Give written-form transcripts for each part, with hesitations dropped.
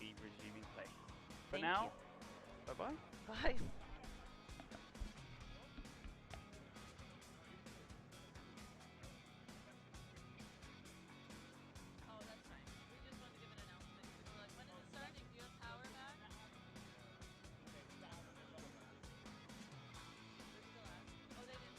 be resuming play. For Thank now, you. bye-bye. Bye. Oh, that's fine. We just wanted to give an announcement. People were like, when is it starting? Do you have power back? They're still asking. Oh, they didn't.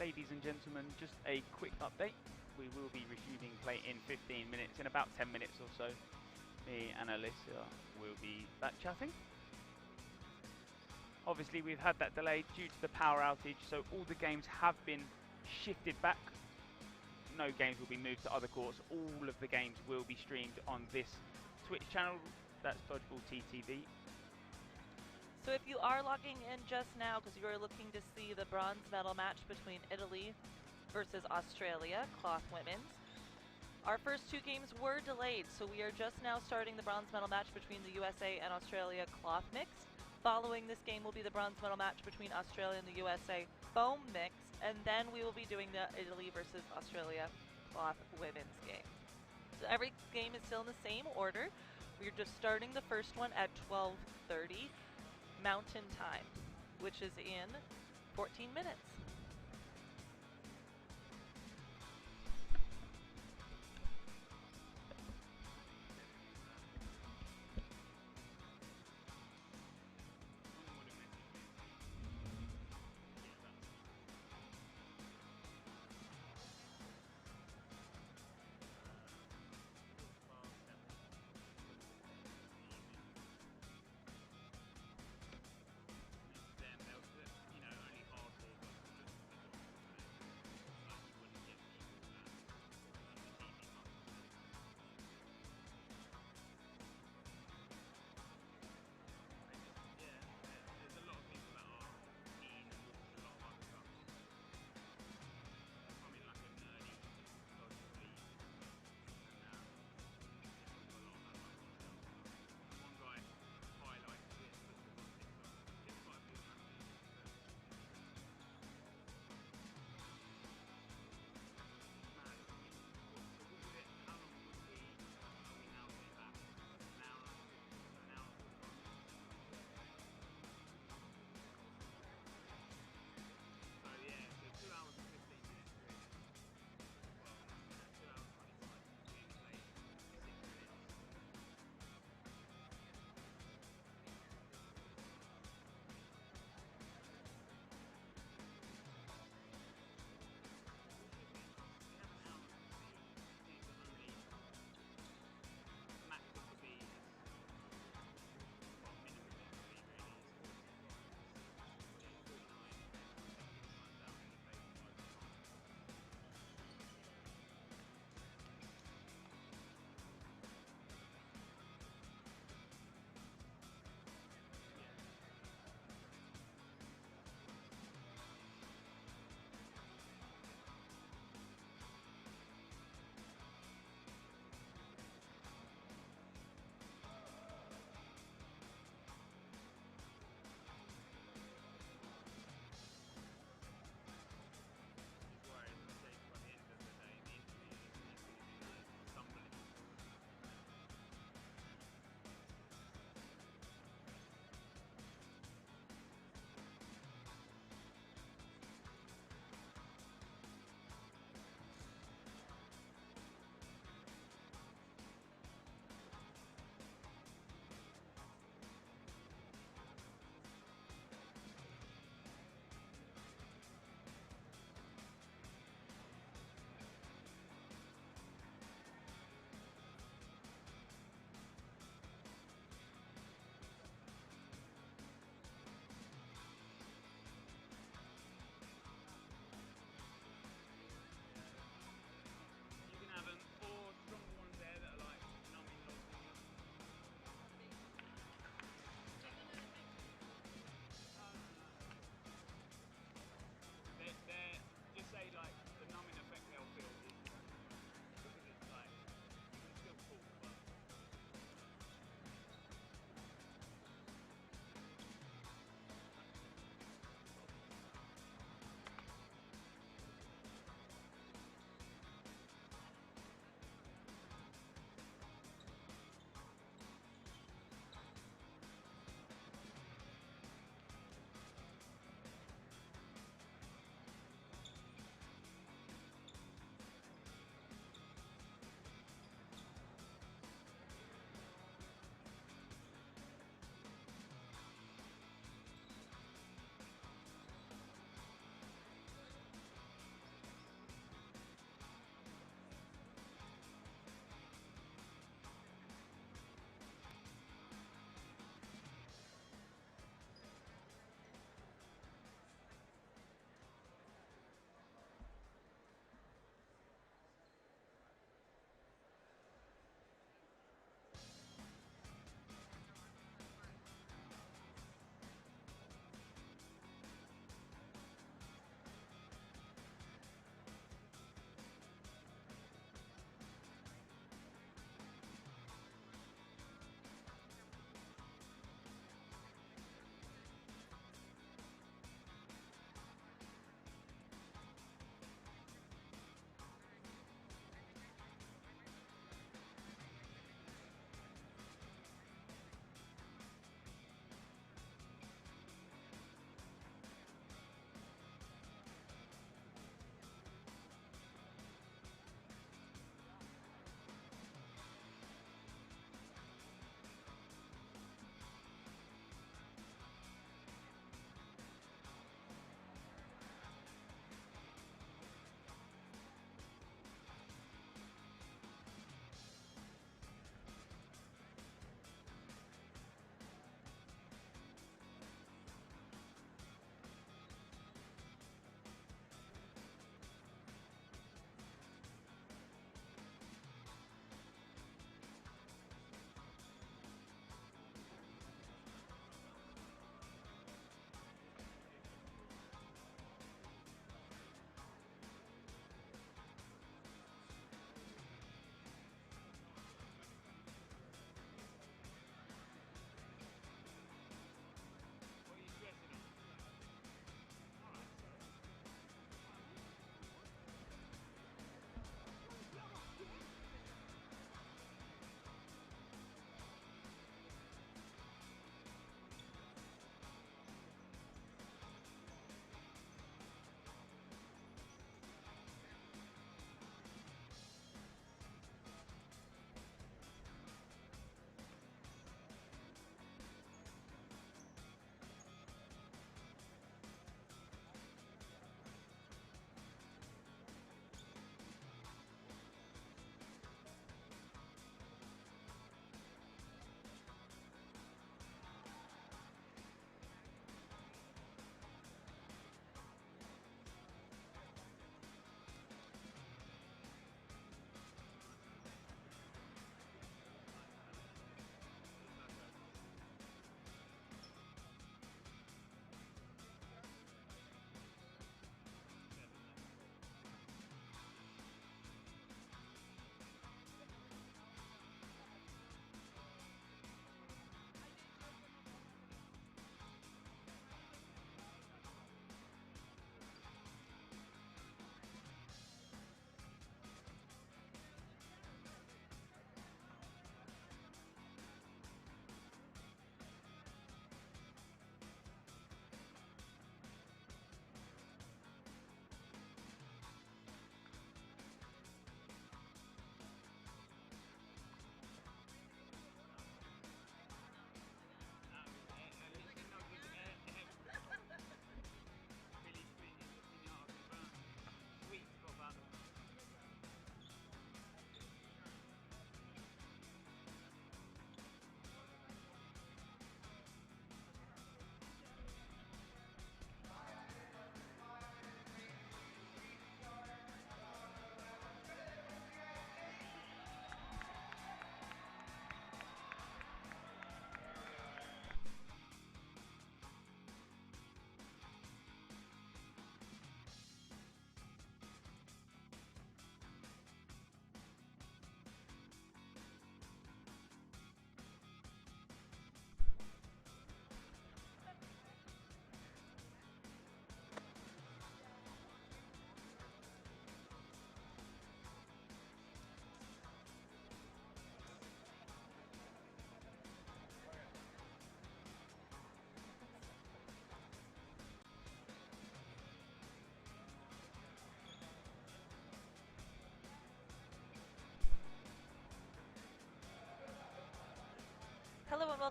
ladies and gentlemen, just a quick update. We will be resuming play in 15 minutes. In about 10 minutes or so, me and Alyssa will be back chatting. Obviously, we've had that delay due to the power outage, so all the games have been shifted back. No games will be moved to other courts. All of the games will be streamed on this Twitch channel. That's Dodgeball TTV. So if you are logging in just now because you are looking to see the bronze medal match between Italy versus Australia, cloth women's, our first two games were delayed, so we are just now starting the bronze medal match between the USA and Australia cloth mixed. Following this game will be the bronze medal match between Australia and the USA foam mixed, and then we will be doing the Italy versus Australia cloth women's game. So every game is still in the same order. We're just starting the first one at 12:30 Mountain Time, which is in 14 minutes.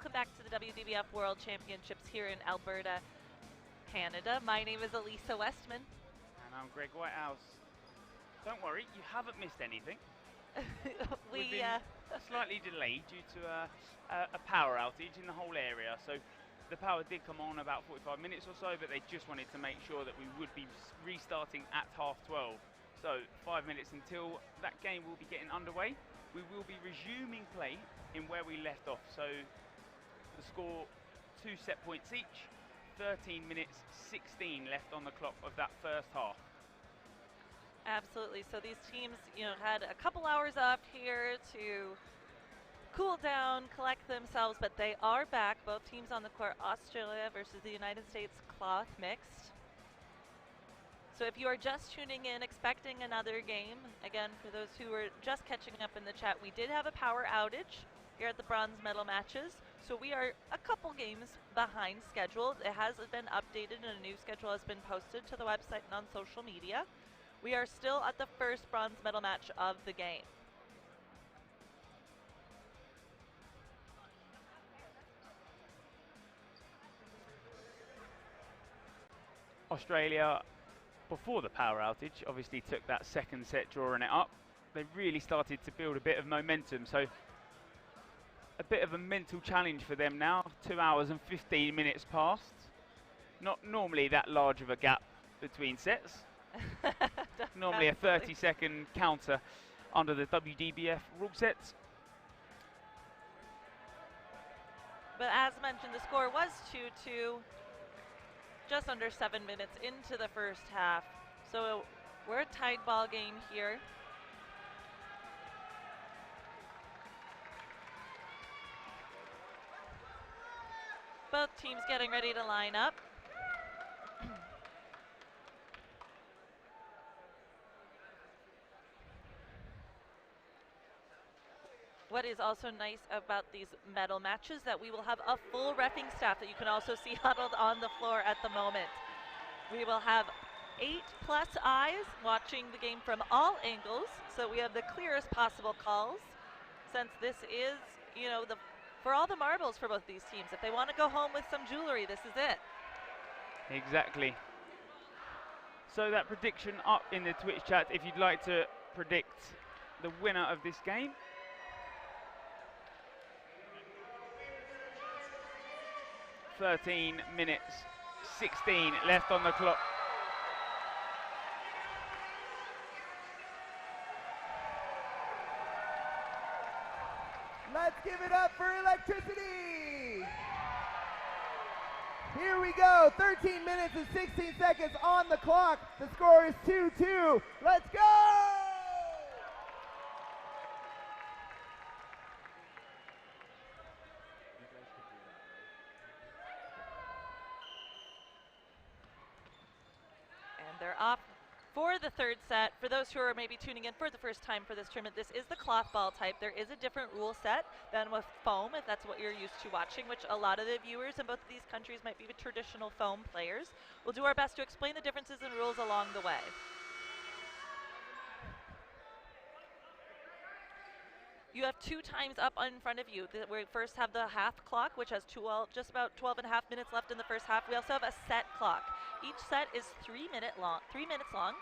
welcome back to the WDBF World Championships here in Alberta, Canada. My name is Elisa Westman. And I'm Greg Whitehouse. Don't worry, you haven't missed anything. We've been slightly delayed due to a power outage in the whole area. So the power did come on about 45 minutes or so, but they just wanted to make sure that we would be restarting at 12:30. So 5 minutes until that game will be getting underway. We will be resuming play in where we left off. So the score, 2 set points each, 13 minutes 16 left on the clock of that first half. Absolutely. So these teams, had a couple hours off here to cool down, collect themselves, but they are back. Both teams on the court, Australia versus the United States cloth mixed. So if you are just tuning in, expecting another game, again, for those who are just catching up in the chat, we did have a power outage here at the bronze medal matches. So we are a couple games behind schedule. It has been updated and a new schedule has been posted to the website and on social media. We are still at the first bronze medal match of the game. Australia, before the power outage, obviously took that second set, drawing it up. They really started to build a bit of momentum, so a bit of a mental challenge for them now. 2 hours and 15 minutes passed. Not normally that large of a gap between sets. Normally a 30-second counter under the WDBF rule sets. But as mentioned, the score was 2-2. Just under 7 minutes into the first half. So we're a tight ball game here. Both teams getting ready to line up. What is also nice about these medal matches that we will have a full reffing staff that you can also see huddled on the floor at the moment. We will have 8+ eyes watching the game from all angles, so we have the clearest possible calls, since this is, for all the marbles for both these teams. If they want to go home with some jewelry, this is it. Exactly. So that prediction up in the Twitch chat if you'd like to predict the winner of this game. (13 minutes 16 left on the clock. Let's give it up for electricity! Here we go, 13 minutes and 16 seconds on the clock. The score is 2-2. Let's go! They're off for the third set. For those who are maybe tuning in for the first time for this tournament, this is the cloth ball type. There is a different rule set than with foam, if that's what you're used to watching, which a lot of the viewers in both of these countries might be traditional foam players. We'll do our best to explain the differences in rules along the way. You have 2 times up in front of you. We first have the half clock, which has just about 12.5 minutes left in the first half. We also have a set clock. Each set is 3 minutes long,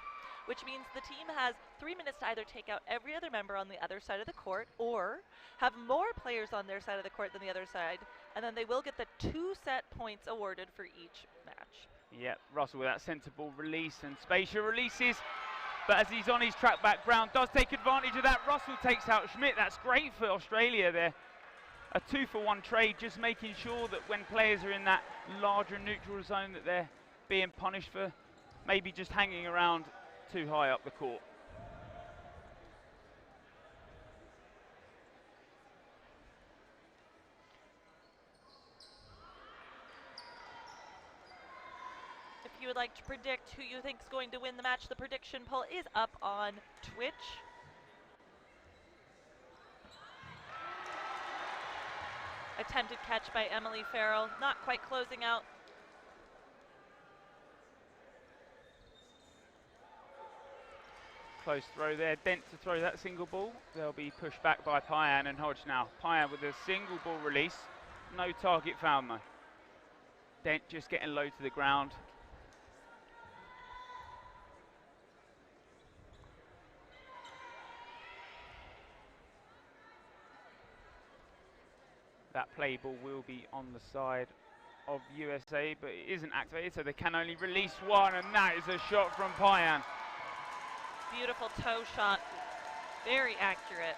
which means the team has 3 minutes to either take out every other member on the other side of the court or have more players on their side of the court than the other side, and then they will get the 2 set points awarded for each match. Yep, Russell with that centre ball release, and Spacia releases. But as he's on his track back, Brown does take advantage of that. Russell takes out Schmidt. That's great for Australia there. A 2-for-1 trade, just making sure that when players are in that larger neutral zone that they're being punished for maybe just hanging around too high up the court. If you would like to predict who you think is going to win the match, the prediction poll is up on Twitch. Attempted catch by Emily Farrell, not quite closing out. Close throw there, Dent to throw that single ball. They'll be pushed back by Payan and Hodge now. Payan with a single ball release. No target found though. Dent just getting low to the ground. That play ball will be on the side of USA, but it isn't activated, so they can only release one, and that is a shot from Payan. Beautiful toe shot, very accurate.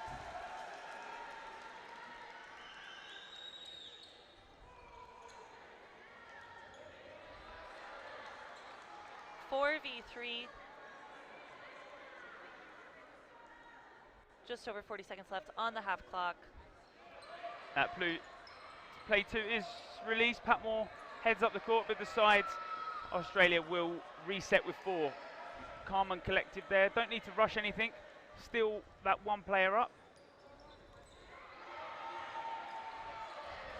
Four v3. Just over 40 seconds left on the half clock. That play two is released. Patmore heads up the court with the sides. Australia will reset with 4. Calm and collected there. Don't need to rush anything. Still that one player up.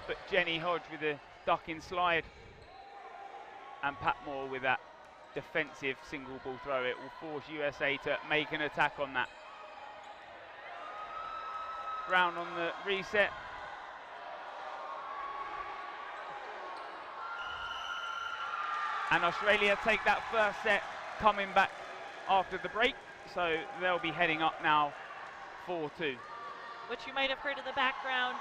But Jenny Hodge with a ducking slide. And Patmore with that defensive single ball throw. It will force USA to make an attack on that. Brown on the reset. And Australia take that first set coming back after the break. So they'll be heading up now 4-2. Which you might have heard in the background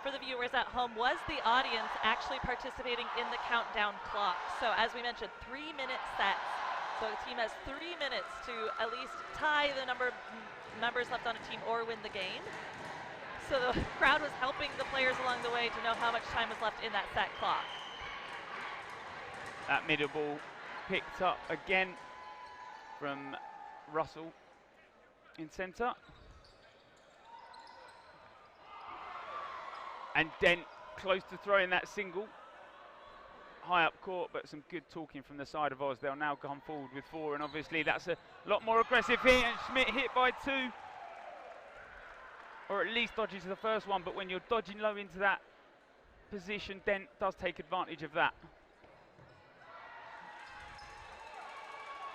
for the viewers at home was the audience actually participating in the countdown clock. So as we mentioned, 3-minute sets. So the team has 3 minutes to at least tie the number of members left on a team or win the game. So the crowd was helping the players along the way to know how much time was left in that set clock. That middle ball picked up again from Russell in centre. And Dent close to throwing that single. High up court, but some good talking from the side of Oz. They'll now come forward with 4, and obviously that's a lot more aggressive hit, and Schmidt hit by 2. Or at least dodges the first one, but when you're dodging low into that position, Dent does take advantage of that.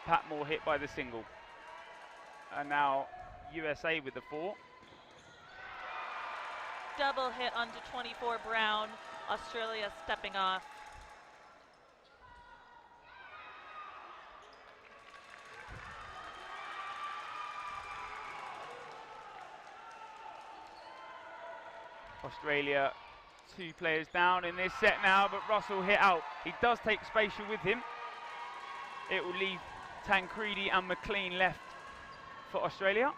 Patmore hit by the single. And now USA with the 4. Double hit onto 24 Brown. Australia stepping off. Australia 2 players down in this set now, but Russell hit out. He does take Spatial with him. It will leave Tancredi and McLean left for Australia.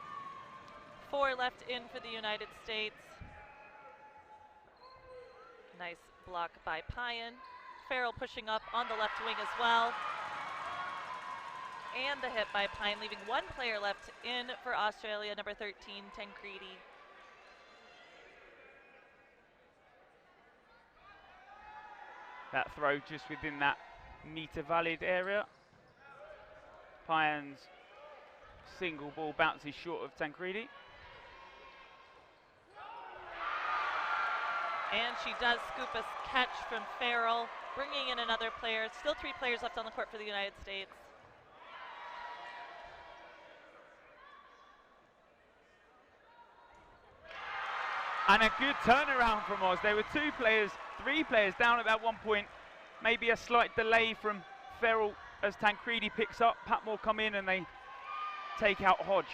4 left in for the United States. Nice block by Payan. Farrell pushing up on the left wing as well. And the hit by Payan, leaving 1 player left in for Australia, number 13, Tancredi. That throw just within that meter valid area. Payan's single ball bounces short of Tancredi. And she does scoop a catch from Farrell, bringing in another player. Still 3 players left on the court for the United States. And a good turnaround from Oz. There were 2 players, 3 players down at that one point. Maybe a slight delay from Farrell as Tancredi picks up. Patmore come in and they take out Hodge.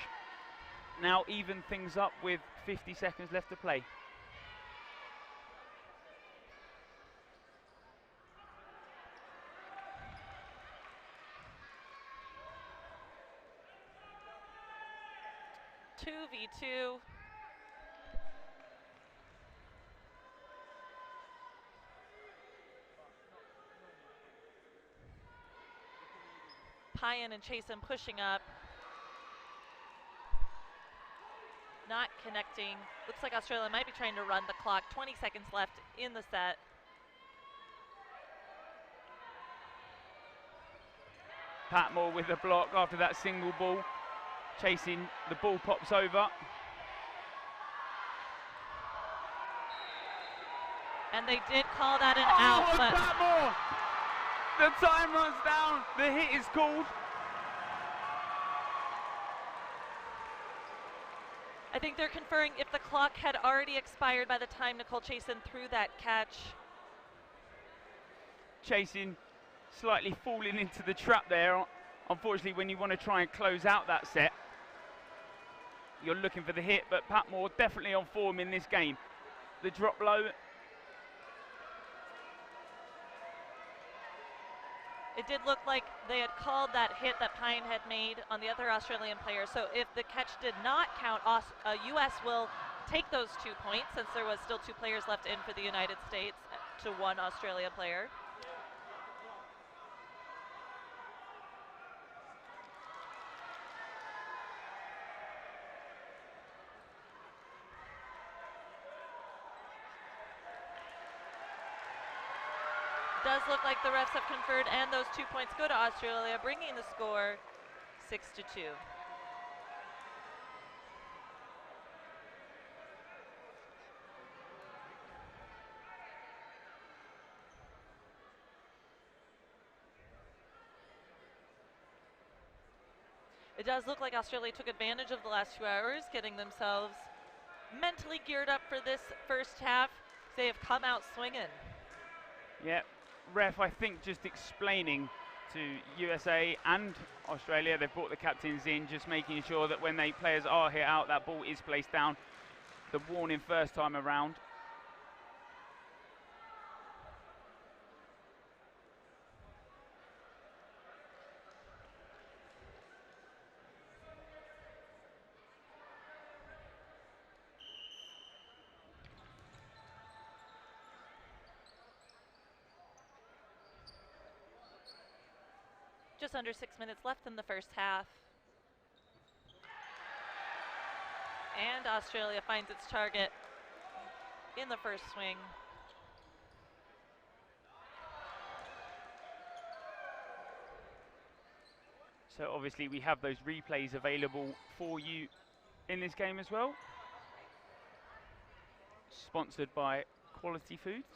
Now even things up with 50 seconds left to play. Two v2. Payan and Chasen pushing up. Not connecting. Looks like Australia might be trying to run the clock. 20 seconds left in the set. Patmore with the block after that single ball. Chasing, the ball pops over. And they did call that an out, but Patmore! The time runs down, the hit is called. I think they're conferring if the clock had already expired by the time Nicole Chasen threw that catch. chasing, slightly falling into the trap there. Unfortunately, when you want to try and close out that set, you're looking for the hit, but Patmore definitely on form in this game. The drop low. It did look like they had called that hit that Pine had made on the other Australian player. So if the catch did not count, US will take those 2 points, since there was still 2 players left in for the United States to 1 Australia player. Does look like the refs have conferred, and those 2 points go to Australia, bringing the score 6-2. It does look like Australia took advantage of the last 2 hours, getting themselves mentally geared up for this first half. They have come out swinging. Yeah, ref, I think, just explaining to USA and Australia, they've brought the captains in, just making sure that when players are hit out, that ball is placed down. The warning first time around. Just under 6 minutes left in the first half. And Australia finds its target in the first swing. So obviously we have those replays available for you in this game as well. Sponsored by Quality Foods.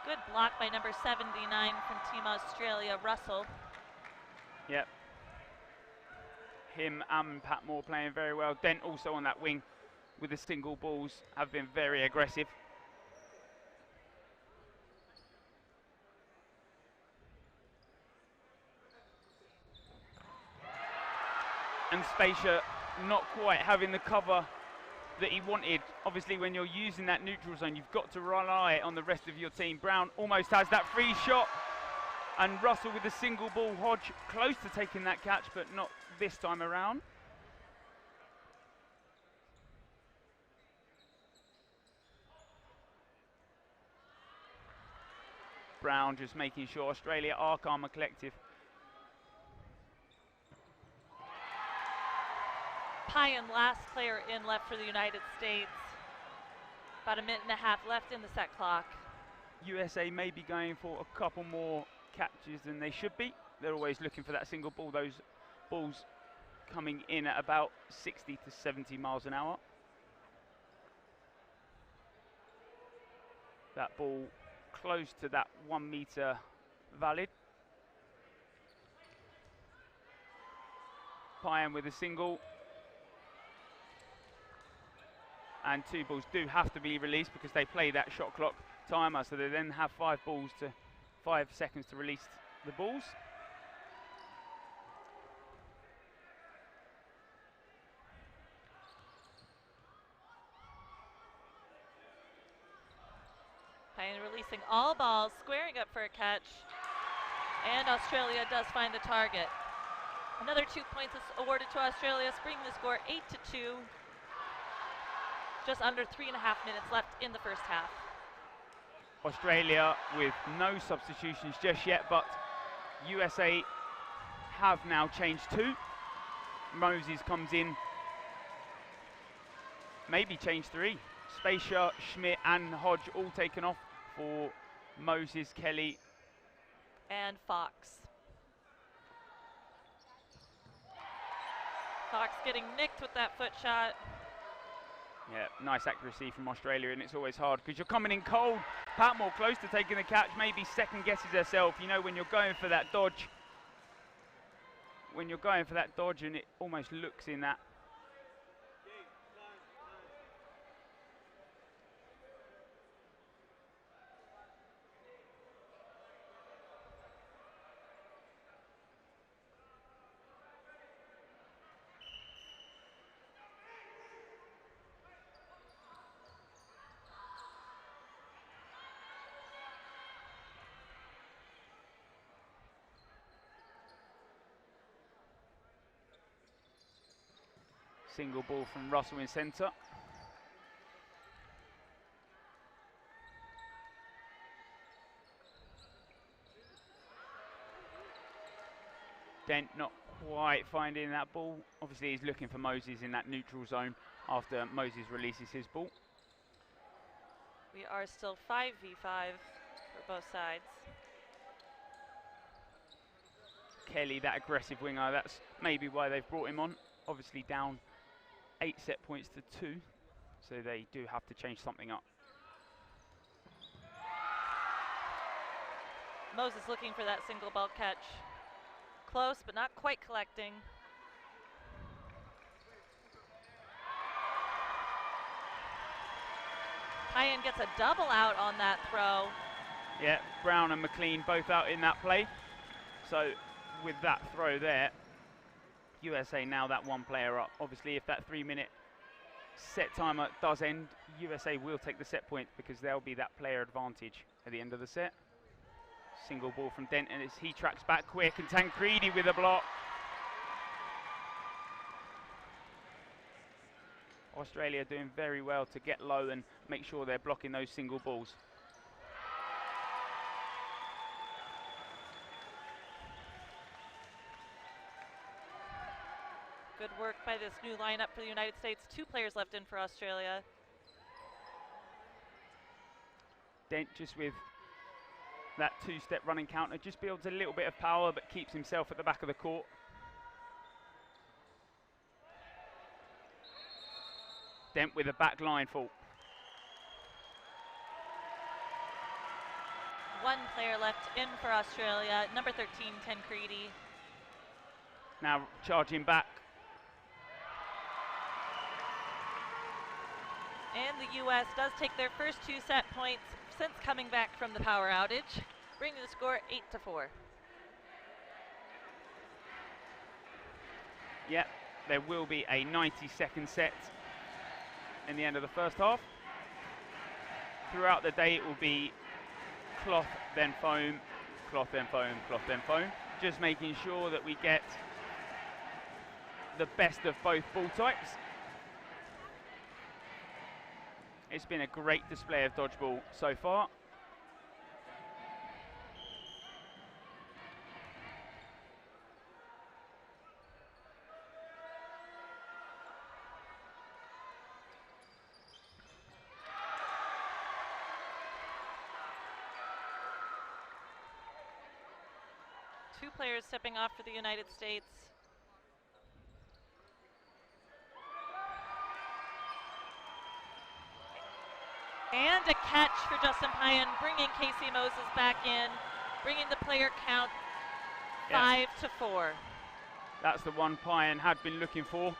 Good block by number 79 from Team Australia, Russell. Yep. Him and Patmore playing very well. Dent also on that wing with the single balls, have been very aggressive. And Spacia not quite having the cover that he wanted. Obviously, when you're using that neutral zone, you've got to rely on the rest of your team. Brown almost has that free shot, and Russell with the single ball. Hodge close to taking that catch, but not this time around. Brown just making sure Australia are calm and collective. Payan, last player in left for the United States. About 1.5 minutes left in the set clock. USA may be going for a couple more catches than they should be. They're always looking for that single ball. Those balls coming in at about 60 to 70 miles an hour. That ball close to that 1 meter valid. Payan with a single. And 2 balls do have to be released because they play that shot clock timer, so they then have 5 seconds to release the balls. Payan releasing all balls, squaring up for a catch, and Australia does find the target. Another 2 points is awarded to Australia, bringing the score 8-2. Just under 3.5 minutes left in the first half. Australia with no substitutions just yet, but USA have now changed 2. Moses comes in, maybe change 3. Spacia, Schmidt and Hodge all taken off for Moses, Kelly and Fox. Fox getting nicked with that foot shot. Yeah, nice accuracy from Australia, and it's always hard because you're coming in cold. Patmore close to taking the catch, maybe second guesses herself. You know, when you're going for that dodge, and it almost looks in that Single ball from Russell in centre. Dent not quite finding that ball. Obviously he's looking for Moses in that neutral zone after Moses releases his ball. We are still 5v5 for both sides. Kelly, that aggressive winger, that's maybe why they've brought him on. Obviously down 8 set points to 2, so they do have to change something up. Moses looking for that single ball catch. Close, but not quite collecting. Payan gets a double out on that throw. Yeah, Brown and McLean both out in that play. So with that throw there, USA now that one player up. Obviously if that 3-minute set timer does end, USA will take the set point because there'll be that player advantage at the end of the set. Single ball from Denton as he tracks back quick, and Tancredi with a block. Australia doing very well to get low and make sure they're blocking those single balls. Good work by this new lineup for the United States. 2 players left in for Australia. Dent just with that 2-step running counter, just builds a little bit of power but keeps himself at the back of the court. Dent with a back line fault. 1 player left in for Australia, number 13, Tancredi. Now charging back. And the US does take their first 2 set points since coming back from the power outage, bringing the score 8-4. Yep, there will be a 90-second set in the end of the first half. Throughout the day it will be cloth then foam, cloth then foam, cloth then foam. Just making sure that we get the best of both ball types. It's been a great display of dodgeball so far. Two players stepping off for the United States. And a catch for Justin Payan, bringing Casey Moses back in, bringing the player count 5-4. That's the one Payan had been looking for.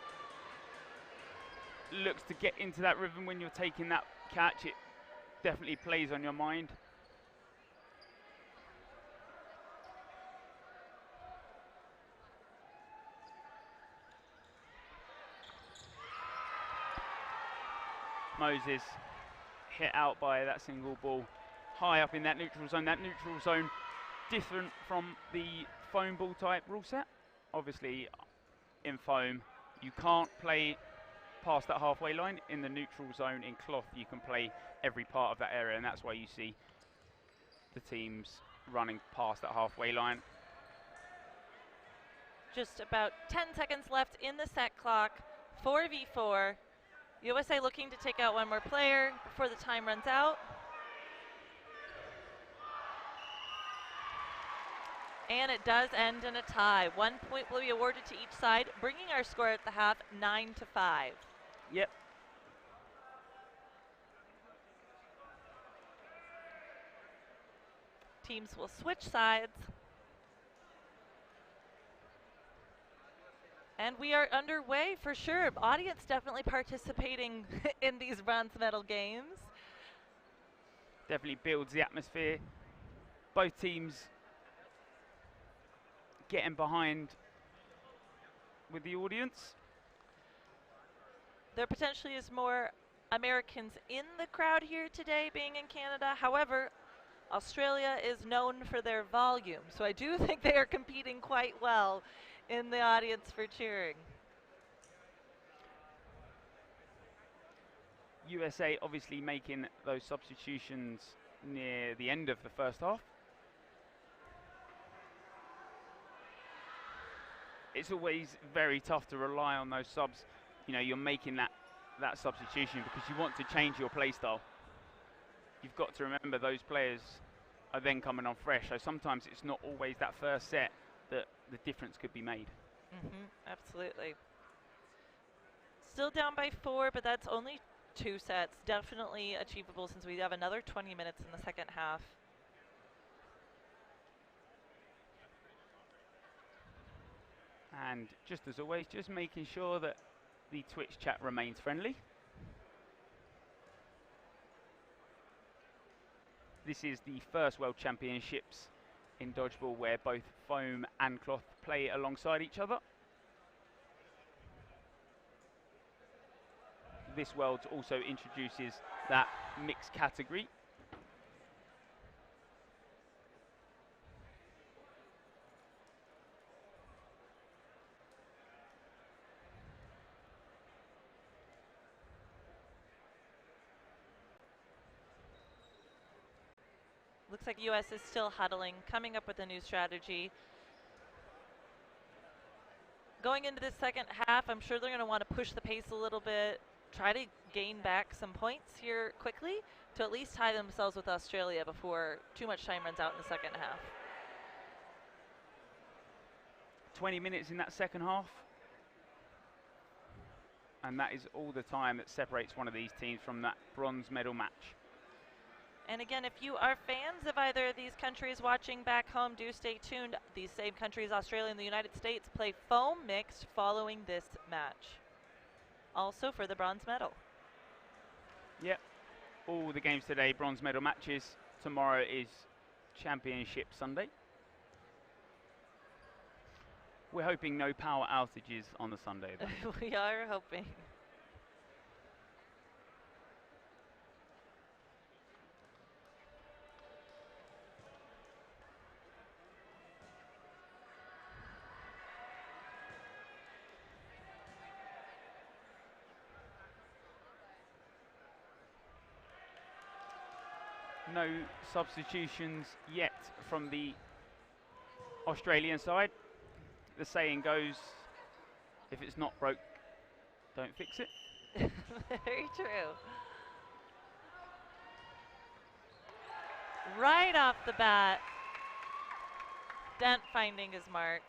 Looks to get into that rhythm when you're taking that catch. It definitely plays on your mind. Moses hit out by that single ball high up in that neutral zone. That neutral zone different from the foam ball type rule set. Obviously in foam you can't play past that halfway line. In the neutral zone in cloth you can play every part of that area, and that's why you see the teams running past that halfway line. Just about 10 seconds left in the set clock. 4v4. USA looking to take out one more player before the time runs out. And it does end in a tie. 1 point will be awarded to each side, bringing our score at the half 9-5. Yep. Teams will switch sides. And we are underway for sure. Audience definitely participating in these bronze medal games. Definitely builds the atmosphere. Both teams getting behind with the audience. There potentially is more Americans in the crowd here today, being in Canada. However, Australia is known for their volume, so I do think they are competing quite well in the audience for cheering. USA obviously making those substitutions near the end of the first half. It's always very tough to rely on those subs. You know, you're making that substitution because you want to change your play style. You've got to remember those players are then coming on fresh, so sometimes it's not always that first set that the difference could be made. Absolutely. Still down by 4, but that's only 2 sets. Definitely achievable since we have another 20 minutes in the second half. And just as always, just making sure that the Twitch chat remains friendly. This is the first World Championships in Dodgeball where both foam and cloth play alongside each other. This World also introduces that mixed category. Looks like US is still huddling, coming up with a new strategy. Going into this second half, I'm sure they're going to want to push the pace a little bit, try to gain back some points here quickly to at least tie themselves with Australia before too much time runs out in the second half. 20 minutes in that second half. And that is all the time that separates one of these teams from that bronze medal match. And again, if you are fans of either of these countries watching back home, do stay tuned. These same countries, Australia and the United States, play foam mixed following this match. Also for the bronze medal. Yep, all the games today, bronze medal matches. Tomorrow is Championship Sunday. We're hoping no power outages on the Sunday, though. We are hoping. No substitutions yet from the Australian side. The saying goes, if it's not broke, don't fix it. Very true. Right off the bat, Dent finding his mark.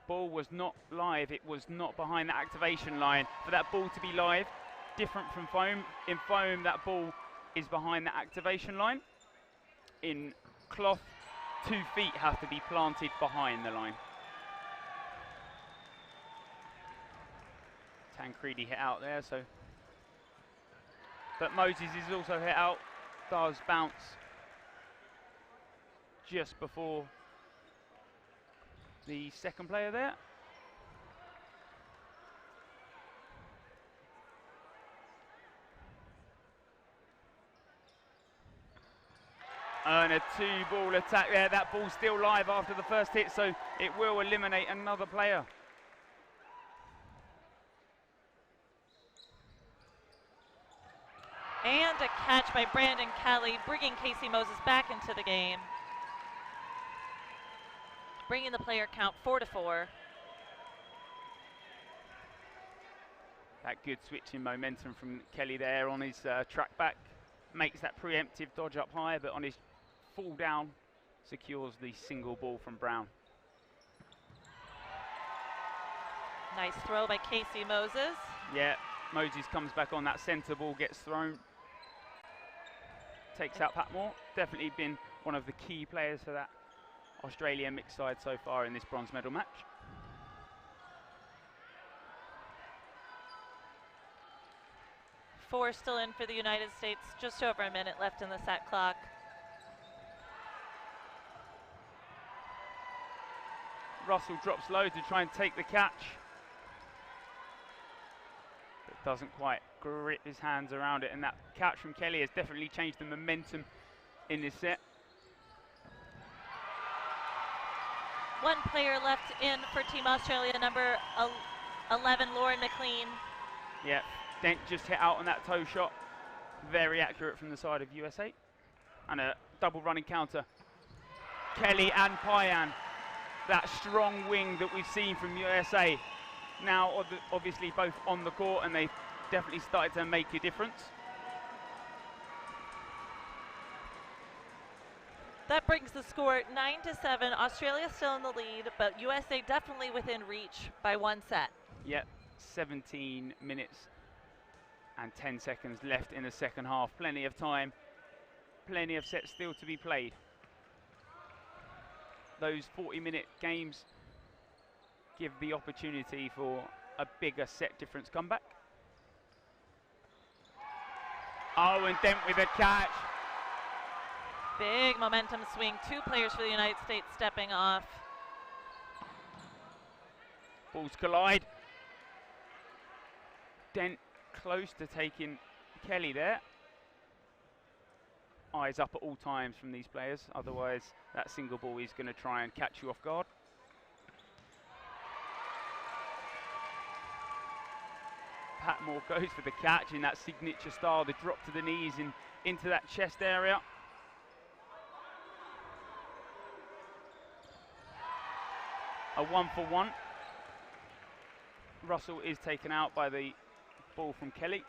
Ball was not live, it was not behind the activation line. For that ball to be live, different from foam. In foam, that ball is behind the activation line. In cloth, 2 feet have to be planted behind the line. Tancredi hit out there, so. But Moses is also hit out, does bounce just before the second player there. And a 2-ball attack there. That ball's still live after the first hit, so it will eliminate another player. And a catch by Brandon Kelly, bringing Casey Moses back into the game. Bringing the player count 4-4. That good switch in momentum from Kelly there on his track back. Makes that preemptive dodge up high, but on his fall down, secures the single ball from Brown. Nice throw by Casey Moses. Yeah, Moses comes back on that centre ball, gets thrown. Takes out Patmore. Definitely been one of the key players for that Australia mixed side so far in this bronze medal match. Four still in for the United States, just over a minute left in the set clock. Russell drops low to try and take the catch. But doesn't quite grip his hands around it, and that catch from Kelly has definitely changed the momentum in this set. One player left in for Team Australia, number 11, Lauren McLean. Yeah, Dent just hit out on that toe shot. Very accurate from the side of USA. And a double running counter. Kelly and Payan. That strong wing that we've seen from USA. Now obviously both on the court, and they definitely started to make a difference. That brings the score 9-7. Australia still in the lead, but USA definitely within reach by 1 set. Yep, 17 minutes and 10 seconds left in the second half. Plenty of time, plenty of sets still to be played. Those 40-minute games give the opportunity for a bigger set difference comeback. Oh, and Dent with a catch. Big momentum swing. 2 players for the United States stepping off. Balls collide. Dent close to taking Kelly there. Eyes up at all times from these players, otherwise that single ball is going to try and catch you off guard. Patmore goes for the catch in that signature style, the drop to the knees and into that chest area. A 1-for-1. Russell is taken out by the ball from Kelly.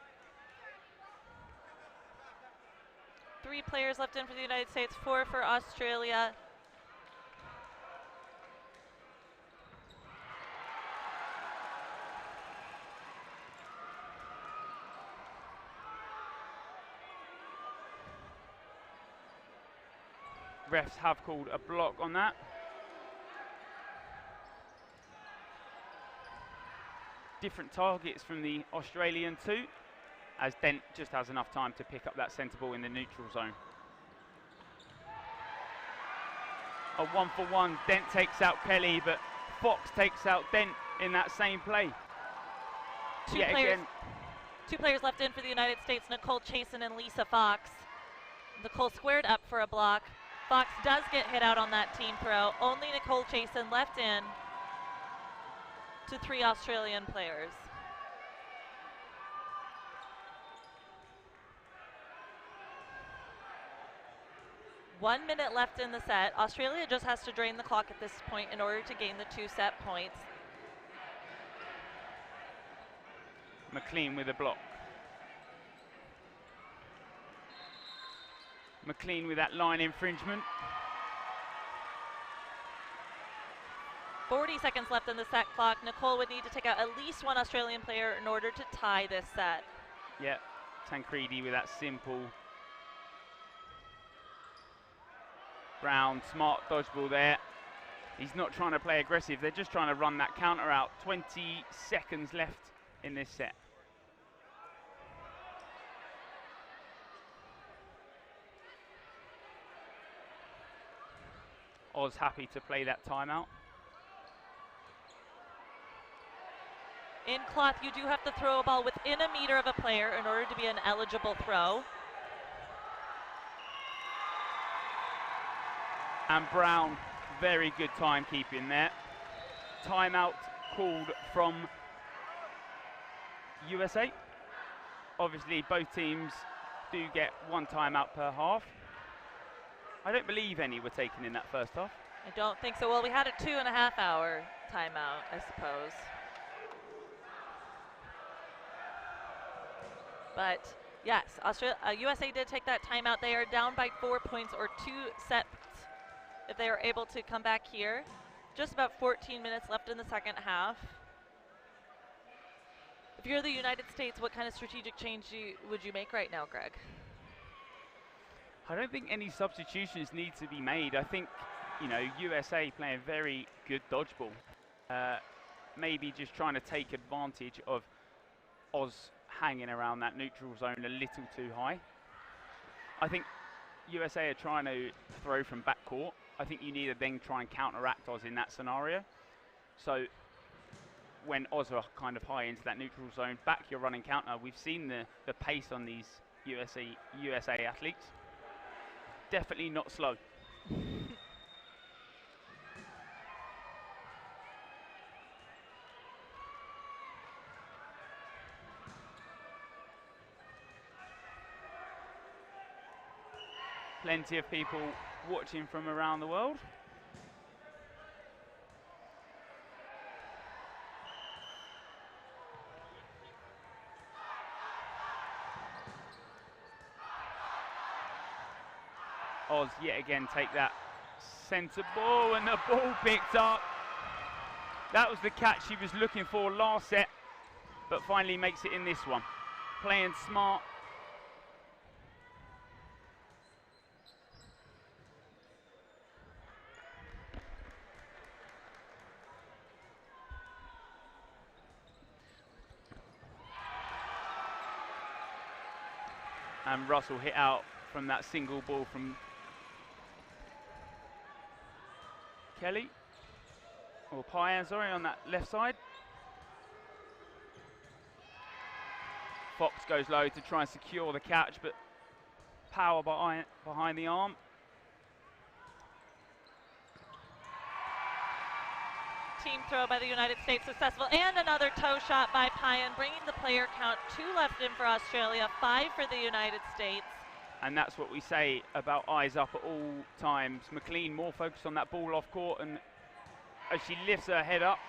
3 players left in for the United States, 4 for Australia. Refs have called a block on that. Different targets from the Australian too, as Dent just has enough time to pick up that centre ball in the neutral zone. A 1-for-1, Dent takes out Kelly, but Fox takes out Dent in that same play. Two players left in for the United States, Nicole Chasen and Lisa Fox. Nicole squared up for a block. Fox does get hit out on that team throw. Only Nicole Chasen left in to 3 Australian players. One minute left in the set. Australia just has to drain the clock at this point in order to gain the 2 set points. McLean with a block. McLean with that line infringement. 40 seconds left in the set clock. Nicole would need to take out at least 1 Australian player in order to tie this set. Yeah, Tancredi with that simple round, smart dodgeball there. He's not trying to play aggressive, they're just trying to run that counter out. 20 seconds left in this set. Oz happy to play that timeout. In cloth, you do have to throw a ball within a meter of a player in order to be an eligible throw. And Brown, very good timekeeping there. Timeout called from USA. Obviously, both teams do get 1 timeout per half. I don't believe any were taken in that first half. I don't think so. Well, we had a 2.5-hour timeout, I suppose. But yes, USA did take that timeout. They are down by 4 points or 2 sets if they are able to come back here. Just about 14 minutes left in the second half. If you're the United States, what kind of strategic change would you make right now, Greg? I don't think any substitutions need to be made. I think, you know, USA playing very good dodgeball. Maybe just trying to take advantage of Oz hanging around that neutral zone a little too high. I think USA are trying to throw from backcourt. I think you need to then try and counteract Oz in that scenario. So when Oz are kind of high into that neutral zone, back your running counter. We've seen the pace on these USA athletes. Definitely not slow. Plenty of people watching from around the world. Oz yet again take that centre ball, and the ball picked up. That was the catch she was looking for last set, but finally makes it in this one. Playing smart. And Russell hit out from that single ball from Kelly, or Payan, sorry, on that left side. Fox goes low to try and secure the catch, but power behind the arm. Team throw by the United States successful, and another toe shot by Payan, bringing the player count 2 left in for Australia, 5 for the United States. And that's what we say about eyes up at all times. McLean more focused on that ball off court, and as she lifts her head up,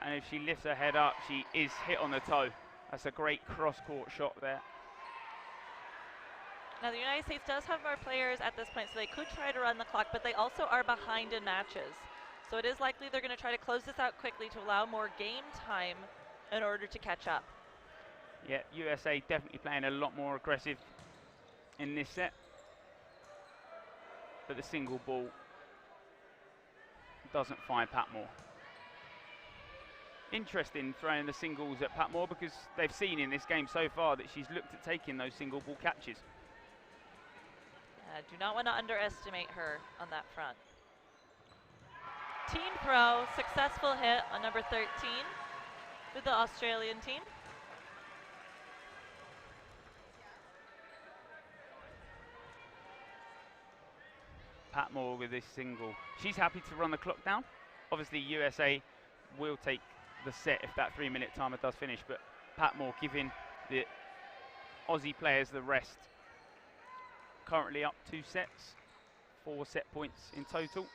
and if she lifts her head up, she is hit on the toe. That's a great cross-court shot there. Now the United States does have more players at this point, so they could try to run the clock, but they also are behind in matches. So it is likely they're going to try to close this out quickly to allow more game time in order to catch up. Yeah, USA definitely playing a lot more aggressive in this set. But the single ball doesn't find Patmore. Interesting throwing the singles at Patmore, because they've seen in this game so far that she's looked at taking those single ball catches. Do not want to underestimate her on that front. Team throw, successful hit on number 13 for the Australian team. Patmore with this single. She's happy to run the clock down. Obviously USA will take the set if that 3-minute timer does finish, but Patmore giving the Aussie players the rest. Currently up 2 sets, 4 set points in total.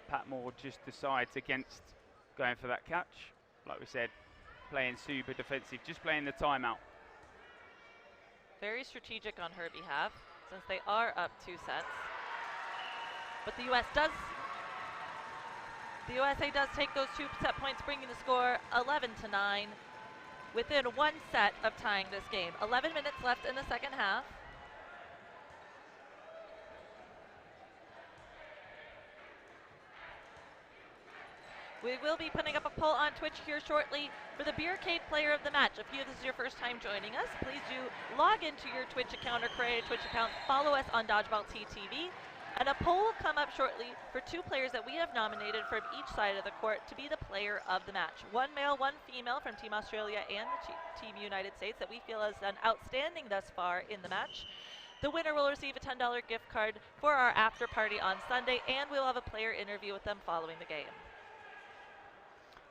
Patmore just decides against going for that catch. Like we said, playing super defensive, just playing the timeout. Very strategic on her behalf, since they are up 2 sets. But the USA does take those 2 set points, bringing the score 11-9, within 1 set of tying this game. 11 minutes left in the second half. We will be putting up a poll on Twitch here shortly for the Beercade Player of the Match. If this is your first time joining us, please do log into your Twitch account or create a Twitch account. Follow us on Dodgeball TTV. And a poll will come up shortly for 2 players that we have nominated from each side of the court to be the player of the match. 1 male, 1 female from Team Australia and the Team United States that we feel has done outstanding thus far in the match. The winner will receive a $10 gift card for our after party on Sunday, and we'll have a player interview with them following the game.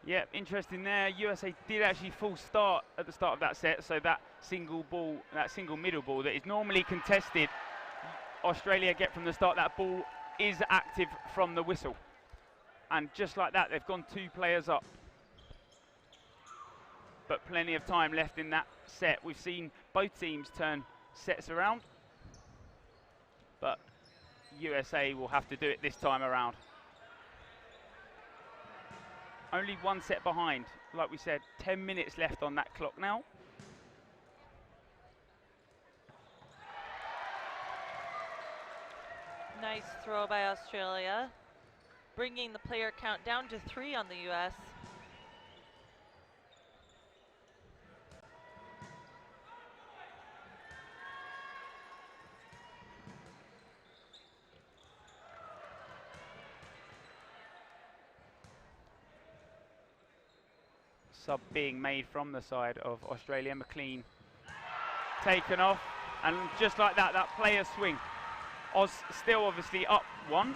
Yeah, interesting there. USA did actually full start at the start of that set, so that single ball, that single middle ball that is normally contested, Australia get from the start. That ball is active from the whistle. And just like that, they've gone 2 players up. But plenty of time left in that set. We've seen both teams turn sets around, but USA will have to do it this time around. Only 1 set behind. Like we said, 10 minutes left on that clock now. Nice throw by Australia, bringing the player count down to 3 on the US. Sub being made from the side of Australia. McLean taken off, and just like that, that player swing. Oz still obviously up 1.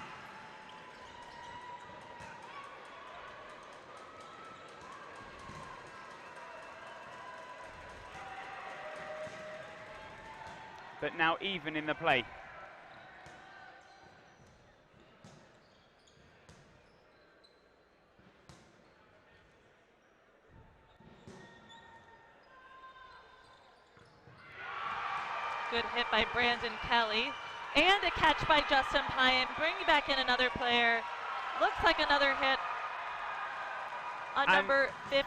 but now even in the play. Good hit by Brandon Kelly. And a catch by Justin Pyan, bringing back in another player. Looks like another hit on number 15,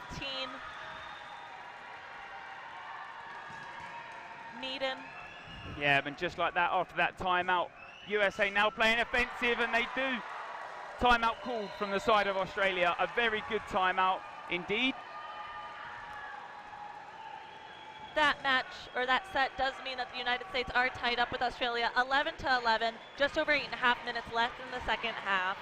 Meaden. Yeah, and just like that, after that timeout, USA now playing offensive, and they do. Timeout called from the side of Australia. A very good timeout indeed. That match, or that set, does mean that the United States are tied up with Australia 11-11, just over 8.5 minutes left in the second half.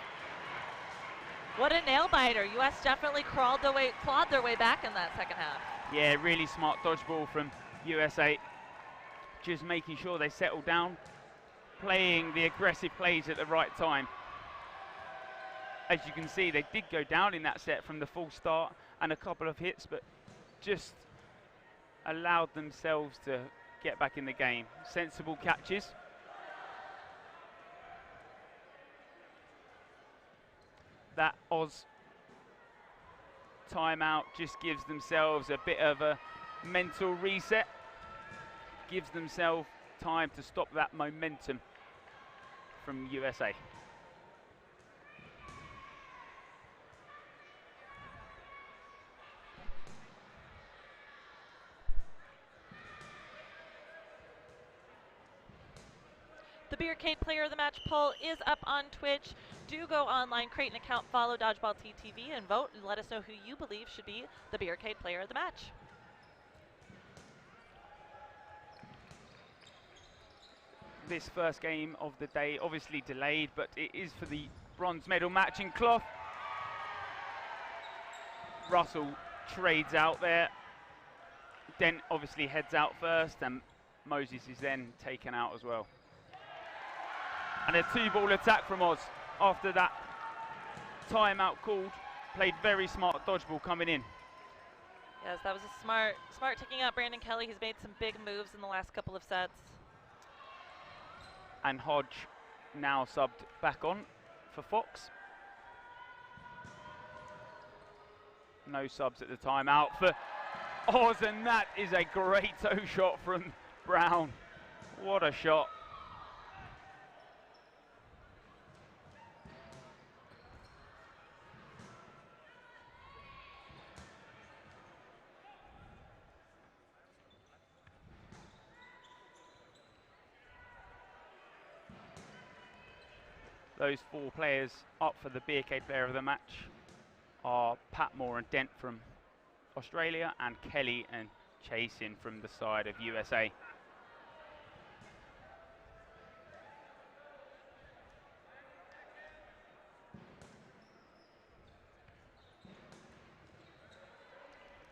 What a nail biter. US definitely clawed their way back in that second half. Yeah, really smart dodgeball from USA. Just making sure they settle down, playing the aggressive plays at the right time. As you can see, they did go down in that set from the full start and a couple of hits, but just allowed themselves to get back in the game. Sensible catches. That Oz timeout just gives themselves a bit of a mental reset. Gives themselves time to stop that momentum from USA. The Beercade Player of the Match poll is up on Twitch. Do go online, create an account, follow Dodgeball TTV, and vote, and let us know who you believe should be the Beercade Player of the Match. This first game of the day, obviously delayed, but it is for the bronze medal match in cloth. Russell trades out there. Dent obviously heads out first, and Moses is then taken out as well. And a 2-ball attack from Oz after that timeout called. Played very smart dodgeball coming in. Yes, that was a smart taking out Brandon Kelly. He's made some big moves in the last couple of sets. And Hodge now subbed back on for Fox. No subs at the timeout for Oz, and that is a great toe shot from Brown. What a shot. Those 4 players up for the Beercade Player of the Match are Patmore and Dent from Australia, and Kelly and Chasin from the side of USA.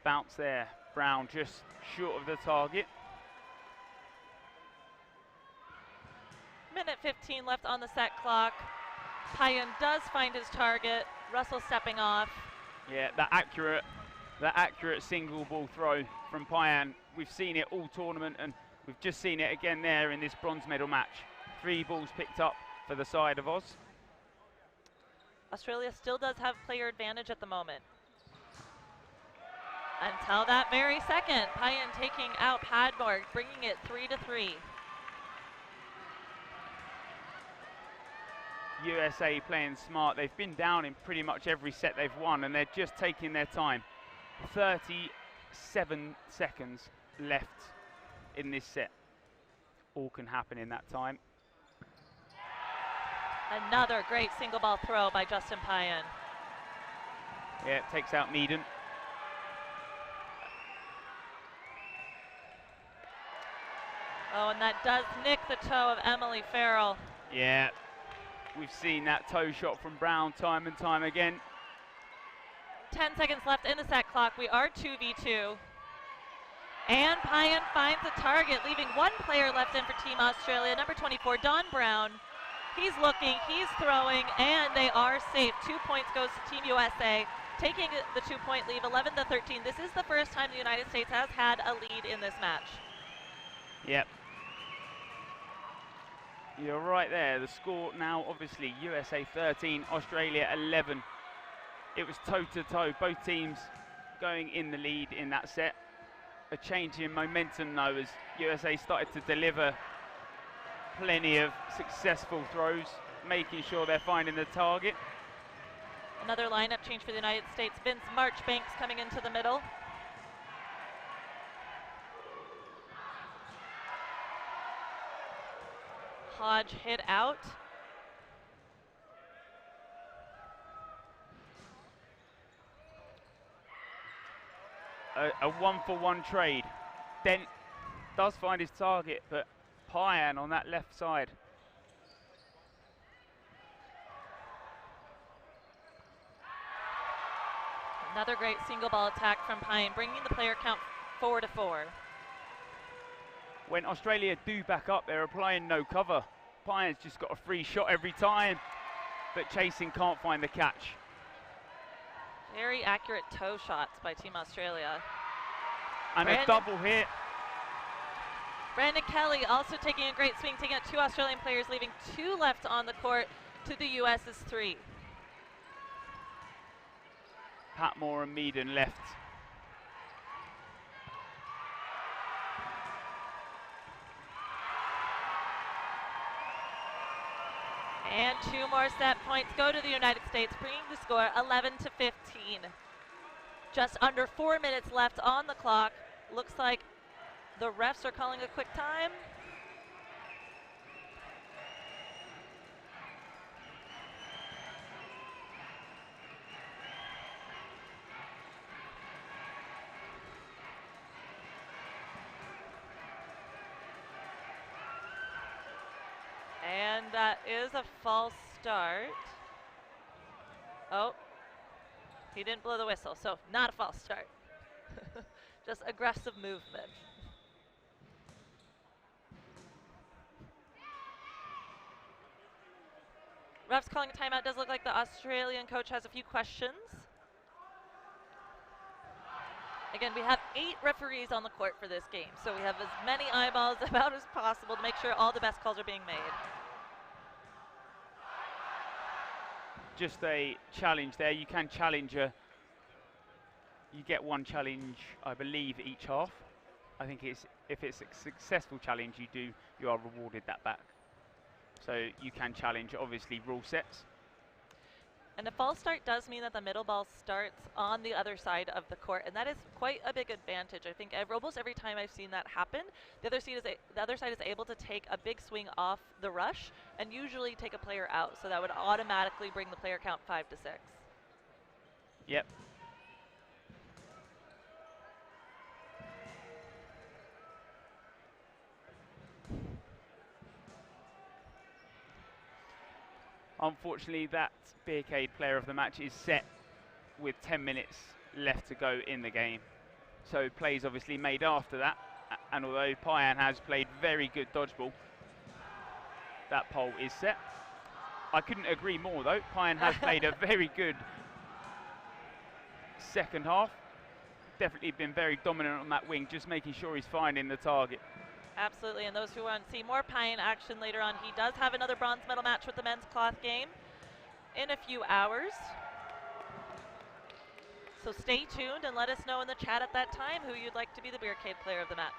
Bounce there, Brown just short of the target. Minute 15 left on the set clock. Pyan does find his target. Russell stepping off. Yeah, that accurate single ball throw from Pyan. We've seen it all tournament, and we've just seen it again there in this bronze medal match. 3 balls picked up for the side of Oz. Australia still does have player advantage at the moment. Until that very second, Pyan taking out Padmore, bringing it 3-3. USA playing smart. They've been down in pretty much every set they've won, and they're just taking their time. 37 seconds left in this set. All can happen in that time. Another great single ball throw by Justin Pyan. Yeah, it takes out Meaden. Oh, and that does nick the toe of Emily Farrell. Yeah, we've seen that toe shot from Brown time and time again. 10 seconds left in the set clock. We are 2v2. And Pyan finds a target, leaving 1 player left in for Team Australia, number 24, Don Brown. He's looking, he's throwing, and they are safe. 2 points goes to Team USA, taking the 2-point lead, 11-13. This is the first time the United States has had a lead in this match. Yep. You're right there. The score now, obviously, USA 13, Australia 11. It was toe-to-toe, both teams going in the lead in that set. A change in momentum, though, as USA started to deliver plenty of successful throws, making sure they're finding the target. Another lineup change for the United States. Vince Marchbanks coming into the middle. Hodge hit out. A one-for-one trade. Dent does find his target, but Payan on that left side. Another great single ball attack from Payan, bringing the player count 4-4. When Australia do back up, they're applying no cover. Payan's just got a free shot every time, but chasing can't find the catch. Very accurate toe shots by Team Australia. And a double hit. Brandon Kelly also taking a great swing, taking out 2 Australian players, leaving 2 left on the court to the US's 3. Patmore and Meaden left. And 2 more set points go to the United States, bringing the score 11-15. Just under 4 minutes left on the clock. Looks like the refs are calling a quick time. And that is a false start. Oh, he didn't blow the whistle, so not a false start. Just aggressive movement. Refs calling a timeout. Does look like the Australian coach has a few questions. Again, we have 8 referees on the court for this game, so we have as many eyeballs about as possible to make sure all the best calls are being made. Just a challenge there. You can challenge you get 1 challenge, I believe, each half. I think if it's a successful challenge, you are rewarded that back. So you can challenge, obviously, rule sets. And a false start does mean that the middle ball starts on the other side of the court, and that is quite a big advantage. I think almost every time I've seen that happen, the other side is able to take a big swing off the rush and usually take a player out, so that would automatically bring the player count 5-6. Yep. Unfortunately, that Beercade player of the match is set with 10 minutes left to go in the game. So plays obviously made after that. And although Payan has played very good dodgeball, that poll is set. I couldn't agree more though. Payan has played a very good second half. Definitely been very dominant on that wing, just making sure he's finding the target. Absolutely, and those who want to see more Payan action later on, he does have another bronze medal match with the men's cloth game in a few hours. So stay tuned and let us know in the chat at that time who you'd like to be the Beercade player of the match.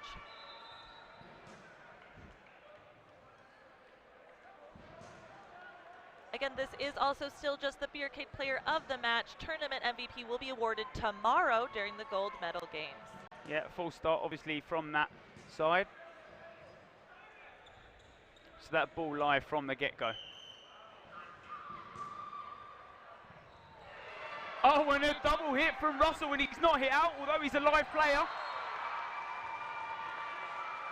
Again, this is also still just the Beercade player of the match. Tournament MVP will be awarded tomorrow during the gold medal games. Yeah, full start obviously from that side. So that ball live from the get-go. Oh, and a double hit from Russell, and he's not hit out, although he's a live player.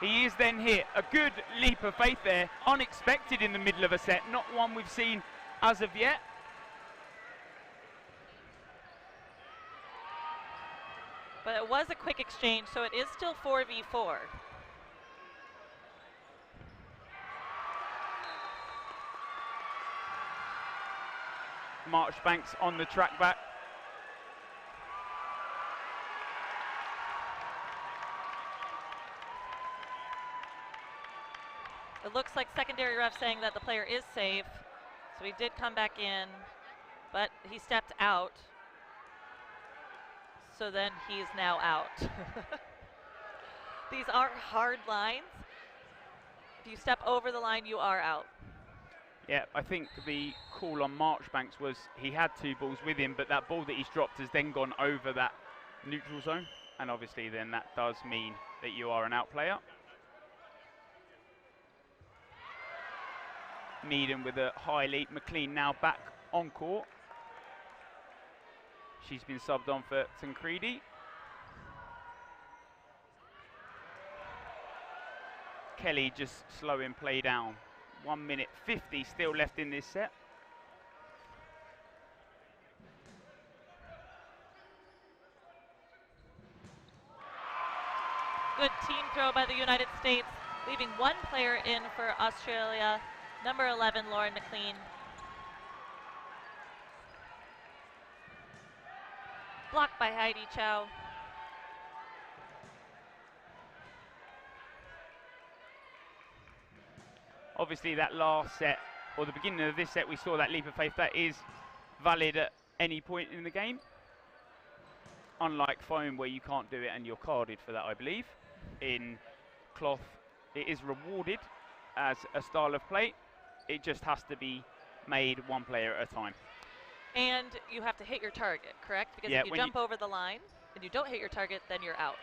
He is then hit. A good leap of faith there. Unexpected in the middle of a set. Not one we've seen as of yet. But it was a quick exchange, so it is still 4v4. Marchbanks on the track back. It looks like secondary ref saying that the player is safe. So he did come back in, but he stepped out. So then he's now out. These are hard lines. If you step over the line, you are out. Yeah, I think the call on Marchbanks was he had 2 balls with him, but that ball that he's dropped has then gone over that neutral zone. And obviously then that does mean that you are an out player. Meaden with a high lead. McLean now back on court. She's been subbed on for Tancredi. Kelly just slowing play down. 1 minute 50 still left in this set. Good team throw by the United States, leaving 1 player in for Australia, number 11, Lauren McLean. Blocked by Heidi Chow. Obviously that last set, or the beginning of this set, we saw that leap of faith. That is valid at any point in the game. Unlike foam where you can't do it and you're carded for that, I believe. In cloth, it is rewarded as a style of play. It just has to be made 1 player at a time. And you have to hit your target, correct? Because if you jump over the line and you don't hit your target, then you're out.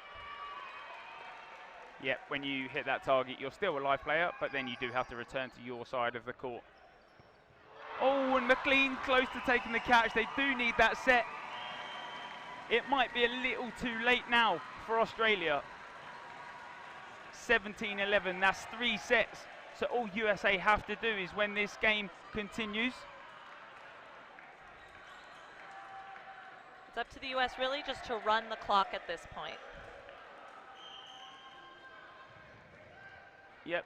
Yeah, when you hit that target, you're still a live player, but then you do have to return to your side of the court. Oh, and McLean close to taking the catch. They do need that set. It might be a little too late now for Australia. 17-11, that's 3 sets. So all USA have to do is when this game continues. It's up to the US really just to run the clock at this point. Yep.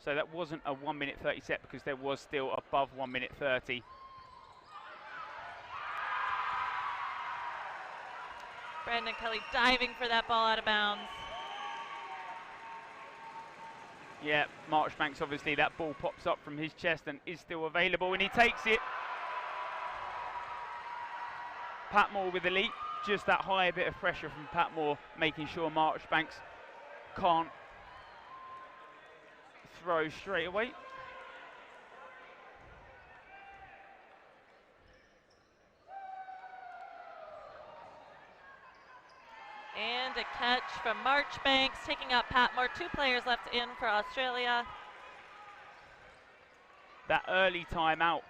So that wasn't a 1 minute 30 set because there was still above 1 minute 30. Brandon Kelly diving for that ball out of bounds. Yeah, Marchbanks, obviously that ball pops up from his chest and is still available, and he takes it. Patmore with the leap, just that higher bit of pressure from Patmore, making sure Marchbanks can't throw straight away. And a catch from Marchbanks, taking out Patmore. 2 players left in for Australia. That early timeout.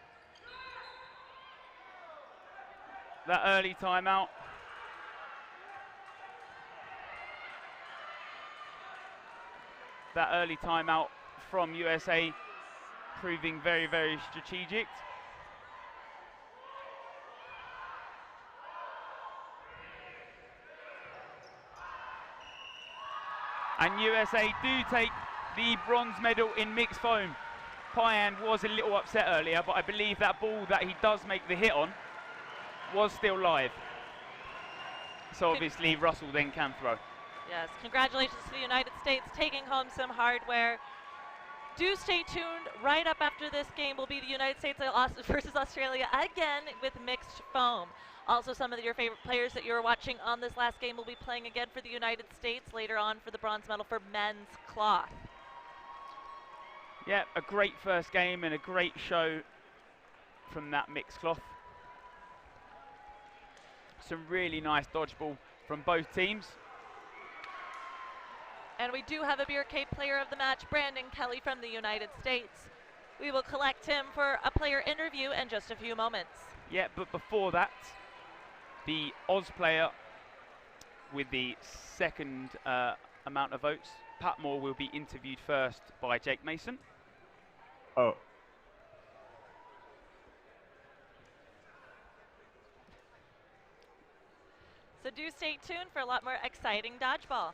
That early timeout. That early timeout from USA proving very, very strategic. And USA do take the bronze medal in mixed foam. Payan was a little upset earlier, but I believe that ball that he does make the hit on was still live. So obviously Russell then can throw. Yes, congratulations to the United States taking home some hardware. Do stay tuned. Right up after this game will be the United States versus Australia again with mixed foam. Also, some of your favorite players that you were watching on this last game will be playing again for the United States later on for the bronze medal for men's cloth. Yeah, a great first game and a great show from that mixed cloth. Some really nice dodgeball from both teams. And we do have a beer cave player of the match, Brandon Kelly from the United States. We will collect him for a player interview in just a few moments. Yeah, but before that, the Oz player with the second amount of votes, Patmore, will be interviewed first by Jake Mason. Oh. So do stay tuned for a lot more exciting dodgeball.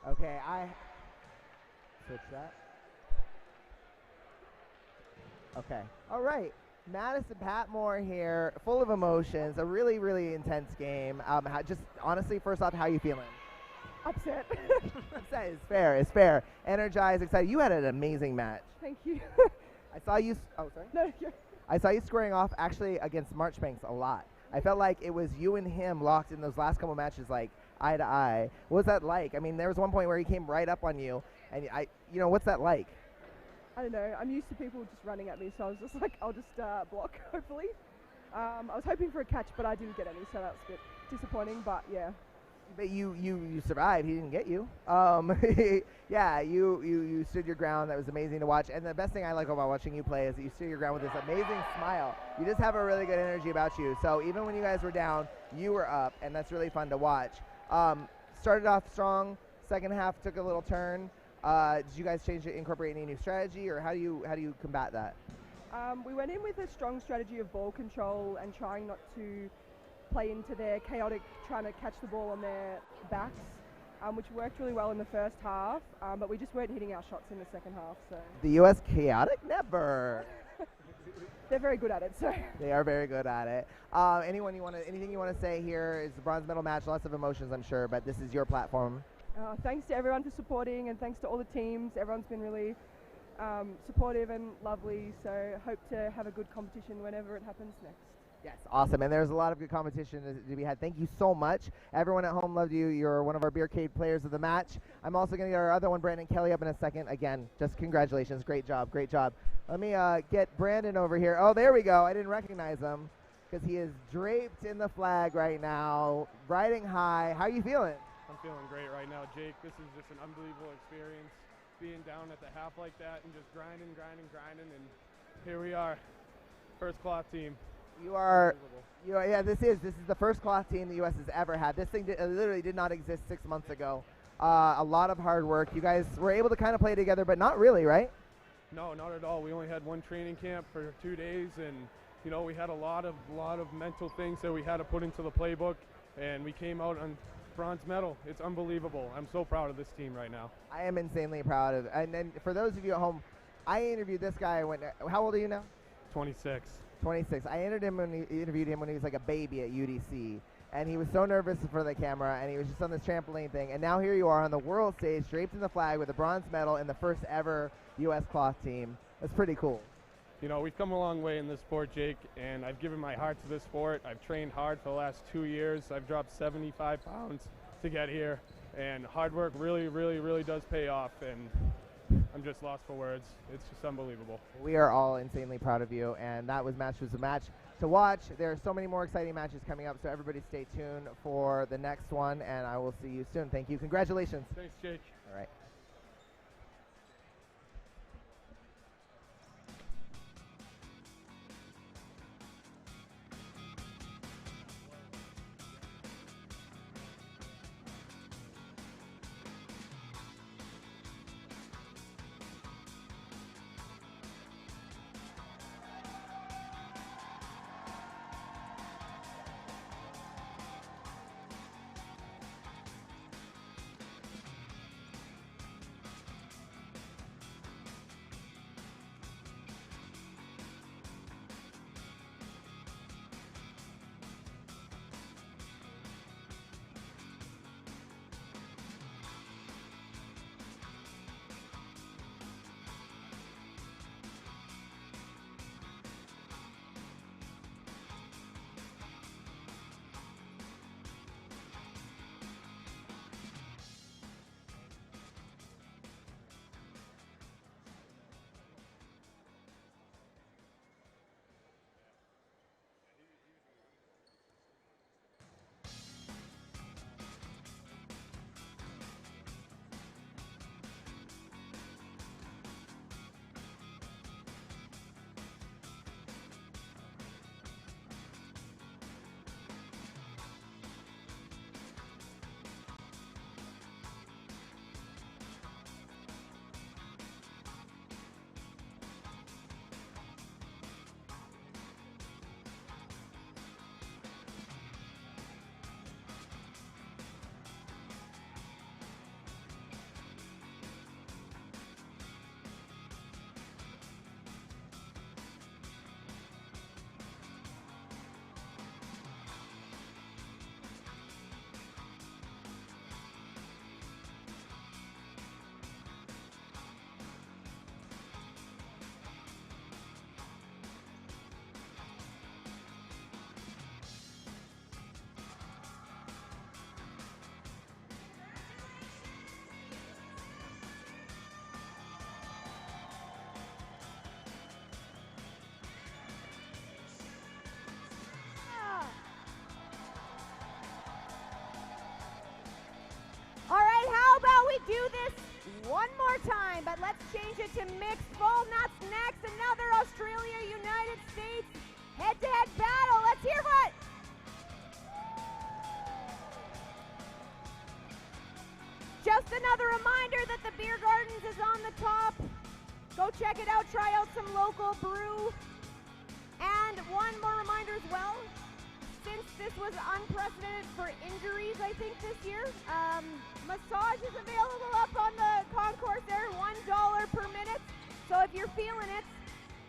Okay, I switch that. Okay. All right. Madison Patmore here, full of emotions. A really, really intense game. Just honestly, first off, how you feeling? Upset. Upset is fair. It's fair. Energized, excited. You had an amazing match. Thank you. I saw you. Oh, sorry. No, you're I saw you squaring off actually against Marchbanks a lot. I felt like it was you and him locked in those last couple matches, like eye to eye. What was that like? I mean, there was one point where he came right up on you, and what's that like? I don't know. I'm used to people just running at me, so I was just like, I'll just block, hopefully. I was hoping for a catch, but I didn't get any, so that was a bit disappointing, but yeah. But you survived. He didn't get you. Yeah, you stood your ground. That was amazing to watch. And the best thing I like about watching you play is that you stood your ground with this amazing smile. You just have a really good energy about you. So even when you guys were down, you were up, and that's really fun to watch. Started off strong. Second half took a little turn. Did you guys incorporate any new strategy, or how do you combat that? We went in with a strong strategy of ball control and trying not to play into their chaotic, trying to catch the ball on their backs, which worked really well in the first half, but we just weren't hitting our shots in the second half. So the U.S. chaotic? Never. They're very good at it. So they are very good at it. Anything you want to say here? It's the bronze medal match. Lots of emotions, I'm sure, but this is your platform. Thanks to everyone for supporting, and thanks to all the teams. Everyone's been really supportive and lovely. So hope to have a good competition whenever it happens next. Yes, awesome. And there's a lot of good competition to be had. Thank you so much. Everyone at home loved you. You're one of our Beercade players of the match. I'm also going to get our other one, Brandon Kelly, up in a second. Again, just congratulations. Great job. Great job. Let me get Brandon over here. Oh, there we go. I didn't recognize him because he is draped in the flag right now, riding high. How are you feeling? I'm feeling great right now, Jake. This is just an unbelievable experience, being down at the half like that and just grinding, and here we are, first cloth team. Yeah, this is the first cloth team the U.S. has ever had. This thing literally did not exist 6 months ago. A lot of hard work. You guys were able to kind of play together, but not really, right? No, not at all. We only had one training camp for 2 days, and we had a lot of mental things that we had to put into the playbook, and we came out on bronze medal. It's unbelievable. I'm so proud of this team right now. I am insanely proud of it. And then for those of you at home, I interviewed this guy how old are you now? 26. 26. I interviewed him when he was like a baby at UDC, and he was so nervous for the camera, and he was just on this trampoline thing, and now here you are on the world stage, draped in the flag with a bronze medal in the first ever U.S. cloth team. That's pretty cool. We've come a long way in this sport, Jake, and I've given my heart to this sport. I've trained hard for the last 2 years. I've dropped 75 pounds to get here, and hard work really, really, really does pay off, and I'm just lost for words. It's just unbelievable. We are all insanely proud of you, and that was a match to watch. There are so many more exciting matches coming up, so everybody stay tuned for the next one, and I will see you soon. Thank you. Congratulations. Thanks, Jake. All right. do this one more time, but let's change it to mixed full nuts next. Another Australia-United States head-to-head battle. Let's hear what? Just another reminder that the Beer Gardens is on the top. Go check it out, try out some local brew. And one more reminder as well, since this was unprecedented for injuries, I think, this year, massage is available up on the concourse there, $1 per minute. So if you're feeling it,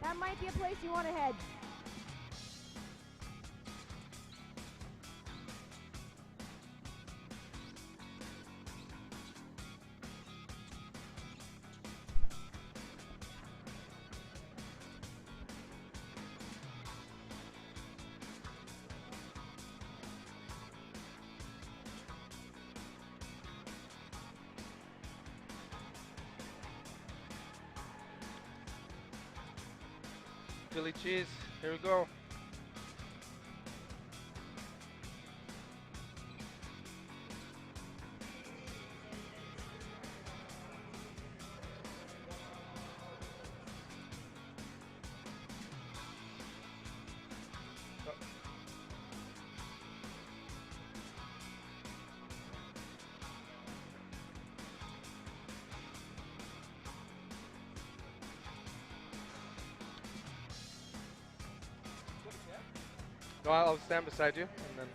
that might be a place you want to head. Philly cheese, here we go. No, I'll stand beside you, and then.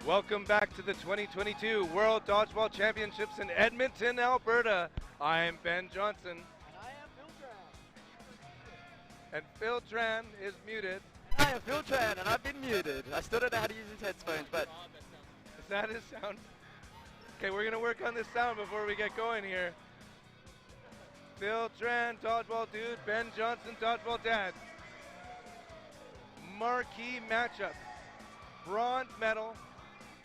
Welcome back to the 2022 World Dodgeball Championships in Edmonton, Alberta. I'm Ben Johnson. And I am Phil Tran. And Phil Tran is muted. I am Phil Tran, and I've been muted. I still don't know how to use his headphones, but... Is that his sound? Okay, we're going to work on this sound before we get going here. Phil Tran, Dodgeball Dude. Ben Johnson, Dodgeball Dad. Marquee matchup. Bronze medal.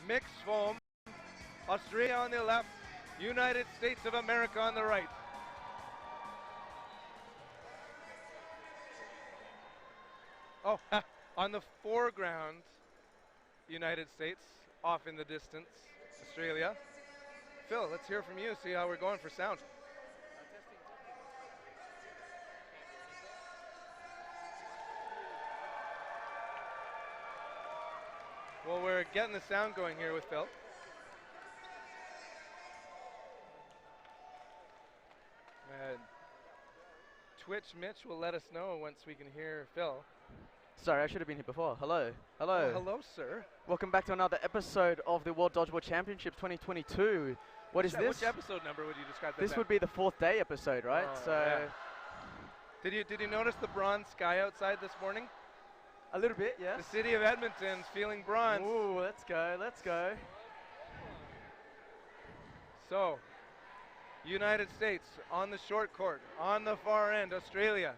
Mixed foam. Australia on the left. United States of America on the right. Oh, on the foreground, United States. Off in the distance, Australia. Phil, let's hear from you. See how we're going for sound. Well, we're getting the sound going here with Phil. And Twitch Mitch will let us know once we can hear Phil. Sorry, I should have been here before. Hello. Hello. Oh, hello, sir. Welcome back to another episode of the World Dodgeball Championships 2022. What is this? Which episode number would you describe that This as? would be the 4th day episode, right? Oh, so yeah. Did you notice the bronze sky outside this morning? a little bit, yes. The city of Edmonton's feeling bronze. Ooh, let's go, let's go. So, United States on the short court, on the far end, Australia.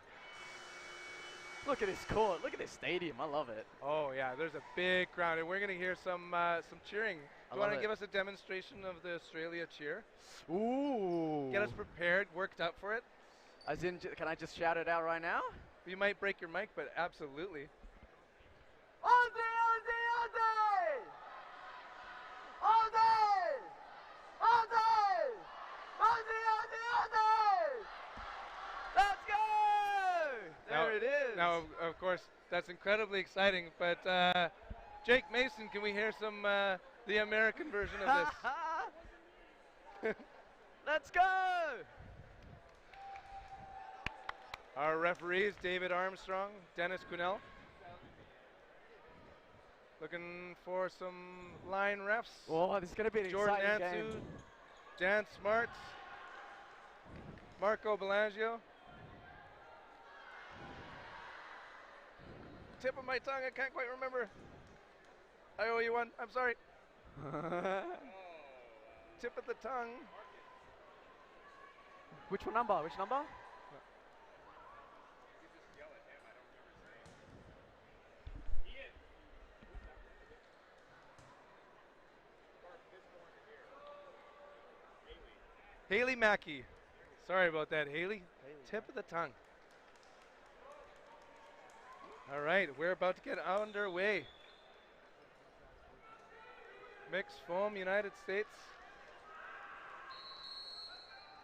Look at this court, look at this stadium, I love it. Oh yeah, there's a big crowd, and we're gonna hear some cheering. I You want to love give it. us a demonstration of the Australia cheer? Ooh. Get us prepared, worked up for it. As in, can I just shout it out right now? You might break your mic, but absolutely. Aussie, Aussie, Aussie! Aussie! Aussie! Aussie, Aussie, Aussie! Let's go! There it is. Now, of course, that's incredibly exciting, but Jake Mason, can we hear some the American version of this? Let's go! Our referees, David Armstrong, Dennis Quinnell. Looking for some line refs. Oh, this is going to be an Jordan exciting Ansu, game. Dan Smarts, Marco Belangio. Tip of my tongue, I can't quite remember. I owe you one, I'm sorry. Tip of the tongue. Which number? Which number? Haley Mackey. Sorry about that, Haley. Tip of the tongue. All right, we're about to get underway. Mixed foam, United States.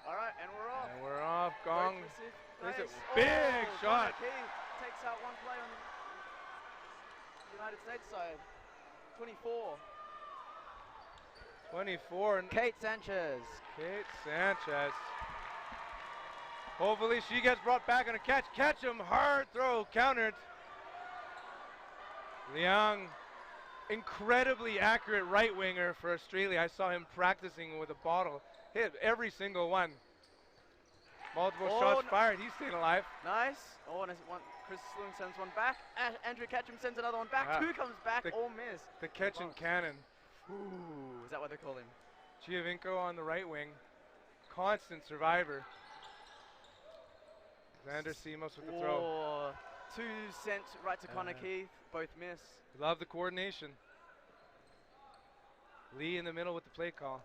All right, and we're off. And we're off. Gong. There's There's a big shot. Takes out one play on the United States side. 24. 24. And Kate Sanchez. Kate Sanchez. Hopefully she gets brought back on a catch. Catch him. Hard throw. Countered. Liang. Incredibly accurate right winger for Australia. I saw him practicing with a bottle. Hit every single one. Multiple shots fired. He's staying alive. Nice. Oh, and one. Chris Sloan sends one back. Andrew Ketchum sends another one back. Two comes back. All missed. The catch and cannon. Ooh, is that what they call him? Giovinco on the right wing. Constant survivor. Xander Simos with the throw. Oh, 2 sent right to Connor Keith. Both miss. Love the coordination. Lee in the middle with the play call.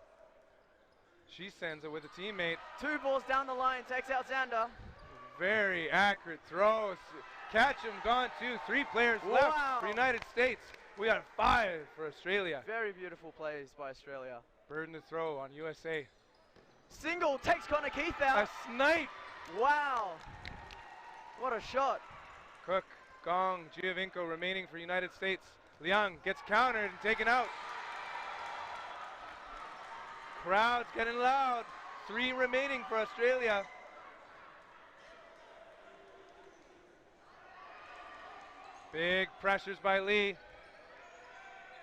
She sends it with a teammate. 2 balls down the line. Takes out Xander. Very accurate throws. Catch him, gone 2. 3 players left for United States. We got 5 for Australia. Very beautiful plays by Australia. Burden to throw on USA. Single takes Connor Keith out. A snipe. Wow. What a shot. Cook, Gong, Giovinco remaining for United States. Liang gets countered and taken out. Crowd's getting loud. 3 remaining for Australia. Big pressures by Lee.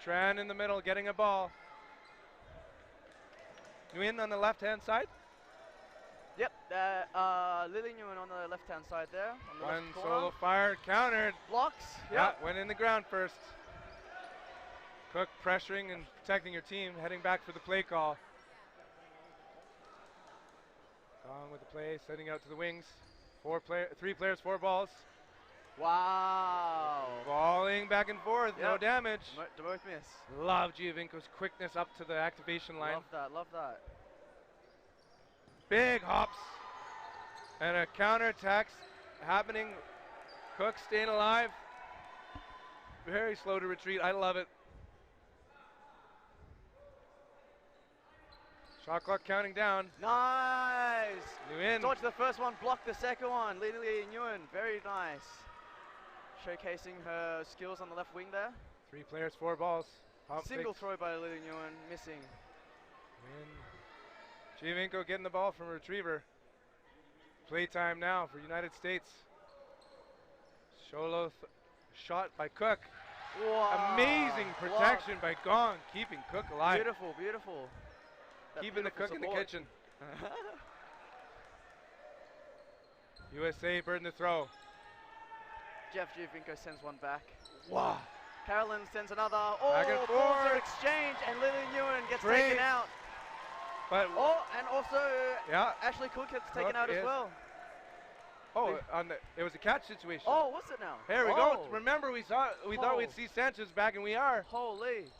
Tran in the middle, getting a ball. Nguyen on the left-hand side. Yep, Lily Nguyen on the left-hand side there. On the One left corner. solo fire, countered. Blocks. Yeah, Yep. went in the ground first. Cook pressuring and protecting your team, heading back for the play call. Gong with the play, sending out to the wings. 3 players, 4 balls. Wow. Balling back and forth, no Yep. damage. To both miss. Love Giovinco's quickness up to the activation line. Love that, love that. Big hops. And a counterattack happening. Cook staying alive. Very slow to retreat. I love it. Shot clock counting down. Nice. Nguyen. Dodged the first one, blocked the second one. Lily Nguyen, very nice. Showcasing her skills on the left wing there. 3 players, 4 balls. Pump Single fakes. throw by Lily Nguyen, missing. Giovinco getting the ball from retriever. Playtime now for United States. Solo shot by Cook. Wow. Amazing protection by Gong, keeping Cook alive. Beautiful, beautiful. That Keeping the beautiful cook in the support. kitchen. USA burden the throw. Jeff Giovinco sends one back. Wow. Carolyn sends another. Oh, Back and balls are forth. exchanged, and Lily Nguyen gets Great. taken out. But Oh, and also yeah. Ashley Cook gets taken Cook out as is- well. Oh, it was a catch situation. Oh, what's it now? Here we Oh. go. Remember, we thought we'd see Sanchez back, and we are. Holy.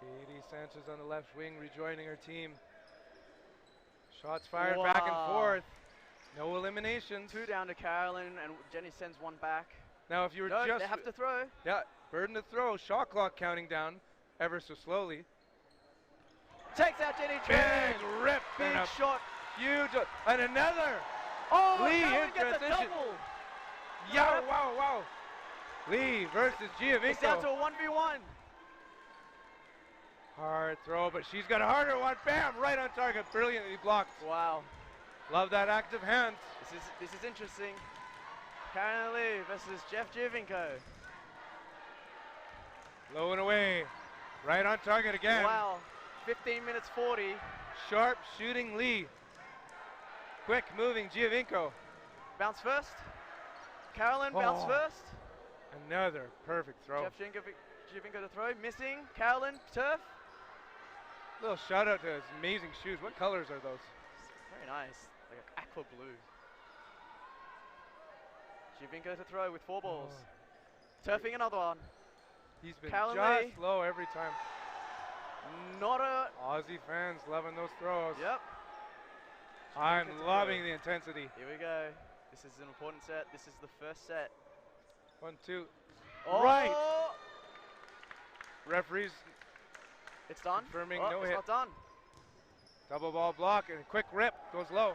Katie Sanchez on the left wing, rejoining her team. Shots fired back and Wow. forth. No eliminations. 2 down to Carolyn, and Jenny sends one back. Now, if you were No, just they have to throw. yeah, burden to throw. Shot clock counting down, ever so slowly. Takes out Jenny Big Tran. rip Big and a shot. huge and another. Oh, Lee Carolyn in gets a transition. double. Yeah, Yep. wow. Lee versus It's down to Giovinco. a 1v1. Hard throw, but she's got a harder one. Bam, right on target. Brilliantly blocked. Wow. Love that active hand. This is interesting. Carolyn Lee versus Jeff Giovinco. Low and away. Right on target again. Wow. 15 minutes 40. Sharp shooting Lee. Quick moving Giovinco. Bounce first. Carolyn bounce Oh. first. Another perfect throw. Jeff Giovinco to throw. Missing. Carolyn, turf. Little shout out to his amazing shoes. What colors are those? Very nice. Like aqua blue. Giovinco to throw with 4 balls. Turfing another one. He's been Carolyn just Lee. low every time. Not a. Aussie fans loving those throws. Yep. I'm Giovinco to loving throw. the intensity. Here we go. This is an important set. This is the first set. 1, 2. Oh! Right. Referees It's done. confirming Oh, no it's hit. not done. Double ball block and a quick rip goes low.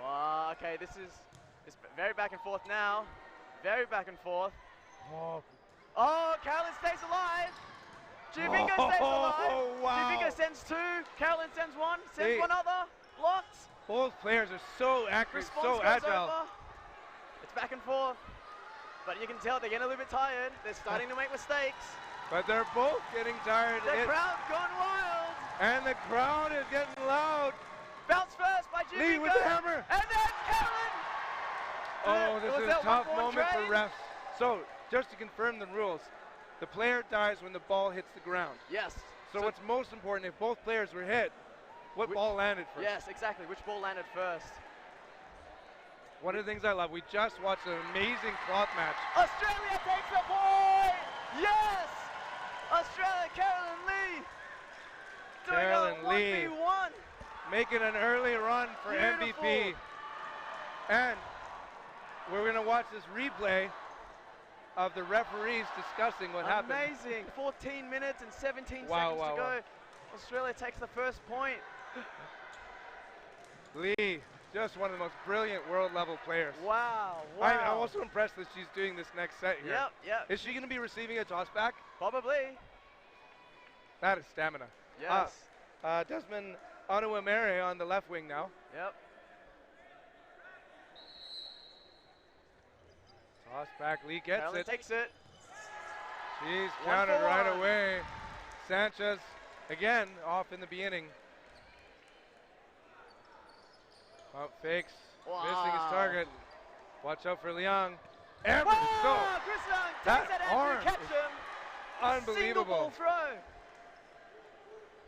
Wow, okay, this is very back and forth now. Very back and forth. Oh, Oh, Carolyn stays alive. Giovinco stays alive. Oh, wow. Giovinco sends 2. Carolyn sends 1. Sends They- one other. Blocked. both players are so accurate, Response so goes agile. over. It's back and forth. But you can tell they're getting a little bit tired. They're starting to make mistakes. But they're both getting tired. The crowd's gone wild. And the crowd is getting loud. Bounce first by Giovinco. Lee with the hammer. And then Carolyn. Oh, this Was is a that tough 1-1 moment for trade? refs. So, just to confirm the rules, the player dies when the ball hits the ground. Yes. So what's most important, if both players were hit, what ball landed first? Yes, exactly. Which ball landed first? One of the things I love, we just watched an amazing cloth match. Australia takes the point! Yes! Australia, Carolyn Lee! Doing Carolyn a Lee. 1v1. Making an early run for MVP. Beautiful. And we're going to watch this replay of the referees discussing what happened. Amazing. 14 minutes and 17 Wow, seconds wow, to go. wow. Australia takes the first point. Lee, just one of the most brilliant world-level players. Wow, wow. I'm also impressed that she's doing this next set here. Yep. Is she going to be receiving a toss back? Probably. That is stamina. Yes. Desmond Onuamere on the left wing now. Yep. Toss back, Lee gets Carolyn it. takes it. She's 1 countered for right 1. away. Sanchez again off in the beginning. Pump fakes, missing his target. Watch out for Liang. Amber, Oh, Chris Young that takes it arm and catch is him. Single unbelievable. ball throw.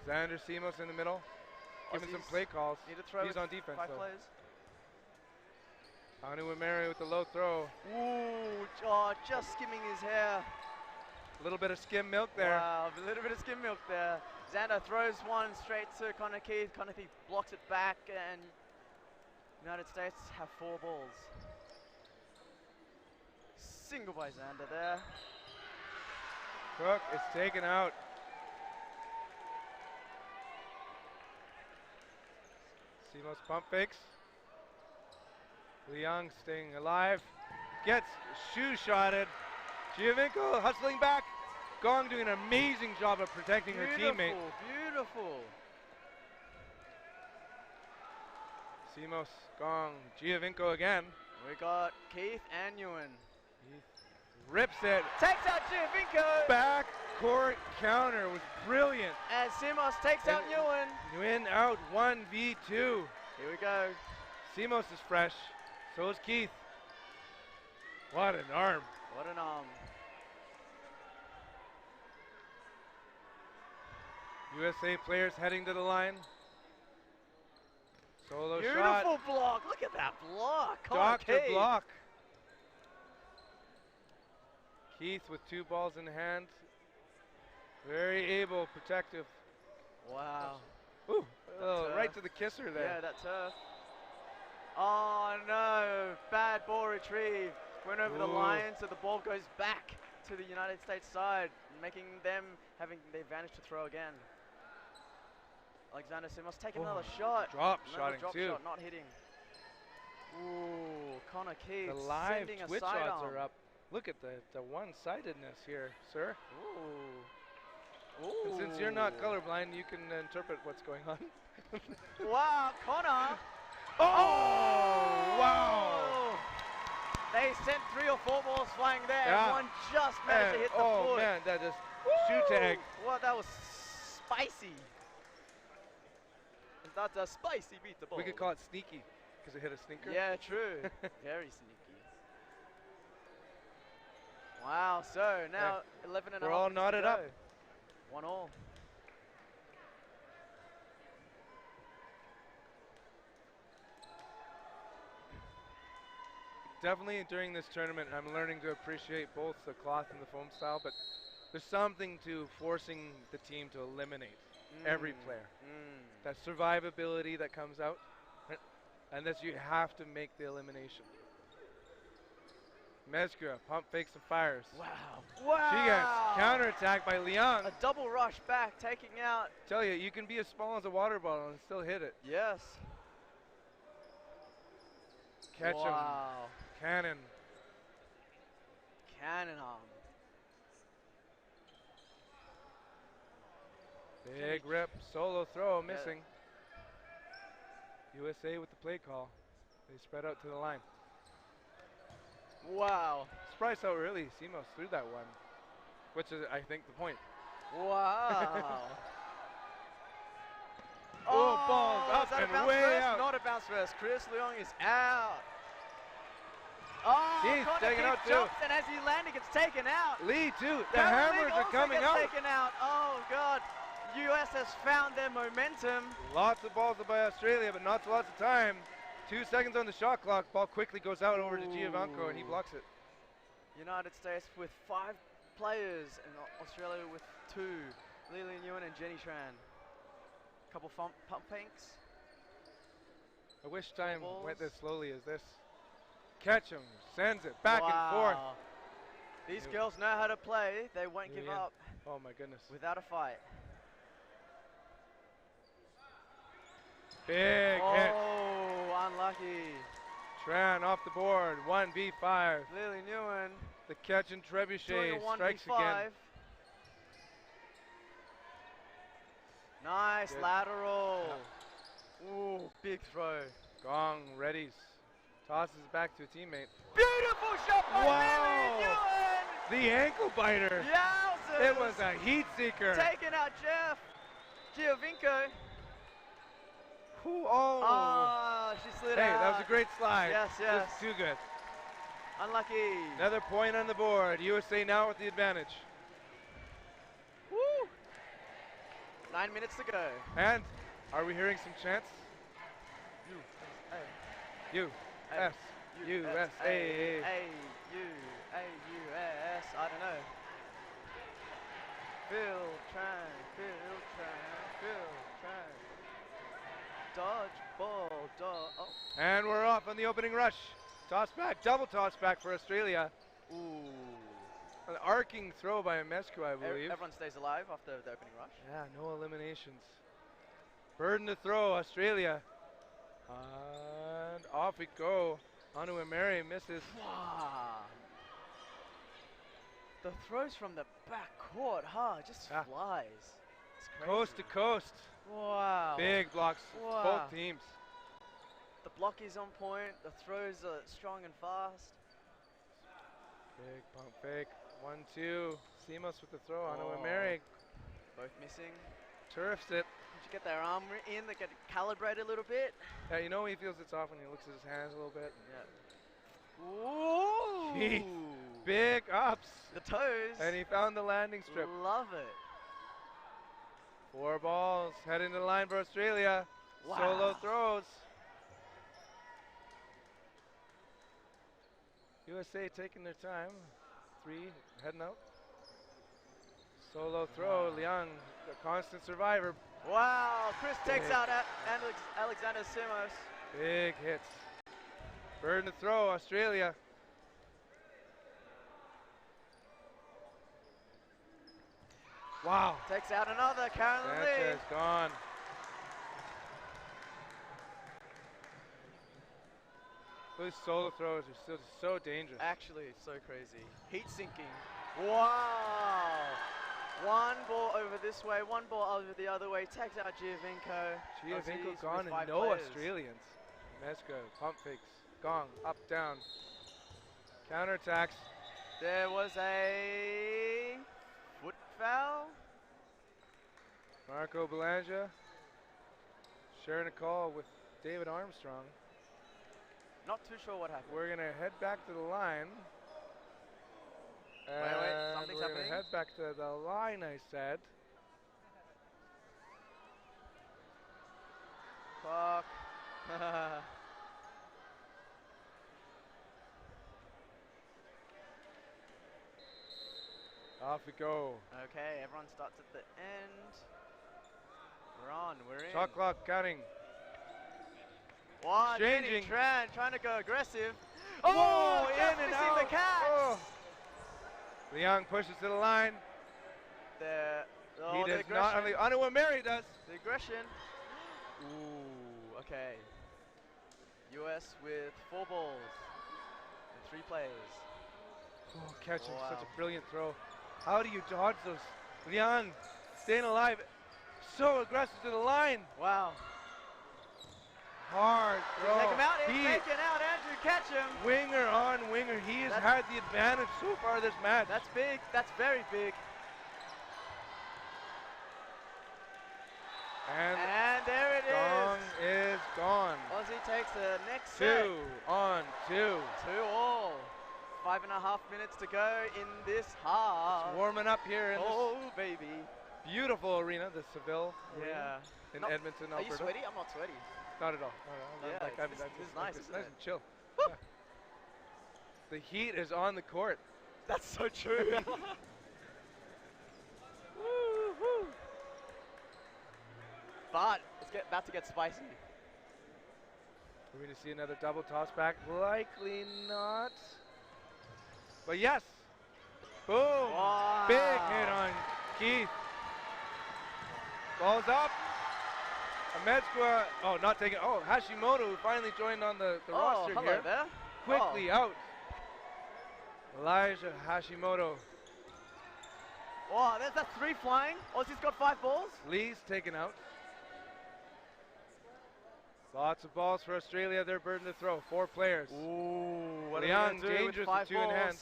Xander Simos in the middle, giving some Aussies play calls. Need to throw He's with on defense 5 though. players. Anu Mary with the low throw. Ooh, just skimming his hair. A little bit of skim milk there. Wow, a little bit of skim milk there. Xander throws one straight to Connor Keith. Connor Keith blocks it back, and United States have 4 balls. Single by Xander there. Cook is taken out. Simos pump fakes. Liang staying alive. Gets shoe shotted. Giovinco hustling back. Gong doing an amazing job of protecting her teammate. Beautiful. Simos, Gong, Giovinco again. We got Keith and Ewan. Rips it. Takes out Giovinco. Back court counter was brilliant. And Simos takes out Ewan. Win out 1v2. Here we go. Simos is fresh. So is Keith. What an arm. What an arm. USA players heading to the line. Solo Beautiful shot. block. Look at that block. Doctor Keith. block. Keith with 2 balls in hand. Very able, protective. Wow. Ooh, That right turf. to the kisser there. Yeah, that turf. Oh no, bad ball retrieve. Went over the Ooh. line, so the ball goes back to the United States side, making them having the advantage to throw again. Alexander Simos taking another shot. Drop Another shotting drop too. shot, not hitting. Ooh, Connor Keith The live sending a twitch side odds arm. are up. Look at the one-sidedness here, sir. Ooh. Ooh. And since you're not colorblind, you can interpret what's going on. Wow, Connor. Oh, wow. They sent 3 or 4 balls flying there, Yeah. and one just managed to hit the oh foot. man, that just shoe tag. Well, that was spicy. That's a spicy beat the ball. We could call it sneaky because it hit a sneaker. Yeah, true. Very sneaky. Wow, so now 11 and a We're half all minutes to knotted go. up. 1-1. Definitely during this tournament, I'm learning to appreciate both the cloth and the foam style, but there's something to forcing the team to eliminate every player. That survivability that comes out, and that you have to make the elimination. Mezcura, pump fakes and fires. Wow. Wow. She gets counterattacked by Liang. A double rush back, taking out. Tell you, you can be as small as a water bottle and still hit it. Yes. Catch him. Wow. Cannon. Cannon arm. Big rip, solo throw, missing. USA with the play call. They spread out to the line. Wow. Surprised how early Simos threw that one, which is, I think, the point. Wow. Oh, balls up is that a and bounce way first? out. Not a bounce first. Chris Leong is out. Oh, He's Connor taken Keith out too. jumps, and as he landed, gets taken out. Lee too. The Cameron hammers Lee are also coming gets out. taken out. Oh God. US has found their momentum. Lots of balls by Australia, but not lots of time. 2 seconds on the shot clock. Ball quickly goes out over to Giovinco, and he blocks it. United States with 5 players, and Australia with 2. Lilian Ewan and Jenny Tran. Couple pump fakes. I wish time balls. went as slowly as this. Catch him, sends it back and forth. These girls know how to play. They won't give up Oh my goodness. without a fight. Big hit. Oh, unlucky. Tran off the board. 1v5. Lilian Ewan The catch and doing Trebuchet a strikes 1v5. again. Nice Good. lateral. Ooh, big throw. Gong readies. Tosses it back to a teammate. Beautiful shot by Wow. The ankle biter. Yowzers! It was a heat seeker. Taking out Jeff. Giovinco. Oh. Ah, she slid out. Hey, that was a great slide. Yes, yes. Just too good. Unlucky. Another point on the board. USA now with the advantage. Woo! 9 minutes to go. And are we hearing some chants? U-S. USA. A-U-A-U-S. I don't know. Phil Tran. Dodgeball. Oh. And we're off on the opening rush. Toss back, double toss back for Australia. Ooh. An arcing throw by Mescu, I believe. Everyone stays alive after the opening rush. Yeah, no eliminations. Burden to throw, Australia. And off we go. Anu Emery misses. Wow. The throws from the back court, just flies. It's crazy. Coast to coast. Wow. Big blocks, Wow. both teams. The block is on point. The throws are strong and fast. Big pump fake. 1-2. Simos with the throw. Anu Emery. Both missing. Turfs it. Did you get their arm in? They get it calibrated a little bit. Yeah, you know when he feels it's off when he looks at his hands a little bit. Yeah. Ooh. Jeez. Big ups. The toes. And he found the landing strip. Love it. 4 balls. Head into the line for Australia. Wow. Solo throws. USA taking their time. 3 heading out. Solo throw. Liang, the constant survivor. Wow. Chris takes out Alexander Simos. Big hits. Burden to throw, Australia. Wow. Takes out another. Carolyn Lee. Sanchez gone. Those solo throws are still so dangerous. Actually, it's so crazy. Heat sinking. Wow. One ball over this way, one ball over the other way. Takes out Giovinco. Giovinco Aussies gone with and 5 no players. Australians. Mesco, pump fakes, gong, up, down. Counterattacks. There was a foot foul. Marco Belanja sharing a call with David Armstrong. Not too sure what happened. We're gonna head back to the line. Wait, And something's we're gonna happening. head back to the line, I said. Fuck. Off we go. Okay, everyone starts at the end. We're on, we're in. Shot clock counting. Wow, Jenny Exchanging. Tran trying to go aggressive. Whoa, Oh, in just and missing out. the catch. Oh. Liang pushes to the line. The He the does not. aggression. Only Mary does. The aggression. Ooh, okay. US with 4 balls and 3 players. Oh, catching Wow. such a brilliant throw. How do you dodge those? Liang staying alive. So aggressive to the line. Wow. Hard throw. Take him out. It's He- taken out. Andrew, catch him. Winger on winger. He has had the advantage so far this match. That's big. That's very big. And there it gong is. is gone. Aussie takes the next set. 2 on 2. 2-all. 5.5 minutes to go in this half. It's warming up here in Oh, baby. this beautiful arena, the Seville Yeah. Arena in Not- Edmonton, Are Alberta. you sweaty? I'm not sweaty. Not at all. No, Yeah, like, this is nice, isn't nice it? and chill. Yeah. The heat is on the court. That's so true. Woo-hoo. But it's about to get spicy. Are we going to see another double toss back? Likely not. But yes. Boom. Wow. Big hit on Keith. Ball's up. Amezcua, oh, not taking, oh, Hashimoto, who finally joined on the roster hello here. there. Quickly out. Elijah Hashimoto. Wow, there's that 3 flying. Aussie's got 5 balls. Lee's taken out. Lots of balls for Australia. Their burden to throw. 4 players. Ooh, what Liang, are we gonna do with dangerous 5 with 2 in balls? hand.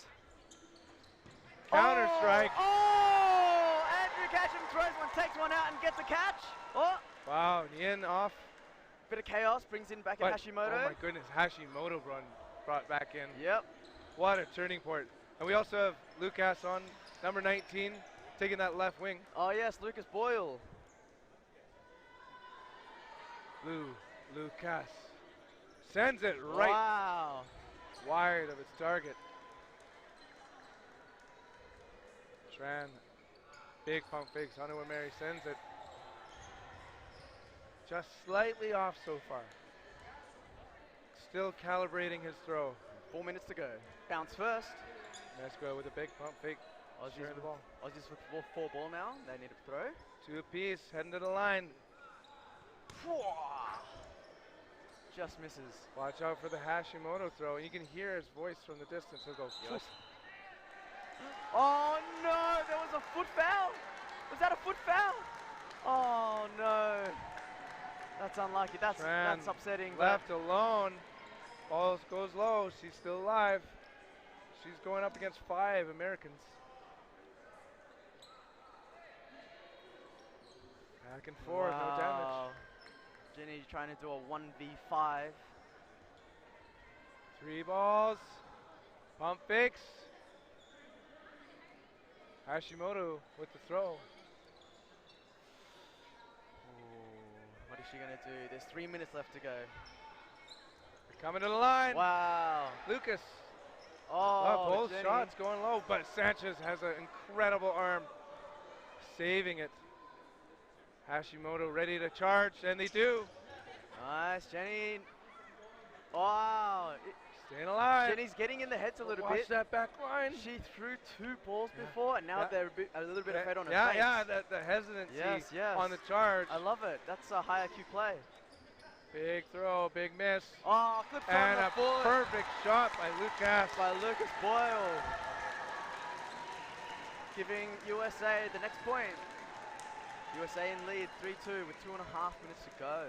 Counter strike. Oh! Andrew Ketchum throws one, takes one out, and gets a catch. Oh! Wow, Yin off. Bit of chaos, brings in back in But, Hashimoto. oh my goodness, Hashimoto brought back in. Yep. What a turning point. And we also have Lucas on number 19, taking that left wing. Oh yes, Lucas Boyle. Lucas sends it right Wow. wide of its target. Tran, big pump fakes. Hanua Mary sends it just slightly off so far. Still calibrating his throw. 4 minutes to go. Bounce first. Mesco with a big pump fake. Sharing the ball. Aussies with 4 ball now. They need to throw. 2 apiece, heading to the line. Just misses. Watch out for the Hashimoto throw. You can hear his voice from the distance. He'll go. Yes. Oh no, there was a foot foul. Was that a foot foul? Oh no. That's unlucky. That's upsetting. Left alone. Ball goes low. She's still alive. She's going up against 5 Americans. Back and forth, no damage. Jenny trying to do a 1v5. 3 balls. Pump fakes. Hashimoto with the throw. What is she going to do? There's 3 minutes left to go. They're coming to the line. Wow. Lucas. Oh, both Jenny. shots going low, but Sanchez has an incredible arm, saving it. Hashimoto ready to charge, and they do. Nice, Jenny. Wow. Staying alive. Jenny's getting in the heads a little Watch bit. that back line. She threw 2 balls before, and now they're a little bit ahead on her face. Yeah, the hesitancy Yes. on the charge. I love it. That's a high IQ play. Big throw, big miss. Oh, clips on And the a foot perfect shot by Lucas. by Lucas Boyle. Giving USA the next point. USA in lead 3-2 with 2.5 minutes to go.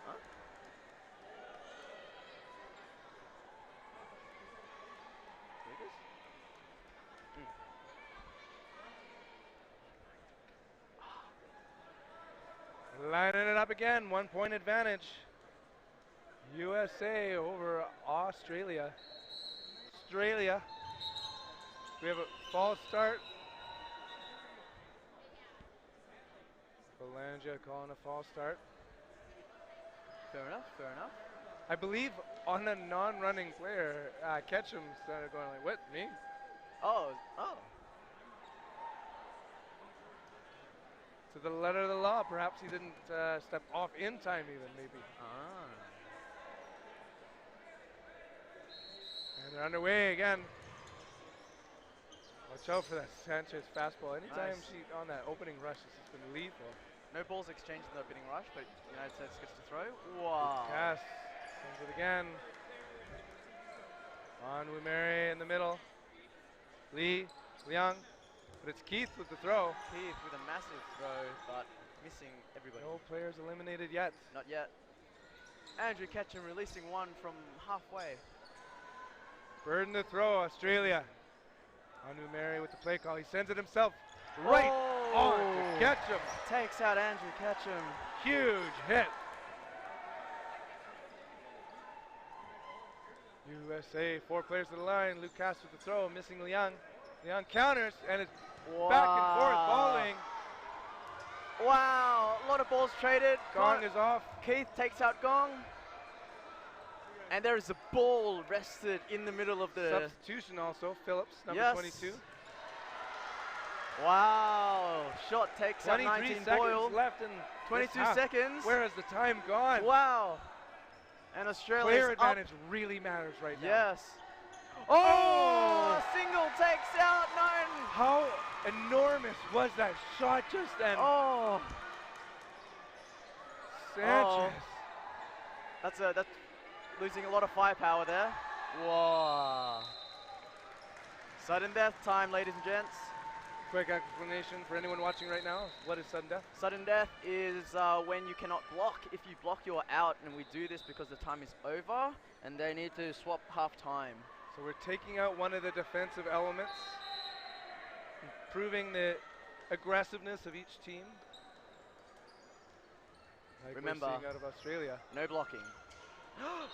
Huh? Lucas? Lining it up again, 1 point advantage. USA over Australia. We have a false start. Belangia calling a false start. Fair enough, fair enough. I believe on a non-running player, Ketchum started going like, what, me? Oh. To the letter of the law, perhaps he didn't step off in time even, maybe. And they're underway again. Watch out for that Sanchez fastball. Anytime Nice. she on that opening rush, it's just been lethal. No balls exchanged in the opening rush, but United States gets to throw. Wow. Cass sends it again. On Wimere in the middle. Liang. But it's Keith with the throw. Keith with a massive throw, but missing everybody. No players eliminated yet. Not yet. Andrew Ketchum releasing one from halfway. Burden to throw, Australia. On Wimere with the play call. He sends it himself right on to Ketchum. Takes out Andrew Ketchum. Huge hit. USA, 4 players to the line. Lucas with the throw, missing Liang. Liang counters, and it's back and forth balling. Wow, a lot of balls traded. Gong is off. Keith takes out Gong. And there is a ball rested in the middle of the... Substitution also, Phillips, number Yes. 22. Wow, shot takes out 23 19 seconds Boyle. left in 22 this half. seconds. Where has the time gone? Wow. And Australia's Player up. advantage really matters right now. Yes. Oh, single takes out 9. How enormous was that shot just then? Oh. Sanchez. That's losing a lot of firepower there. Whoa. Sudden death time, ladies and gents. Quick explanation for anyone watching right now. What is sudden death? Sudden death is when you cannot block. If you block, you are out, and we do this because the time is over, and they need to swap half time. So we're taking out one of the defensive elements, improving the aggressiveness of each team. Like Remember, we're seeing out of Australia. no blocking.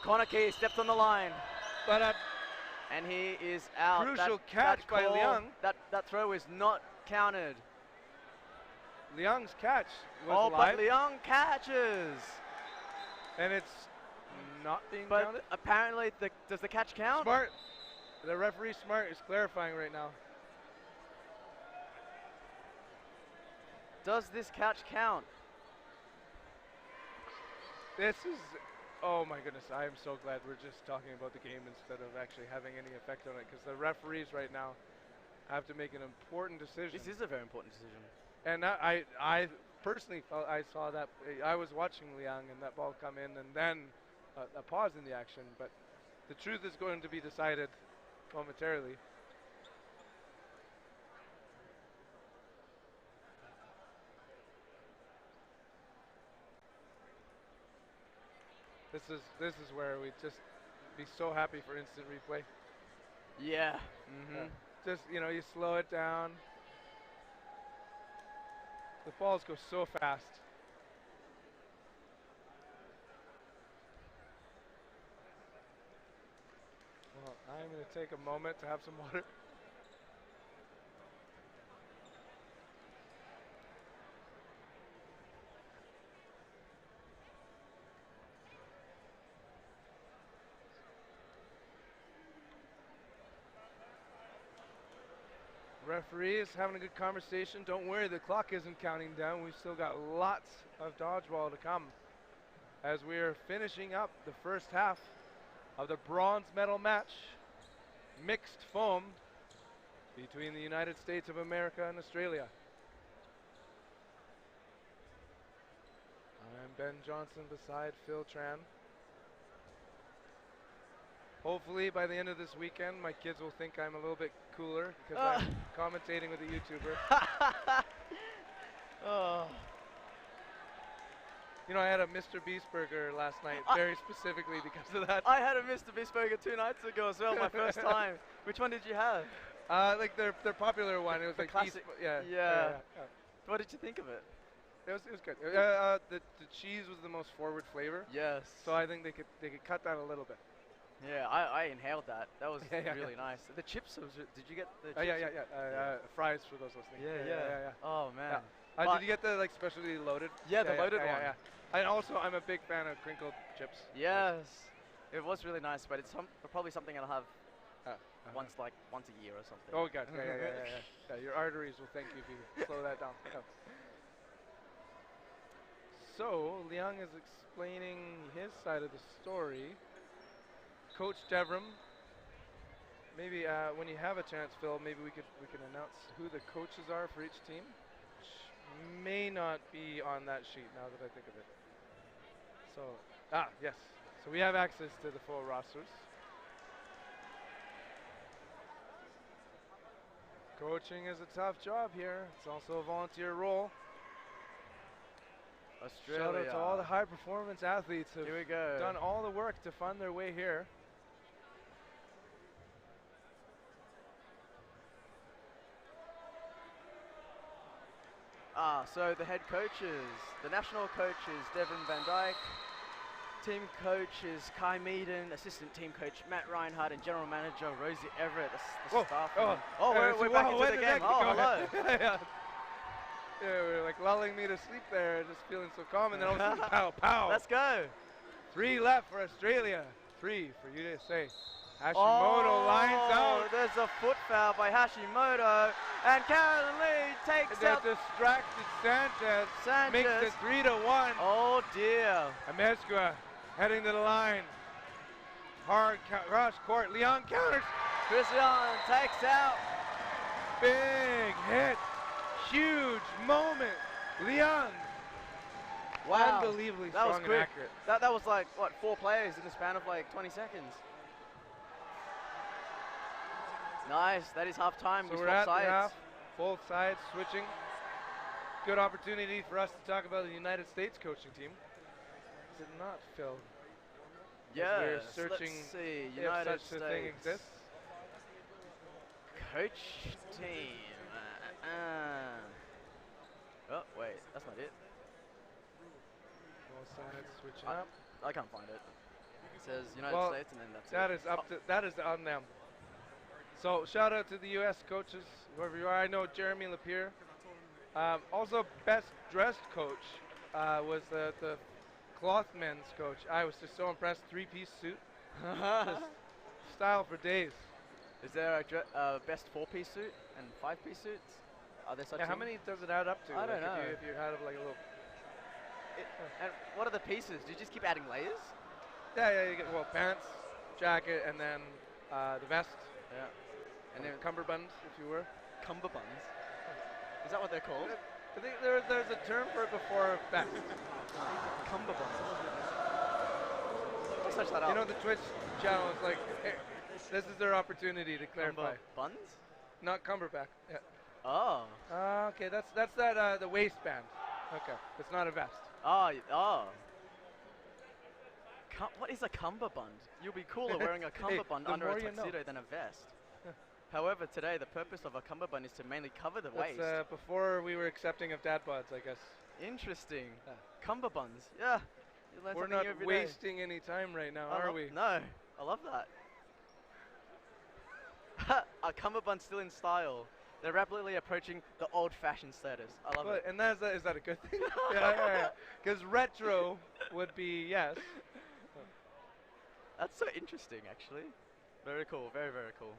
Connor Key stepped on the line. But And he is out. crucial catch by call, Liang. That throw is not counted. Liang's catch was Oh, live, but Liang catches. and it's not being But counted. apparently, does the catch count? Smart. The referee Smart is clarifying right now. Does this catch count? This is, oh my goodness, I am so glad we're just talking about the game instead of actually having any effect on it, because the referees right now have to make an important decision. This is a very important decision. And I personally felt, I saw that, I was watching Liang and that ball come in, and then a pause in the action, but the truth is going to be decided momentarily. This is where we just be so happy for instant replay. Yeah. Just, you know, you slow it down. The balls go so fast. Well, I'm going to take a moment to have some water. Referees having a good conversation. Don't worry, the clock isn't counting down. We've still got lots of dodgeball to come as we are finishing up the first half of the bronze medal match, mixed foam, between the United States of America and Australia. I'm Ben Johnson beside Phil Tran. Hopefully by the end of this weekend, my kids will think I'm a little bit cooler because I'm commentating with a YouTuber. Oh. You know, I had a Mr. Beast burger last night, very specifically because of that. I had a Mr. Beast burger 2 nights ago as well, my first time. Which one did you have? Like their popular one. It was The like classic. Beast, yeah. Yeah. What did you think of it? It was good. The cheese was the most forward flavor. Yes. So I think they could cut that a little bit. Yeah, I inhaled that. That was Yeah, really nice. The chips, did you get the chips? Yeah. Fries for those listening. Yeah. Oh, man. Yeah. Did you get the like specialty loaded? Yeah, the loaded one. Yeah. And also, I'm a big fan of crinkled chips. Yes. It was really nice, but it's probably something I'll have once a year or something. Oh, God. Yeah. Your arteries will thank you if you slow that down. Yeah. So, Liang is explaining his side of the story. Coach Devram, maybe when you have a chance, Phil, maybe we can announce who the coaches are for each team, which may not be on that sheet now that I think of it. So, yes. So we have access to the full rosters. Coaching is a tough job here. It's also a volunteer role. Australia. Shout out to all the high performance athletes who have done all the work to fund their way here. So the head coaches, the national coaches, Devon Van Dyke, team coaches Kai Meaden, assistant team coach Matt Reinhardt, and general manager Rosie Everett, the staff. We're back into the game. Hello. Yeah, we're like lulling me to sleep there, just feeling so calm, and then all of a sudden, pow, pow. Let's go. 3 left for Australia, 3 for USA. Hashimoto lines out. There's a foot foul by Hashimoto, and Carolyn Lee takes out the distracted Sanchez. Makes it 3-1. Oh dear. Amezcua heading to the line. Hard cross court. Liang counters. Christian takes out. Big hit. Huge moment. Liang. Wow. Unbelievably That was strong and quick. accurate. That was like, what, 4 players in the span of like 20 seconds. Nice. That is half time. So we're at the half. Both sides switching. Good opportunity for us to talk about the United States coaching team. Is it not, Phil? Yeah. We're searching Let's see. if United such a thing States. exists. coach team. Oh, wait, that's not it. Both sides switching up. I can't find it. It says United Well, States and then that's that it. is up to that is on them. So shout out to the U.S. coaches, whoever you are. I know Jeremy Lapierre. Also, best dressed coach was the cloth men's coach. I was just so impressed. 3-piece suit, just style for days. Is there a best 4-piece suit and 5-piece suits? Are there such Yeah, how things? many does it add up to? I don't like know. If you had like a little. And what are the pieces? Do you just keep adding layers? Yeah, you get pants, jacket, and then the vest. Yeah. And then cummerbunds, if you were. Cummerbunds. Is that what they're called? I think there's a term for it before vest. Cummerbunds. I'll search that up. You know, the Twitch channel is like, hey, this is their opportunity to clarify. Buns? Not cumberback. Yeah. Oh. Okay, that's that the waistband. Okay, it's not a vest. Oh. What is a cummerbund? You'll be cooler wearing a cummerbund under a tuxedo than a vest. However, today the purpose of a cummerbund is to mainly cover the waist. Before we were accepting of dad bods, I guess. Interesting. Cummerbunds. Yeah. You learn We're something not every wasting day. any time right now, are we? No. I love that. A cummerbund still in style. They're rapidly approaching the old-fashioned status. I love it. And is that a good thing? Yeah. Because retro would be yes. That's so interesting, actually. Very cool. Very, very cool.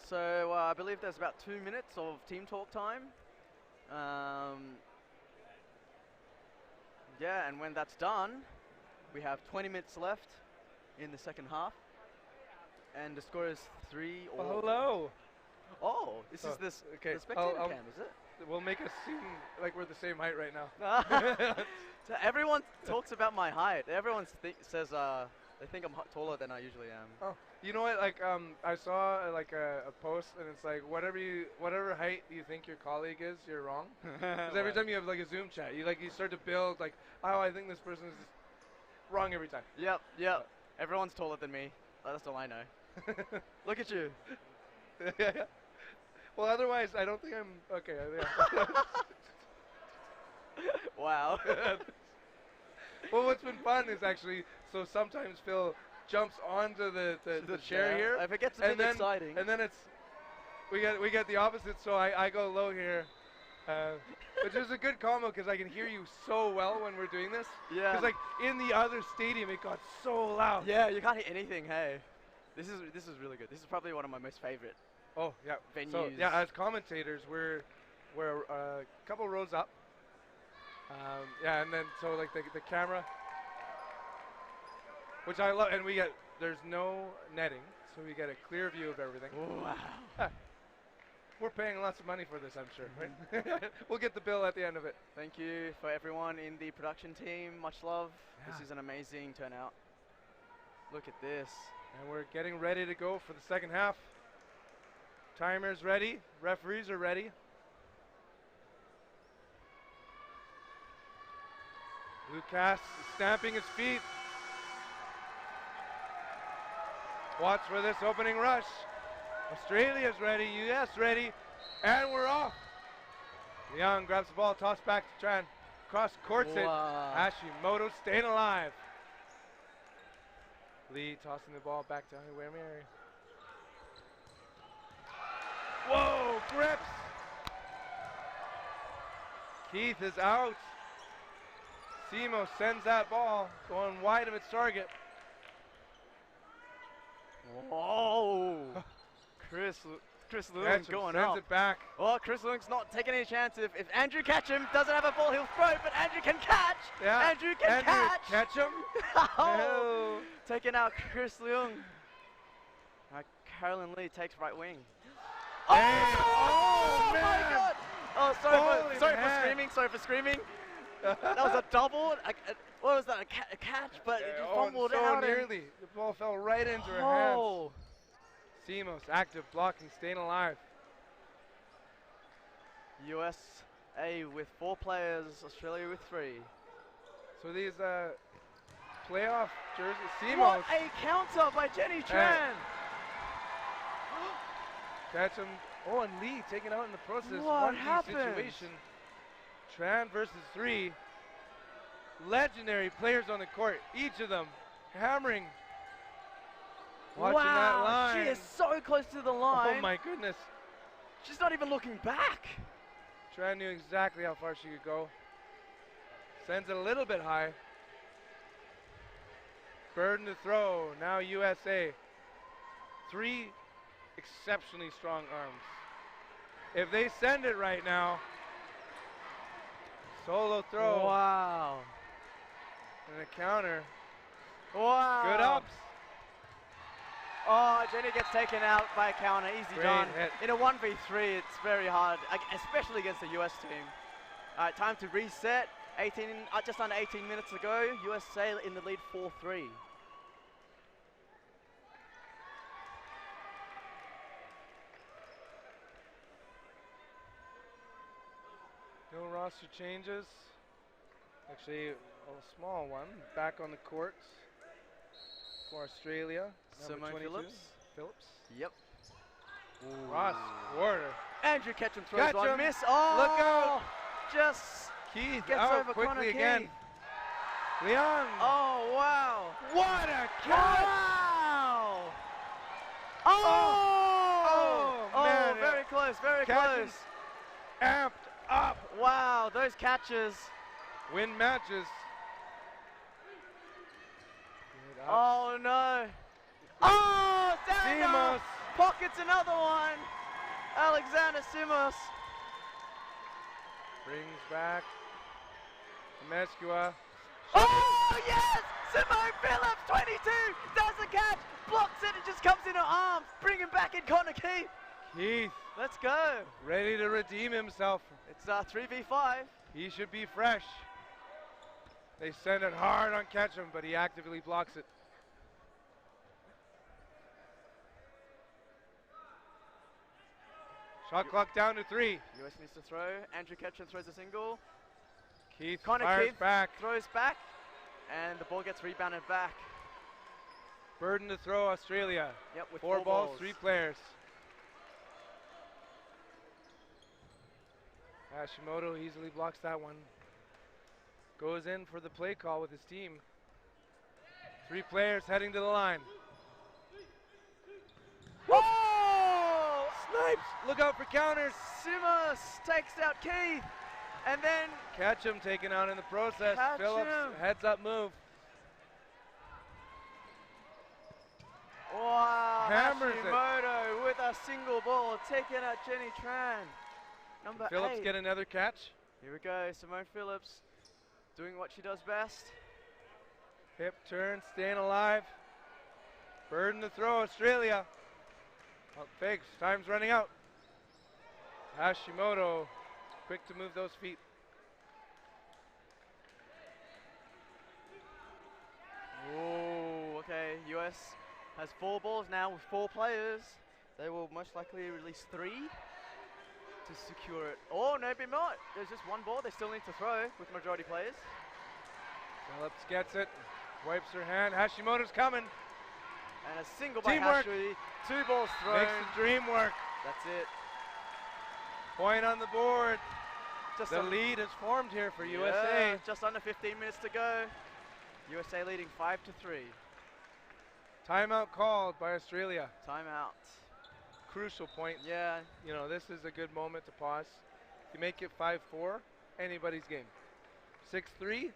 So I believe there's about 2 minutes of team talk time. Yeah, and when that's done, we have 20 minutes left in the second half. And the score is 3 all. Well, hello. Oh, this is the spectator cam, is it? We'll make us seem like we're the same height right now. So everyone talks about my height. Everyone says they think I'm taller than I usually am. Oh, you know what? Like I saw like a post, and it's like whatever height you think your colleague is, you're wrong. Because every time you have like a Zoom chat, you start to build like, oh, I think this person is wrong every time. Yep. Everyone's taller than me. That's all I know. Look at you. Yeah. Well, otherwise, I don't think I'm okay. Yeah. Wow. Well, what's been fun is actually, so sometimes Phil jumps onto the chair here. If it gets a bit exciting. And then we get the opposite, so I go low here. Which is a good combo because I can hear you so well when we're doing this. Yeah. Because like in the other stadium, it got so loud. Yeah, you can't hear anything, hey. This is really good. This is probably one of my most favorite. Oh yeah. Venues. So yeah, as commentators, we're a couple rows up. Yeah, and then so like the camera, which I love, and there's no netting, so we get a clear view of everything. Wow. We're paying lots of money for this, I'm sure, right? We'll get the bill at the end of it. Thank you for everyone in the production team. Much love. Yeah. This is an amazing turnout. Look at this. And we're getting ready to go for the second half. Timers ready. Referees are ready. Lucas is stamping his feet. Watch for this opening rush. Australia's ready, US ready, and we're off. Young grabs the ball, tossed back to try and cross courts it. Hashimoto staying alive. Lee tossing the ball back to Mary. Whoa, grips. Keith is out. Simo sends that ball going wide of its target. Whoa. Chris Lewin going sends up. it back. Oh, Chris Lewin's not taking any chance. If Andrew Catcham doesn't have a ball, he'll throw, but Andrew can catch. Yeah. Andrew can catch him. Oh, taking out Chris Leung. Carolyn Lee takes right wing. Oh, oh my man. God. Oh, sorry for screaming. That was a double. What was that? A catch, but it just fumbled out. So nearly. The ball fell right into her hands. Simos active blocking, staying alive. USA with 4 players, Australia with 3. So these playoff jerseys. Simos. What a counter by Jenny Tran. Catch him. Oh, and Lee taken out in the process. What 1v happened? situation. Tran versus 3. Legendary players on the court. Each of them hammering. Watching that Wow, line. she is so close to the line. Oh my goodness. She's not even looking back. Tran knew exactly how far she could go. Sends it a little bit high. Burden to throw. Now USA. 3 exceptionally strong arms. If they send it right now, solo throw. Wow. And a counter. Wow. Good ups. Oh, Jenny gets taken out by a counter. Easy Great done. hit. In a 1v3, it's very hard, especially against the US team. All right, time to reset. Just under 18 minutes ago, USA in the lead 4-3. No roster changes. Actually, a small one. Back on the court for Australia. Number Simone 22. Phillips. Yep. Ross Warder. Andrew Ketchum throws Ketchum. one miss. Oh, Look out. Just Keith gets out over quickly Connor again. Keith. Leon. Oh, wow. What a catch. Wow. Oh, man. Very close, very Ketchum's close. amped up. Wow, those catches. Win matches. Good ups. Oh, no. Oh, Xander Simos. pockets another one. Alexander Simos. Brings back Temescua. Oh, yes! Simone Phillips, 22, does the catch, blocks it, and just comes in her arms. Bring him back in, Connor Keith. Keith Let's go. ready to redeem himself. It's 3v5. He should be fresh. They send it hard on Ketchum, but he actively blocks it. Shot clock down to 3. US needs to throw. Andrew Ketchum throws a single. Keith Connor fires Keith back. throws back, and the ball gets rebounded back. Burden to throw Australia. Yep, with 4 balls, 3 players. Hashimoto easily blocks that one. Goes in for the play call with his team. 3 players heading to the line. Oh! Snipes! Look out for counters. Simos takes out Keith, and then Ketchum taken out in the process. Phillips, Ketchum. heads up move. wow, Hammers it. Hashimoto with a single ball, taking out Jenny Tran. Number Phillips 8. get another catch. Here we go, Simone Phillips doing what she does best. Hip turn, staying alive. Burden to throw, Australia. Oh, Figs, time's running out. Hashimoto, quick to move those feet. Oh, okay, US has 4 balls now with 4 players. They will most likely release 3 to secure it. Oh, no, maybe not. There's just 1 ball they still need to throw with majority players. Phillips gets it, wipes her hand. Hashimoto's coming. And a single by Teamwork. Hashi. 2 balls thrown. Makes the dream work. That's it. Point on the board. Just The un- lead is formed here for Yeah, USA. just under 15 minutes to go. USA leading 5-3. Timeout called by Australia. Timeout. Crucial point. Yeah, You know, this is a good moment to pause. You make it 5-4, anybody's game. 6-3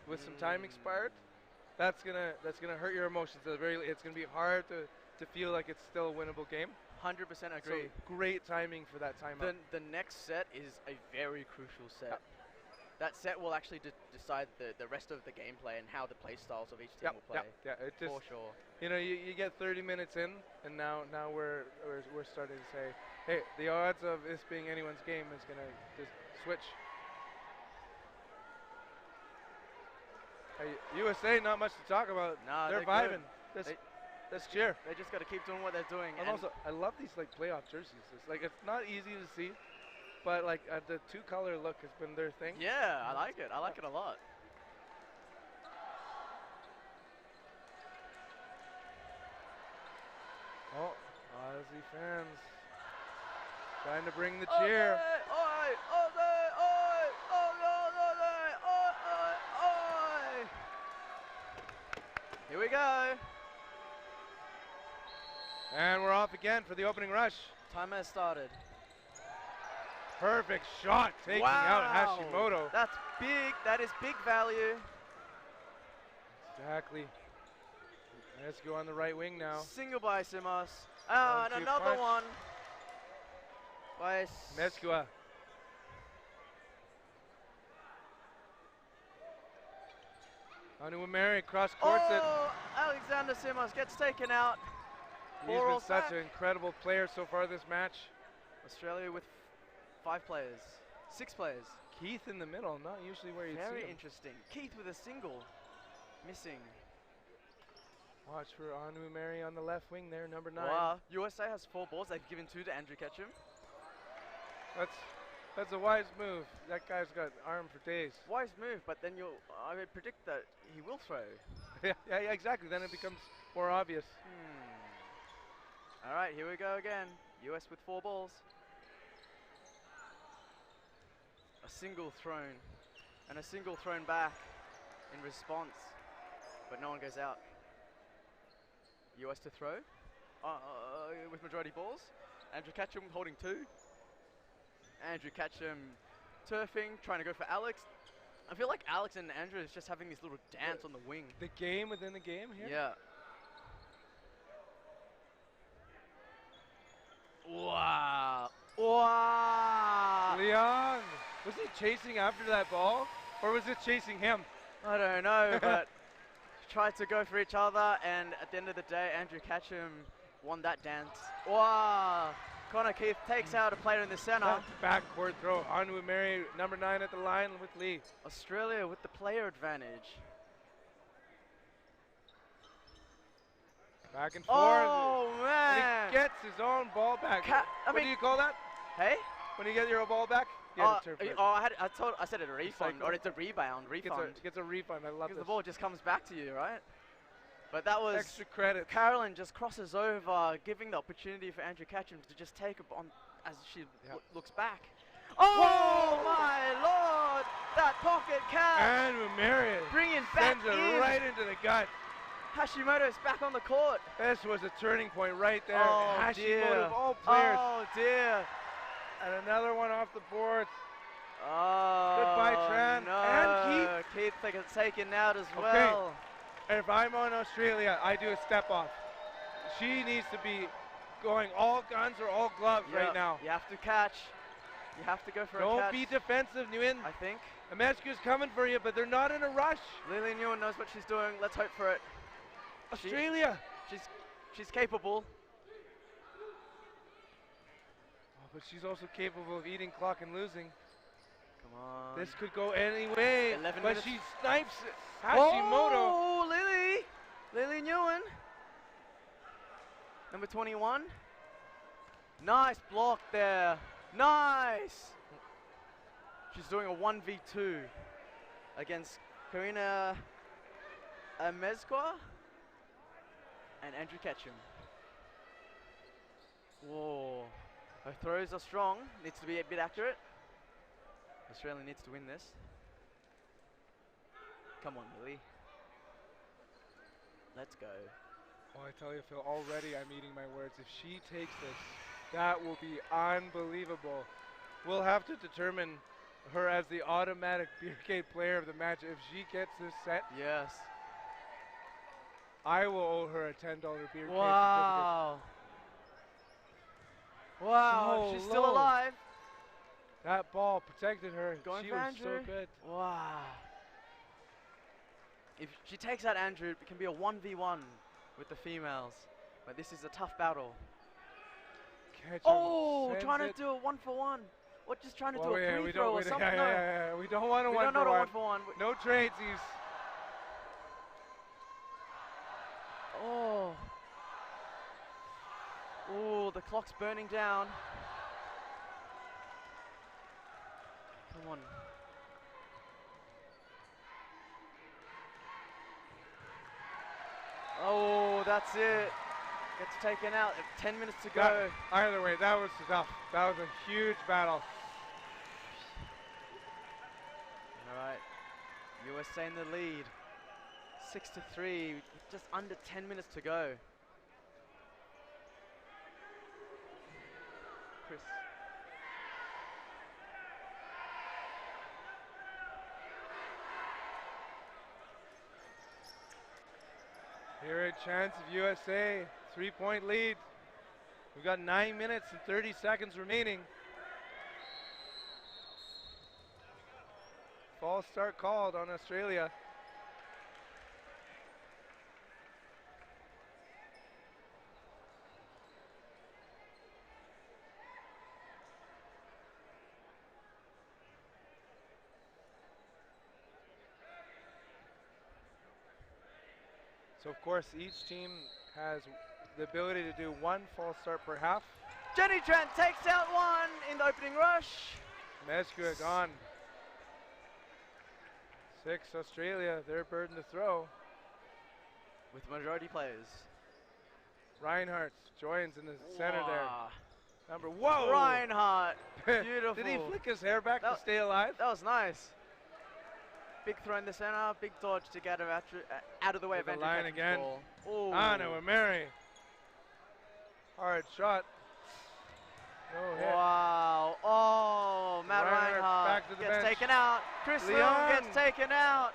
with some time expired. That's gonna hurt your emotions. It's gonna be hard to feel like it's still a winnable game. 100% So agree. great timing for that timeout. The next set is a very crucial set. That set will actually decide the rest of the gameplay and how the play styles of each team will play. Yeah. It just, For sure. you know, you get 30 minutes in, and now we're starting to say, hey, the odds of this being anyone's game is gonna just switch. Hey, USA, not much to talk about. Nah, they're they're good. vibing. Let's cheer. They just got to keep doing what they're doing. And also, I love these like playoff jerseys. It's like it's not easy to see, but like the 2-color look has been their thing. yeah, I like it. I like it a lot. Oh, Aussie fans trying to bring the cheer. Here we go. And we're off again for the opening rush. Timer has started. Perfect shot taking out Hashimoto. That's big. That is big value. Exactly. Let's go on the right wing now. Single by Simas. And another one by Meskua. Anuameri cross courts it. Alexander Simas gets taken out. He's been such an incredible player so far this match. Australia with 5 players. 6 players. Keith in the middle, not usually where you see him. Very interesting. Keith with a single. Missing. Watch for Anuameri on the left wing there, number 9. Wow. USA has 4 balls. They've given 2 to Andrew Ketchum. That's a wise move. That guy's got arm for days. Wise move, but then I would predict that he will throw. yeah, exactly. Then it becomes more obvious. All right, here we go again. US with 4 balls. A single thrown, and a single thrown back in response, but no one goes out. US to throw with majority balls. Andrew Ketchum holding 2. Andrew Ketchum turfing, trying to go for Alex. I feel like Alex and Andrew is just having this little dance on the wing. The game within the game here? Yeah. Wow. Wow. Leon, was he chasing after that ball? Or was it chasing him? I don't know, but tried to go for each other, and at the end of the day, Andrew Ketchum won that dance. Wow. Connor Keith takes out a player in the center. Backcourt throw. Anuameri, number 9 at the line with Lee. Australia with the player advantage. Back and forth. Oh, man. And he gets his own ball back. What do you call that? Hey? When you get your ball back? I said it a refund, or it's a rebound. Refund. Gets a refund. I love this. Because the ball just comes back to you, right? But that was extra credit. Carolyn just crosses over, giving the opportunity for Andrew Ketchum to just take it on as she looks back. Oh, my Lord! That pocket catch! And Marion bringing back sends it right into the gut. Hashimoto's back on the court. This was a turning point right there. Oh, Hashimoto dear. of all players. Oh, dear. And another one off the board. Oh, goodbye, Tran. no. And Keith gets taken out as well. And if I'm on Australia, I do a step off. She needs to be going all guns or all gloves right now. You have to catch. You have to go for a catch. Don't be defensive, Nguyen. I think. Amescu's coming for you, but they're not in a rush. Lily Nguyen knows what she's doing. Let's hope for it. Australia. She's capable. Oh, but she's also capable of eating clock and losing. Come on. This could go any way. 11 but minutes. She snipes Hashimoto. Oh, Lily Nguyen. Number 21. Nice block there. Nice. She's doing a 1v2 against Karina Mezqua and Andrew Ketchum. Whoa. Her throws are strong. Needs to be a bit accurate. Australia needs to win this. Come on, Lily. Let's go. Oh, I tell you, Phil, already I'm eating my words. If she takes this, that will be unbelievable. We'll have to determine her as the automatic Beercade player of the match if she gets this set. Yes. I will owe her a $10 Beercade wow. certificate. Wow, So she's still low. alive. That ball protected her. Going she for was Andrew. so good. Wow. If she takes out Andrew, it can be a 1v1 with the females. But this is a tough battle. Ketchum trying to it. do a 1-for-1. Or just trying to do Well, a free we throw don't, or we, something. we don't want a we one don't for know one. a 1-for-1. No tradesies. Oh. Oh, the clock's burning down. Come on. Oh, that's it. gets taken out. 10 minutes to go. Either way, that was tough. That was a huge battle. All right, USA in the lead. 6-3, just under 10 minutes to go. Chris. Here a chance of USA, 3-point lead. We've got 9 minutes and 30 seconds remaining. False start called on Australia. So of course each team has the ability to do one false start per half. Jenny Trent takes out one in the opening rush. Meskua gone. 6 Australia, their burden to throw. With majority players. Reinhardt joins in the center there. Whoa! Reinhardt, beautiful. Did he flick his hair back to stay alive? That was nice. Big throw in the center, big dodge to get him out of the way of Andrew line again. Ball. Anna Mary. Hard shot. No hit. Wow. Oh, Matt Reinhardt back to the gets bench. taken out. Chris Leon gets taken out.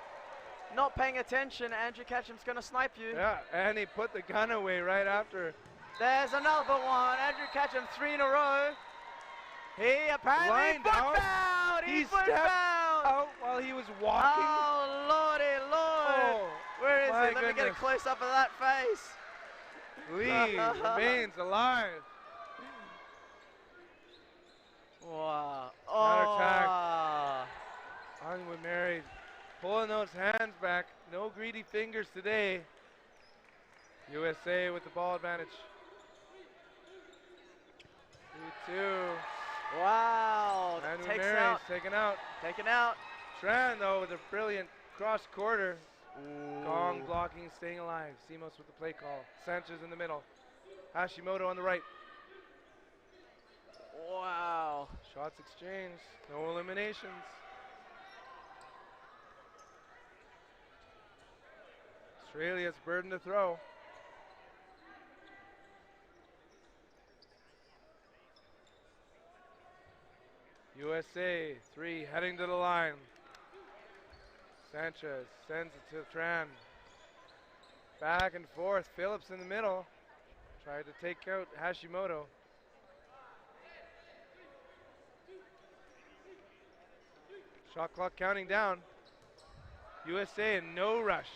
Not paying attention. Andrew Ketchum's going to snipe you. Yeah, and he put the gun away right after. There's another one. Andrew Ketchum, 3 in a row. He apparently foot-bound. He He's stepped out while he was walking. Oh, lordy lord. Oh, where is my he? Let me get a goodness. close-up of that face. Lee remains alive. Wow. Counter-attack. Onward Mary pulling those hands back. No greedy fingers today. USA with the ball advantage. 2-2. Wow. And Takes Mary's out. taken out. Taken out. Tran though with a brilliant cross quarter. Ooh. Gong blocking, staying alive. Simos with the play call. Sanchez in the middle. Hashimoto on the right. Wow. Shots exchanged. No eliminations. Australia's burden to throw. USA 3 heading to the line. Sanchez sends it to Tran. Back and forth. Phillips in the middle. Tried to take out Hashimoto. Shot clock counting down. USA in no rush.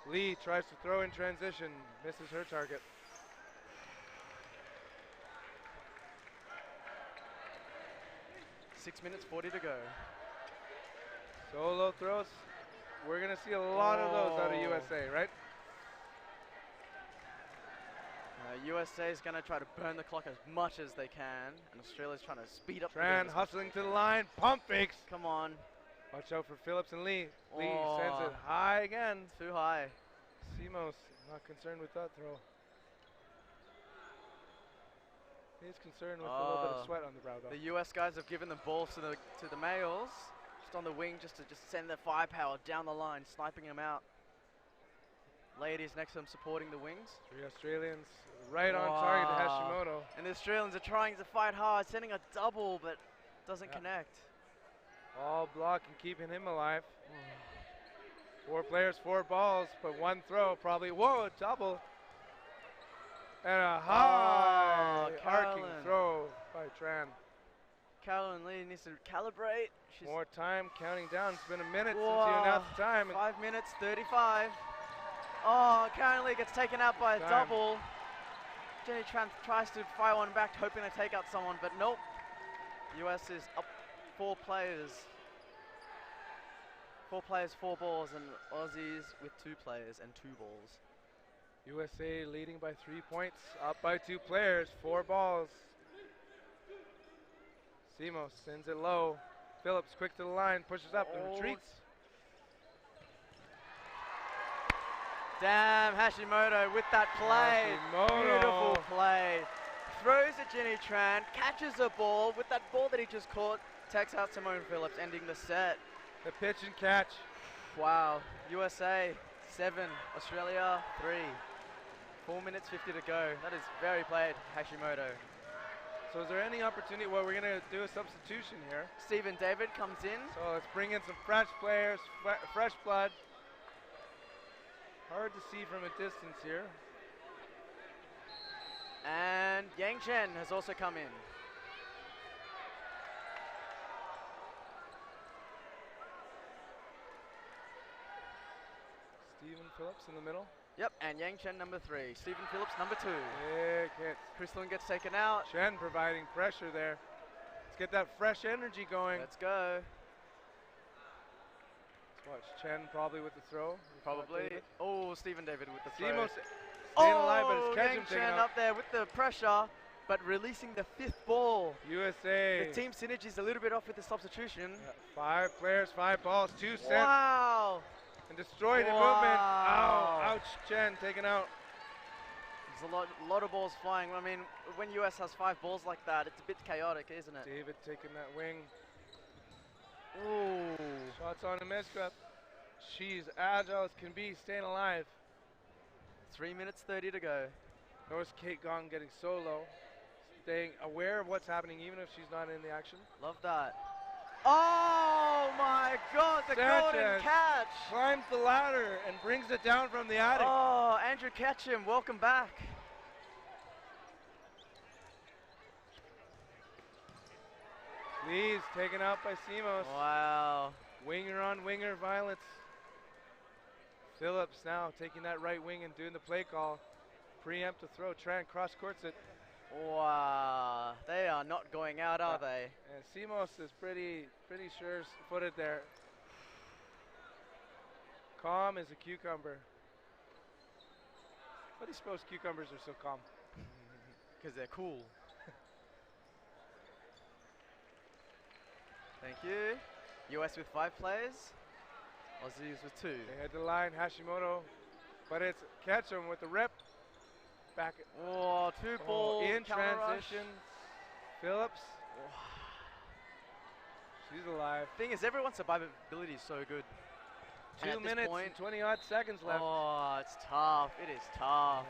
Lee tries to throw in transition. Misses her target. Six minutes 40 to go. Solo throws. We're going to see a lot of those out of USA, right? USA is going to try to burn the clock as much as they can, and Australia's trying to speed up. Tran hustling to the line. Pump fakes. Come on. Watch out for Phillips and Lee. Lee sends it high again. Too high. Simos not concerned with that throw. He's concerned with a little bit of sweat on the brow though. The US guys have given the ball to the males, just on the wing, just to send their firepower down the line, sniping them out. Ladies next to them supporting the wings. 3 Australians right on target to Hashimoto. And the Australians are trying to fight hard, sending a double, but doesn't connect. All block and keeping him alive. 4 players, 4 balls, but 1 throw probably. Whoa, a double. And a high arcing throw by Tran. Carolyn Lee needs to calibrate. She's more time counting down. It's been a minute since you announced the time. 5 minutes, 35. Oh, Carolyn Lee gets taken out by a double. Jenny Tran tries to fire one back, hoping to take out someone, but nope. US is up 4 players. 4 players, 4 balls, and Aussies with 2 players and 2 balls. USA leading by 3 points, up by 2 players, 4 balls. Simos sends it low. Phillips quick to the line, pushes up and retreats. Damn, Hashimoto with that play. Hashimoto. Beautiful play. Throws a Ginny Tran, catches the ball. With that ball that he just caught, takes out Simone Phillips, ending the set. The pitch and catch. Wow. USA 7, Australia 3. 4 minutes 50 to go. That is very played, Hashimoto. So is there any opportunity? Well, we're going to do a substitution here. Stephen David comes in. So let's bring in some fresh players, fresh blood. Hard to see from a distance here. And Yang Chen has also come in. Stephen Phillips in the middle. Yep, and Yang Chen number 3. Stephen Phillips number 2. Big hit. Chris Lund gets taken out. Chen providing pressure there. Let's get that fresh energy going. Let's go. Let's watch Chen probably with the throw. Probably. Oh, Stephen David with the throw. Simo staying alive, but it's Yang Ketchum taken Chen out. up there with the pressure, but releasing the 5th ball. USA. The team synergy is a little bit off with the substitution. Yeah, 5 players, 5 balls, 2 sets. Wow. And destroyed in movement. Ow, ouch, Chen taken out. There's a lot of balls flying. I mean, when US has 5 balls like that, it's a bit chaotic, isn't it? David taking that wing. Ooh. Shots on a miss grab. She's agile as can be, staying alive. 3 minutes 30 to go. Notice Kate Gong getting so low. Staying aware of what's happening even if she's not in the action. Love that. Oh my God, the golden Sanchez catch. climbs the ladder and brings it down from the attic. Oh, Andrew Ketchum, welcome back. Lee's taken out by Simos. Wow. Winger on winger violence. Phillips now taking that right wing and doing the play call. Preempt to throw. Tran cross courts it. Wow. They are not going out, are they? And Simos is pretty sure-footed there. Calm as a cucumber. What do you suppose cucumbers are so calm? Because they're cool. Thank you. US with 5 players. Aussies with 2. They had the line, Hashimoto, but it's Ketchum with the rip. Back. Oh, 2 ball in counter rush. transition. Phillips. She's alive. Thing is, everyone's survivability is so good. 2 minutes and 20 odd seconds left. Oh, it's tough. It is tough.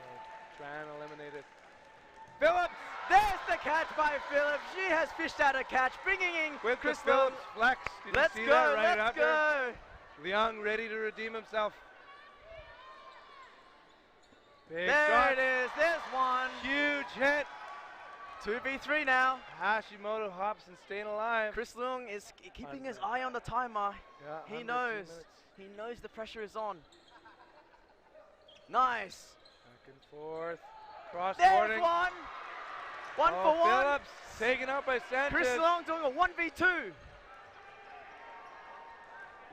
Tran eliminated. Phillips! There's the catch by Phillips. She has fished out a catch, bringing in With Chris the Phillips flex. Did Let's you see go, that right let's after? go. Liang ready to redeem himself. Big There shot. it is. There's one. Huge hit. 2v3 now. Hashimoto hops and staying alive. Chris Leung is keeping his eye on the timer. Yeah, He under 2 knows. minutes. He knows the pressure is on. Nice. Back and forth. There's Cross-boarding. one. One Oh, for one. Phillips taken out by Sanchez. Chris Leung doing a 1v2.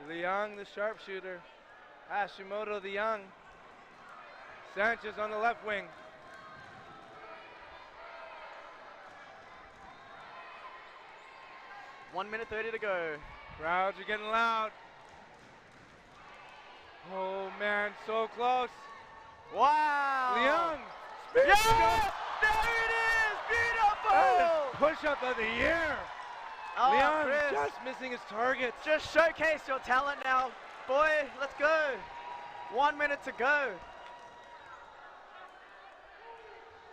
Liang, the sharpshooter. Hashimoto, the young. Sanchez on the left wing.1 minute 30 to go. Crowds are getting loud. Oh man, so close. Wow. Liang. Yes! There it is! Beautiful! That is push-up of the year. Oh, Liang Chris, just missing his target. just showcase your talent now. Boy, let's go. 1 minute to go.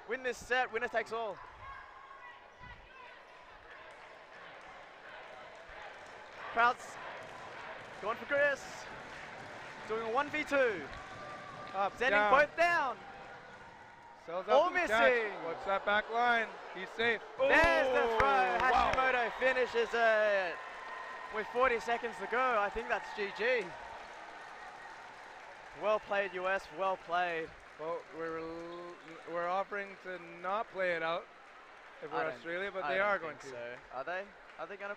Win this set, winner takes all. Crowds going for Chris. Doing a 1v2. Up, Sending down. both down. Sells All up to the catch. missing. What's that back line? He's safe. There's the throw. Oh, wow. Hashimoto finishes it. With 40 seconds to go, I think that's GG. Well played, US. Well played. Well, we're offering to not play it out if we're Australia, but they are going to. So. Are they? Are they gonna?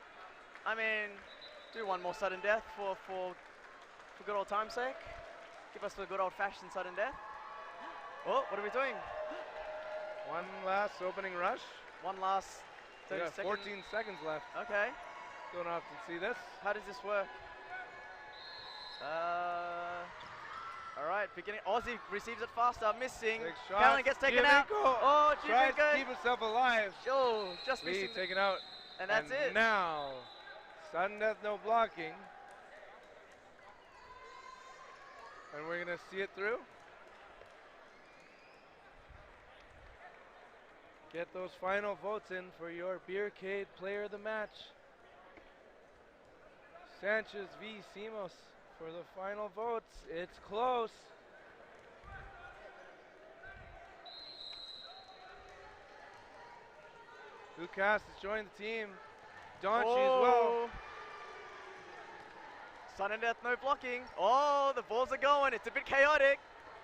I mean, do one more sudden death for good old time's sake. Give us the good old-fashioned sudden death. Oh, what are we doing? One last opening rush. One last 30 We got seconds. 14 seconds left. Okay. Don't often see this. How does this work? All right, beginning. Aussie receives it faster, missing. Big shot. Callan gets taken out. Oh, tries to Givico. keep himself alive. Oh, just Lee missing. taken out. And that's it. Now, sudden death, no blocking. And we're going to see it through. Get those final votes in for your Beercade Player of the Match. Sanchez v. Simos for the final votes. It's close. Lucas has joined the team. Donchi as well. Sudden death, no blocking. Oh, the balls are going. It's a bit chaotic.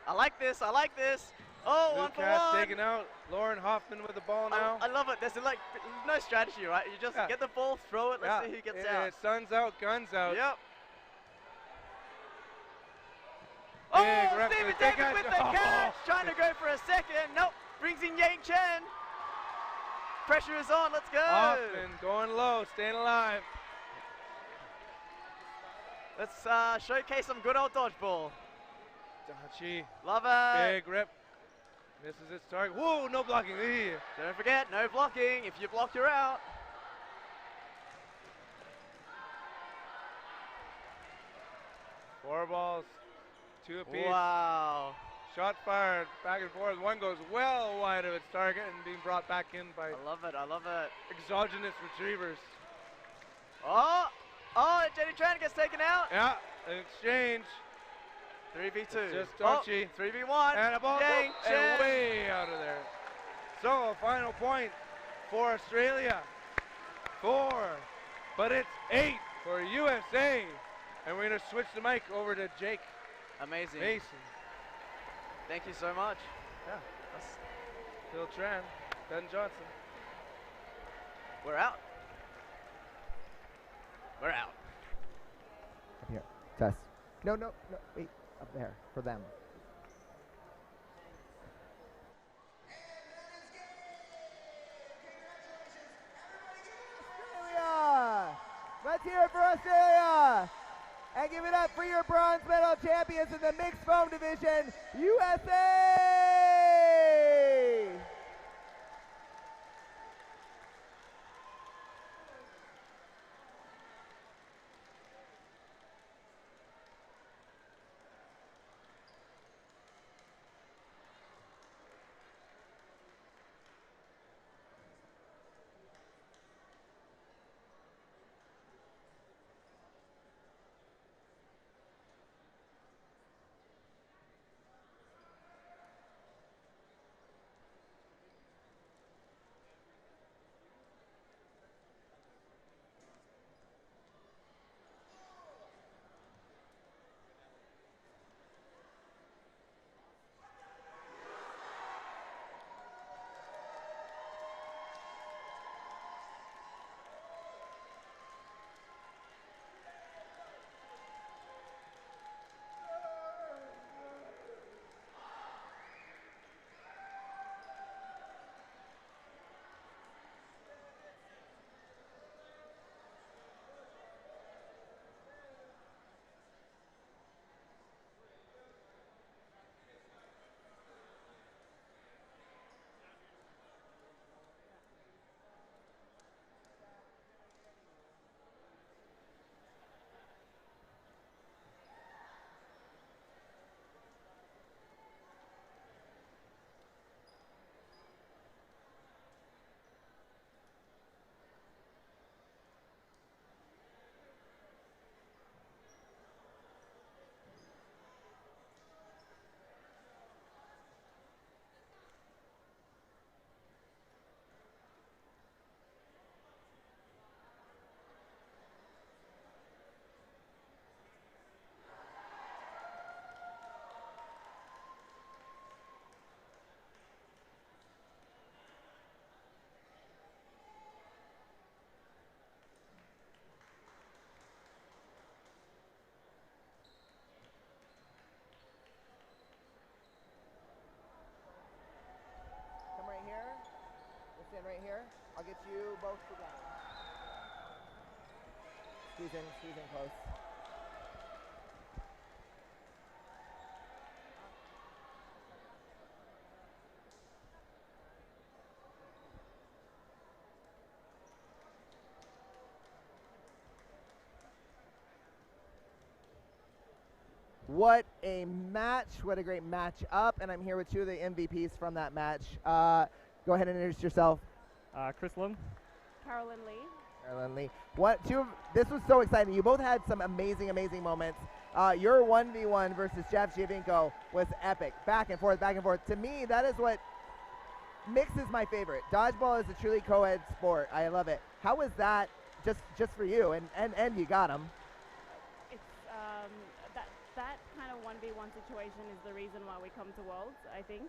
I like this. I like this. Oh, Lucas 1 for 1. taken out. Lauren Hoffman with the ball now. I love it. There's like no strategy, right? You just get the ball, throw it. Let's see who gets out. Sun's out, guns out. Yep. Big Oh, rep Stephen to the David with the catch. Trying to go for a second. Nope. Brings in Yang Chen. Pressure is on. Let's go. Hoffman going low, staying alive. Let's showcase some good old dodgeball. Donchi. Love it. Big rip. Misses its target. Whoa, no blocking. Don't forget, no blocking. If you block, you're out. Four balls, 2 apiece. Wow. Shot fired back and forth. One goes well wide of its target and being brought back in by I love it. I love it. exogenous retrievers. Oh, Jenny Tran gets taken out. Yeah, an exchange. 3v2. It's just Donchi. 3v1. And a ball Yang and Chen. way out of there. So a final point for Australia. 4, but it's 8 for USA. And we're going to switch the mic over to Jake Amazing. Mason. Thank you so much. Yeah. Phil Tran, Ben Johnson. We're out. We're out. Up here. Test. No, wait. Up there for them. Australia! Let's hear it for Australia! And give it up for your bronze medal champions in the mixed foam division, USA! Stand right here. I'll get you both together. Squeeze in close. What a match. What a great match up. And I'm here with two of the MVPs from that match. Go ahead and introduce yourself. Chris Lim. Carolyn Lee. Carolyn Lee. This was so exciting. You both had some amazing, amazing moments. Your 1v1 versus Jeff Giovinco was epic. Back and forth, back and forth. To me, that is what mix is my favorite. Dodgeball is a truly co-ed sport. I love it. How was that just for you? And you got him. It's that kind of 1v1 situation is the reason why we come to Worlds, I think.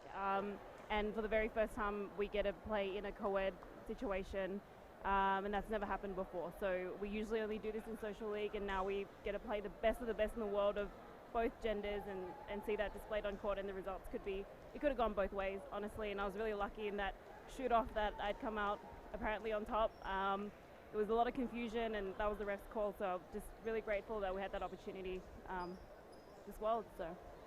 And for the very first time, we get to play in a co-ed situation. And that's never happened before. So we usually only do this in Social League, and now we get to play the best of the best in the world of both genders and see that displayed on court, and the results could have gone both ways, honestly. And I was really lucky in that shoot-off that I'd come out apparently on top. There was a lot of confusion, and that was the ref's call, so just really grateful that we had that opportunity this World. So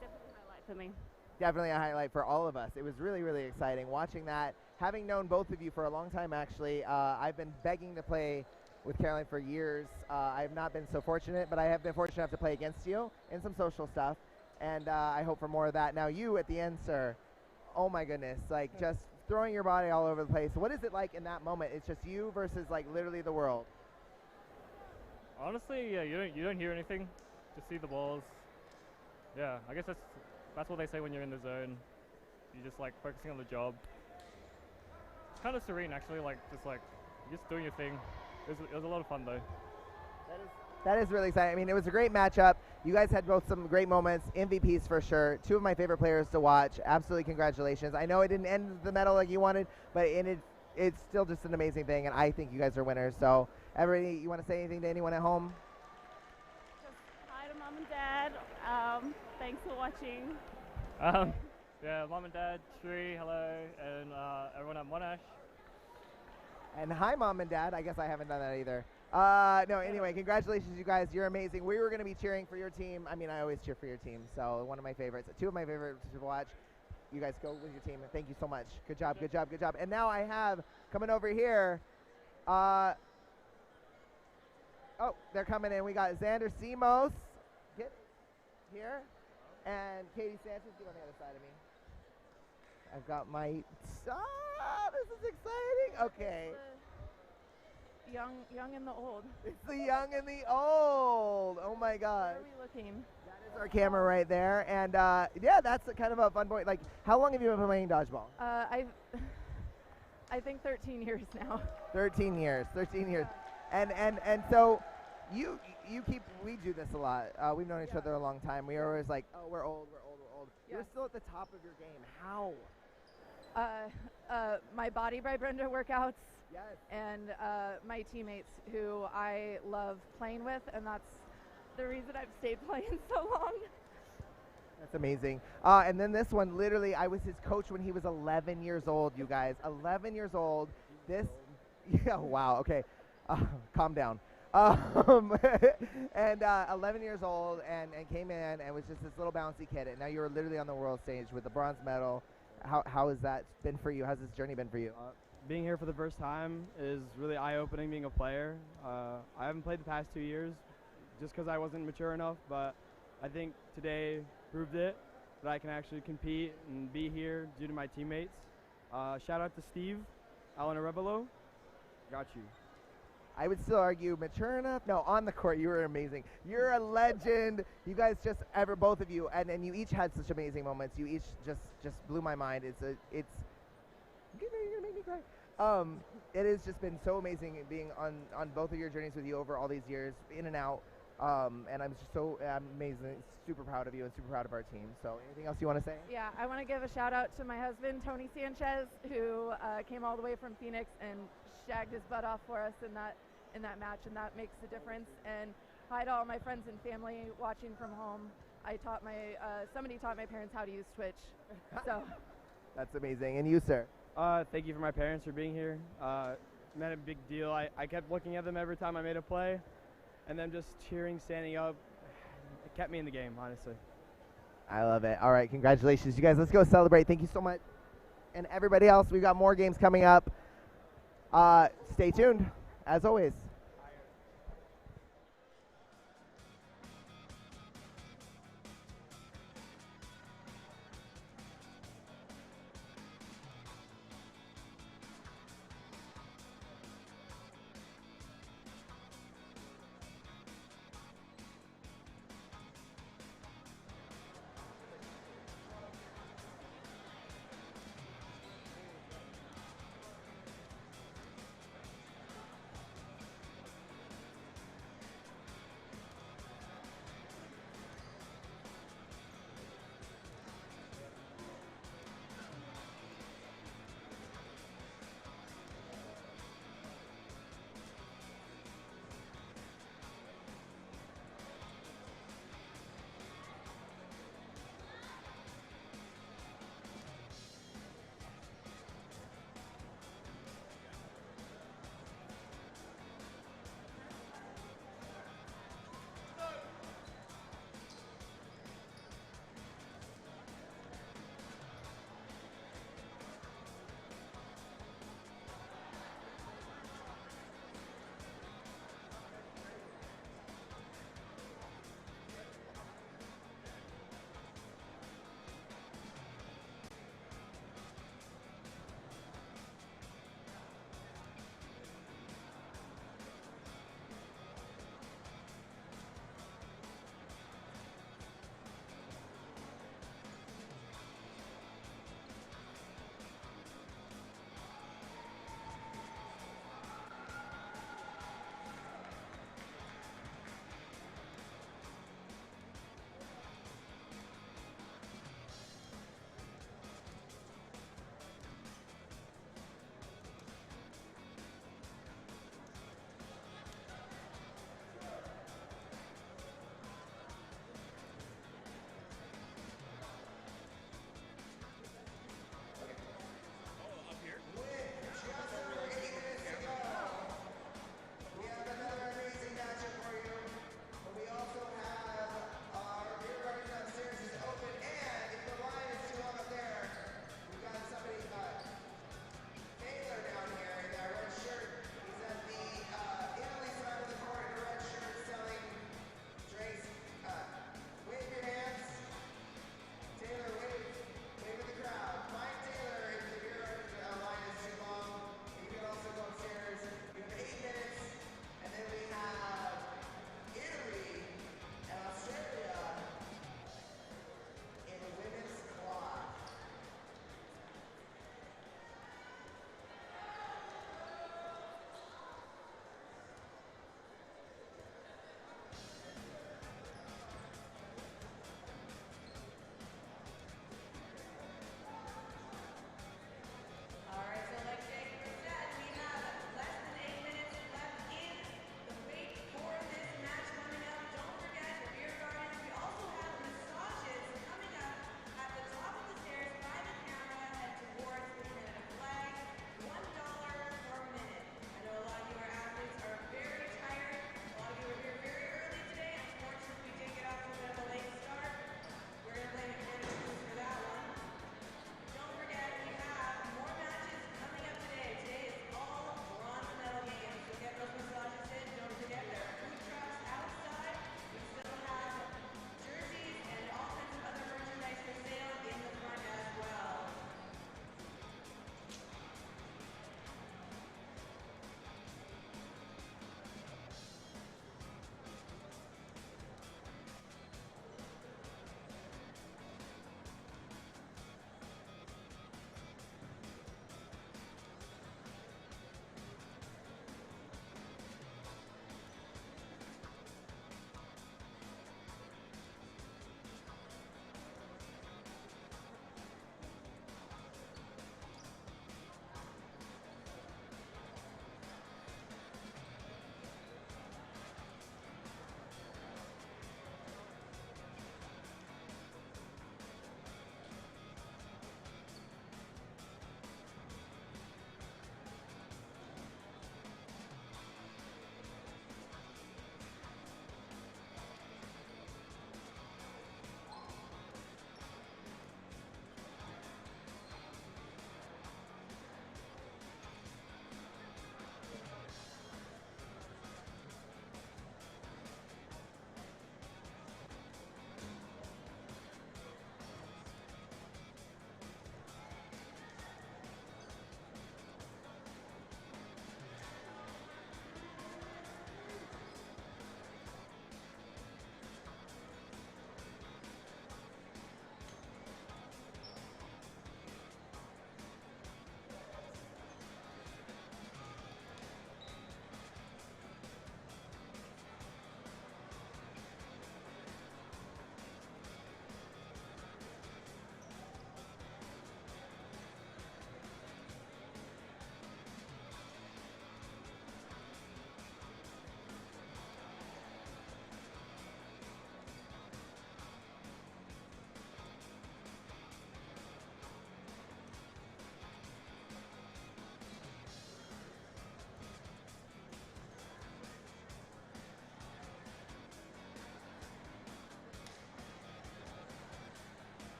definitely a highlight for me. Definitely a highlight for all of us. It was really, really exciting watching that. Having known both of you for a long time, actually, I've been begging to play with Caroline for years. I have not been so fortunate, but I have been fortunate enough to play against you in some social stuff, and I hope for more of that. Now, you at the end, sir, oh my goodness, like just throwing your body all over the place. What is it like in that moment? It's just you versus like literally the world. Honestly, yeah, you don't hear anything, just see the balls. Yeah, I guess that's what they say when you're in the zone. You're just like focusing on the job. It's kind of serene, actually, like just doing your thing. It was a lot of fun though. That is really exciting. I mean, it was a great matchup. You guys had both some great moments, MVPs for sure. Two of my favorite players to watch. Absolutely congratulations. I know it didn't end the medal like you wanted, but it's still just an amazing thing, and I think you guys are winners. So everybody, you want to say anything to anyone at home? Just hi to Mom and Dad. Thanks for watching. Yeah, Mom and Dad, Shri, hello, and everyone at Monash. And hi, Mom and Dad. I guess I haven't done that either. No, anyway, congratulations, you guys. You're amazing. We were going to be cheering for your team. I mean, I always cheer for your team, so one of my favorites. Two of my favorites to watch. You guys go with your team. Thank you so much. Good job, good job, good job. And now I have, coming over here, oh, they're coming in. We got Xander Simos. Get here. And Katie Sanchez, get on the other side of me. I've got my, this is exciting. Okay. Young and the old. It's the young and the old. Oh my gosh. Where are we looking? That is our camera right there. And yeah, that's kind of a fun point. Like, how long have you been playing dodgeball? I think 13 years now. 13 years. 13 years. And so we do this a lot. We've known each other a long time. We are always like, oh, we're old. Yeah. You're still at the top of your game. How? My Body by Brenda workouts. Yes. And my teammates who I love playing with, and that's the reason I've stayed playing so long. That's amazing. And then this one, literally, I was his coach when he was 11 years old, you guys. 11 years old. Yeah, wow, okay. Calm down. And 11 years old and came in and was just this little bouncy kid. And now you're literally on the world stage with the bronze medal. How has that been for you? How's this journey been for you? Being here for the first time is really eye-opening being a player. I haven't played the past 2 years just because I wasn't mature enough, but I think today proved it, that I can actually compete and be here due to my teammates. Shout out to Steve, Alan Arevalo. Got you. I would still argue mature enough. No, on the court, you were amazing. You're a legend. You guys both of you, and you each had such amazing moments. You each just blew my mind. You're gonna make me cry. It has just been so amazing being on both of your journeys with you over all these years, in and out. And I'm just so amazing, super proud of you and super proud of our team. So anything else you want to say? Yeah, I want to give a shout out to my husband, Tony Sanchez, who came all the way from Phoenix and shagged his butt off for us in that match, and that makes the difference. And hi to all my friends and family watching from home. Somebody taught my parents how to use Twitch. So that's amazing. And you, sir? Thank you for my parents for being here. Meant a big deal. I kept looking at them every time I made a play, and them just cheering, standing up. It kept me in the game, honestly. I love it. All right, congratulations, you guys. Let's go celebrate. Thank you so much. And everybody else, we've got more games coming up. Stay tuned, as always.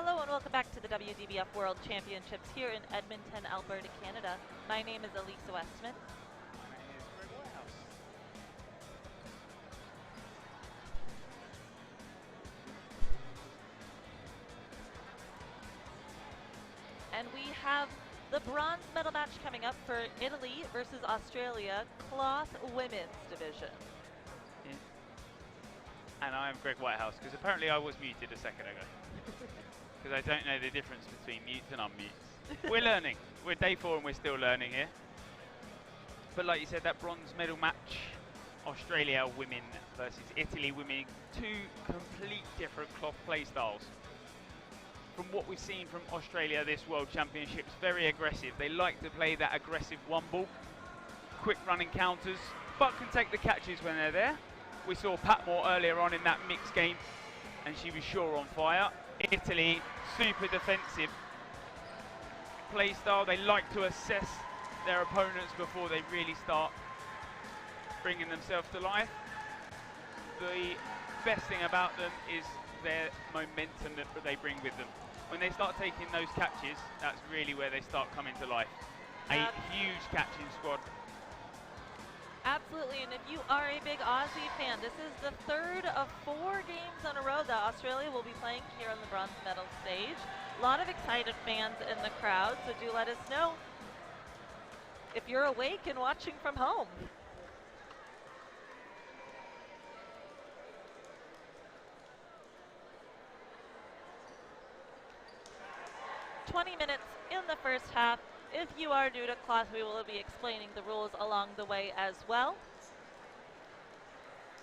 Hello and welcome back to the WDBF World Championships here in Edmonton, Alberta, Canada. My name is Elisa Westman. My name is Greg Whitehouse. And we have the bronze medal match coming up for Italy versus Australia, cloth women's division. And I am Greg Whitehouse, because apparently I was muted a second ago. Because I don't know the difference between mutes and unmutes. We're learning. We're day 4 and we're still learning here. But like you said, that bronze medal match, Australia women versus Italy women, 2 complete different cloth play styles. From what we've seen from Australia this World Championships, very aggressive. They like to play that aggressive one ball, quick running counters, but can take the catches when they're there. We saw Patmore earlier on in that mixed game, and she was sure on fire. Italy, super defensive play style. They like to assess their opponents before they really start bringing themselves to life. The best thing about them is their momentum that they bring with them. When they start taking those catches, that's really where they start coming to life. A huge catching squad. Absolutely, and if you are a big Aussie fan, this is the 3rd of 4 games in a row that Australia will be playing here on the bronze medal stage. A lot of excited fans in the crowd, so do let us know if you're awake and watching from home. "20 minutes in the first half. If you are new to cloth, we will be explaining the rules along the way as well.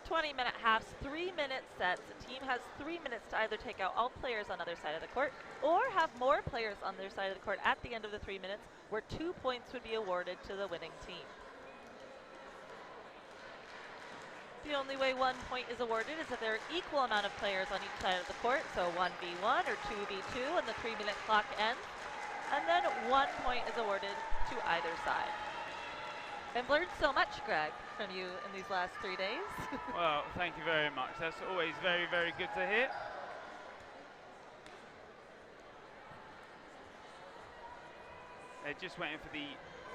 20-minute halves, 3-minute sets. The team has 3 minutes to either take out all players on the other side of the court or have more players on their side of the court at the end of the 3 minutes, where 2 points would be awarded to the winning team. The only way 1 point is awarded is if there are equal amount of players on each side of the court, so 1v1 or 2v2, and the 3-minute clock ends. And then 1 point is awarded to either side. I've learned so much, Greg, from you in these last 3 days. Well, thank you very much. That's always very, very good to hear. They're just waiting for the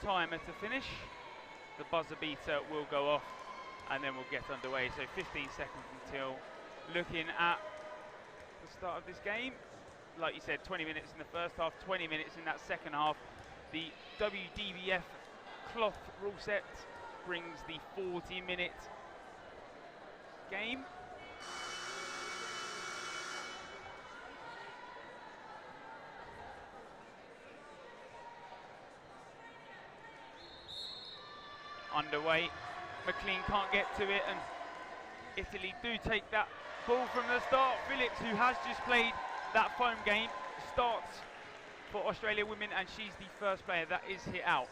timer to finish. The buzzer beater will go off and then we'll get underway. So 15 seconds until looking at the start of this game. Like you said, 20 minutes in the first half, 20 minutes in that second half. The WDBF cloth rule set brings the 40-minute game. Underway. McLean can't get to it, and Italy do take that ball from the start. Phillips, who has just played that foam game, starts for Australia women, and she's the first player that is hit out.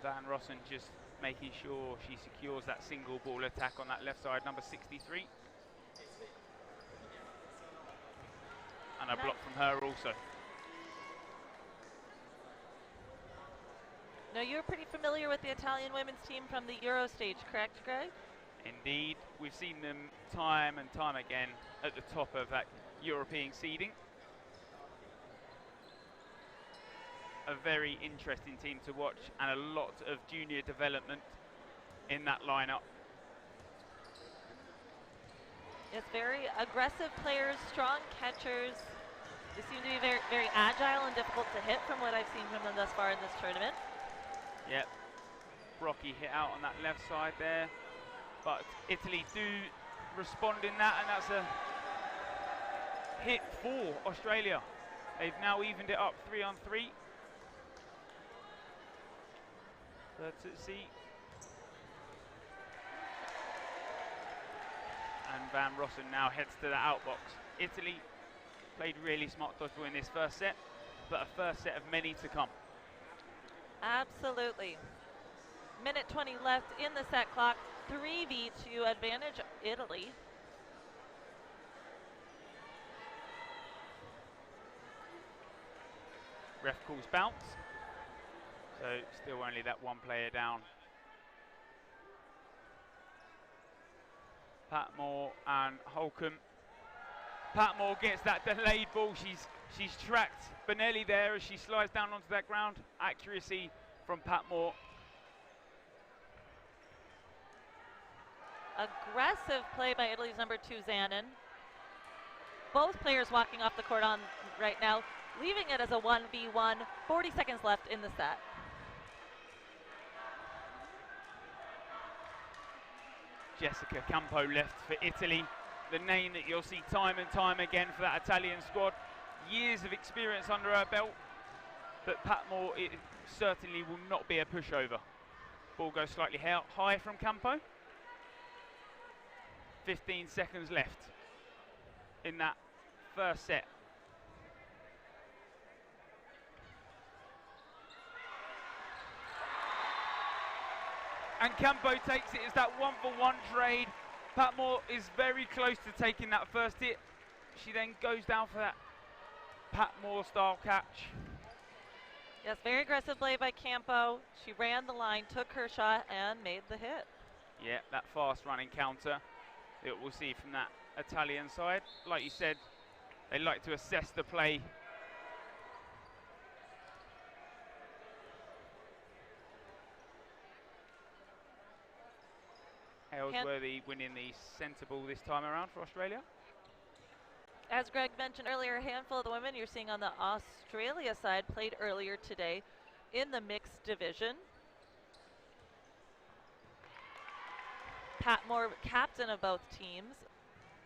Van Rossen just making sure she secures that single ball attack on that left side, number 63. And a block from her also. Now, you're pretty familiar with the Italian women's team from the Euro stage, correct, Greg? Indeed, we've seen them time and time again at the top of that European seeding. A very interesting team to watch, and a lot of junior development in that lineup. It's very aggressive players, strong catchers. They seem to be very, very agile and difficult to hit from what I've seen from them thus far in this tournament. Yep, Brocky hit out on that left side there, but Italy do respond in that, and that's a hit for Australia. They've now evened it up 3-on-3. Let's see. And Van Rossen now heads to the outbox. Italy played really smart dodgeball in this first set, but a first set of many to come. Absolutely. Minute 20 left in the set clock. 3v2 advantage, Italy. Ref calls bounce. So still only that one player down. Patmore and Holcomb. Patmore gets that delayed ball. She's tracked Benelli there as she slides down onto that ground. Accuracy from Patmore. Aggressive play by Italy's number 2, Zanin. Both players walking off the court on right now, leaving it as a 1v1. 40 seconds left in the set. Jessica Campo left for Italy. The name that you'll see time and time again for that Italian squad. Years of experience under her belt. But Patmore, it certainly will not be a pushover. Ball goes slightly high from Campo. 15 seconds left in that first set. And Campo takes it as that 1-for-1 trade. Patmore is very close to taking that first hit. She then goes down for that Patmore style catch. Yes, very aggressive play by Campo. She ran the line, took her shot, and made the hit. Yeah, that fast running counter that we'll see from that Italian side. Like you said, they like to assess the play. Aylesworthy winning the centre ball this time around for Australia. As Greg mentioned earlier, a handful of the women you're seeing on the Australia side played earlier today in the mixed division. Patmore, captain of both teams,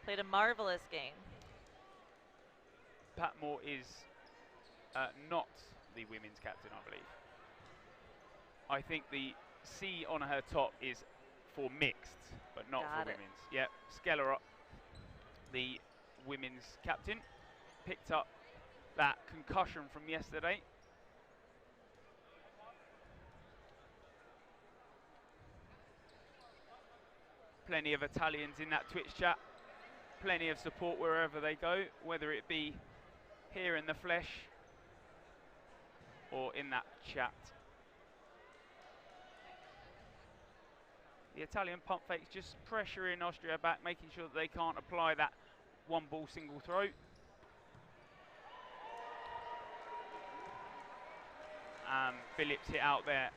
played a marvelous game. Patmore is not the women's captain, I believe. I think the C on her top is for mixed, but not for women's. Yep, Skellerup, the women's captain, picked up that concussion from yesterday. Plenty of Italians in that Twitch chat. Plenty of support wherever they go, whether it be here in the flesh or in that chat. The Italian pump fakes just pressuring Austria back, making sure that they can't apply that one ball single throw. Phillips hit out there.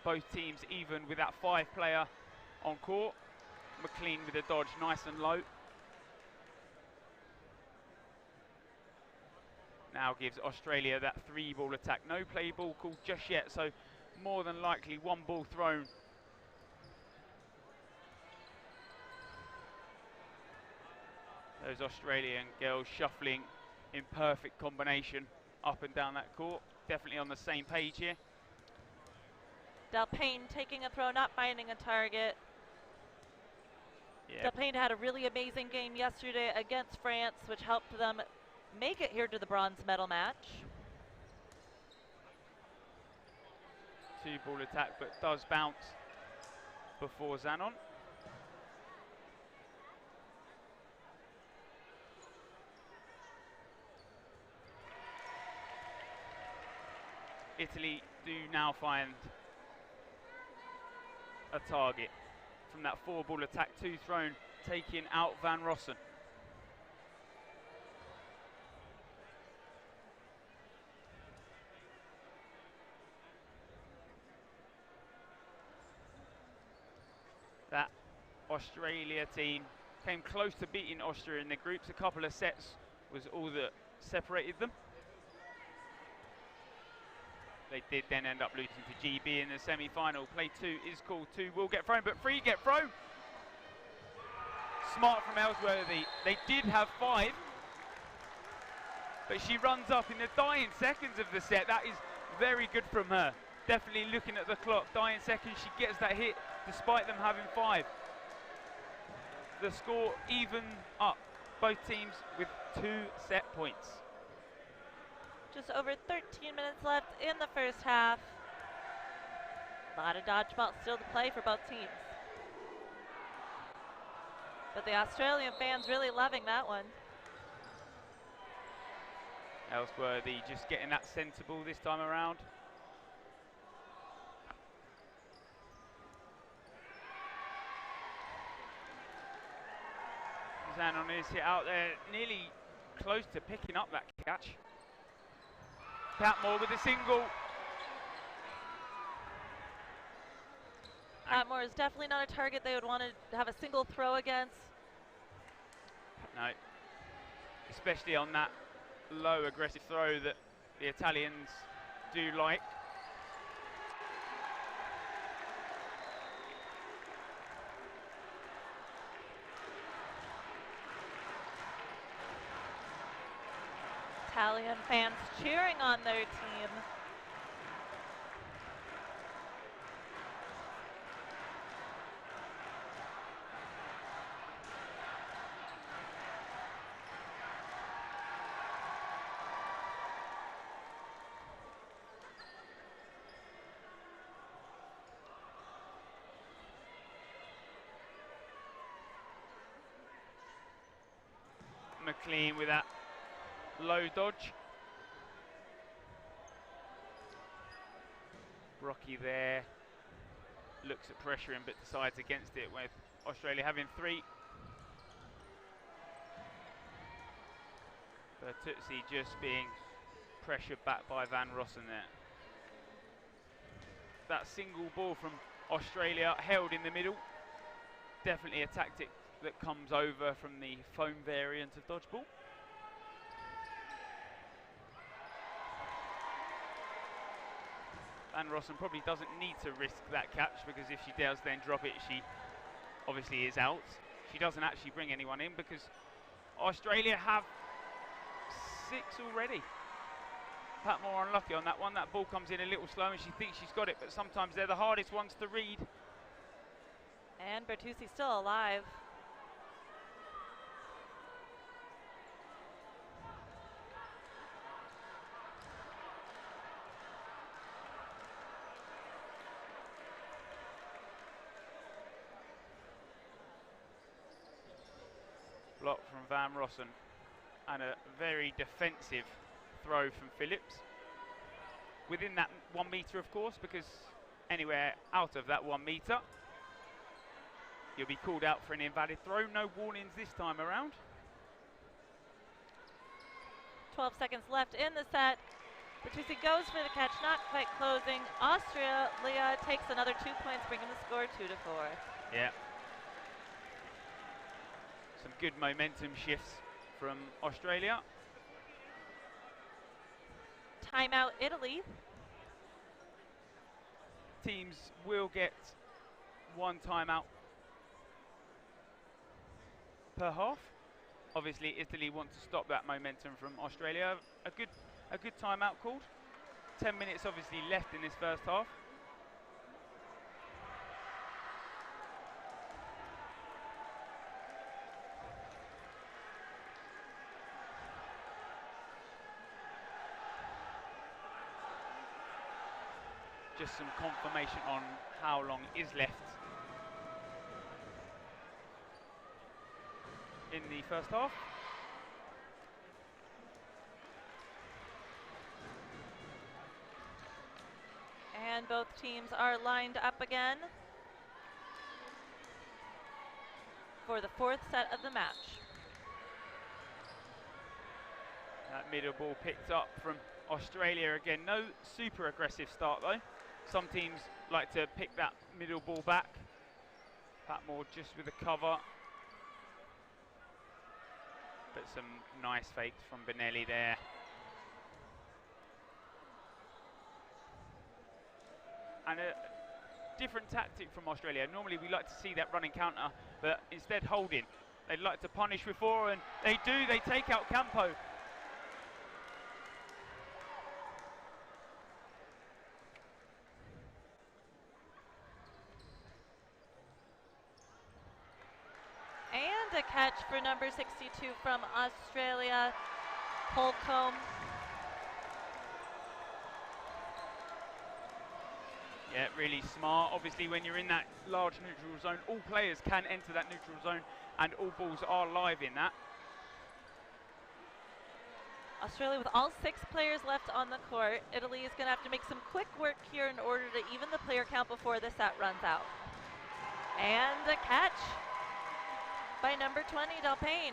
Both teams even with that 5-player on court. McLean with a dodge, nice and low. Now gives Australia that 3-ball attack. No play ball called just yet, so more than likely one ball thrown. Those Australian girls shuffling in perfect combination up and down that court. Definitely on the same page here. Delpayne taking a throw, not finding a target. Yep. Delpayne had a really amazing game yesterday against France, which helped them make it here to the bronze medal match. 2-ball attack, but does bounce before Zanon. Italy do now find a target from that 4-ball attack, 2 thrown, taking out Van Rossen. That Australia team came close to beating Austria in the groups. A couple of sets was all that separated them. They did then end up losing to GB in the semi-final. Play 2 is called. 2 will get thrown, but 3 get thrown. Smart from Ellsworthy. They did have 5, but she runs up in the dying seconds of the set. That is very good from her. Definitely looking at the clock. Dying seconds, she gets that hit despite them having 5. The score even up. Both teams with 2 set points. Just over 13 minutes left in the first half. A lot of dodgeball still to play for both teams. But the Australian fans really loving that one. Ellsworthy just getting that sensible this time around. Zanon is hit out there, nearly close to picking up that catch. Patmore with a single. Patmore is definitely not a target they would want to have a single throw against. No, especially on that low aggressive throw that the Italians do like. Italian fans cheering on their team. McLean with that low dodge. Rocky there looks at pressuring but decides against it, with Australia having 3. Bertuzzi just being pressured back by Van Rossen there. That single ball from Australia held in the middle. Definitely a tactic that comes over from the foam variant of dodgeball. Van Rossen probably doesn't need to risk that catch, because if she does then drop it, she obviously is out. She doesn't actually bring anyone in because Australia have 6 already. Patmore unlucky on that one. That ball comes in a little slow and she thinks she's got it, but sometimes they're the hardest ones to read. And Bertuzzi still alive. Block from Van Rossen and a very defensive throw from Phillips. Within that 1 metre, of course, because anywhere out of that 1 metre, you'll be called out for an invalid throw. No warnings this time around. 12 seconds left in the set. Bertuzzi goes for the catch, not quite closing. Australia takes another 2 points, bringing the score 2-4. Yeah. Some good momentum shifts from Australia. Timeout Italy. Teams will get 1 timeout per half. Obviously, Italy want to stop that momentum from Australia. A good timeout called. 10 minutes obviously left in this first half. Just some confirmation on how long is left in the first half. And both teams are lined up again for the 4th set of the match. That middle ball picked up from Australia again. No super aggressive start though. Some teams like to pick that middle ball back. Patmore just with a cover. But some nice fakes from Benelli there. And a different tactic from Australia. Normally we like to see that running counter, but instead holding. They'd like to punish before, and they do. They take out Campo. And a catch for number 62 from Australia, Holcomb. Yeah, really smart. Obviously, when you're in that large neutral zone, all players can enter that neutral zone, and all balls are live in that. Australia with all 6 players left on the court. Italy is going to have to make some quick work here in order to even the player count before the set runs out. And a catch by number 20, Delpain.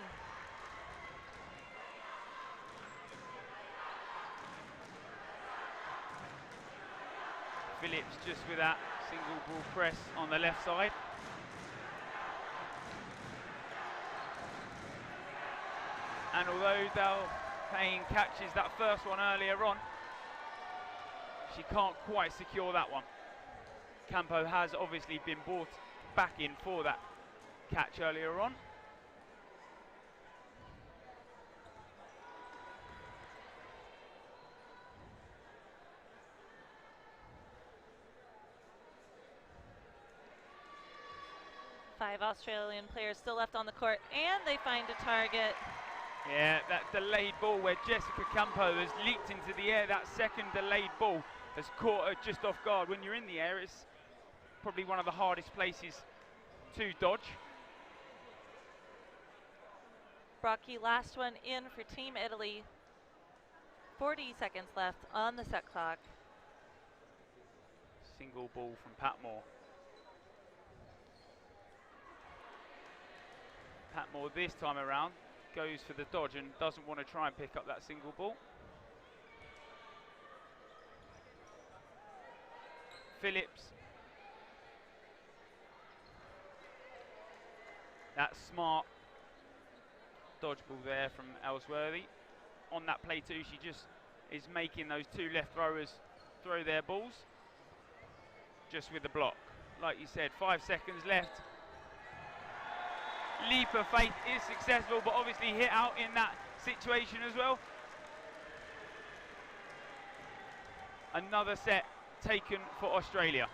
Phillips just with that single ball press on the left side. And although Delpain catches that first one earlier on, she can't quite secure that one. Campo has obviously been brought back in for that catch earlier on. Five Australian players still left on the court, and they find a target. Yeah, that delayed ball where Jessica Campo has leaped into the air. That second delayed ball has caught her just off guard. When you're in the air, it's probably one of the hardest places to dodge. Brocky, last one in for Team Italy. 40 seconds left on the set clock. Single ball from Patmore. Patmore this time around goes for the dodge and doesn't want to try and pick up that single ball. Phillips. That smart dodgeball there from Ellsworthy. On that play too, she just is making those 2 left throwers throw their balls just with the block. Like you said, 5 seconds left. Leap of faith is successful, but obviously hit out in that situation as well. Another set taken for Australia.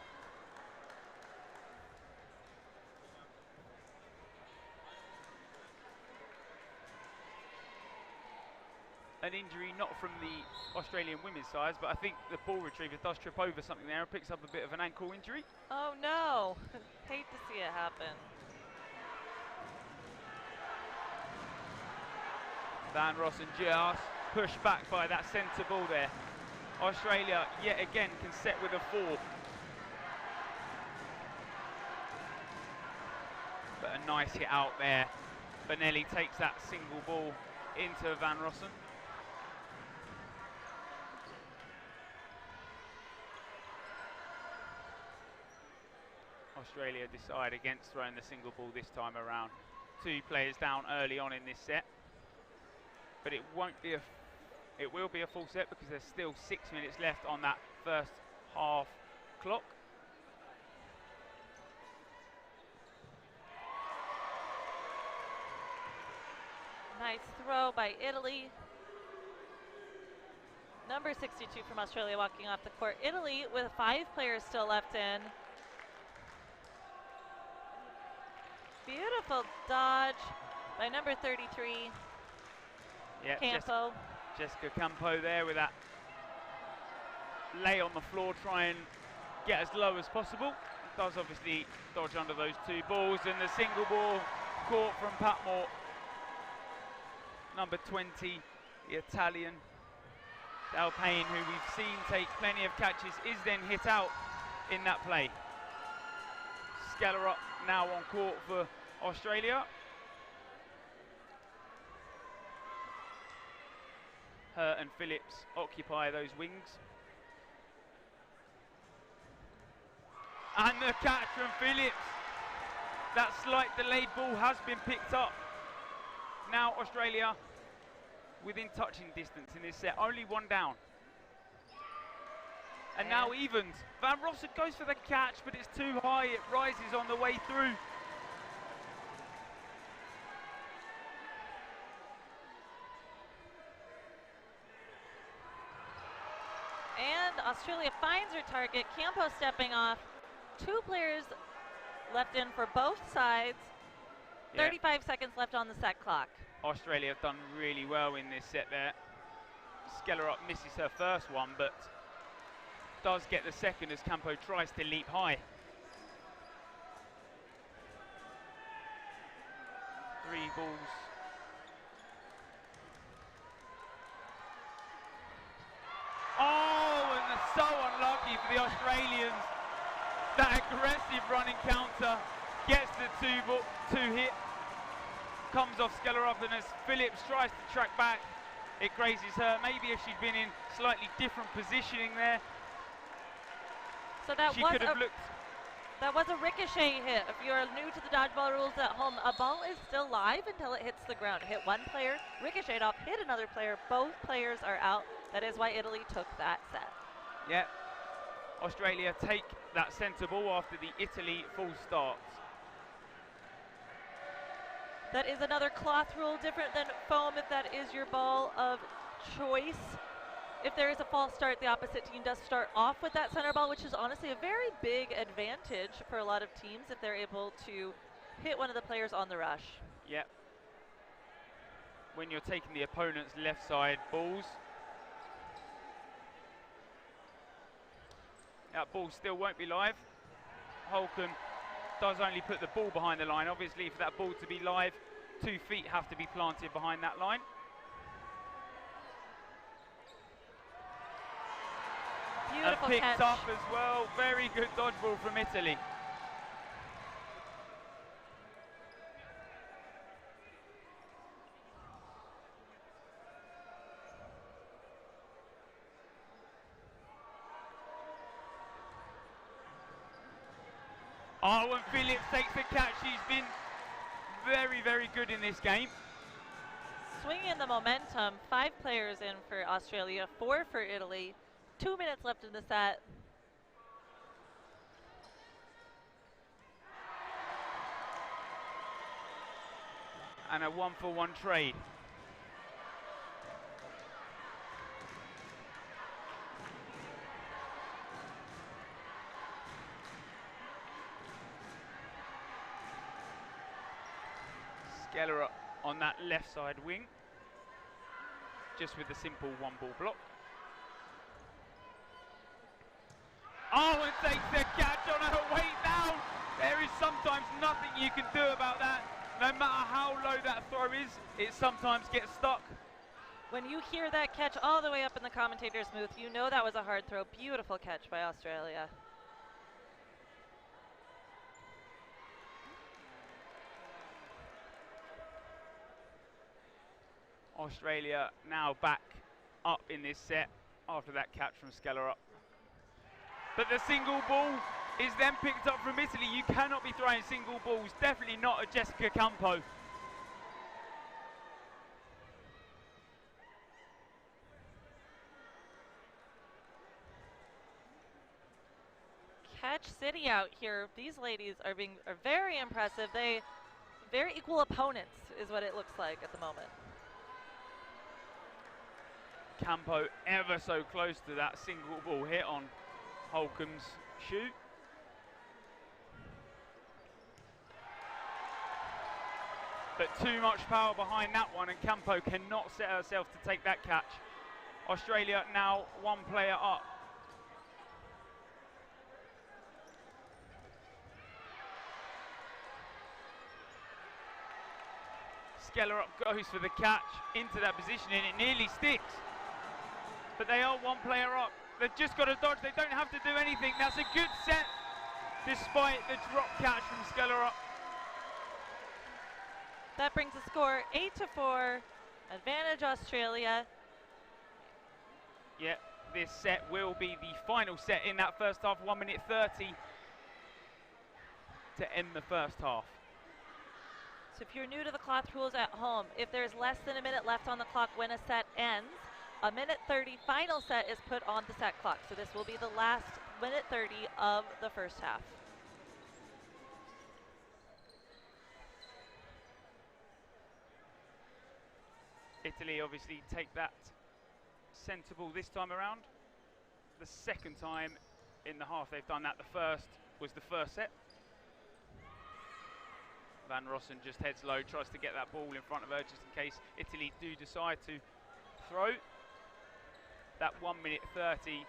An injury not from the Australian women's sides, but I think the ball retriever does trip over something there and picks up a bit of an ankle injury. Oh no, hate to see it happen. Van Rossen just pushed back by that centre ball there. Australia yet again can set with a 4. But a nice hit out there. Benelli takes that single ball into Van Rossen. Australia decide against throwing the single ball this time around. 2 players down early on in this set. But it won't be it will be a full set because there's still 6 minutes left on that first half clock. Nice throw by Italy. Number 62 from Australia walking off the court. Italy with 5 players still left in. Beautiful dodge by number 33. Yeah, Campo. Jessica Campo there with that lay on the floor, try and get as low as possible. Does obviously dodge under those 2 balls, and the single ball caught from Patmore. Number 20, the Italian. Delpain, who we've seen take plenty of catches, is then hit out in that play. Skellerup now on court for Australia. Her and Phillips occupy those wings. And the catch from Phillips. That slight delayed ball has been picked up. Now Australia within touching distance in this set, only 1 down. And now evens. Van Rossen goes for the catch, but it's too high. It rises on the way through. And Australia finds her target. Campo stepping off. 2 players left in for both sides. 35 seconds left on the set clock. Australia have done really well in this set there. Skellerup misses her first one, but does get the second as Campo tries to leap high. 3 balls. Australians. That aggressive running counter gets the two hit. Comes off Skeller up, and as Phillips tries to track back, it grazes her. Maybe if she'd been in slightly different positioning there, so that she could have looked. That was a ricochet hit. If you're new to the dodgeball rules at home, a ball is still live until it hits the ground. It hit one player, ricocheted off, hit another player. Both players are out. That is why Italy took that set. Yeah. Australia take that centre ball after the Italy false start. That is another cloth rule, different than foam if that is your ball of choice. If there is a false start, the opposite team does start off with that center ball, which is honestly a very big advantage for a lot of teams if they're able to hit one of the players on the rush. Yep. When you're taking the opponent's left side balls. That ball still won't be live. Holcomb does only put the ball behind the line. Obviously, for that ball to be live, 2 feet have to be planted behind that line. Beautiful and picked catch. up as well. Very good dodgeball from Italy. Oh, and Phillips takes the catch. She's been very, very good in this game. Swinging the momentum. 5 players in for Australia, 4 for Italy. 2 minutes left in the set. And a 1-for-1 trade. Skeller on that left side wing, just with the simple 1-ball block. Oh, and takes the catch on her way down. There is sometimes nothing you can do about that. No matter how low that throw is, it sometimes gets stuck. When you hear that catch all the way up in the commentator's booth, you know that was a hard throw. Beautiful catch by Australia. Australia now back up in this set after that catch from Skeller up. But the single ball is then picked up from Italy. You cannot be throwing single balls, definitely not a Jessica Campo. Catch City out here. These ladies are very impressive. They very equal opponents is what it looks like at the moment. Campo ever so close to that single ball hit on Holcomb's shoe. But too much power behind that one, and Campo cannot set herself to take that catch. Australia now 1 player up. Skeller up goes for the catch into that position, and it nearly sticks. But they are 1 player up. They've just got to dodge. They don't have to do anything. That's a good set, despite the drop catch from Skeller up. That brings the score 8-4. Advantage Australia. Yeah, this set will be the final set in that first half. 1 minute 30 to end the first half. So if you're new to the cloth rules at home, if there's less than a minute left on the clock when a set ends, a minute 30 final set is put on the set clock. So this will be the last minute 30 of the first half. Italy obviously take that centre ball this time around. The second time in the half they've done that. The first was the first set. Van Rossen just heads low, tries to get that ball in front of her just in case Italy do decide to throw. That 1 minute 30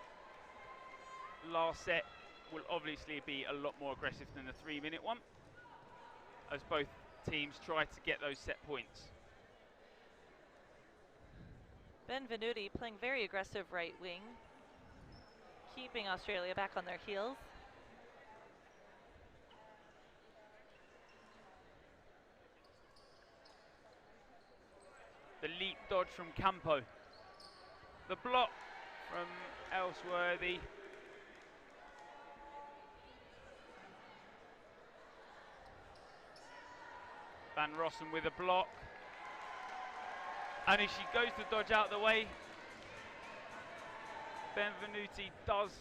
last set will obviously be a lot more aggressive than the 3 minute one, as both teams try to get those set points. Benvenuti playing very aggressive right wing. keeping Australia back on their heels. The leap dodge from Campo. The block from Elsworthy. Van Rossen with a block. And as she goes to dodge out the way, Benvenuti does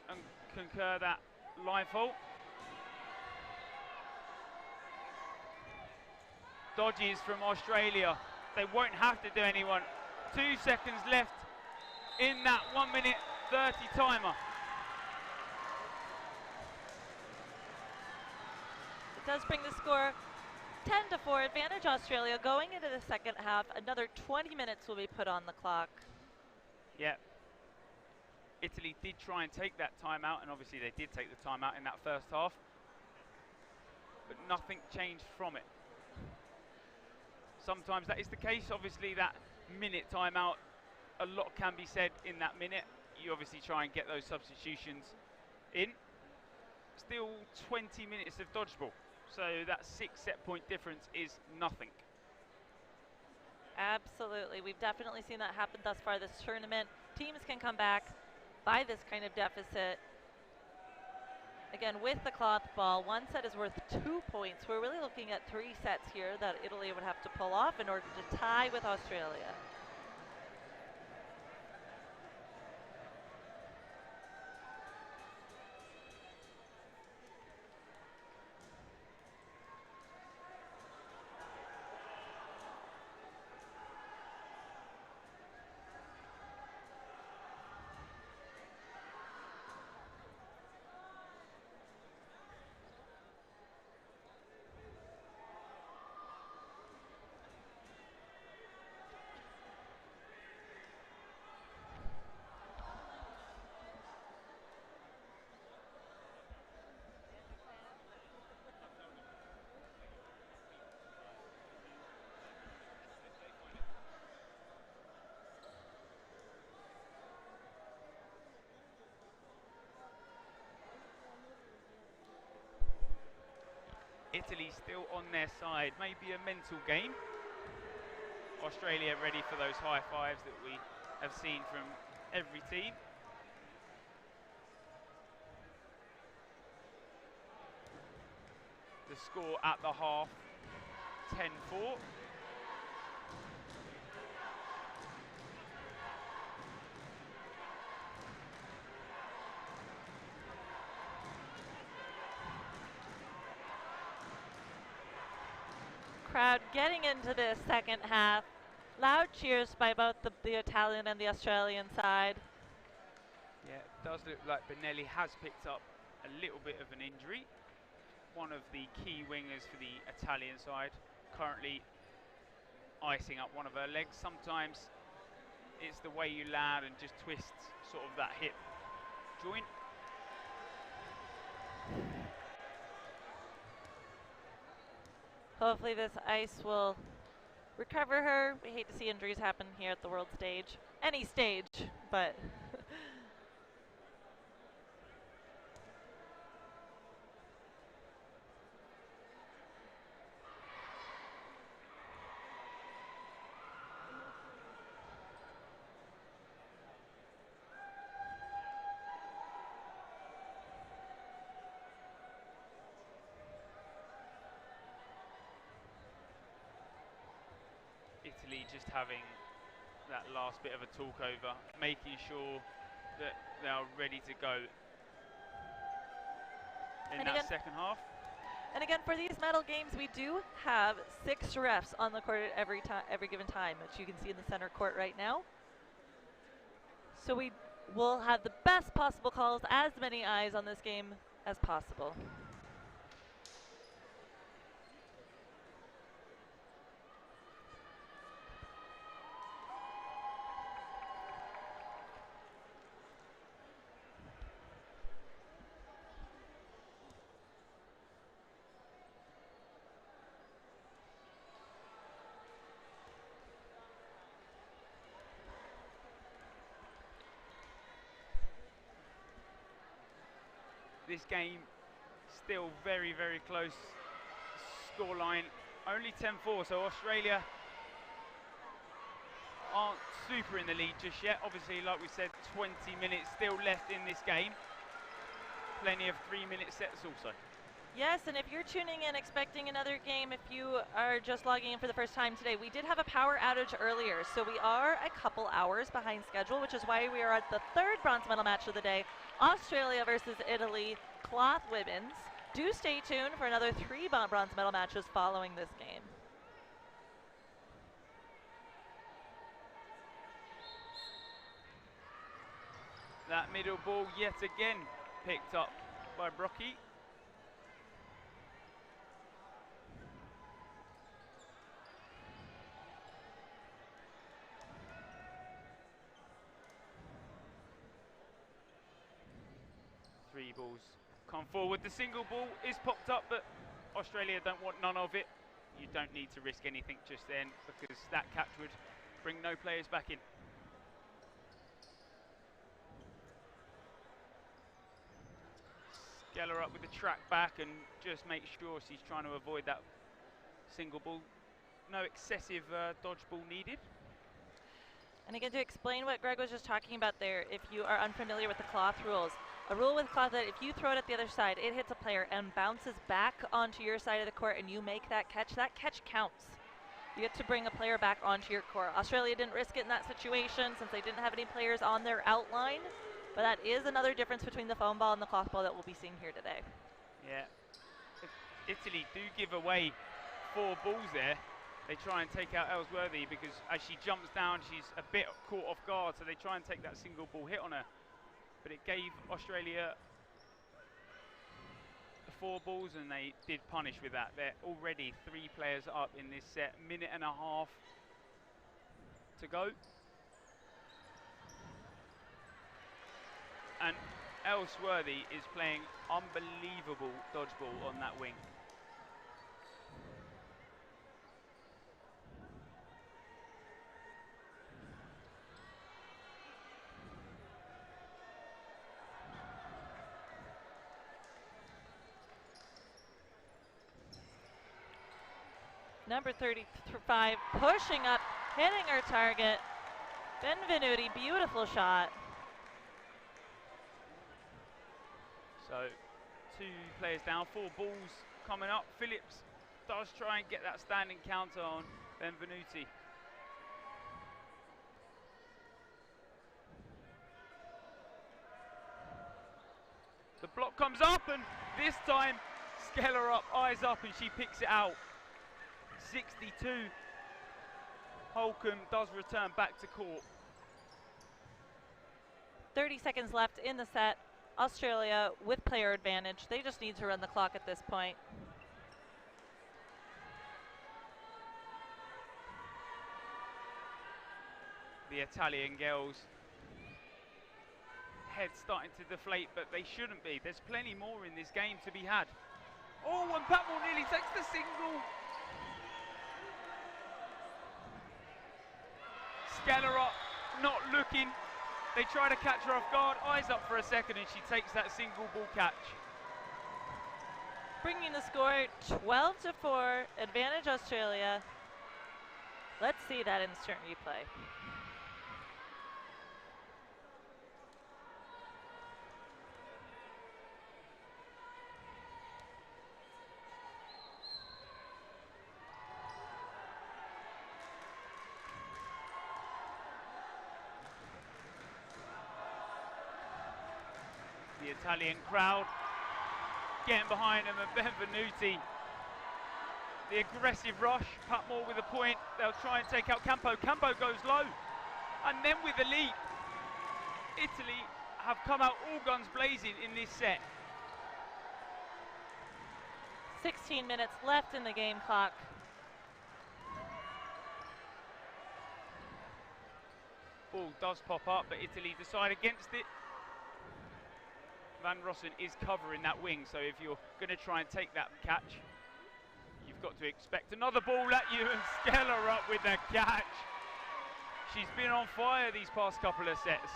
and concur that line fault. Dodges from Australia. They won't have to do anyone. 2 seconds left in that 1:30 timer. It does bring the score 10-4 advantage Australia going into the second half. Another 20 minutes will be put on the clock. Yeah. Italy did try and take that timeout, and obviously they did take the timeout in that first half, but nothing changed from it. Sometimes that is the case. Obviously that minute timeout, a lot can be said in that minute. You obviously try and get those substitutions in. Still 20 minutes of dodgeball, so that 6 set point difference is nothing. Absolutely, we've definitely seen that happen thus far this tournament. Teams can come back by this kind of deficit. Again, with the cloth ball, one set is worth 2 points. We're really looking at 3 sets here that Italy would have to pull off in order to tie with Australia. Italy still on their side, maybe a mental game. Australia ready for those high fives that we have seen from every team. The score at the half, 10-4. Crowd getting into this second half. Loud cheers by both the Italian and the Australian side. Yeah, it does look like Benelli has picked up a little bit of an injury. One of the key wingers for the Italian side, currently icing up one of her legs. Sometimes it's the way you land and just twists sort of that hip joint. Hopefully this ice will recover her. We hate to see injuries happen here at the world stage. Any stage, but Italy just having that last bit of a talk over, making sure that they are ready to go in and that again, second half. And again, for these medal games, we do have 6 refs on the court at every given time, which you can see in the center court right now. So we will have the best possible calls, as many eyes on this game as possible. this game still very, very close. Scoreline only 10-4, so Australia aren't super in the lead just yet. Obviously, like we said, 20 minutes still left in this game. Plenty of 3-minute sets also. Yes, and if you're tuning in expecting another game, if you are just logging in for the first time today, we did have a power outage earlier, so we are a couple hours behind schedule, which is why we are at the third bronze medal match of the day, Australia versus Italy, cloth women's. Do stay tuned for another 3 bronze medal matches following this game. That middle ball yet again picked up by Brocky. Three balls come forward. The single ball is popped up, but Australia don't want none of it. You don't need to risk anything just then, because that catch would bring no players back in. Geller up with the track back and just make sure she's trying to avoid that single ball. No excessive dodgeball needed. And again, to explain what Greg was just talking about there, if you are unfamiliar with the cloth rules, a rule with cloth that if you throw it at the other side, it hits a player and bounces back onto your side of the court and you make that catch counts. You get to bring a player back onto your court. Australia didn't risk it in that situation since they didn't have any players on their outline, but that is another difference between the foam ball and the cloth ball that we'll be seeing here today. Yeah, if Italy do give away 4 balls there, they try and take out Ellsworthy, because as she jumps down, she's a bit caught off guard, so they try and take that single ball hit on her. But it gave Australia the 4 balls, and they did punish with that. They're already 3 players up in this set, minute and a half to go. And Ellsworthy is playing unbelievable dodgeball on that wing. Number 35 pushing up, hitting her target. Benvenuti, beautiful shot. So 2 players down, 4 balls coming up. Phillips does try and get that standing counter on Benvenuti. The block comes up, and this time Skeller up, eyes up, and she picks it out. 62. Holcomb does return back to court. 30 seconds left in the set. Australia with player advantage. They just need to run the clock at this point. The Italian girls' head starting to deflate, but they shouldn't be. There's plenty more in this game to be had. Oh, and Patmore nearly takes the single. Skeller up, not looking. They try to catch her off guard, eyes up for a second, and she takes that single ball catch. Bringing the score 12-4, advantage Australia. Let's see that instant replay. The Italian crowd getting behind them, and Benvenuti, the aggressive rush. Patmore with a point. They'll try and take out Campo. Campo goes low, and then with the lead, Italy have come out all guns blazing in this set. 16 minutes left in the game clock. Ball does pop up, but Italy decide against it. Van Rossen is covering that wing, so if you're going to try and take that catch, you've got to expect another ball at you, and Skeller up with the catch. She's been on fire these past couple of sets.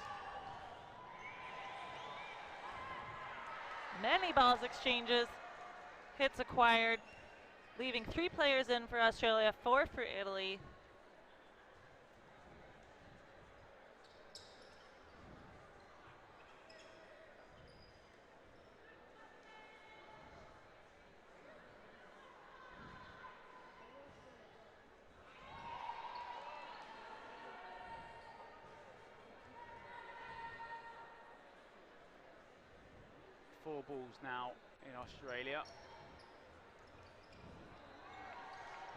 Many balls exchanges. Hits acquired. Leaving 3 players in for Australia, 4 for Italy. Four balls now in Australia.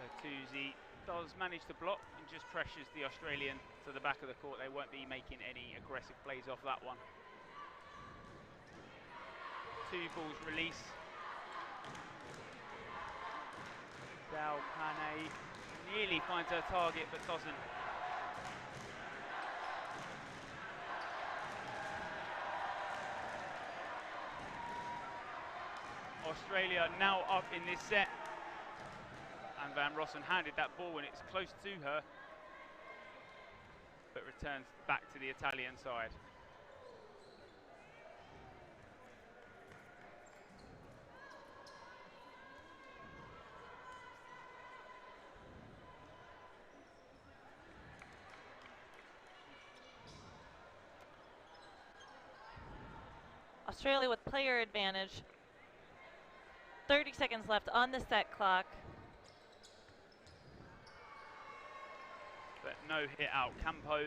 Bertuzzi does manage to block and just pressures the Australian to the back of the court. They won't be making any aggressive plays off that one. 2 balls release. Dao Pane nearly finds her target but doesn't. Australia now up in this set. And Van Rossen handed that ball and it's close to her, but returns back to the Italian side. Australia with player advantage. 30 seconds left on the set clock. But no hit out. Campo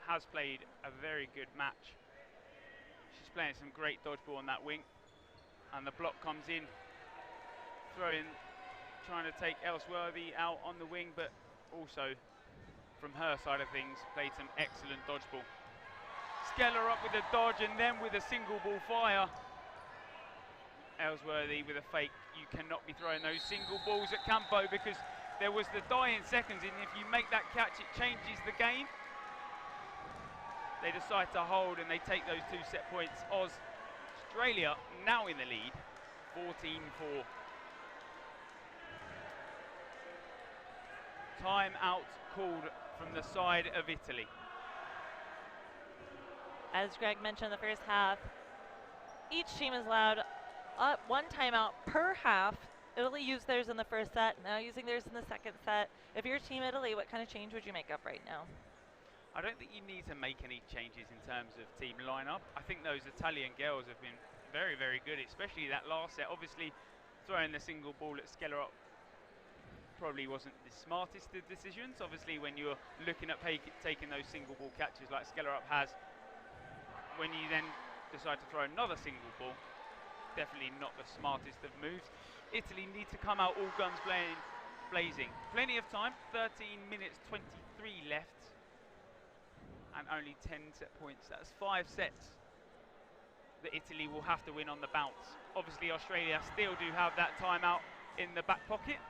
has played a very good match. She's playing some great dodgeball on that wing. And the block comes in. Throwing, trying to take Ellsworthy out on the wing, but also from her side of things, played some excellent dodgeball. Skeller up with a dodge and then with a single ball fire. Ellsworthy with a fake. You cannot be throwing those single balls at Campo because there was the die in seconds, and if you make that catch, it changes the game. They decide to hold and they take those 2 set points. Australia now in the lead, 14-4. Time out called from the side of Italy. As Greg mentioned in the first half, each team is allowed 1 timeout per half. Italy used theirs in the first set, now using theirs in the second set. If you're Team Italy, what kind of change would you make up right now? I don't think you need to make any changes in terms of team lineup. I think those Italian girls have been very, very good, especially that last set. Obviously, throwing the single ball at Skeller up probably wasn't the smartest of decisions. Obviously, when you're looking at taking those single ball catches like Skeller up has, when you then decide to throw another single ball, definitely not the smartest of moves. Italy need to come out all guns blazing. Plenty of time, 13 minutes 23 left, and only 10 set points. That's 5 sets that Italy will have to win on the bounce. Obviously, Australia still do have that timeout in the back pocket.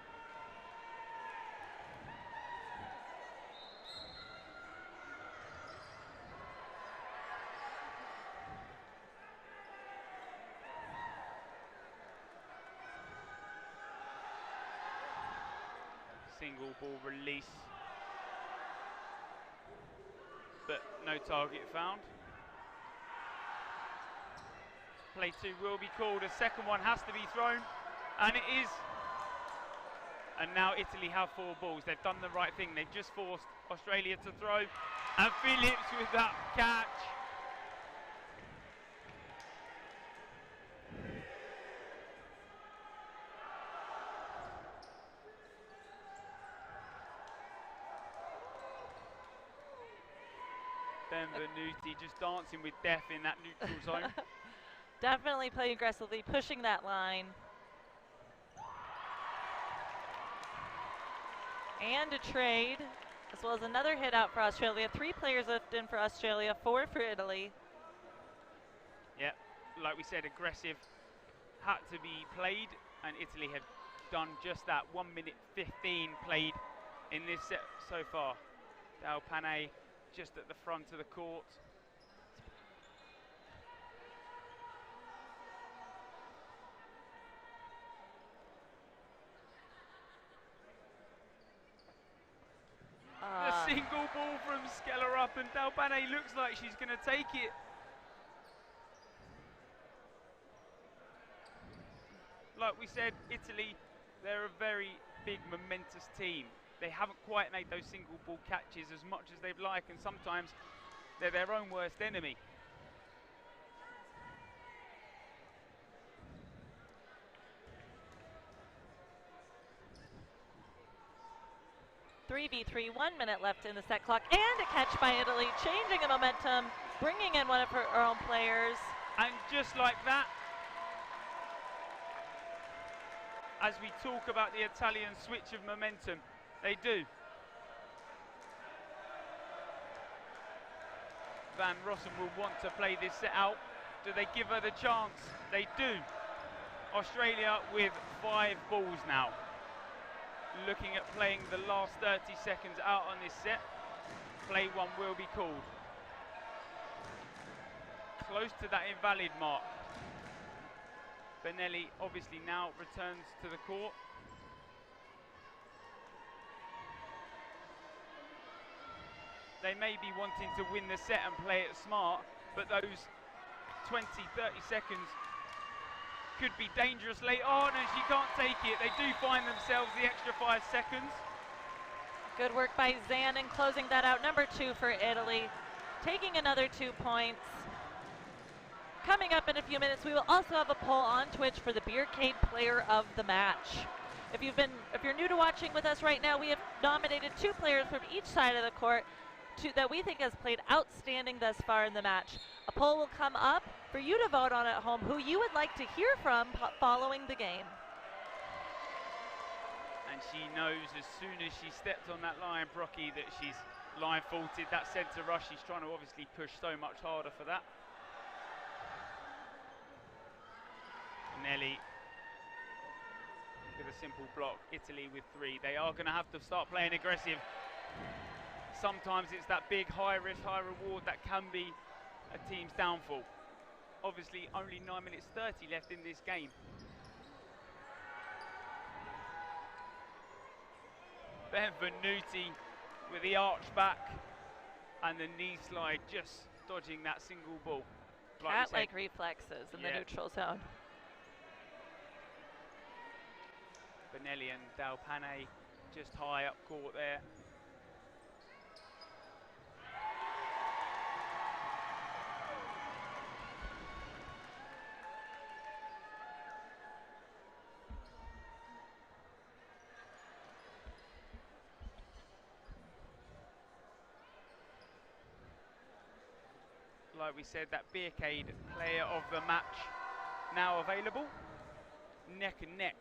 Single ball release, but no target found. Play 2 will be called. A second one has to be thrown, and it is. And now Italy have 4 balls. They've done the right thing. They've just forced Australia to throw, and Phillips with that catch. Benvenuti just dancing with death in that neutral zone. Definitely play aggressively, pushing that line. And a trade, as well as another hit out for Australia. 3 players left in for Australia, 4 for Italy. Yeah, like we said, aggressive had to be played, and Italy have done just that. 1 minute 15 played in this set so far. Dao Pane just at the front of the court. The single ball from Skeller up, and Dao Pane looks like she's going to take it. like we said, Italy, they're a very big, momentous team. They haven't quite made those single ball catches as much as they'd like, and sometimes they're their own worst enemy. 3v3, 1 minute left in the set clock, and a catch by Italy, changing the momentum, bringing in one of her own players. And just like that, as we talk about the Italian switch of momentum, they do. Van Rossum will want to play this set out. Do they give her the chance? They do. Australia with 5 balls now. Looking at playing the last 30 seconds out on this set. Play 1 will be called. Close to that invalid mark. Benelli obviously now returns to the court. They may be wanting to win the set and play it smart, but those 20, 30 seconds could be dangerous late on, and she can't take it. They do find themselves the extra 5 seconds. Good work by Zan in closing that out. Number 2 for Italy, taking another 2 points. Coming up in a few minutes, we will also have a poll on Twitch for the Beercade Player of the Match. If you're new to watching with us right now, we have nominated 2 players from each side of the court that we think has played outstanding thus far in the match. A poll will come up for you to vote on at home who you would like to hear from following the game. And she knows as soon as she stepped on that line, Brocky, that she's line faulted. That centre rush, she's trying to obviously push so much harder for that. Nelly with a simple block. Italy with 3. They are going to have to start playing aggressive. Sometimes it's that big high risk, high reward that can be a team's downfall. Obviously only 9 minutes 30 left in this game. Benvenuti with the arch back and the knee slide, just dodging that single ball. Cat-like reflexes in the neutral zone. Benelli and Del Pane just high up court there. Like we said, that Beercade Player of the Match now available. Neck and neck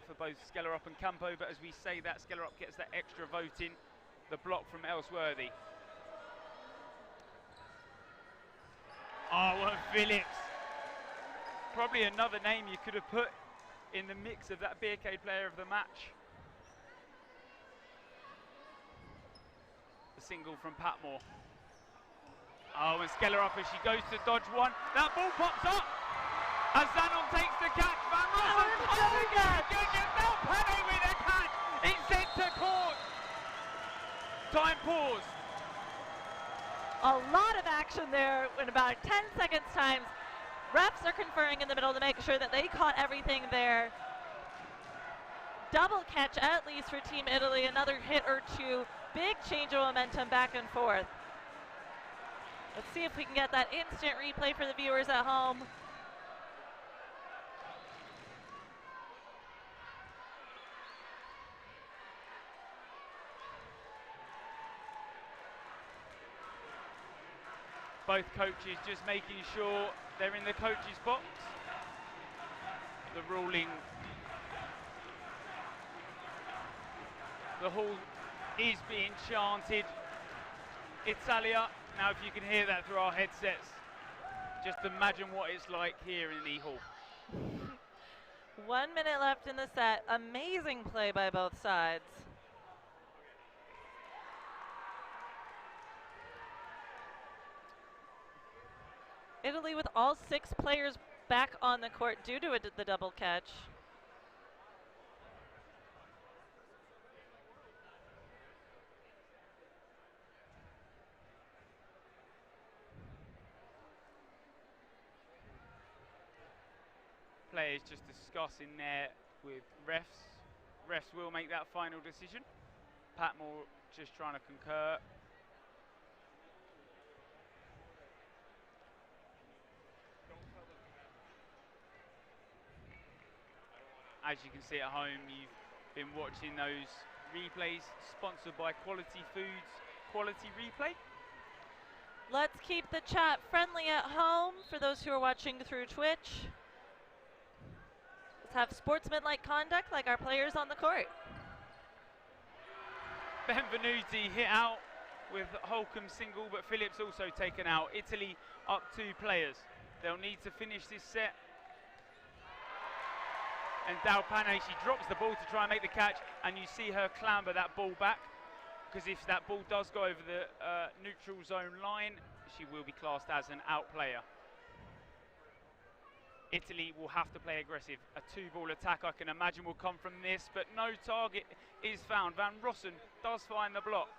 for both Skellerup and Campo, but as we say that, Skellerup gets that extra vote in. The block from Ellsworthy. Oh, and Phillips. Probably another name you could have put in the mix of that Beercade Player of the Match. The single from Patmore. Oh, and Skellerup as she goes to dodge one. That ball pops up. As Zanon takes the catch. Van Rossum. Oh my goodness. Del Pane with a catch. It's centre court. Time paused. A lot of action there in about 10 seconds time. Refs are conferring in the middle to make sure that they caught everything there. Double catch at least for Team Italy. Another hit or 2. Big change of momentum back and forth. Let's see if we can get that instant replay for the viewers at home. Both coaches just making sure they're in the coach's box. The ruling. The hall is being chanted. Italia. Now if you can hear that through our headsets, just imagine what it's like here in the hall. 1 minute left in the set. Amazing play by both sides. Italy with all 6 players back on the court due to the double catch. players just discussing there with refs. Refs will make that final decision. Patmore just trying to concur. As you can see at home, you've been watching those replays sponsored by Quality Foods, Quality Replay. Let's keep the chat friendly at home for those who are watching through Twitch. Let's have sportsmanlike conduct like our players on the court. Benvenuti hit out with Holcomb single, but Phillips also taken out. Italy up 2 players. They'll need to finish this set. And Dalpane, she drops the ball to try and make the catch, and you see her clamber that ball back, because if that ball does go over the neutral zone line, she will be classed as an out player. Italy will have to play aggressive. A 2-ball attack, I can imagine, will come from this, but no target is found. Van Rossen does find the block.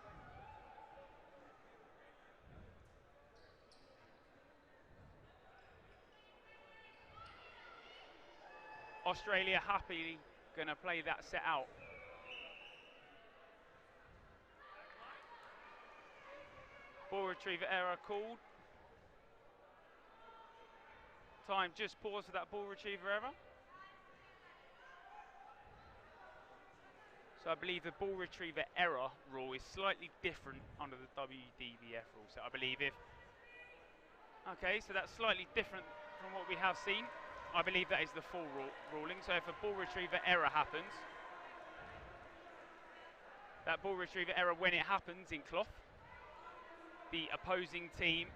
Australia happily going to play that set out. Ball retriever error called. Time just pause for that ball retriever error. So I believe the ball retriever error rule is slightly different under the WDBF rule. So I believe if... Okay, so that's slightly different from what we have seen. I believe that is the full ruling. So if a ball retriever error happens, that ball retriever error, when it happens in cloth, the opposing team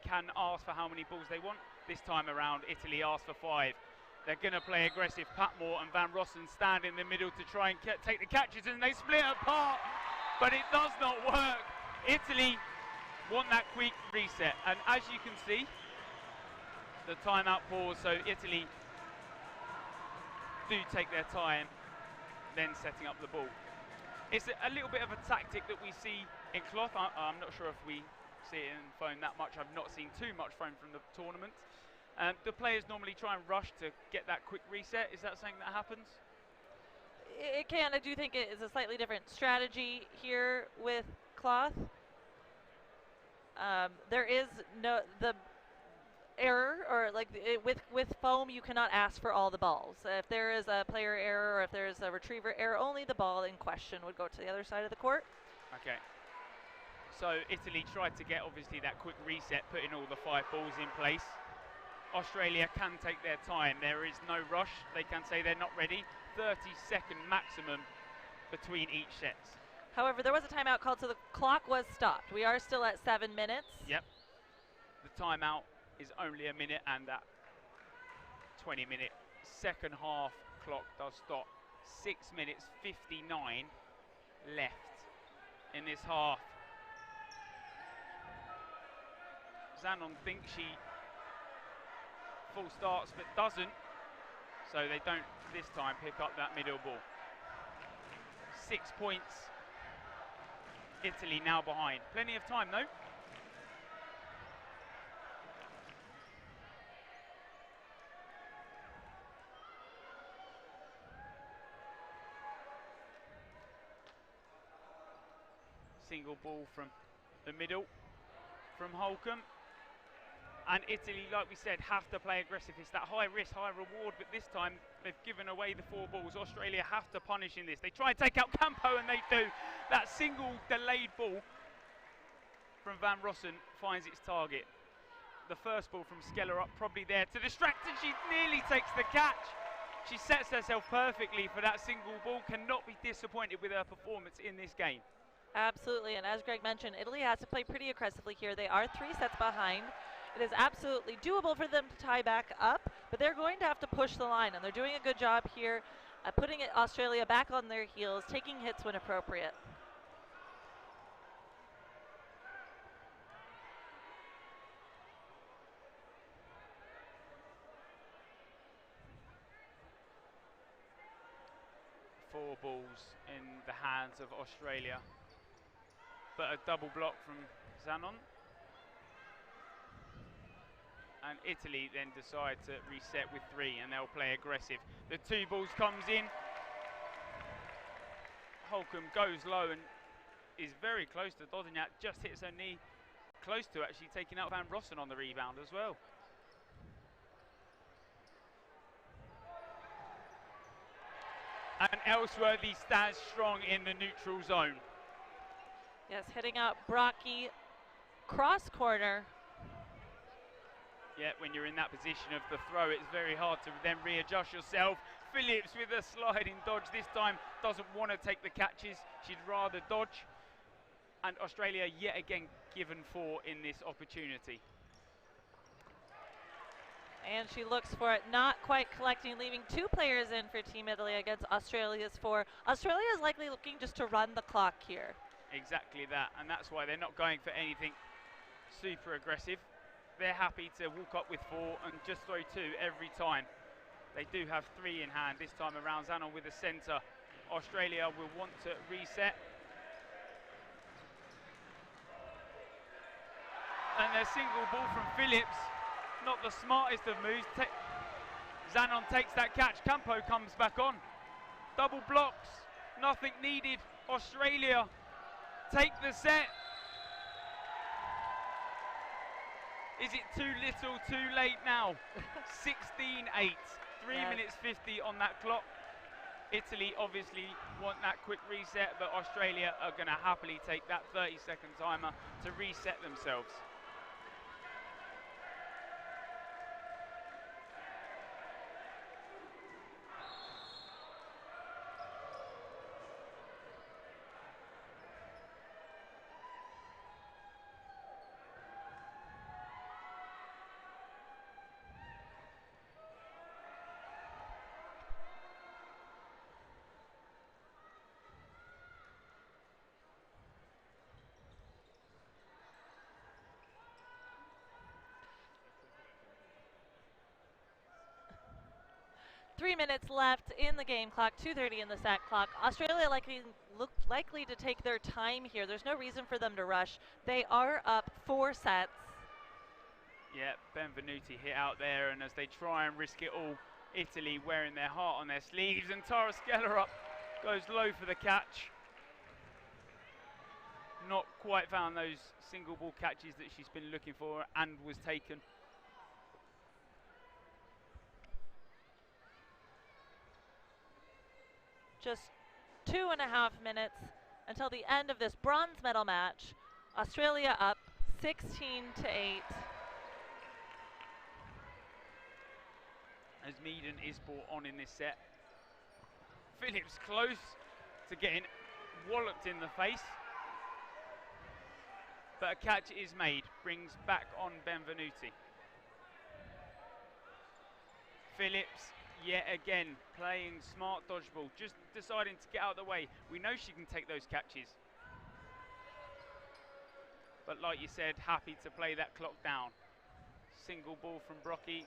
can ask for how many balls they want. This time around, Italy asked for 5. They're going to play aggressive. Patmore and Van Rossen stand in the middle to try and take the catches, and they split apart, but it does not work. Italy want that quick reset, and as you can see, the timeout pause, so Italy do take their time then setting up the ball. It's a little bit of a tactic that we see in cloth. I'm not sure if we see it in phone that much. I've not seen too much phone from the tournament. The players normally try and rush to get that quick reset. Is that something that happens? It can. I do think it is a slightly different strategy here with cloth. There is no the error, or like with foam, you cannot ask for all the balls. If there is a player error or if there is a retriever error, only the ball in question would go to the other side of the court. Okay. So Italy tried to get obviously that quick reset, putting all the 5 balls in place. Australia can take their time. There is no rush. They can say they're not ready. 30-second maximum between each sets. However, there was a timeout called, so the clock was stopped. We are still at 7 minutes. Yep. The timeout is only a minute, and that 20-minute second half clock does stop. 6 minutes 59 left in this half. Zanon thinks she full starts but doesn't, so they don't this time pick up that middle ball. 6 points. Italy now behind. Plenty of time though. Single ball from the middle from Holcomb. And Italy, like we said, have to play aggressive. It's that high risk, high reward, but this time they've given away the 4 balls. Australia have to punish in this. They try and take out Campo, and they do. That single delayed ball from Van Rossen finds its target. The first ball from Skeller up, probably there to distract, and she nearly takes the catch. She sets herself perfectly for that single ball. Cannot be disappointed with her performance in this game. Absolutely, and as Greg mentioned, Italy has to play pretty aggressively here. They are 3 sets behind. It is absolutely doable for them to tie back up, but they're going to have to push the line, and they're doing a good job here at putting Australia back on their heels, taking hits when appropriate. Four balls in the hands of Australia, but a double block from Zanon. And Italy then decide to reset with 3, and they'll play aggressive. The 2 balls comes in. Holcomb goes low and is very close to dodging that, just hits her knee, close to actually taking out Van Rossen on the rebound as well. And Ellsworthy stands strong in the neutral zone. Yes, hitting out Brocky cross corner. Yeah, when you're in that position of the throw, it's very hard to then readjust yourself. Phillips with a sliding dodge this time, doesn't want to take the catches, she'd rather dodge. And Australia yet again given 4 in this opportunity. And she looks for it, not quite collecting, leaving 2 players in for Team Italy against Australia's 4. Australia is likely looking just to run the clock here. Exactly that, and that's why they're not going for anything super aggressive. They're happy to walk up with 4 and just throw 2 every time. They do have 3 in hand this time around. Zanon with the centre. Australia will want to reset. And a single ball from Phillips. Not the smartest of moves. Zanon takes that catch. Campo comes back on. Double blocks. Nothing needed. Australia take the set. Is it too little, too late now? 16-8. 3 minutes 50 on that clock. Italy obviously want that quick reset, but Australia are going to happily take that 30-second timer to reset themselves. Three minutes left in the game clock, 2:30 in the sat clock. Australia likely to take their time here. There's no reason for them to rush. They are up 4 sets. Yeah, Benvenuti hit out there, and as they try and risk it all, Italy wearing their heart on their sleeves, and Tara Skeller up, goes low for the catch. Not quite found those single ball catches that she's been looking for and was taken. Just 2.5 minutes until the end of this bronze medal match. Australia up 16-8. As Meaden is brought on in this set. Phillips close to getting walloped in the face. But a catch is made, brings back on Benvenuti. Phillips yet again playing smart dodgeball, just deciding to get out of the way. We know she can take those catches. But like you said, happy to play that clock down. Single ball from Brocky.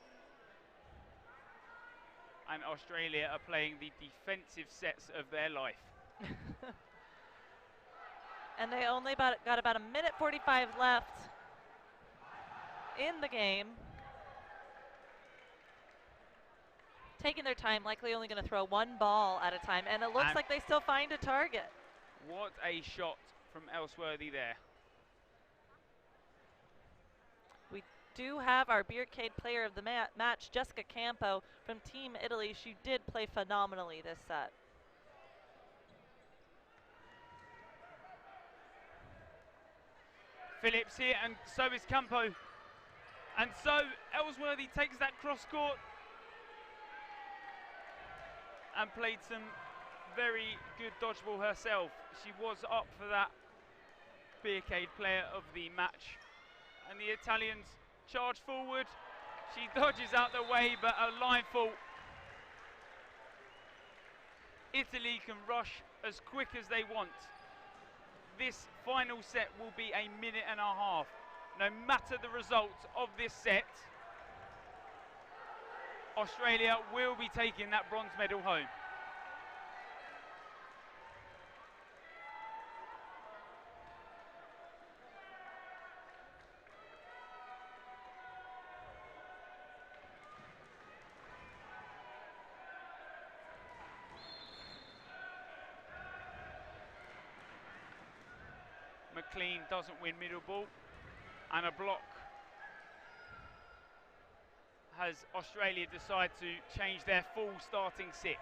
And Australia are playing the defensive sets of their life. And they only got about 1:45 left in the game. Taking their time, likely only going to throw 1 ball at a time, and it looks like they still find a target. What a shot from Ellsworthy there. We do have our Beercade player of the match, Jessica Campo from Team Italy. She did play phenomenally this set. Phillips here, and so is Campo. And so Ellsworthy takes that cross court and played some very good dodgeball herself. She was up for that Beercade player of the match. And the Italians charge forward. She dodges out the way, but a line fault. Italy can rush as quick as they want. This final set will be 1.5 minutes. No matter the result of this set, Australia will be taking that bronze medal home. clean, doesn't win middle ball. And a block has Australia decide to change their full starting 6.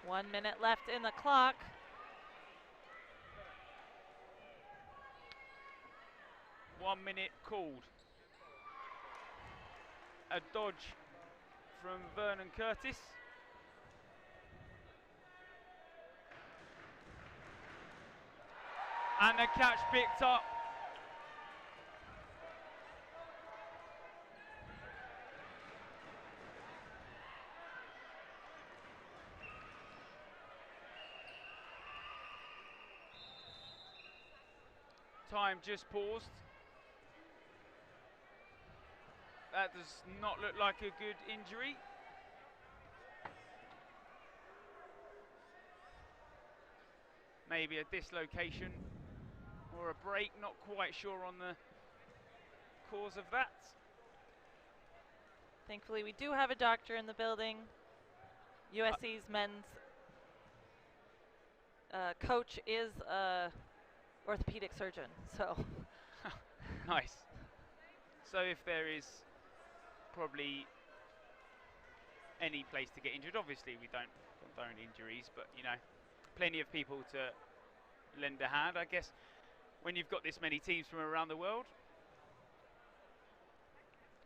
One minute left in the clock. One minute called. A dodge from Vernon Curtis. And the catch picked up. Time just paused. That does not look like a good injury. Maybe a dislocation or a break, not quite sure on the cause of that. Thankfully, we do have a doctor in the building. USC's men's coach is a orthopedic surgeon, so. Nice. So if there is probably any place to get injured, obviously we don't condone injuries, but you know, plenty of people to lend a hand. I guess when you've got this many teams from around the world,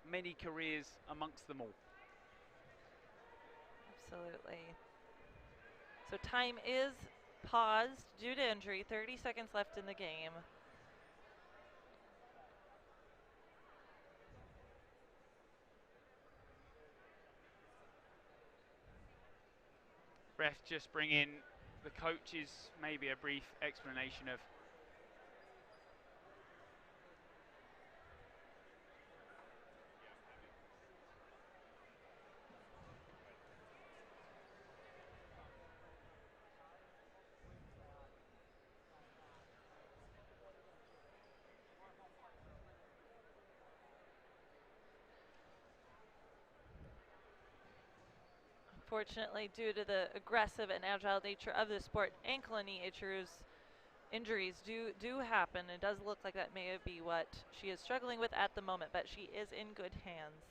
many careers amongst them all. Absolutely. So time is paused due to injury. 30 seconds left in the game. Ref just bring in the coaches, maybe a brief explanation of Unfortunately, due to the aggressive and agile nature of the sport, ankle and knee injuries do happen. It does look like that may be what she is struggling with at the moment, but she is in good hands.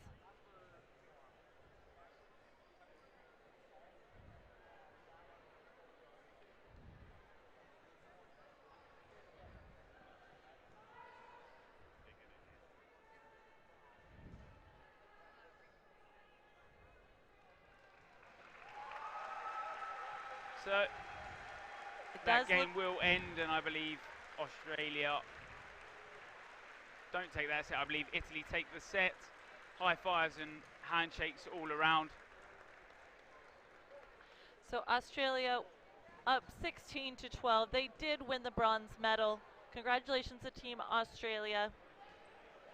So that game will end, and I believe Australia don't take that set. I believe Italy take the set. High fives and handshakes all around. So Australia up 16-12. They did win the bronze medal. Congratulations to Team Australia.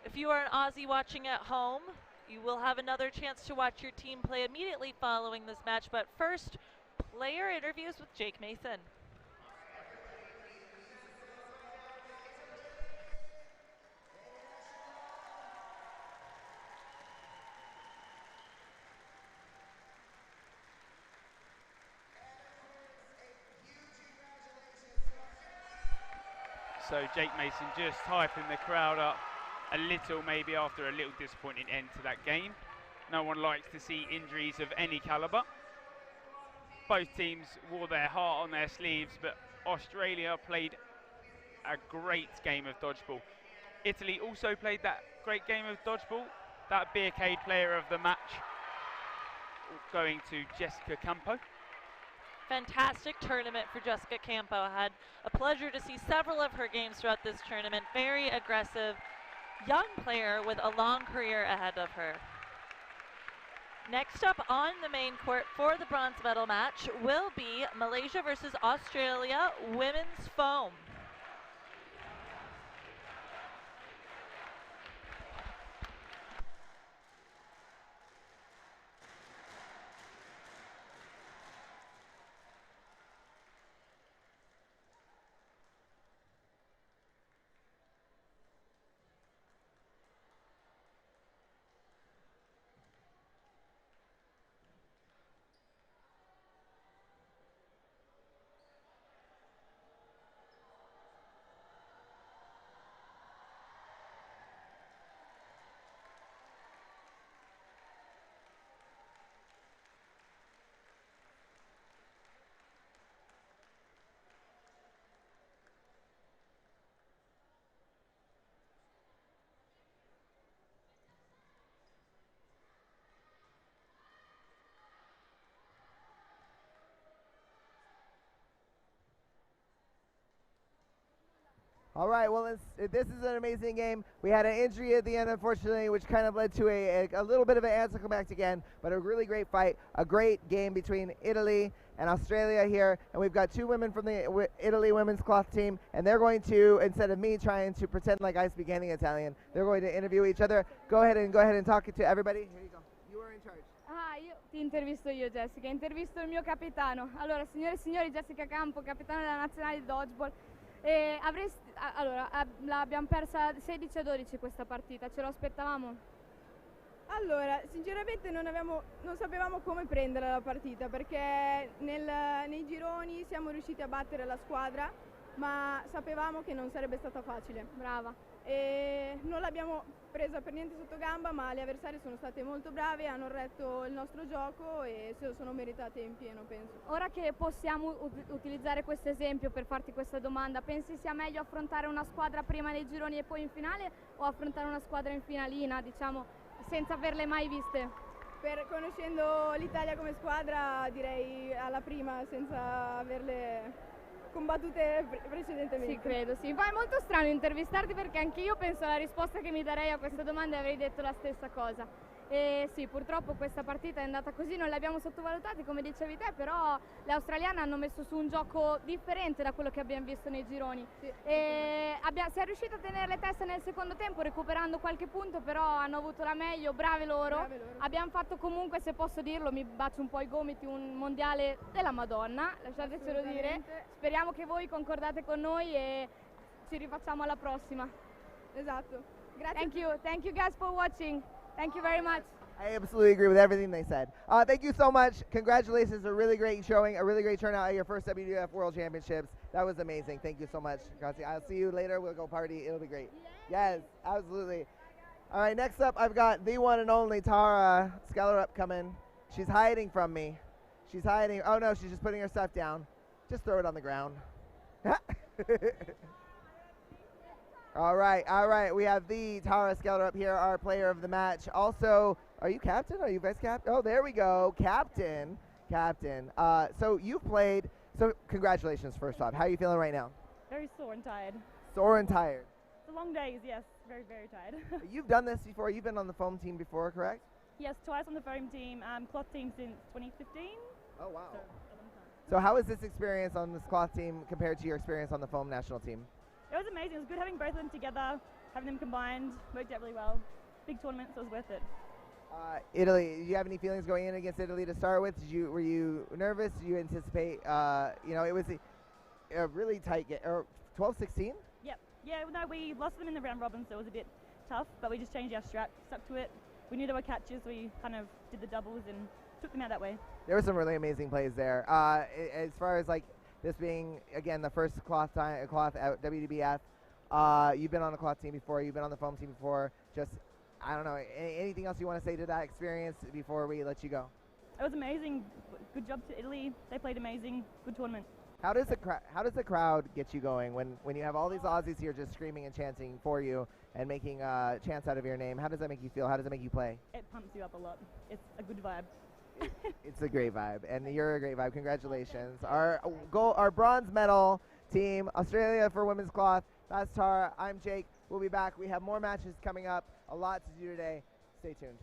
If you are an Aussie watching at home, you will have another chance to watch your team play immediately following this match. But first, player interviews with Jake Mason. So Jake Mason just hyping the crowd up a little, maybe after a little disappointing end to that game. No one likes to see injuries of any calibre. Both teams wore their heart on their sleeves, but Australia played a great game of dodgeball. Italy also played that great game of dodgeball. That Beercade player of the match going to Jessica Campo. Fantastic tournament for Jessica Campo. I had a pleasure to see several of her games throughout this tournament. Very aggressive, young player with a long career ahead of her. Next up on the main court for the bronze medal match will be Malaysia versus Australia women's foam. All right, well, this is an amazing game. We had an injury at the end, unfortunately, which kind of led to a little bit of an anticlimax again, but a really great fight, a great game between Italy and Australia here. And we've got two women from the Italy women's cloth team, and they're going to, instead of me trying to pretend like I speak any Italian, they're going to interview each other. Go ahead and talk to everybody. Here you go. You are in charge. Ah, io ti intervisto io, Jessica. Intervisto il mio capitano. Allora, signore e signori, Jessica Campo, capitano della nazionale di Dodgeball. L'abbiamo persa 16-12 questa partita, ce lo aspettavamo? Allora, sinceramente non sapevamo come prendere la partita perché nei gironi siamo riusciti a battere la squadra, ma sapevamo che non sarebbe stata facile. Brava. E non l'abbiamo presa per niente sotto gamba, ma le avversarie sono state molto brave, hanno retto il nostro gioco e se lo sono meritate in pieno, penso. Ora che possiamo utilizzare questo esempio per farti questa domanda, pensi sia meglio affrontare una squadra prima nei gironi e poi in finale o affrontare una squadra in finalina, diciamo, senza averle mai viste? Conoscendo l'Italia come squadra direi alla prima senza averle combattute precedentemente. Sì, credo, sì. Ma è molto strano intervistarti perché anche io penso alla risposta che mi darei a questa domanda e avrei detto la stessa cosa. E sì, purtroppo questa partita è andata così, non l'abbiamo sottovalutati come dicevi te, però le australiane hanno messo su un gioco differente da quello che abbiamo visto nei gironi. Sì. E siamo riusciti a tenere le teste nel secondo tempo recuperando qualche punto, però hanno avuto la meglio, brave loro. Abbiamo fatto comunque, se posso dirlo, mi bacio un po' i gomiti, un mondiale della Madonna, lasciatecelo dire. Speriamo che voi concordate con noi e ci rifacciamo alla prossima. Esatto. Grazie. Thank you guys for watching. Thank you very much. I absolutely agree with everything they said. Thank you so much. Congratulations, a really great showing, a really great turnout at your first WWF World Championships. That was amazing. Thank you so much. Grazie. I'll see you later. We'll go party. It'll be great. Yes, absolutely. All right, next up, I've got the one and only Tara Skellerup coming. She's hiding from me. She's hiding. Oh, no, she's just putting her stuff down. Just throw it on the ground. All right. We have the Tara Skellerup here, our player of the match. Also, are you captain? Are you vice captain? Oh, there we go. Captain. So you've played. So congratulations, first off. How are you feeling right now? Very sore and tired. Sore and tired. It's a long days, yes. Very, very tired. You've done this before. You've been on the foam team before, correct? Yes, twice on the foam team, cloth team since 2015. Oh, wow. So, a long time. So how is this experience on this cloth team compared to your experience on the foam national team? It was amazing. It was good having both of them together, having them combined, worked out really well. Big tournament, so it was worth it. Italy, do you have any feelings going in against Italy to start with? Were you nervous? Did you anticipate, it was a really tight game, or 12-16? Yep. Yeah, no, we lost them in the round robin, so it was a bit tough, but we just changed our strat, stuck to it. We knew there were catches, so we kind of did the doubles and took them out that way. There were some really amazing plays there. As far as like this being, again, the first cloth at WDBF, you've been on the cloth team before, you've been on the foam team before. Just, I don't know, anything else you want to say to that experience before we let you go? It was amazing. Good job to Italy. They played amazing. Good tournament. How does the crowd get you going when you have all these Aussies here just screaming and chanting for you and making chants out of your name? How does that make you feel? How does it make you play? It pumps you up a lot. It's a good vibe. It's a great vibe, and you're a great vibe. Congratulations. Our bronze medal team, Australia for women's cloth. That's Tara. I'm Jake. We'll be back. We have more matches coming up. A lot to do today. Stay tuned.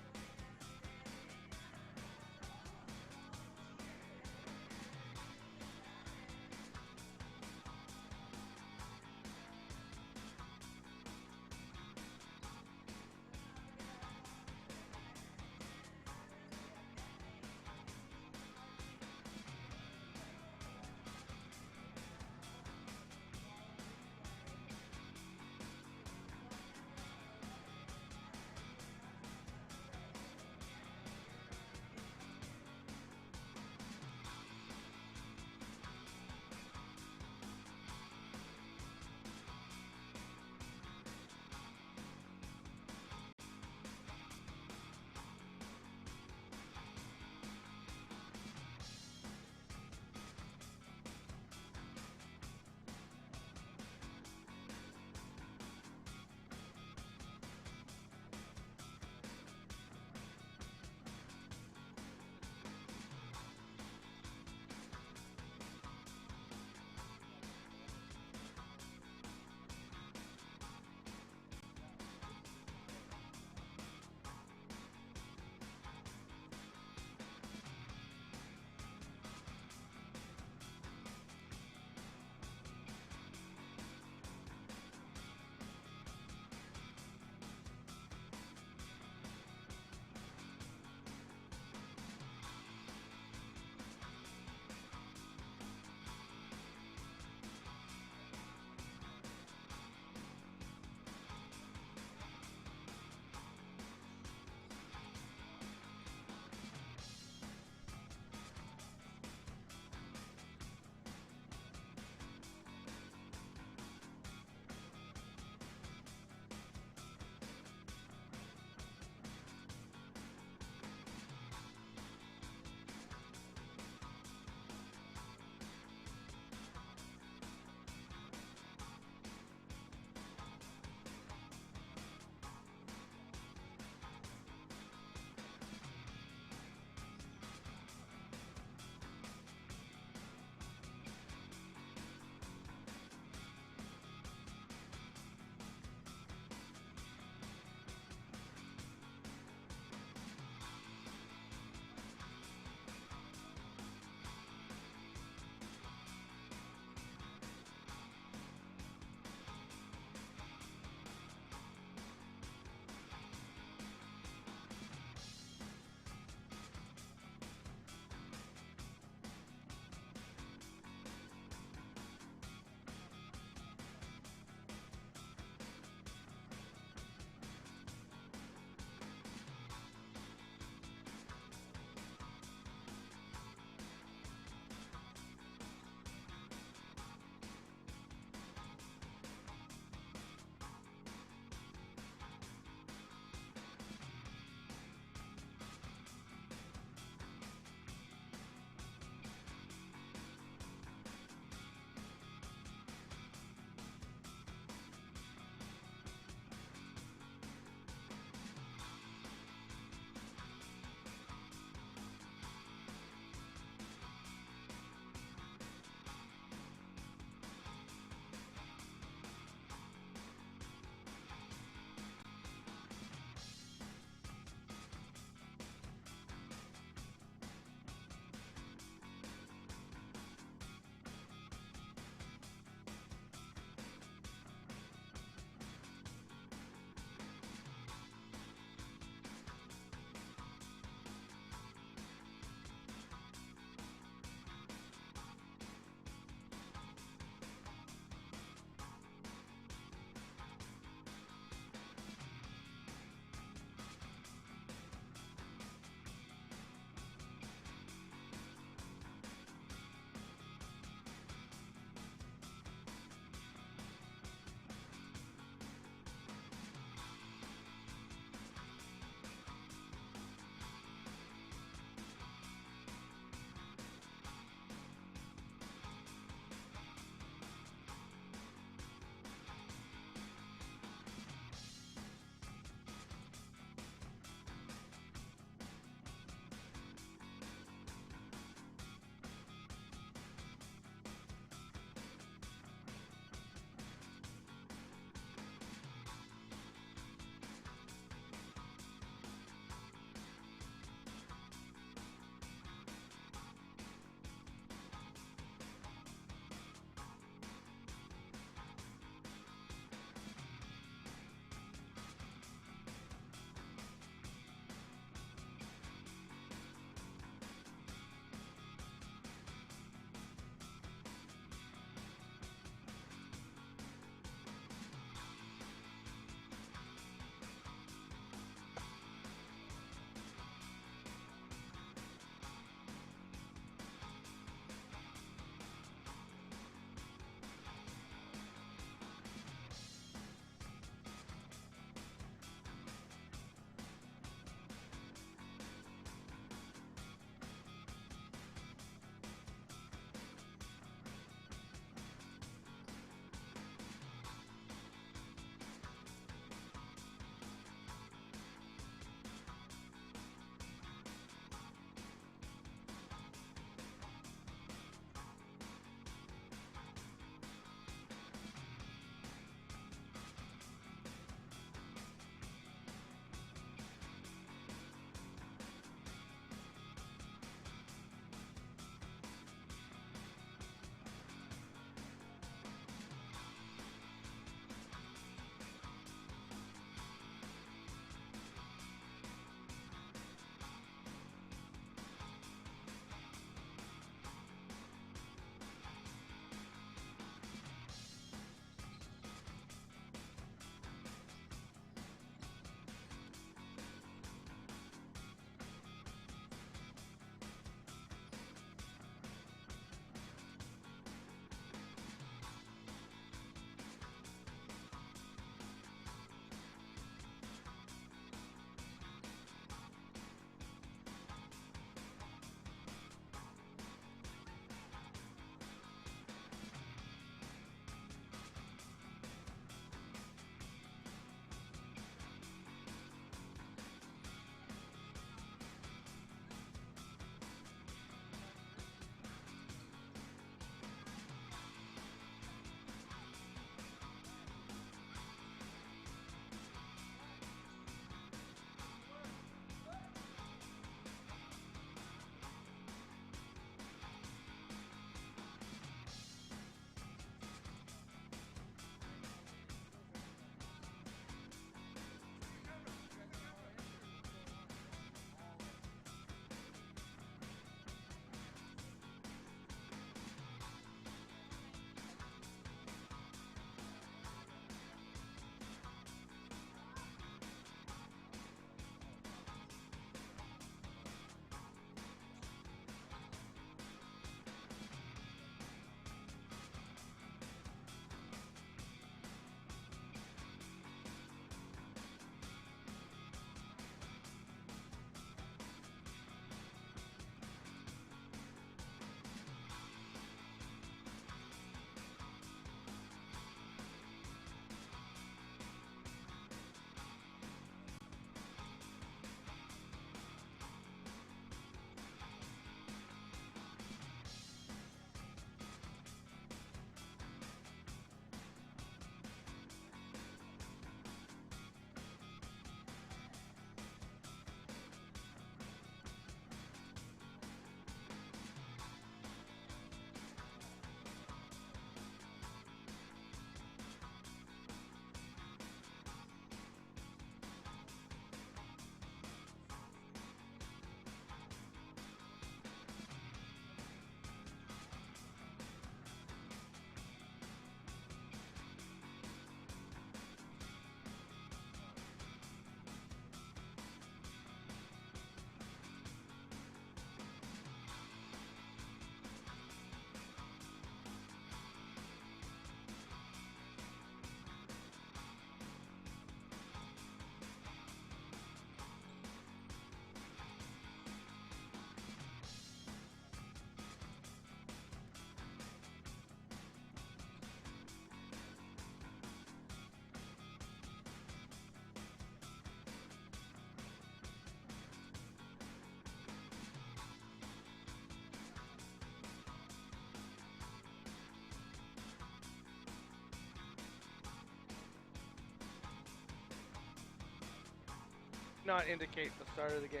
not indicate the start of the game.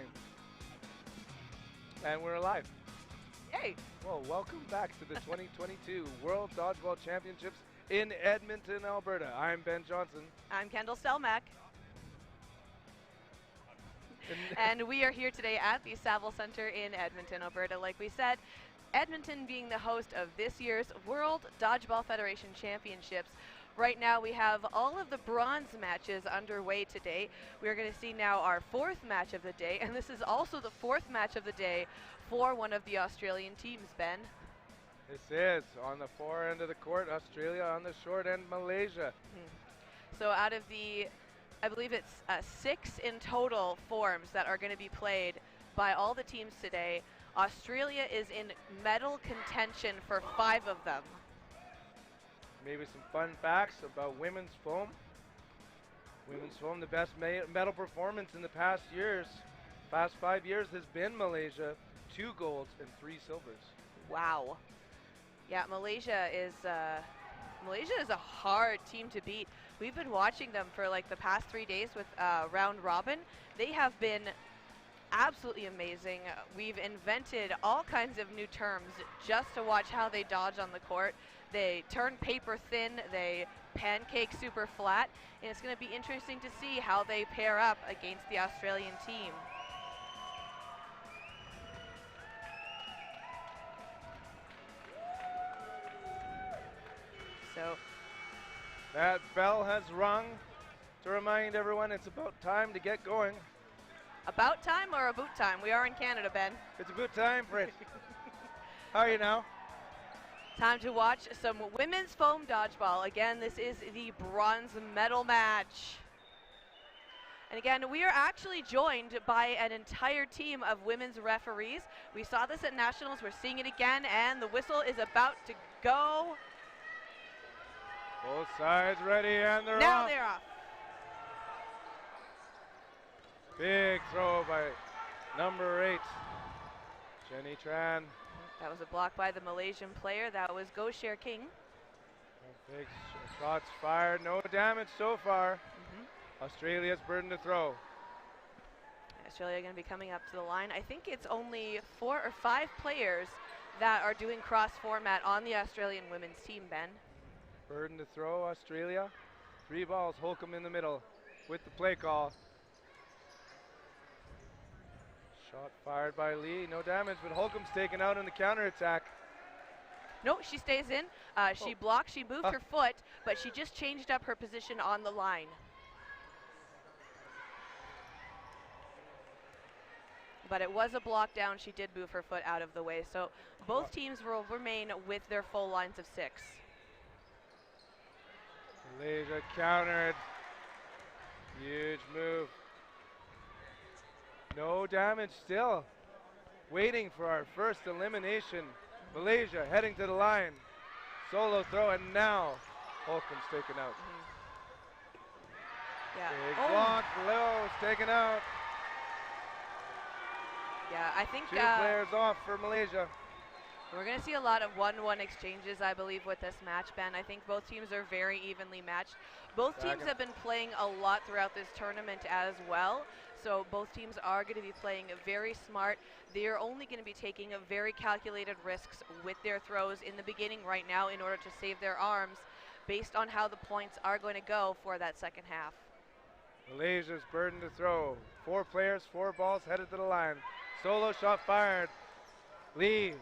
And we're alive. Yay! Well, welcome back to the 2022 World Dodgeball Championships in Edmonton, Alberta. I'm Ben Johnson. I'm Kendall Stelmack. And we are here today at the Saville Centre in Edmonton, Alberta. Like we said, Edmonton being the host of this year's World Dodgeball Federation Championships. Right now we have all of the bronze matches underway today. We're going to see now our fourth match of the day, and this is also the fourth match of the day for one of the Australian teams, Ben. This is on the far end of the court, Australia, on the short end, Malaysia. So out of the, I believe it's 6 in total forms that are going to be played by all the teams today, Australia is in medal contention for 5 of them. Maybe some fun facts about women's foam. Women's foam, the best medal performance in the past 5 years has been Malaysia, 2 golds and 3 silvers. Wow. Yeah, Malaysia is a hard team to beat. We've been watching them for like the past 3 days with round robin. They have been absolutely amazing. We've invented all kinds of new terms just to watch how they dodge on the court. They turn paper thin, they pancake super flat, and it's going to be interesting to see how they pair up against the Australian team. So that bell has rung to remind everyone it's about time to get going. About time or about time? We are in Canada, Ben. It's about time for it. How are you now? Time to watch some women's foam dodgeball. Again, this is the bronze medal match. And again, we are actually joined by an entire team of women's referees. We saw this at Nationals, we're seeing it again, and the whistle is about to go. Both sides ready, and they're now off. They're off. Big throw by number 8, Jenny Tran. That was a block by the Malaysian player. That was Goshare King. Big shots fired, no damage so far. Australia's burden to throw. Australia going to be coming up to the line. I think it's only 4 or 5 players that are doing cross format on the Australian women's team, Ben. Burden to throw, Australia. 3 balls, Holcomb in the middle with the play call. Shot fired by Lee, no damage, but Holcomb's taken out in the counterattack. No, she stays in. She blocked, she moved her foot, but she just changed up her position on the line. But it was a block down. She did move her foot out of the way. So both teams will remain with their full lines of 6. Malaysia countered. Huge move. No damage still. Waiting for our first elimination. Malaysia heading to the line. Solo throw, and now Holcomb's taken out. Yeah. Big block, Lowe's taken out. Yeah, I think 2 players off for Malaysia. We're going to see a lot of 1-1 exchanges, I believe, with this match, Ben. I think both teams are very evenly matched. Both teams have been playing a lot throughout this tournament as well. So both teams are going to be playing very smart. They're only going to be taking very calculated risks with their throws in the beginning right now in order to save their arms based on how the points are going to go for that second half. Malaysia's burden to throw. 4 players, 4 balls headed to the line. Solo shot fired. Lee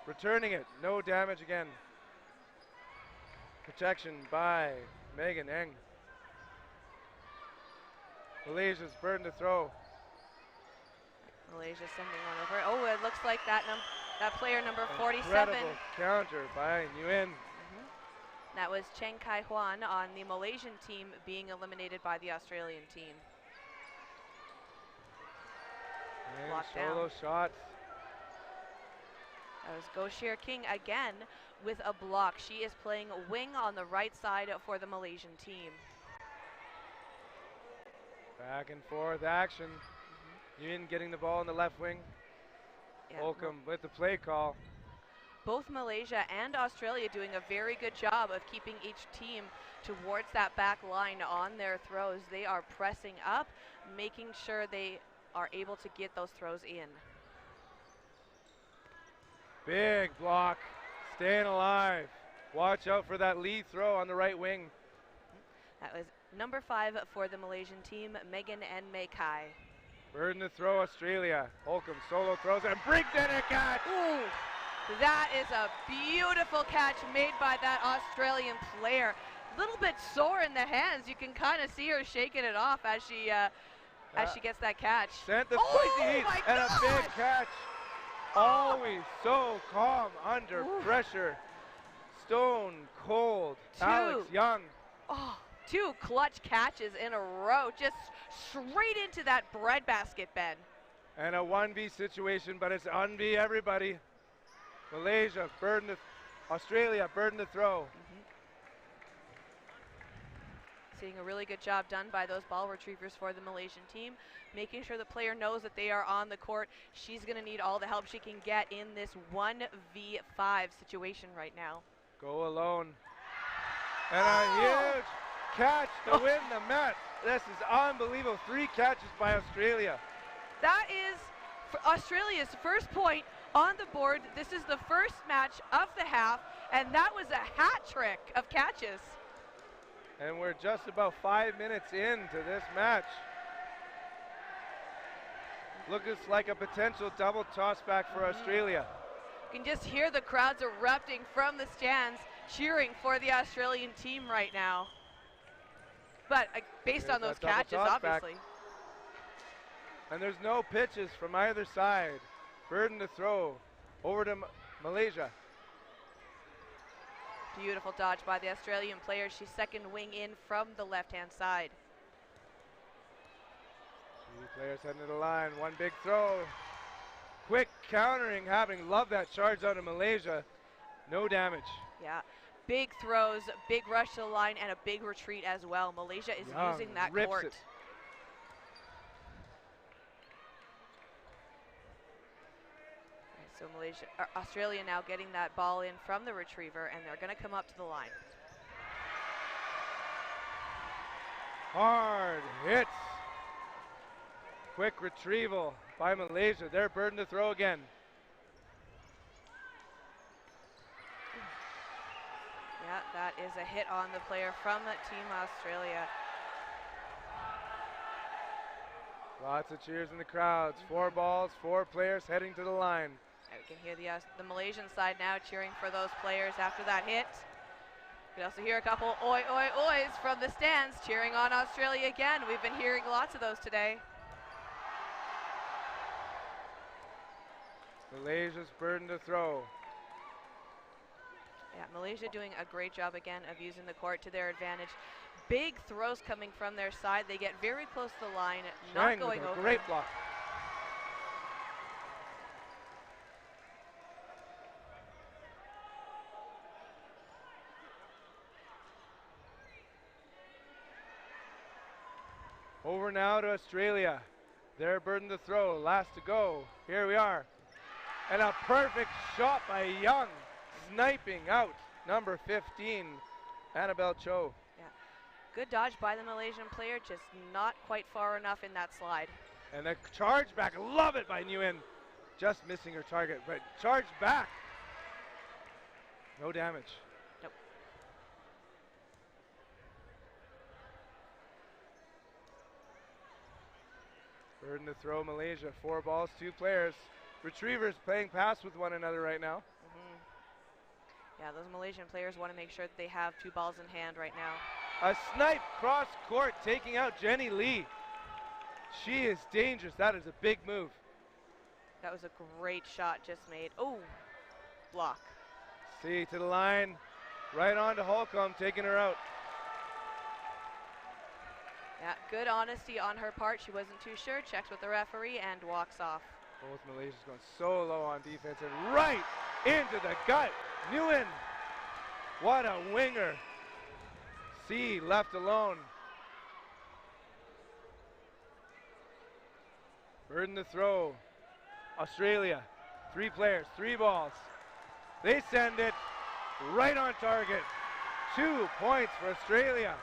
returning it. No damage again. Protection by Megan Eng. Malaysia's burden to throw. Malaysia sending one over. Oh, it looks like that player number 47. Incredible counter by Nguyen. That was Cheng Kai Huan on the Malaysian team being eliminated by the Australian team. And solo shot. That was Goshare King again with a block. She is playing wing on the right side for the Malaysian team. Back and forth action. Nguyen getting the ball in the left wing. Yeah, Holcomb with the play call. both Malaysia and Australia doing a very good job of keeping each team towards that back line on their throws. They are pressing up, making sure they are able to get those throws in. Big block, staying alive. Watch out for that lead throw on the right wing. That was number 5 for the Malaysian team, Megan and Mei Kai. Burden to throw, Australia. Holcomb solo throws and brings in a catch. Ooh, that is a beautiful catch made by that Australian player. A little bit sore in the hands. You can kind of see her shaking it off as she gets that catch. Sent the spicy heat and a big catch. Always so calm under pressure. Stone cold. Alex Young. Oh, 2 clutch catches in a row, just straight into that breadbasket, Ben. And a 1v situation, but it's unv everybody. Malaysia, burden to Australia, burden to throw. Seeing a really good job done by those ball retrievers for the Malaysian team, making sure the player knows that they are on the court. She's going to need all the help she can get in this 1v5 situation right now. Go alone. And a huge catch to win the match. This is unbelievable. 3 catches by Australia. That is Australia's first point on the board. This is the first match of the half, and that was a hat trick of catches. And we're just about 5 minutes into this match. Looks like a potential double toss back for Australia. You can just hear the crowds erupting from the stands, cheering for the Australian team right now. But based on those catches, obviously. And there's no pitches from either side. Burden to throw over to Malaysia. Beautiful dodge by the Australian player. She's second wing in from the left-hand side. 2 players heading to the line. 1 big throw. Quick countering, love that charge out of Malaysia. No damage. Yeah, big throws, big rush to the line, and a big retreat as well. Malaysia is using that court. It. So Australia now getting that ball in from the retriever, and they're going to come up to the line. Hard hits. Quick retrieval by Malaysia. Their burden to throw again. Yeah, that is a hit on the player from Team Australia. Lots of cheers in the crowds. 4 balls, 4 players heading to the line. We can hear the Malaysian side now cheering for those players after that hit. You can also hear a couple oi, oi, ois from the stands cheering on Australia again. We've been hearing lots of those today. Malaysia's burden to throw. Yeah, Malaysia doing a great job again of using the court to their advantage. Big throws coming from their side. They get very close to the line, not going over. Great block. Over now to Australia. Their burden to throw, last to go. Here we are. And a perfect shot by Young, sniping out number 15, Annabelle Cho. Yeah, good dodge by the Malaysian player, just not quite far enough in that slide. And a charge back, love it by Nguyen. Just missing her target, but charge back. No damage. Nope. Burden to throw Malaysia, 4 balls, 2 players. Retrievers playing pass with one another right now. Yeah, those Malaysian players want to make sure that they have 2 balls in hand right now. A snipe cross court taking out Jenny Lee. She is dangerous. That is a big move. That was a great shot just made. Oh, block. See to the line. Right on to Holcomb, taking her out. Yeah, good honesty on her part. She wasn't too sure. Checks with the referee and walks off. Both Malaysia's going so low on defense and right into the gut. Nguyen. What a winger. C left alone. Burden to throw. Australia. 3 players, 3 balls. They send it right on target. 2 points for Australia.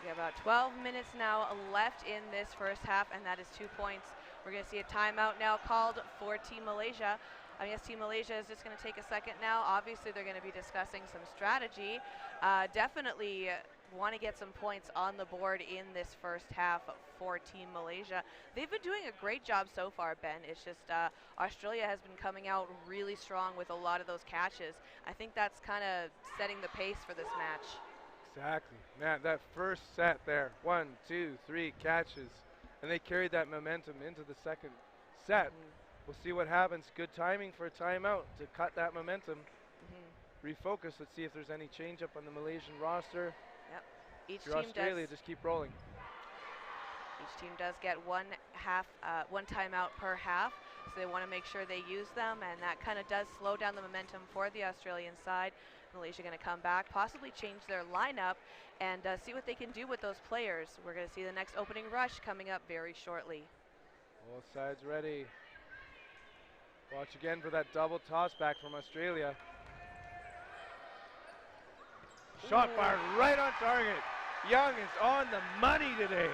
We have about 12 minutes now left in this first half, and that is 2 points. We're going to see a timeout now called for Team Malaysia. I guess Team Malaysia is just going to take a second now. Obviously, they're going to be discussing some strategy. Definitely want to get some points on the board in this first half for Team Malaysia. They've been doing a great job so far, Ben. It's just Australia has been coming out really strong with a lot of those catches. I think that's kind of setting the pace for this match. Exactly. Man, that first set there, 1, 2, 3 catches, and they carried that momentum into the second set. We'll see what happens. Good timing for a timeout to cut that momentum. Refocus. Let's see if there's any change up on the Malaysian roster. Yep. Each For team Australia, does. just keep rolling. Each team does get one timeout per half, so they want to make sure they use them, and that kind of does slow down the momentum for the Australian side. Malaysia going to come back, possibly change their lineup, and see what they can do with those players. We're going to see the next opening rush coming up very shortly. Both sides ready. Watch again for that double toss back from Australia. Shot fired right on target. Young is on the money today.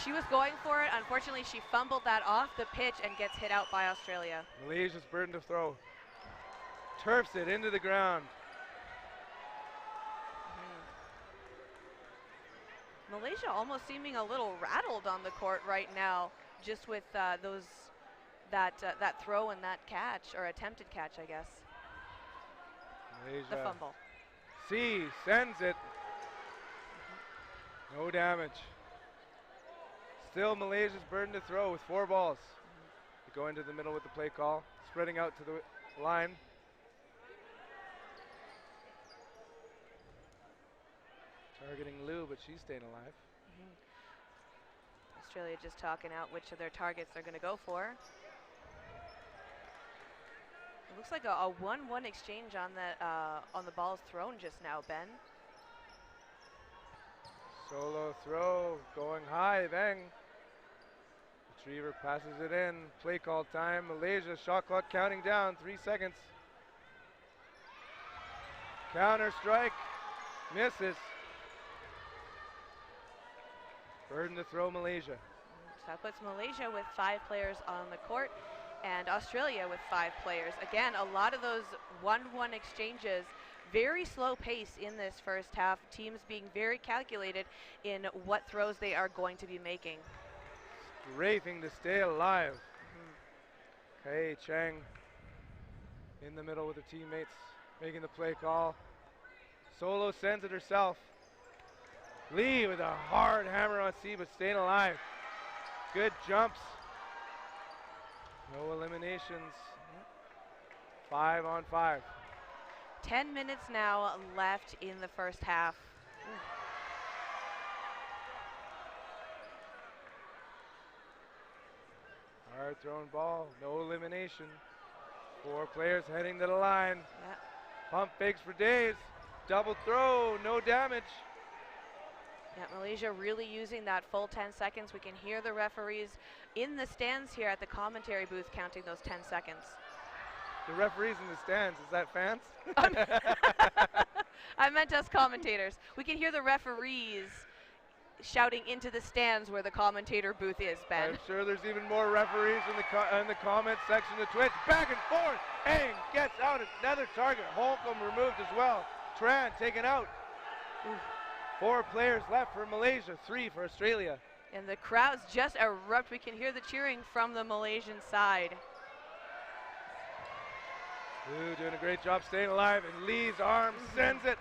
She was going for it. Unfortunately, she fumbled that off the pitch and gets hit out by Australia. Malaysia's burden to throw. Turfs it into the ground. Malaysia almost seeming a little rattled on the court right now, just with that throw and that catch, or attempted catch, I guess. Malaysia. The fumble. C sends it. No damage. Still Malaysia's burden to throw with 4 balls. They go into the middle with the play call, spreading out to the line. Targeting Liu, but she's staying alive. Australia just talking out which of their targets they're going to go for. It looks like a 1-1 exchange on the balls thrown just now, Ben. Solo throw, going high, bang. Retriever passes it in. Play call time. Malaysia, shot clock counting down. 3 seconds. Counter strike. Misses. Burden to throw Malaysia. So that puts Malaysia with 5 players on the court and Australia with 5 players. Again, a lot of those 1-1 exchanges, very slow pace in this first half. Teams being very calculated in what throws they are going to be making. Strafing to stay alive. Hey, Chang in the middle with her teammates, making the play call. Solo sends it herself. Lee with a hard hammer on C, but staying alive. Good jumps. No eliminations. 5 on 5. 10 minutes now left in the first half. Hard thrown ball, no elimination. 4 players heading to the line. Yep. Pump fakes for days. Double throw, no damage. Yeah, Malaysia really using that full 10 seconds. We can hear the referees in the stands here at the commentary booth counting those 10 seconds. The referees in the stands, is that fans? I meant us commentators. We can hear the referees shouting into the stands where the commentator booth is, Ben. I'm sure there's even more referees in the comment section of Twitch. Back and forth. Aang gets out another target. Holcomb removed as well. Tran taken out. 4 players left for Malaysia, 3 for Australia. And the crowds just erupt. We can hear the cheering from the Malaysian side. Ooh, doing a great job staying alive, and Lee's arm sends it.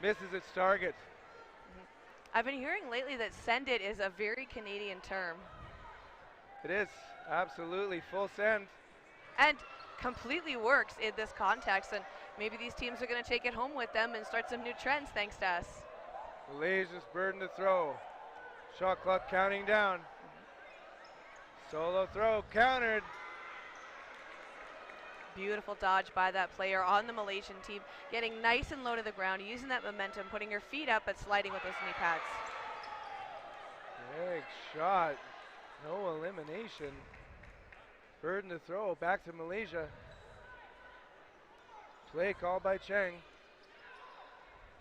Misses its target. I've been hearing lately that send it is a very Canadian term. It is, absolutely, full send. And completely works in this context, and maybe these teams are going to take it home with them and start some new trends thanks to us. Malaysia's burden to throw. Shot clock counting down. Solo throw, countered. Beautiful dodge by that player on the Malaysian team, getting nice and low to the ground, using that momentum, putting her feet up but sliding with those knee pads. Big shot, no elimination. Burden to throw, back to Malaysia. Play called by Cheng.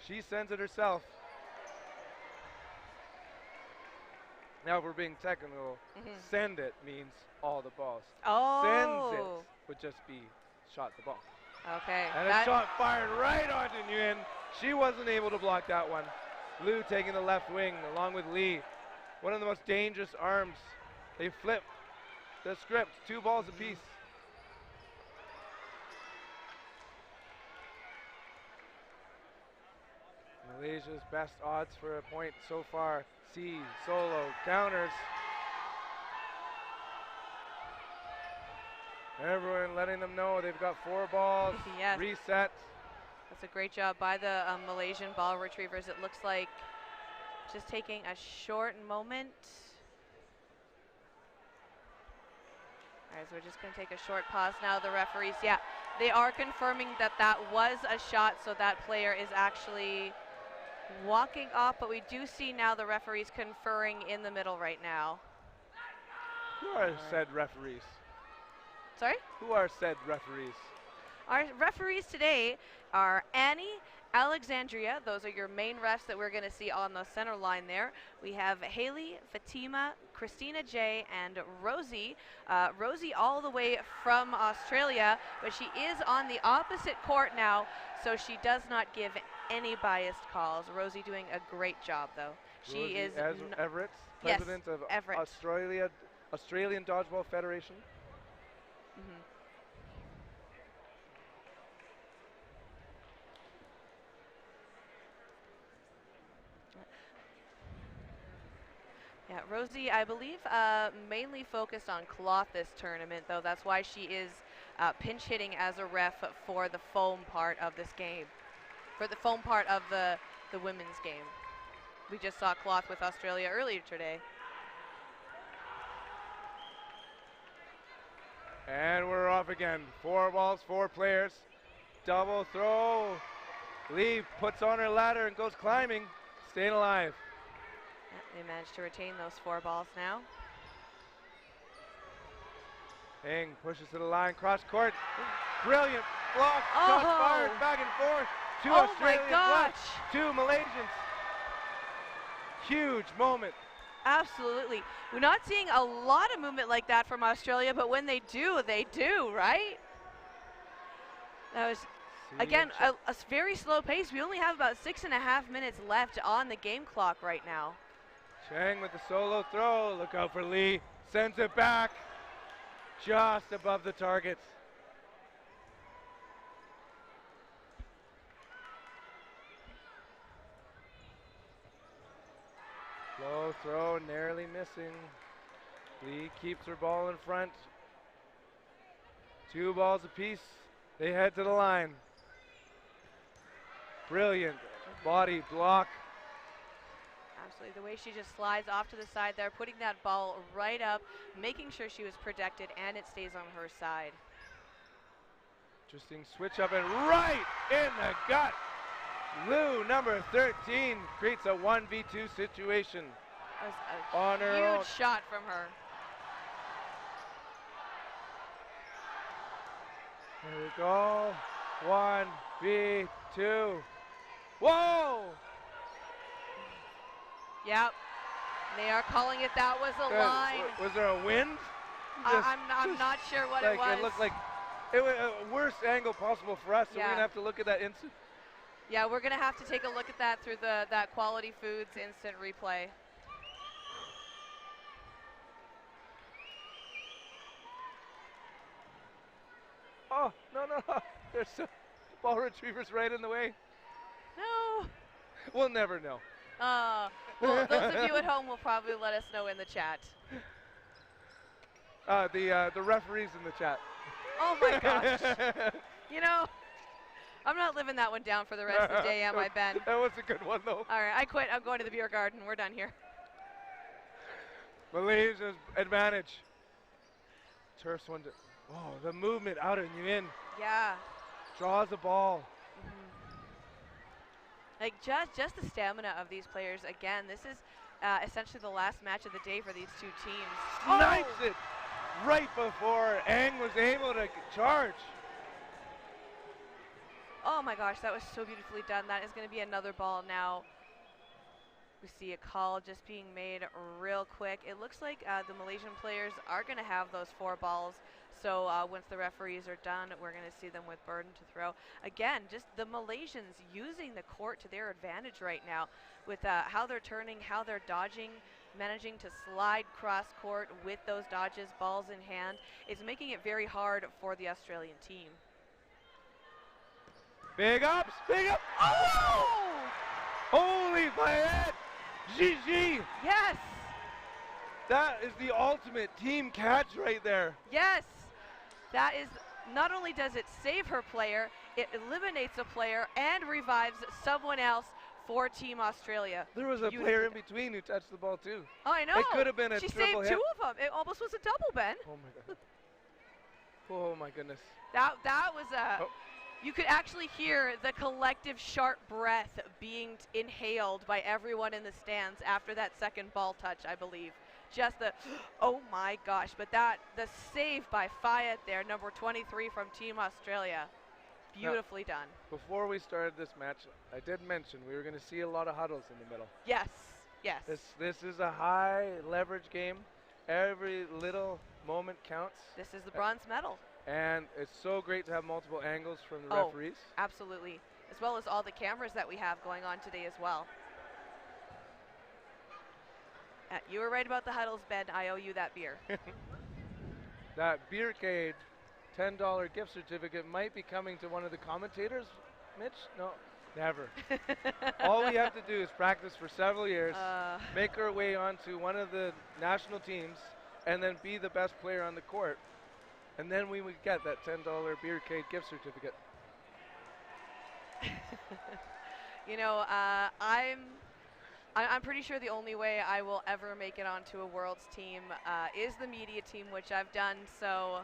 She sends it herself. Now, if we're being technical, send it means all the balls. Sends it would just be shot the ball. Okay. And a shot fired right onto Nguyen. She wasn't able to block that one. Liu taking the left wing along with Lee. One of the most dangerous arms. They flip the script, 2 balls apiece. Malaysia's best odds for a point so far. C, solo, counters. Everyone letting them know they've got 4 balls. Yes. Reset. That's a great job by the Malaysian ball retrievers. It looks like just taking a short moment. All right, so we're just going to take a short pause now. The referees, yeah, they are confirming that that was a shot, so that player is actually walking off, but we do see now the referees conferring in the middle right now. Who are said referees? Sorry? Who are said referees? Our referees today are Annie, Alexandria. Those are your main refs that we're going to see on the center line there. We have Haley, Fatima, Christina J, and Rosie. Rosie all the way from Australia, but she is on the opposite court now, so she does not give any biased calls. Rosie doing a great job, though. She Rosie is Everett, president of Everett. Australian Dodgeball Federation. Yeah, Rosie, I believe, mainly focused on cloth this tournament, though. That's why she is pinch hitting as a ref for the foam part of this game, for the foam part of the women's game. We just saw cloth with Australia earlier today. And we're off again. 4 balls, 4 players. Double throw. Lee puts on her ladder and goes climbing, staying alive. They managed to retain those 4 balls now. Heng pushes to the line, cross court. Brilliant block, shots fired, back and forth. 2 Australians left, 2 Malaysians. Huge moment. Absolutely. We're not seeing a lot of movement like that from Australia, but when they do, right? That was, again, a very slow pace. We only have about 6.5 minutes left on the game clock right now. Cheng with the solo throw. Look out for Lee. Sends it back. Just above the target. Low throw, narrowly missing. Lee keeps her ball in front. 2 balls apiece. They head to the line. Brilliant body block. Absolutely, the way she just slides off to the side there, putting that ball right up, making sure she was protected, and it stays on her side. Interesting switch up and right in the gut. Liu, number 13, creates a 1v2 situation. That was on her huge own. shot from her. There we go. 1v2. Whoa! Yep. They are calling it. That was a line. Was there a wind? I'm not sure what it was. It looked like it was a worst angle possible for us, so we're going to have to look at that instant. Yeah, we're going to have to take a look at that through that Quality Foods instant replay. Oh, no. There's ball retrievers right in the way. No. We'll never know. Well, those of you at home will probably let us know in the chat. The referees in the chat. Oh my gosh. You know, I'm not living that one down for the rest of the day, am I, Ben? That was a good one, though. All right, I quit. I'm going to the beer garden. We're done here. Malaysia's advantage. Turfs one. Oh, the movement out of Nguyen. Yeah. Draws the ball. Like just the stamina of these players. Again, this is essentially the last match of the day for these 2 teams. Snipes it right before Ang was able to charge. Oh my gosh, that was so beautifully done. That is going to be another ball now. We see a call just being made real quick. It looks like the Malaysian players are going to have those 4 balls. So once the referees are done, we're going to see them with burden to throw. Again, just the Malaysians using the court to their advantage right now with how they're turning, how they're dodging, managing to slide cross court with those dodges, balls in hand. It's making it very hard for the Australian team. Big ups, big up. Oh! Holy Fayette! GG! Yes! That is the ultimate team catch right there. Yes! That is, not only does it save her player, it eliminates a player and revives someone else for Team Australia. There was a player in between who touched the ball too. Oh, I know. It could have been a she triple saved hit. 2 of them. It almost was a double, Ben. Oh my god. Oh my goodness. That was a... You could actually hear the collective sharp breath being inhaled by everyone in the stands after that second ball touch, I believe. Just the, oh my gosh. But the save by Fayette there, number 23 from Team Australia. Beautifully done. Before we started this match, I did mention we were going to see a lot of huddles in the middle. Yes, yes. This is a high leverage game. Every little moment counts. This is the bronze medal. And it's so great to have multiple angles from the referees. Absolutely. As well as all the cameras that we have going on today as well. You were right about the huddles, Ben. I owe you that beer. That Beercade $10 gift certificate might be coming to one of the commentators, Mitch? No, never. All we have to do is practice for several years, make our way onto one of the national teams, and then be the best player on the court. And then we would get that $10 Beercade gift certificate. You know, I'm pretty sure the only way I will ever make it onto a Worlds team is the media team, which I've done. So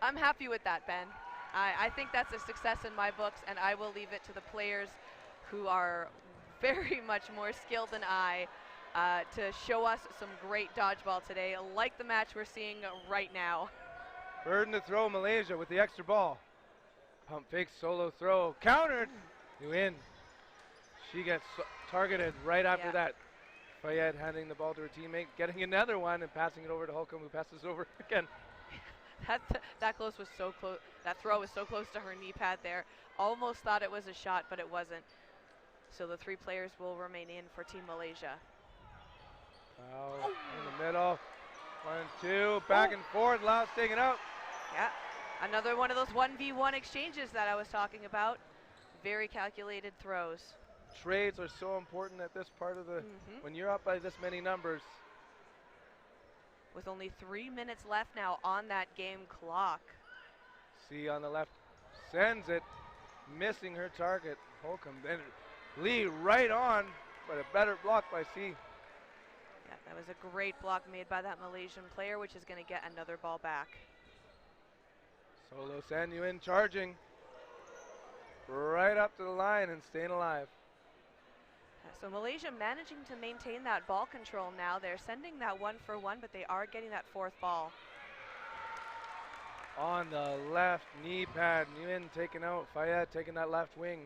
I'm happy with that, Ben. I think that's a success in my books, and I will leave it to the players who are very much more skilled than I to show us some great dodgeball today, like the match we're seeing right now. Burden to throw, Malaysia with the extra ball. Pump fake, solo throw, countered. You in. She gets targeted right after that. Fayette handing the ball to her teammate, getting another one and passing it over to Holcomb, who passes over again. That close was so close. That throw was so close to her knee pad there. Almost thought it was a shot, but it wasn't. So the 3 players will remain in for Team Malaysia. Foul in the middle. 1, 2, back and forth. Laos taking out. Yeah, another one of those 1v1 exchanges that I was talking about. Very calculated throws. Trades are so important at this part of the, when you're up by this many numbers. With only 3 minutes left now on that game clock. C on the left sends it, missing her target. Holcomb, then Lee right on, but a better block by C. Yeah, that was a great block made by that Malaysian player, which is going to get another ball back. Solo Sanuin charging right up to the line and staying alive. So Malaysia managing to maintain that ball control now. They're sending that 1-for-1, but they are getting that 4th ball. On the left knee pad, Nguyen taking out, Fayette taking that left wing.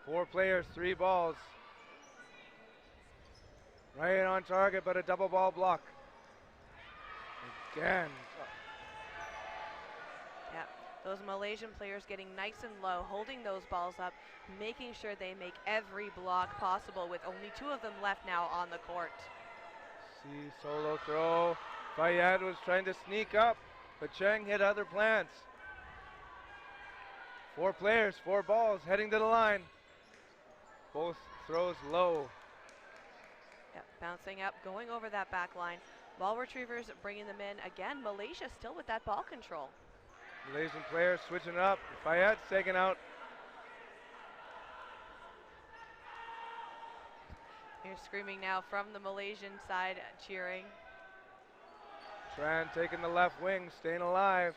4 players, 3 balls. Right on target, but a double ball block. Again. Yeah, those Malaysian players getting nice and low, holding those balls up, making sure they make every block possible with only 2 of them left now on the court. See, solo throw. Fayette was trying to sneak up, but Cheng had other plans. 4 players, 4 balls, heading to the line. Both throws low. Yep, bouncing up, going over that back line. Ball retrievers bringing them in. Again, Malaysia still with that ball control. Malaysian players switching it up. Fayette's taken out. You're screaming now from the Malaysian side, cheering. Tran taking the left wing, staying alive.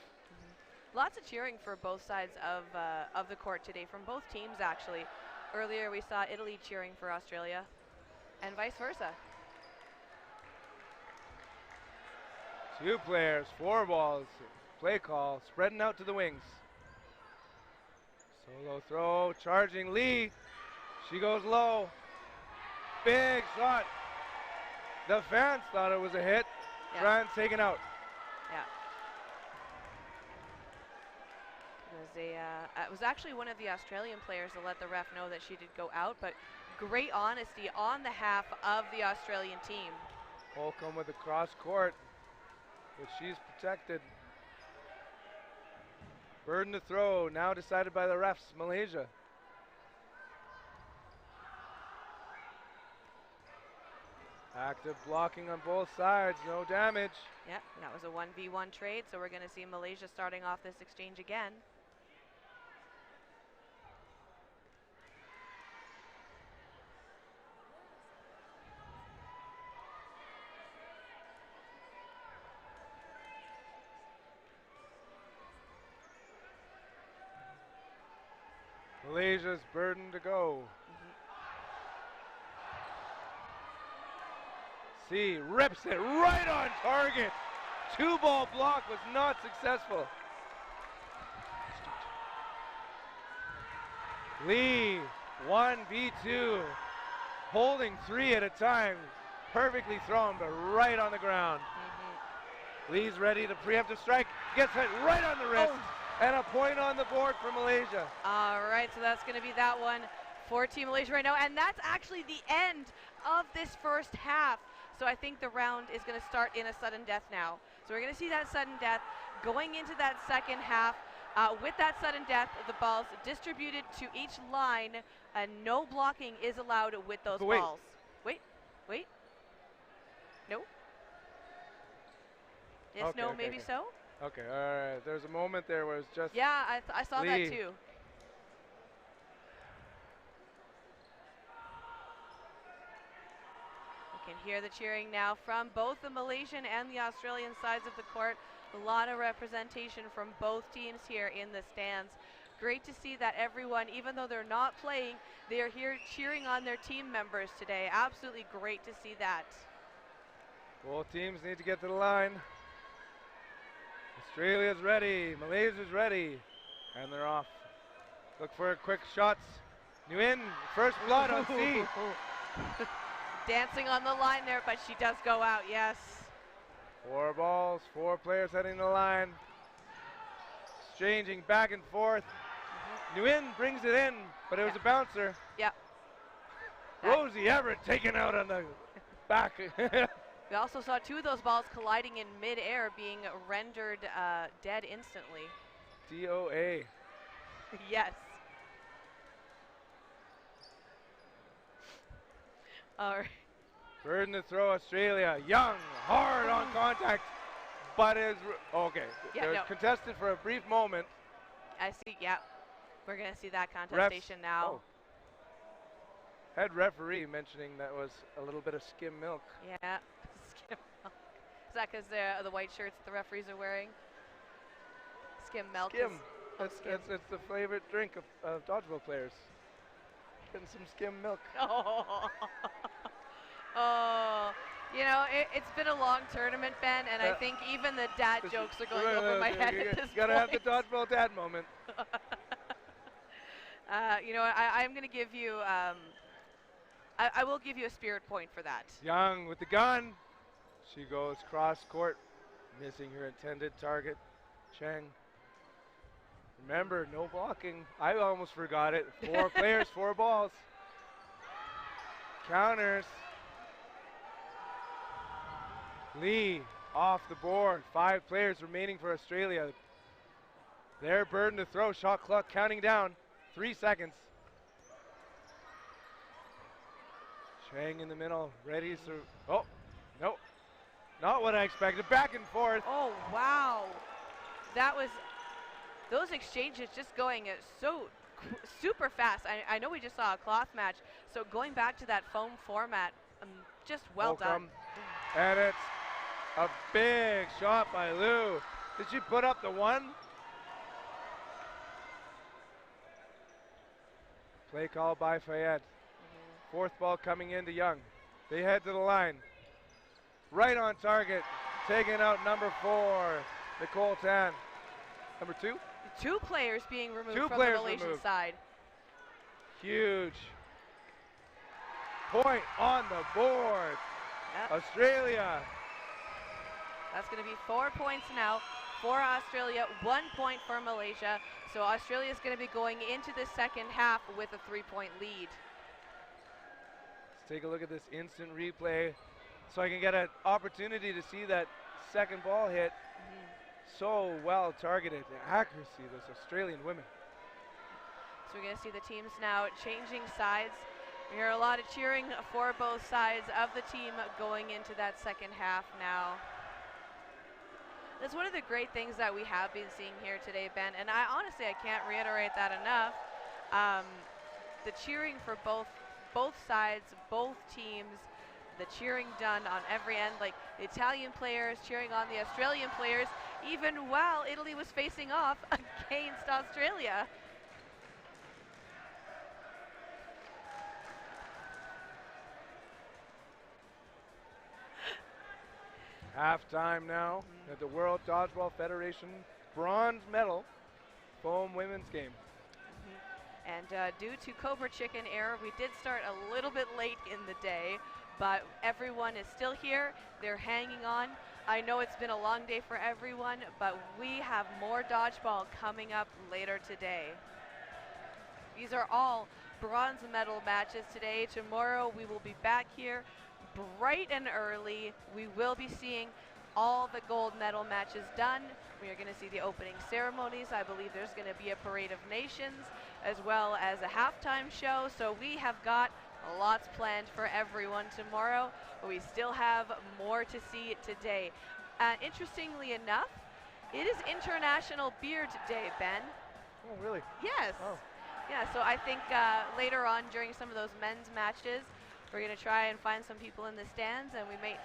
Lots of cheering for both sides of the court today, from both teams actually. Earlier we saw Italy cheering for Australia, and vice versa. 2 players, 4 balls. Play call, spreading out to the wings. Solo throw, charging Lee. She goes low. Big shot. The fans thought it was a hit. Yeah. Tran taken out. Yeah. It was actually one of the Australian players that let the ref know that she did go out, but great honesty on the half of the Australian team. Holcomb with the cross court, but she's protected. Burden to throw, now decided by the refs, Malaysia. Active blocking on both sides, no damage. Yeah, that was a 1v1 trade, so we're going to see Malaysia starting off this exchange again. Malaysia's burden to go. C rips it right on target. 2-ball block was not successful. Lee, 1v2, holding 3 at a time. Perfectly thrown, but right on the ground. Lee's ready to preemptive strike. Gets hit right on the wrist. And a point on the board for Malaysia. All right, so that's going to be that one for Team Malaysia right now. And that's actually the end of this first half. So I think the round is going to start in a sudden death now. So we're going to see that sudden death going into that second half. With that sudden death, the balls distributed to each line, and no blocking is allowed with those balls. Wait. No. Yes, okay, no, okay, maybe okay. so. Okay, all right. There's a moment there where it's just. Yeah, I saw Lee. that too. You can hear the cheering now from both the Malaysian and the Australian sides of the court. A lot of representation from both teams here in the stands. Great to see that everyone, even though they're not playing, they are here cheering on their team members today. Absolutely great to see that. Both teams need to get to the line. Australia's ready, Malaysia's ready, and they're off. Look for quick shots. Nguyen, first blood on C. Dancing on the line there, but she does go out, yes. 4 balls, 4 players heading to the line. Exchanging back and forth. Nguyen brings it in, but it was a bouncer. Yep. Rosie Everett taken out on the back. We also saw 2 of those balls colliding in mid-air, being rendered dead instantly. DOA. Yes. All right. Burden to throw Australia. Young, hard on contact, but is okay. Yeah, There's contested for a brief moment. I see, yeah. We're going to see that contestation now. Head referee mentioning that was a little bit of skim milk. Yeah, skim milk. Is that because the white shirts the referees are wearing? Skim milk. Skim. Skim. It's the favorite drink of dodgeball players. Getting some skim milk. Oh, you know, it's been a long tournament, Ben, and I think even the dad jokes are going over my head at this Gotta point. have the dodgeball dad moment. You know, I'm going to give you, I will give you a spirit point for that. Young with the gun. She goes cross court, missing her intended target. Cheng. Remember, no blocking. I almost forgot it. 4 players, 4 balls. Counters. Lee off the board. 5 players remaining for Australia. Their burden to throw. Shot clock counting down. 3 seconds. Chang in the middle, ready to. Oh, no. Not what I expected. Back and forth. Oh, wow. That was. Those exchanges just going so super fast. I know we just saw a cloth match, so going back to that foam format, just well done. And it's a big shot by Lou. Did she put up the 1? Play call by Fayette. 4th ball coming into Young. They head to the line. Right on target. Taking out number 4, Nicole Tan. Number 2? 2 players being removed 2 from players the Malaysian removed. side. Huge point on the board. Yep. Australia. That's going to be 4 points now for Australia, 1 point for Malaysia. So Australia is going to be going into the second half with a 3-point lead. Let's take a look at this instant replay so I can get an opportunity to see that second ball hit. So well targeted. The accuracy, those Australian women. So we're going to see the teams now changing sides. We hear a lot of cheering for both sides of the team going into that second half now. That's one of the great things that we have been seeing here today, Ben, and I honestly can't reiterate that enough. The cheering for both sides, both teams, the cheering done on every end, like the Italian players cheering on the Australian players, even while Italy was facing off against Australia. Halftime now at the World Dodgeball Federation bronze medal foam women's game. And due to Cobra Chicken error, we did start a little bit late in the day, but everyone is still here. They're hanging on. I know it's been a long day for everyone, but we have more dodgeball coming up later today. These are all bronze medal matches today. Tomorrow we will be back here bright and early. We will be seeing all the gold medal matches done. We are going to see the opening ceremonies. I believe there's going to be a parade of nations as well as a halftime show. So we have got lots planned for everyone tomorrow, but we still have more to see today. Interestingly enough, it is International Beard Day, Ben. Oh, really? Yes. Oh. Yeah, so I think later on during some of those men's matches, we're going to try and find some people in the stands, and we might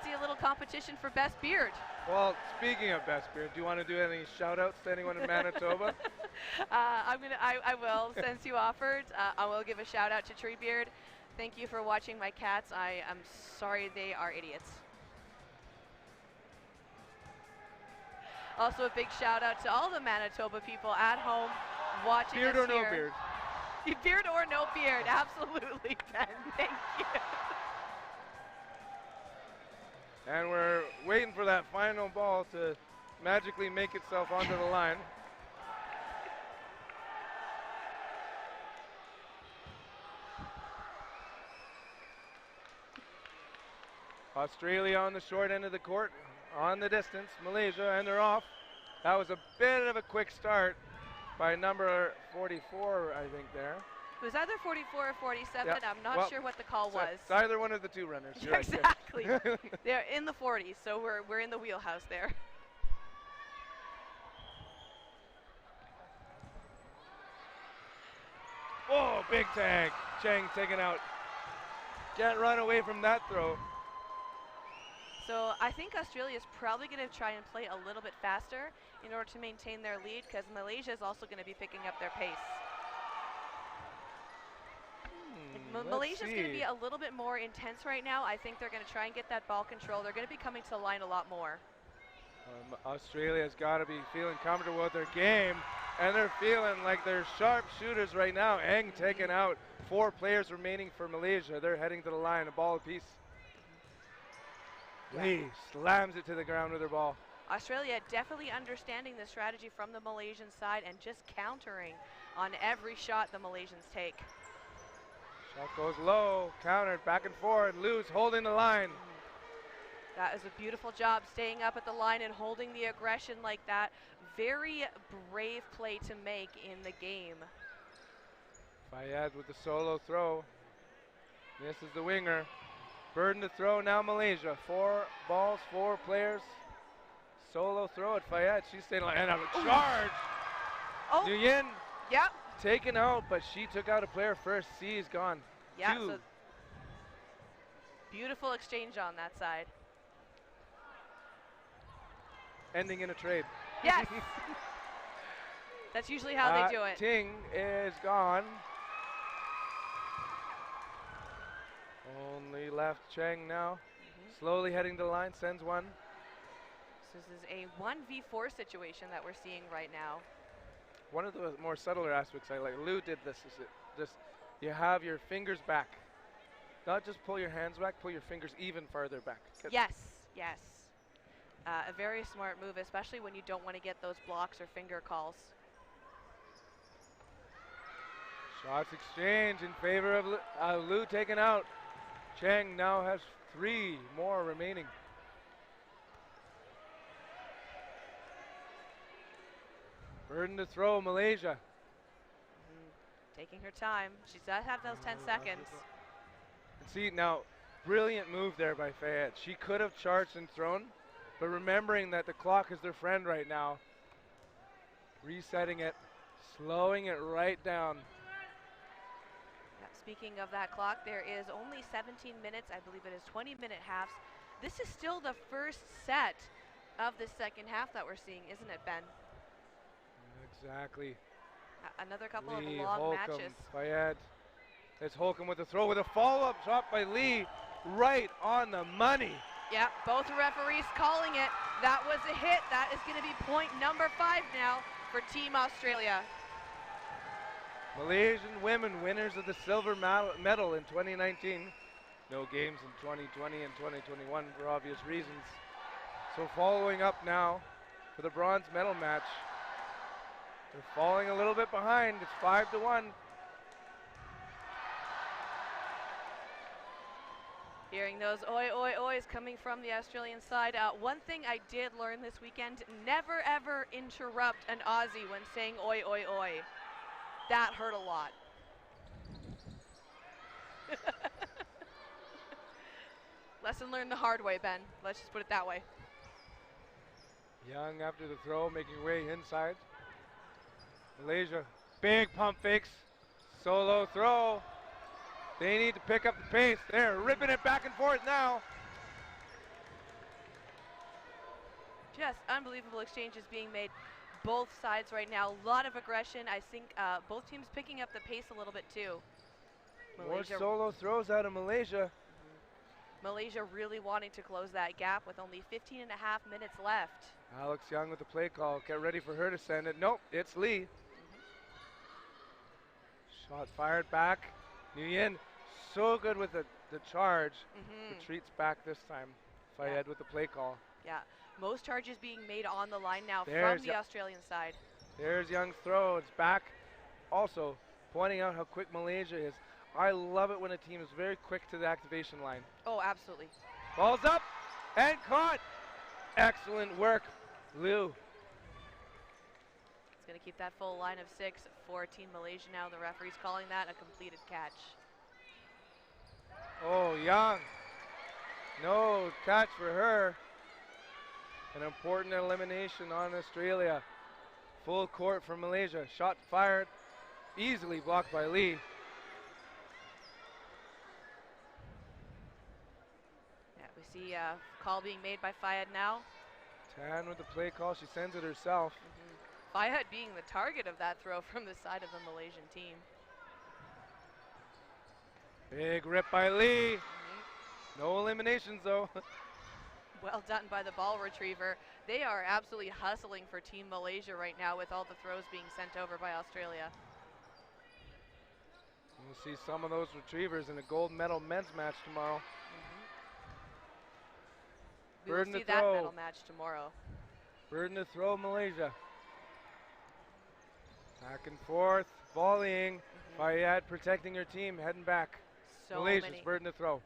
see a little competition for best beard. Well, speaking of best beard, do you want to do any shout-outs to anyone in Manitoba? I will, since you offered. I will give a shout-out to Treebeard. Thank you for watching my cats. I am sorry they are idiots. Also a big shout-out to all the Manitoba people at home watching Beard us or no here. beard? Beard or no beard, absolutely, Ben. Thank you. And we're waiting for that final ball to magically make itself onto the line. Australia on the short end of the court, on the distance, Malaysia, and they're off. That was a bit of a quick start by number 44, I think there. It was either 44 or 47. Yep. I'm not sure what the call was. It's either one of the two runners. You're right, yeah. Exactly. They're in the 40s, so we're in the wheelhouse there. Oh, big tag. Chang taken out. Can't run away from that throw. So I think Australia is probably going to try and play a little bit faster in order to maintain their lead, because Malaysia is also going to be picking up their pace. Malaysia's going to be a little bit more intense right now. I think they're going to try and get that ball control. They're going to be coming to the line a lot more. Australia's got to be feeling comfortable with their game, and they're feeling like they're sharp shooters right now. Eng taken out. 4 players remaining for Malaysia. They're heading to the line, a ball apiece. Lee slams it to the ground with her ball. Australia definitely understanding the strategy from the Malaysian side and just countering on every shot the Malaysians take. Shot goes low, countered, back and forth. Lu's holding the line. That is a beautiful job staying up at the line and holding the aggression like that. Very brave play to make in the game. Fayed with the solo throw. Misses the winger. Burden to throw now Malaysia. 4 balls, 4 players. Solo throw at Fayed. She's staying like, and a charge. Oh. Nguyen. Yep. Taken out, but she took out a player first. C is gone. Yeah. 2. So beautiful exchange on that side. Ending in a trade. Yes. That's usually how they do it. Ting is gone. Only left Cheng now. Slowly heading to the line, sends one. So this is a 1v4 situation that we're seeing right now. One of the more subtler aspects I like, Lou did this, is it just, you have your fingers back. Not just pull your hands back, pull your fingers even farther back. Yes, yes. A very smart move, especially when you don't want to get those blocks or finger calls. Shots exchange in favor of Lou taken out. Cheng now has 3 more remaining. Burden to throw, Malaysia. Taking her time. She does have those 10 seconds. And see, now, brilliant move there by Fayette. She could have charged and thrown, but remembering that the clock is their friend right now, resetting it, slowing it right down. Yeah, speaking of that clock, there is only 17 minutes. I believe it is 20-minute halves. This is still the first set of the second half that we're seeing, isn't it, Ben? Exactly. Another couple of Lee, long Holcomb, matches. Fayette. It's Holcomb with the throw with a follow-up shot by Lee, right on the money. Yeah, both referees calling it. That was a hit. That is going to be point number 5 now for Team Australia. Malaysian women winners of the silver medal in 2019. No games in 2020 and 2021 for obvious reasons. So following up now for the bronze medal match. They're falling a little bit behind. It's 5-1. Hearing those oi, oi, ois coming from the Australian side. One thing I did learn this weekend, never ever interrupt an Aussie when saying oi, oi, oi. That hurt a lot. Lesson learned the hard way, Ben. Let's just put it that way. Young after the throw, making her way inside. Malaysia, big pump fakes. Solo throw. They need to pick up the pace. They're ripping it back and forth now. Just unbelievable exchanges being made both sides right now. A lot of aggression. I think both teams picking up the pace a little bit too. More solo throws out of Malaysia. Malaysia really wanting to close that gap with only 15 and a half minutes left. Alex Young with the play call. Get ready for her to send it. Nope, it's Lee. Shot fired back. Nguyen, so good with the charge. Retreats back this time. Fayed with the play call. Yeah, most charges being made on the line now There's from the Australian side. There's Young's throw. It's back. Also, pointing out how quick Malaysia is. I love it when a team is very quick to the activation line. Oh, absolutely. Ball's up and caught. Excellent work, Liu. It's going to keep that full line of 6 for Team Malaysia now. The referee's calling that a completed catch. Oh, Young. No catch for her. An important elimination on Australia. Full court for Malaysia. Shot fired. Easily blocked by Lee. Yeah, we see a call being made by Fayed now. Tan with the play call. She sends it herself. Fayed being the target of that throw from the side of the Malaysian team. Big rip by Lee. No eliminations though. Well done by the ball retriever. They are absolutely hustling for Team Malaysia right now with all the throws being sent over by Australia. We'll see some of those retrievers in a gold medal men's match tomorrow. We will see that medal match tomorrow. Burden to throw, Malaysia. Back and forth, volleying. Fayed protecting her team, heading back. So Malaysia's many. burden to throw.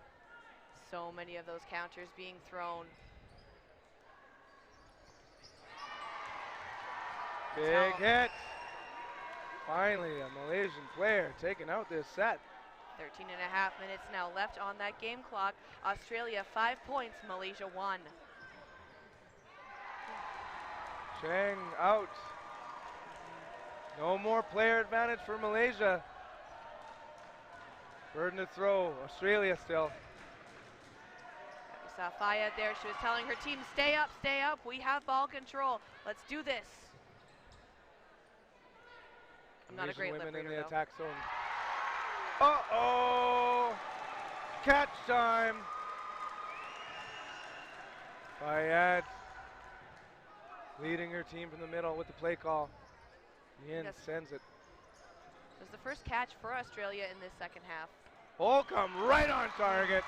So many of those counters being thrown. Big hit. Finally, a Malaysian player taking out this set. 13 and a half minutes now left on that game clock. Australia 5 points, Malaysia 1. Cheng out. No more player advantage for Malaysia. Burden to throw, Australia still. We saw Fayed there. She was telling her team, stay up, we have ball control. Let's do this. I'm not a great lip women reader, in the though. attack zone. Uh-oh! Catch time! Fayed Leading her team from the middle with the play call. Yin Yes. sends it. It was the first catch for Australia in this second half. Holcomb right on target.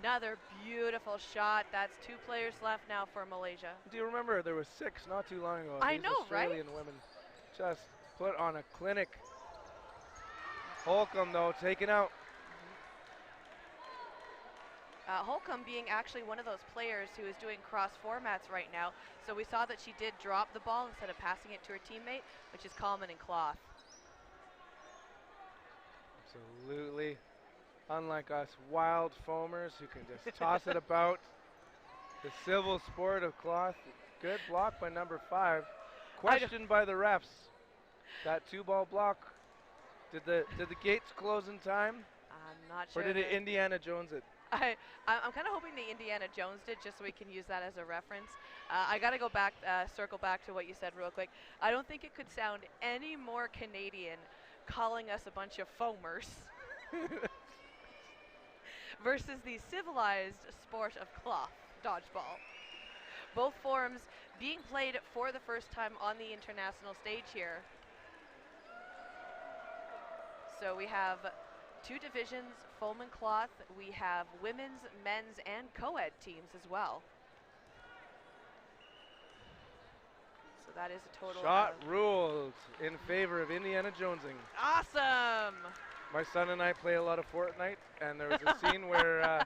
Another beautiful shot. That's 2 players left now for Malaysia. Do you remember there was 6 not too long ago? I These know, right? Australian women just put on a clinic. Holcomb though taken out. Holcomb being actually one of those players who is doing cross formats right now. So we saw that she did drop the ball instead of passing it to her teammate, which is common in cloth. Absolutely. Unlike us wild foamers who can just toss it about. The civil sport of cloth. Good block by number 5. Questioned by the refs. That 2-ball block. Did the gates close in time? I'm not sure. Or did it Indiana Jones it? I'm kind of hoping the Indiana Jones did, just so we can use that as a reference. I got to go back, circle back to what you said real quick. I don't think it could sound any more Canadian calling us a bunch of foamers versus the civilized sport of cloth, dodgeball. Both forms being played for the first time on the international stage here. So we have 2 divisions, foam and cloth. We have women's, men's, and co-ed teams as well. So that is a total Shot ruled in favor of Indiana Jonesing. Awesome! My son and I play a lot of Fortnite, and there was a scene where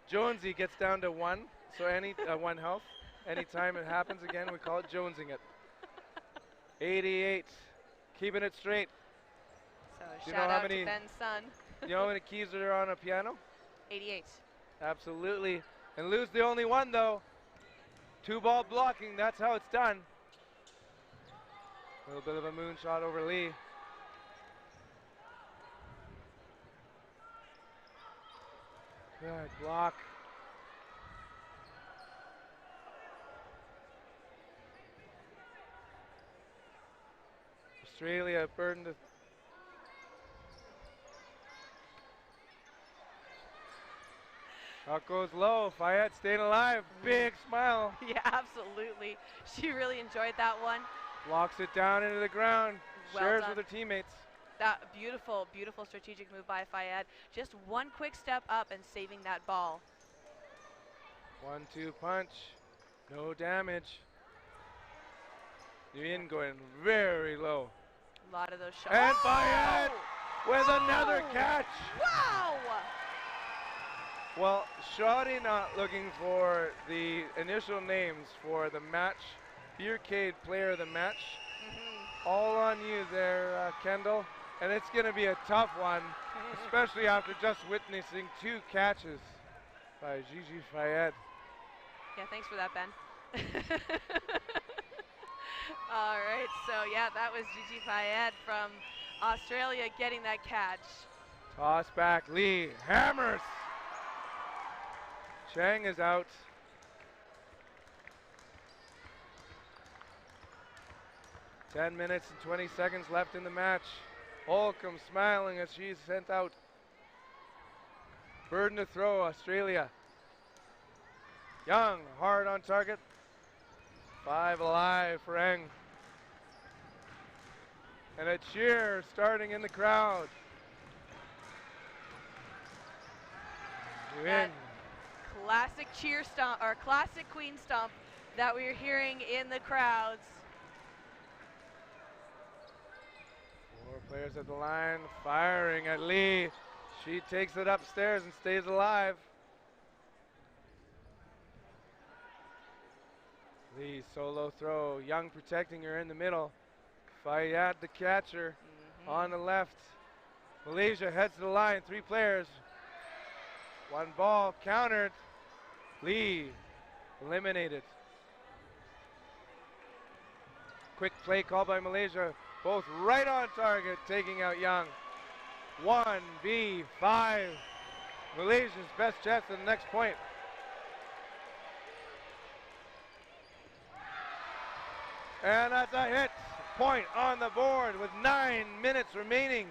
Jonesy gets down to 1, so 1 health. Anytime it happens again, we call it Jonesing it. 88, keeping it straight. So shout out to Ben's son. You know how many keys are on a piano? 88. Absolutely. And lose the only one, though. 2-ball blocking, that's how it's done. A little bit of a moonshot over Lee. Good block. Australia burdened. Shot goes low. Fayette staying alive. Big smile. Yeah, absolutely. She really enjoyed that one. Locks it down into the ground. Well Shares done. with her teammates. That beautiful, beautiful strategic move by Fayed. Just one quick step up and saving that ball. 1-2 punch. No damage. Nguyen going very low. A lot of those shots. And Fayed with another catch. Wow! Well, Shoddy not looking for the initial names for the match. Beercade player of the match. All on you there, Kendall. And it's going to be a tough one, especially after just witnessing 2 catches by Gigi Fayed. Yeah, thanks for that, Ben. All right, so yeah, that was Gigi Fayed from Australia getting that catch. Toss back, Lee hammers. Chang is out. Ten minutes and 20 seconds left in the match. Holcomb smiling as she's sent out. Burden to throw, Australia. Young, hard on target. 5 alive for Eng. And a cheer starting in the crowd. That classic cheer stomp, or classic queen stomp that we're hearing in the crowds. 4 players at the line, firing at Lee. She takes it upstairs and stays alive. Lee solo throw, Young protecting her in the middle. Fayed the catcher on the left. Malaysia heads to the line, 3 players. 1 ball countered. Lee eliminated. Quick play call by Malaysia. Both right on target, taking out Young. 1v5. Malaysia's best chance to the next point. And that's a hit. Point on the board with 9 minutes remaining.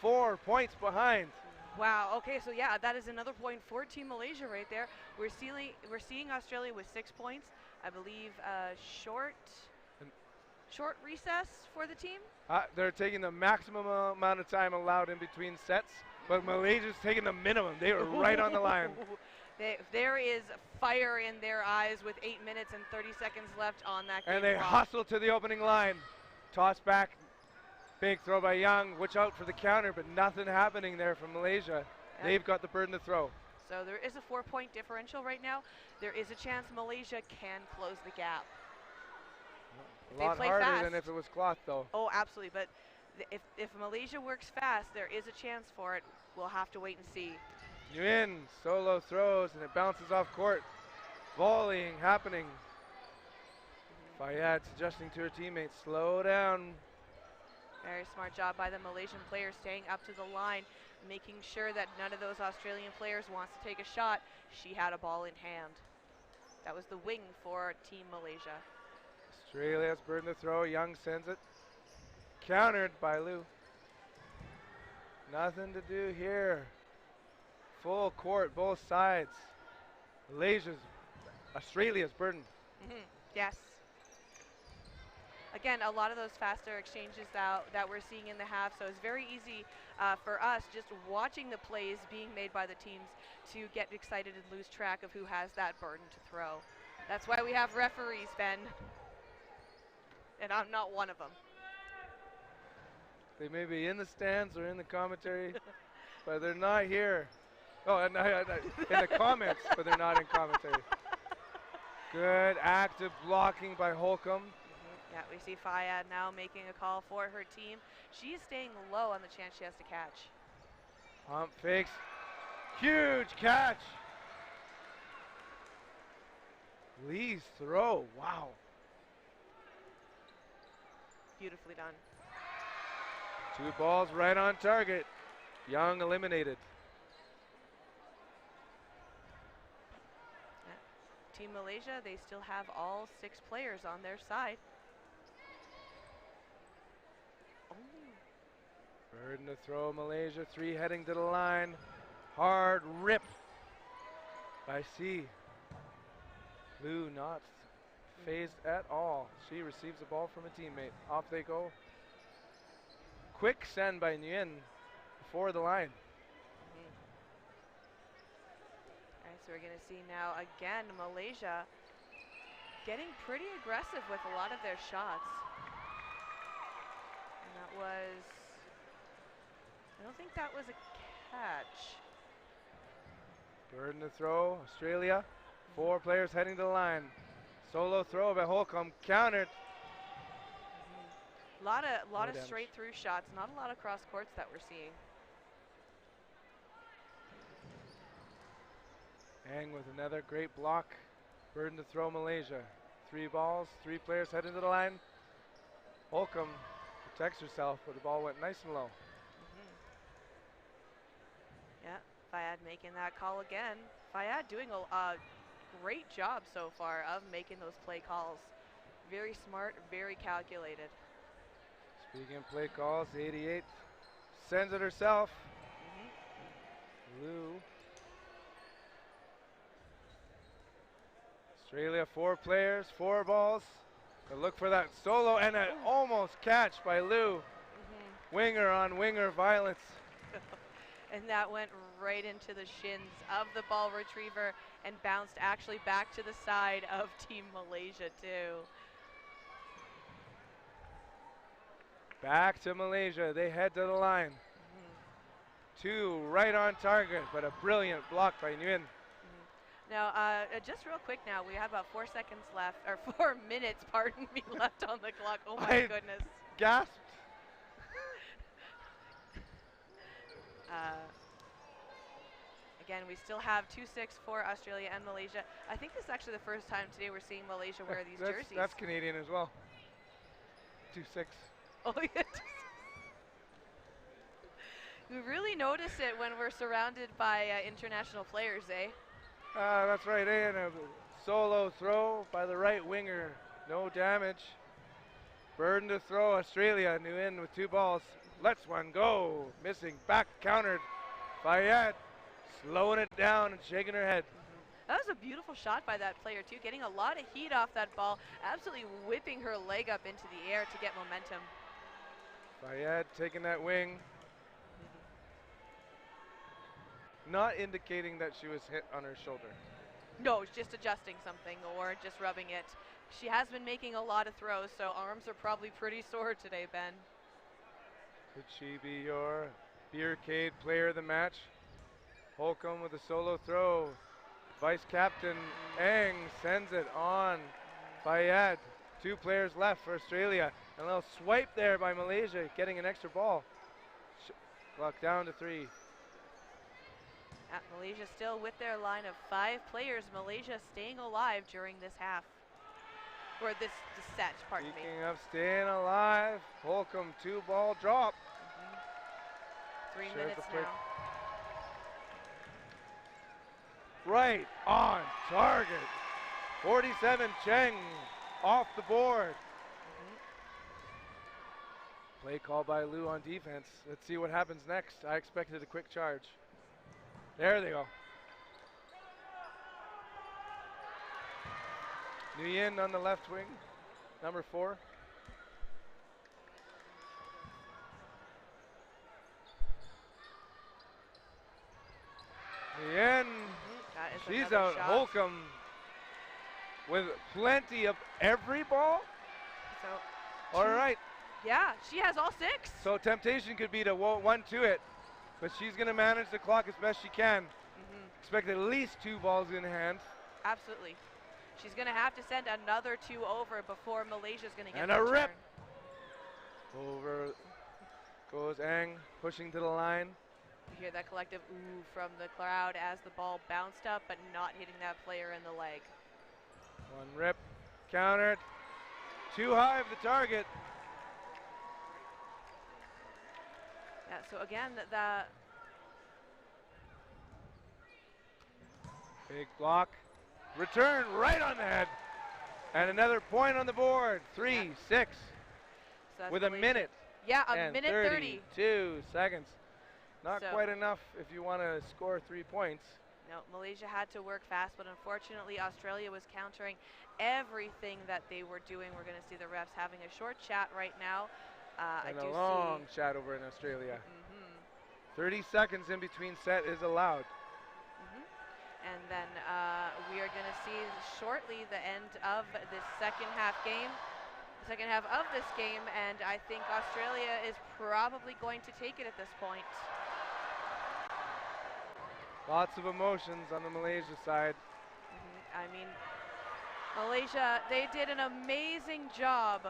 4 points behind. Wow. Okay, so yeah, that is another point for Team Malaysia right there. We're seeing Australia with 6 points. I believe short recess for the team. They're taking the maximum amount of time allowed in between sets, but Malaysia's taking the minimum. They were right on the line. There is fire in their eyes with 8 minutes and 30 seconds left on that game And they clock. hustle to the opening line. Toss back. Big throw by Young. Watch out for the counter, but nothing happening there from Malaysia. Yeah. They've got the burden to throw. So there is a 4-point differential right now. There is a chance Malaysia can close the gap. A lot harder than if it was cloth, though. Oh, absolutely. But if Malaysia works fast, there is a chance for it. We'll have to wait and see. Nguyen solo throws, and it bounces off court. Volleying happening. Fayad suggesting to her teammates, slow down. Very smart job by the Malaysian players staying up to the line, making sure that none of those Australian players wants to take a shot. She had a ball in hand. That was the wing for Team Malaysia. Australia's burden to throw. Young sends it. Countered by Liu. Nothing to do here. Full court, both sides. Australia's burden. Yes. Again, a lot of those faster exchanges that we're seeing in the half, so it's very easy for us just watching the plays being made by the teams to get excited and lose track of who has that burden to throw. That's why we have referees, Ben. And I'm not one of them. They may be in the stands or in the commentary, but they're not here. Oh, in the comments, but they're not in commentary. Good active blocking by Holcomb. Yeah, we see Fayad now making a call for her team. She is staying low on the chance she has to catch. Pump fakes. Huge catch. Lee's throw. Wow. Beautifully done. 2 balls right on target. Young eliminated. Yeah. Team Malaysia, they still have all 6 players on their side. Oh. Burden to throw Malaysia. 3 heading to the line. Hard rip by C. Liu not phased at all. She receives the ball from a teammate. Off they go. Quick send by Nguyen before the line. All right, so we're going to see now again Malaysia getting pretty aggressive with a lot of their shots. And that was, I don't think that was a catch. Burden to throw. Australia. 4 players heading to the line. Solo throw by Holcomb. Countered. A lot of straight through shots, not a lot of cross courts that we're seeing. Ang with another great block. Burden to throw Malaysia. 3 balls, 3 players heading to the line. Holcomb protects herself, but the ball went nice and low. Yeah, Fayad making that call again. Fayad doing a great job so far of making those play calls. Very smart, very calculated. Speaking of play calls, 88 sends it herself. Liu. Australia 4 players, 4 balls. But look for that solo and an almost catch by Liu. Winger on winger violence. And that went right into the shins of the ball retriever and bounced actually back to the side of Team Malaysia too. Back to Malaysia, they head to the line. 2 right on target, but a brilliant block by Nguyen. Now, just real quick now, we have about 4 seconds left, or 4 minutes, pardon me, left on the clock. Oh my goodness. Gasped. Again, we still have 2-6 for Australia and Malaysia. I think this is actually the first time today we're seeing Malaysia wear these jerseys. That's Canadian as well. 2-6. Oh, yeah. We really notice it when we're surrounded by international players, eh? That's right, eh? And a solo throw by the right winger. No damage. Burden to throw. Australia, Nguyen with 2 balls. Lets one go. Missing. Back countered. Fayette slowing it down and shaking her head. That was a beautiful shot by that player too, getting a lot of heat off that ball, absolutely whipping her leg up into the air to get momentum. Fayette taking that wing. Not indicating that she was hit on her shoulder. No, just adjusting something or just rubbing it. She has been making a lot of throws, so arms are probably pretty sore today, Ben. Could she be your Beercade player of the match? Holcomb with a solo throw. Vice captain Eng sends it on. Fayed. 2 players left for Australia. And a little swipe there by Malaysia, getting an extra ball. Clock down to 3. Malaysia still with their line of 5 players. Malaysia staying alive during this half. Or this set, pardon me. Speaking of staying alive, Holcomb 2-ball drop. 3 Shares minutes the now. Right on target. 47 Cheng off the board. Play call by Liu on defense. Let's see what happens next. I expected a quick charge. There they go. Nguyen on the left wing, number 4. Nguyen, she's out. Holcomb with plenty of every ball. So all right. Yeah, she has all 6. So temptation could be to 1-2 it, but she's going to manage the clock as best she can. Expect at least 2 balls in hand. Absolutely. She's going to have to send another 2 over before Malaysia's going to get and a rip. Over goes Eng, pushing to the line. You hear that collective ooh from the crowd as the ball bounced up, but not hitting that player in the leg. 1 rip, countered. Too high of the target. Yeah, so again, the big block. Return right on the head. And another point on the board. 3-6. So with a minute. Yeah, a minute 30. 32 seconds. Not So quite enough if you want to score 3 points. No, Malaysia had to work fast, but unfortunately Australia was countering everything that they were doing. We're going to see the refs having a short chat right now. And a long chat over in Australia. 30 seconds in between set is allowed. And then we are going to see shortly the end of this second half of this game, and I think Australia is probably going to take it at this point. Lots of emotions on the Malaysia side. I mean, Malaysia, they did an amazing job.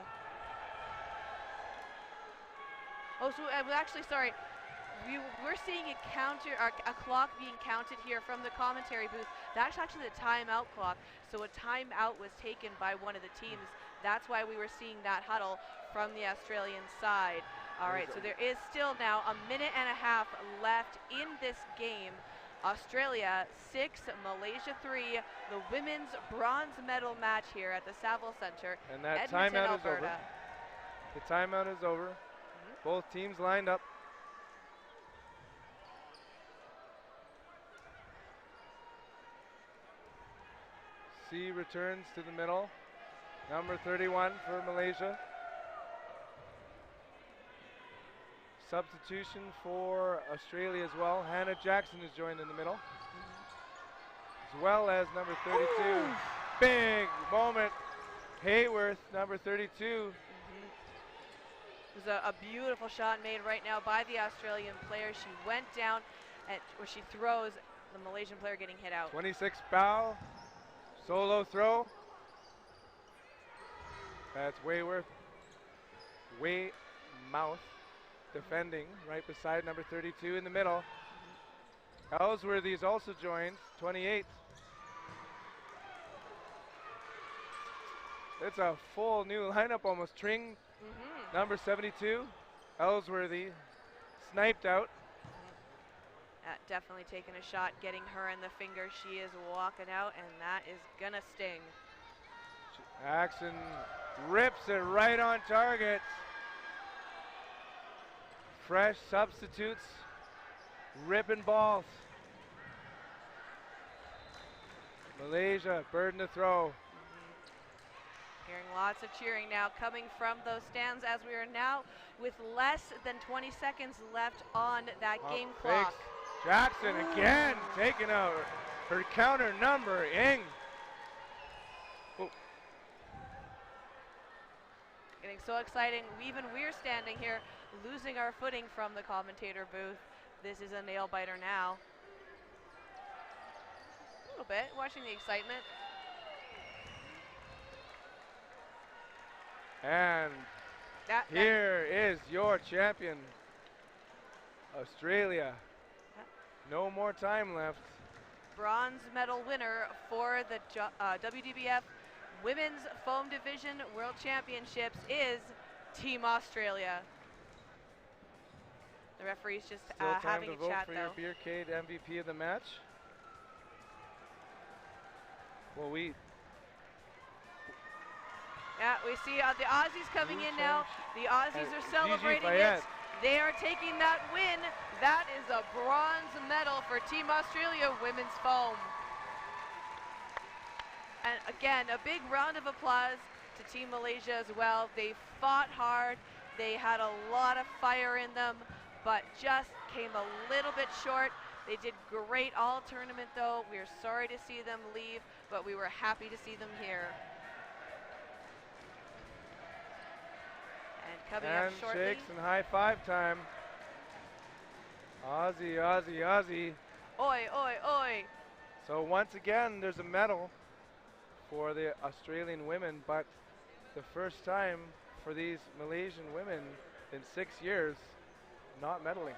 Oh, so actually, sorry. We're seeing a clock being counted here from the commentary booth. That's actually the timeout clock. So a timeout was taken by one of the teams. That's why we were seeing that huddle from the Australian side. All right, so there is still now a minute and a half left in this game. Australia 6, Malaysia 3, the women's bronze medal match here at the Saville Centre. And that Edmonton, timeout Alberta. is over. The timeout is over. Both teams lined up. C returns to the middle. Number 31 for Malaysia. Substitution for Australia as well. Hannah Jackson is joined in the middle. As well as number 32. Ooh. Big moment. Hayworth, number 32. It was a beautiful shot made right now by the Australian player. She went down, where she throws, the Malaysian player getting hit out. 26 bow. Solo throw. That's Weymouth defending right beside number 32 in the middle. Ellsworthy is also joined, 28. It's a full new lineup almost. Tring, number 72. Ellsworthy sniped out. Definitely taking a shot, getting her in the finger. She is walking out, and that is gonna sting. Jackson rips it right on target. Fresh substitutes ripping balls. Malaysia, burden to throw. Hearing lots of cheering now coming from those stands as we are now with less than 20 seconds left on that game clock. Jackson again taking out her counter number. Ing. Oh. Getting so exciting. Even we're standing here losing our footing from the commentator booth. This is a nail biter now. A little bit, watching the excitement. And here is your champion, Australia. No more time left. Bronze medal winner for the WDBF Women's Foam Division World Championships is Team Australia. The referee's just having a chat though. Still time to vote for your Beercade MVP of the match. Well, yeah, we see the Aussies coming in now. The Aussies are celebrating it. They are taking that win. That is a bronze medal for Team Australia Women's Foam. And again, a big round of applause to Team Malaysia as well. They fought hard. They had a lot of fire in them, but just came a little bit short. They did great all tournament though. We are sorry to see them leave, but we were happy to see them here. Coming up shortly. Handshakes and high five time. Aussie, Aussie, Aussie. Oi, oi, oi. So once again, there's a medal for the Australian women, but the first time for these Malaysian women in 6 years not medaling.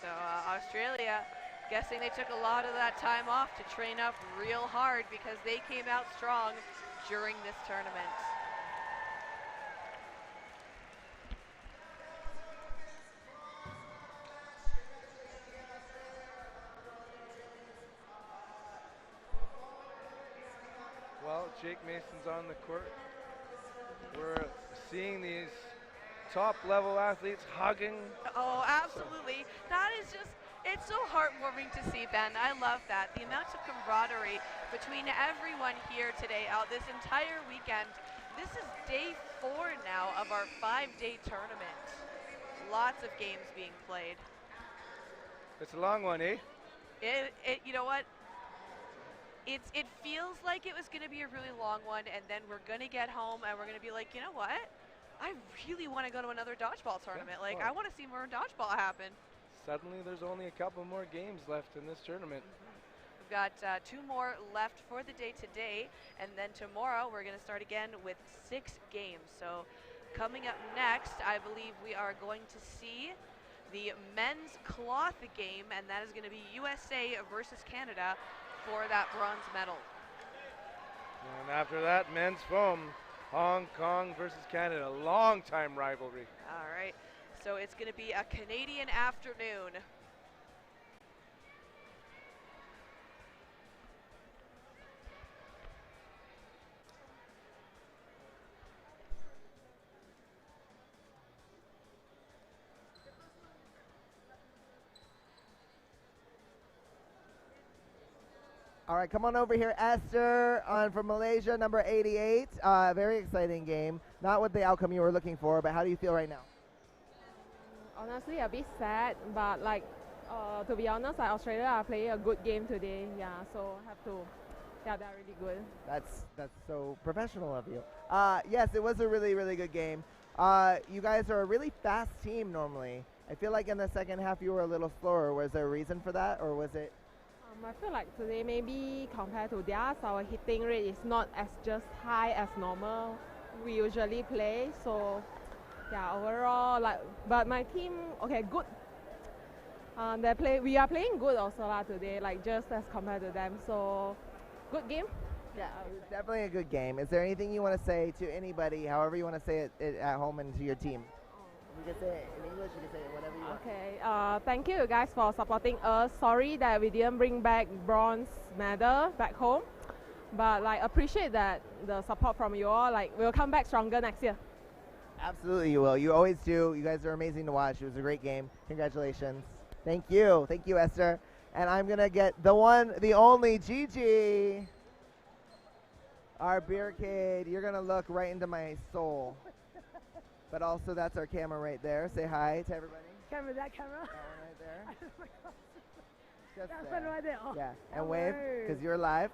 So Australia, guessing they took a lot of that time off to train up real hard because they came out strong during this tournament. Well, Jake Mason's on the court. We're seeing these top-level athletes hugging. Oh, absolutely. That is just, it's so heartwarming to see, Ben. I love that. The amount of camaraderie between everyone here today, out this entire weekend. This is day 4 now of our 5-day tournament. Lots of games being played. It's a long one, eh? You know what? It feels like it was going to be a really long one, and then we're going to get home and we're going to be like, you know what? I really want to go to another dodgeball tournament. Yeah, like, I want to see more dodgeball happen. Suddenly there's only a couple more games left in this tournament. We've got 2 more left for the day today, and then tomorrow we're going to start again with 6 games. So coming up next, I believe we are going to see the men's cloth game, and that is going to be USA versus Canada for that bronze medal. And after that, men's foam, Hong Kong versus Canada, long-time rivalry. All right, so it's going to be a Canadian afternoon. All right, come on over here, Esther, on from Malaysia, number 88. Very exciting game. Not what the outcome you were looking for, but how do you feel right now? Honestly, a bit sad, but like, to be honest, Australia are playing a good game today. Yeah, so have to. Yeah, they're really good. That's so professional of you. Yes, it was a really, really good game. You guys are a really fast team normally. I feel like in the second half you were a little slower. Was there a reason for that, or was it? I feel like today maybe compared to theirs, our hitting rate is not as just high as normal we usually play. So yeah, overall, like, but my team, okay, good. We are playing good also today, like just as compared to them. So good game. Yeah, it was definitely a good game. Is there anything you want to say to anybody, however you want to say it at home and to your team? You can say it in English, you can say it whatever you want. Okay, thank you guys for supporting us. Sorry that we didn't bring back bronze medal back home, but like appreciate that the support from you all. Like we'll come back stronger next year. Absolutely you will. You always do. You guys are amazing to watch. It was a great game. Congratulations. Thank you, Esther. And I'm gonna get the one, the only Gigi. Our beercade. You're gonna look right into my soul. But also, that's our camera right there. Say hi to everybody. Camera, that camera. That one right there. Just That there. one right there. Oh. Yeah, and Hello. wave, because you're live.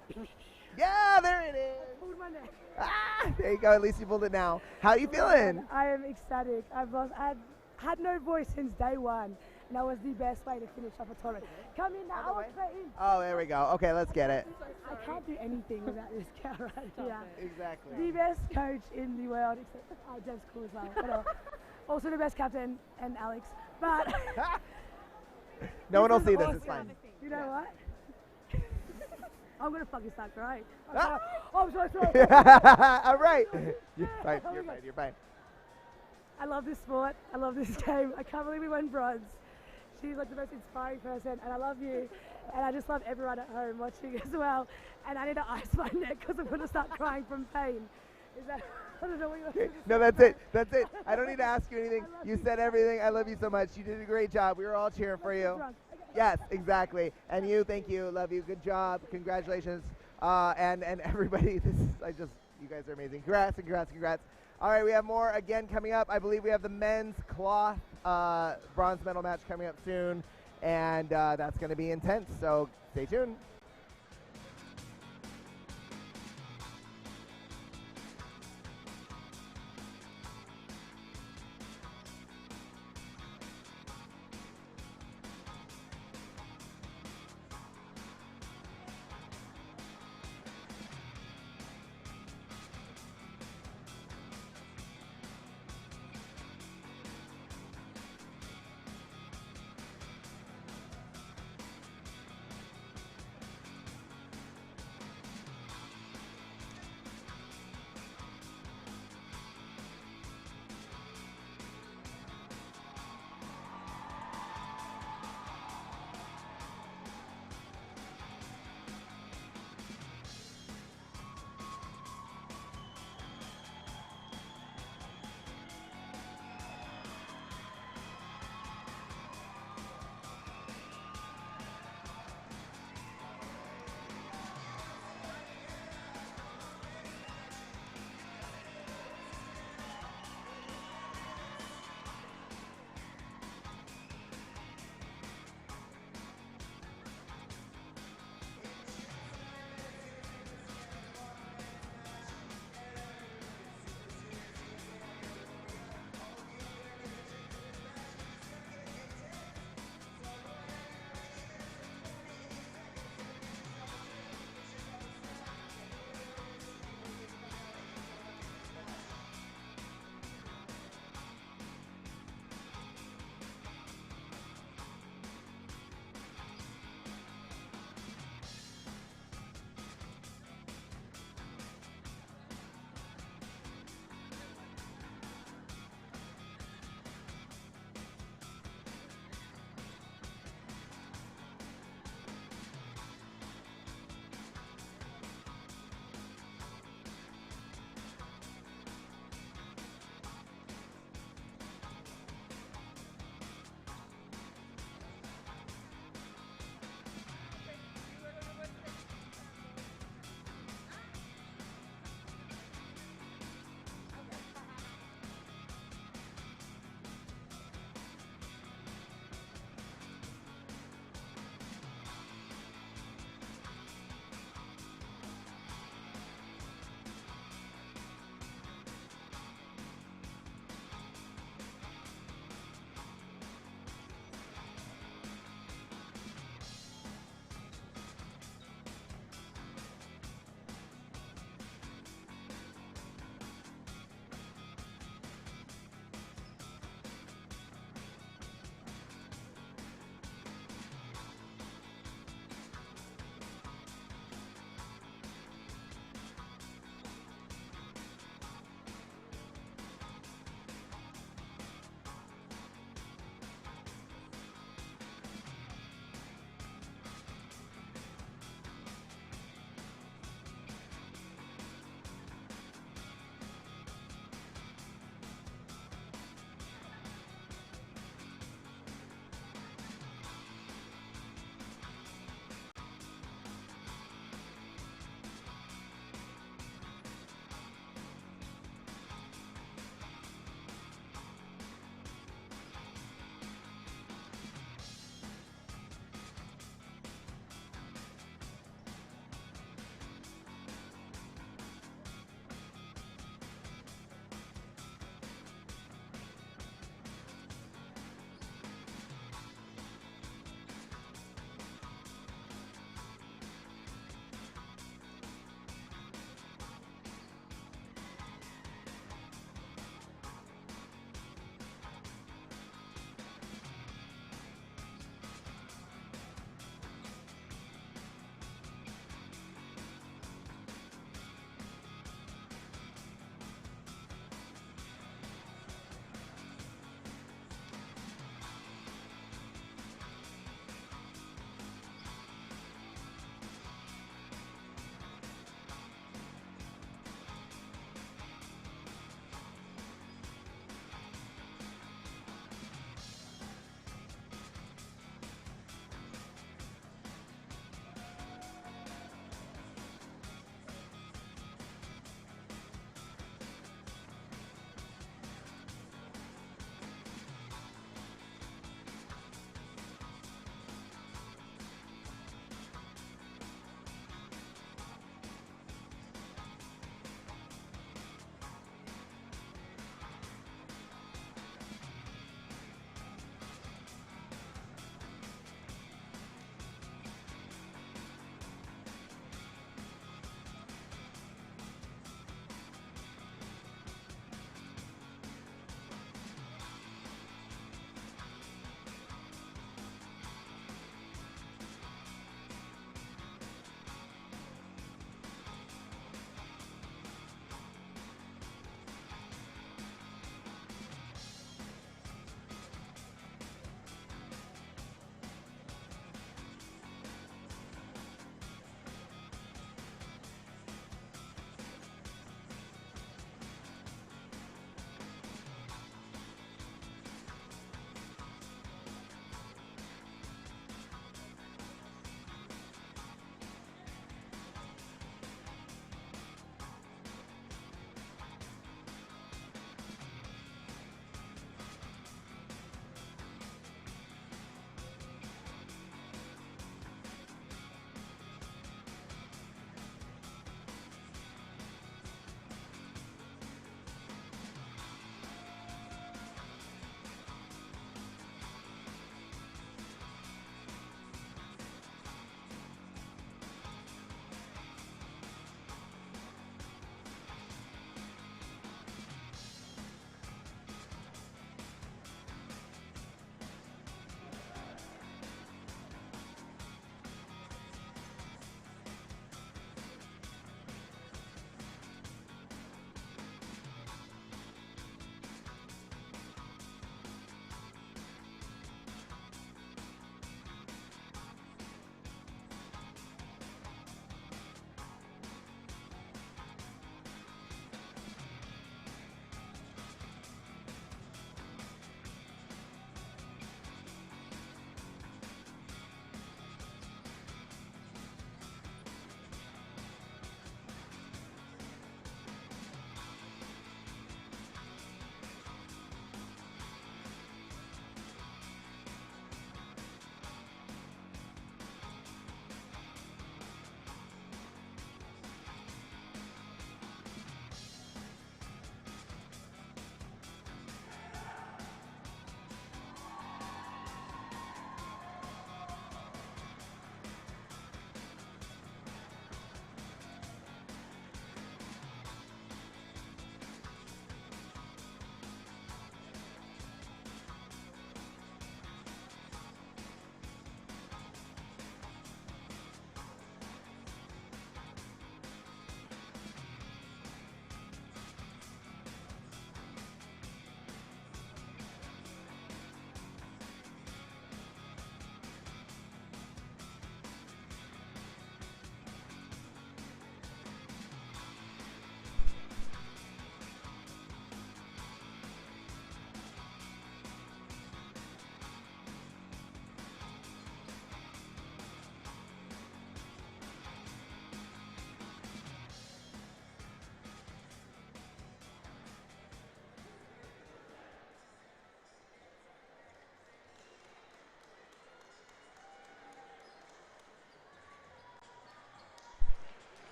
Yeah, there it is. I pulled my neck. Ah, there you go. At least you pulled it now. How are you feeling? I am ecstatic. I had no voice since day one, and that was the best way to finish off a tournament. Come in now. I want to play in. Oh, there we go. Okay, let's get it. I can't do anything without this guy right here. Exactly. The best coach in the world, except Jeff's cool as well. But, also the best captain, and Alex. But no one will is see this. awesome. It's fine. You know what? I'm gonna fucking start crying. Ah. I'm so sorry. All right. You're fine. You're fine. You're fine. I love this sport. I love this game. I can't believe we won bronze. She's like the most inspiring person, and I love you. And I just love everyone at home watching as well. And I need to ice my neck because I'm gonna start crying from pain. Is that? I don't know what you want to say. No, that's it. That's it. I don't need to ask you anything. You said everything. I love you so much. You did a great job. We were all cheering for you. Yes, exactly. And you, thank you. Love you. Good job. Congratulations. And everybody, you guys are amazing. Congrats and congrats, congrats. All right, we have more again coming up. I believe we have the men's cloth bronze medal match coming up soon. And that's going to be intense. So stay tuned.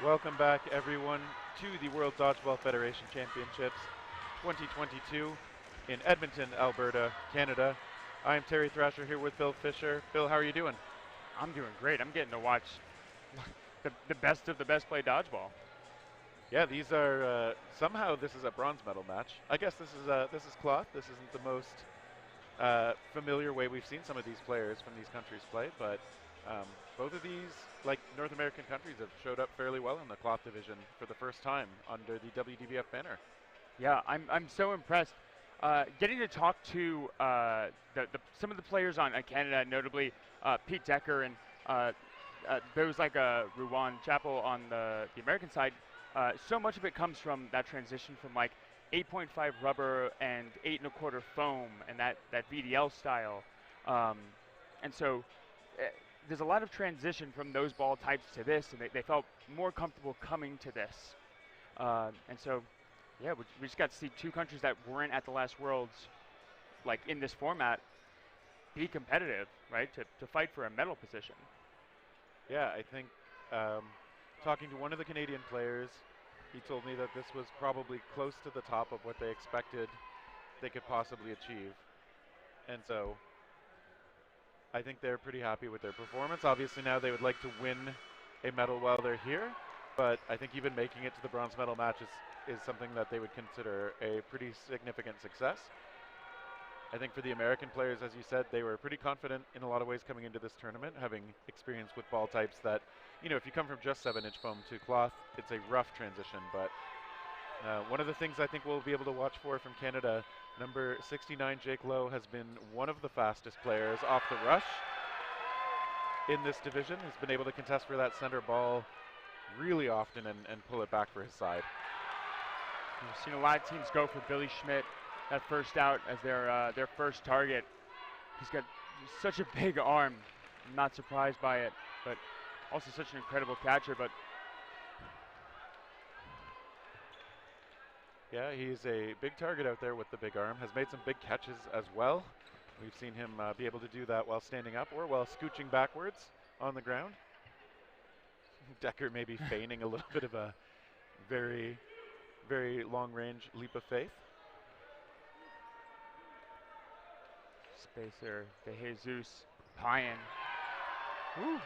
Welcome back, everyone, to the World Dodgeball Federation Championships 2022 in Edmonton, Alberta, Canada. I'm Terry Thrasher here with Bill Fisher. Bill, how are you doing? I'm doing great. I'm getting to watch the best of the best play dodgeball. Yeah, these are somehow this is a bronze medal match. I guess this is cloth. This isn't the most familiar way we've seen some of these players from these countries play, but both of these, like North American countries, have showed up fairly well in the cloth division for the first time under the WDBF banner. Yeah, I'm so impressed. Getting to talk to some of the players on Canada, notably Pete Decker and those like Ruwan Chapel on the American side. So much of it comes from that transition from like 8.5 rubber and 8 1/4 foam and that VDL style, and so there's a lot of transition from those ball types to this, and they felt more comfortable coming to this, and so yeah, we just got to see two countries that weren't at the last Worlds, like in this format, be competitive, right, to fight for a medal position. Yeah, I think talking to one of the Canadian players, he told me that this was probably close to the top of what they expected they could possibly achieve. And so I think they're pretty happy with their performance. Obviously now they would like to win a medal while they're here, but I think even making it to the bronze medal match is something that they would consider a pretty significant success. I think for the American players, as you said, they were pretty confident in a lot of ways coming into this tournament, having experience with ball types that, you know, if you come from just 7-inch foam to cloth, it's a rough transition. But one of the things I think we'll be able to watch for from Canada, number 69, Jake Lowe, has been one of the fastest players off the rush in this division. Has been able to contest for that center ball really often and pull it back for his side. We've seen a lot of teams go for Billy Schmidt, that first out, as their first target. He's got such a big arm. I'm not surprised by it, but also such an incredible catcher. But yeah, he's a big target out there with the big arm. Has made some big catches as well. We've seen him be able to do that while standing up or while scooching backwards on the ground. Decker maybe feigning a little bit of a very, very long-range leap of faith. Spacer, De Jesus, Payan. Woo.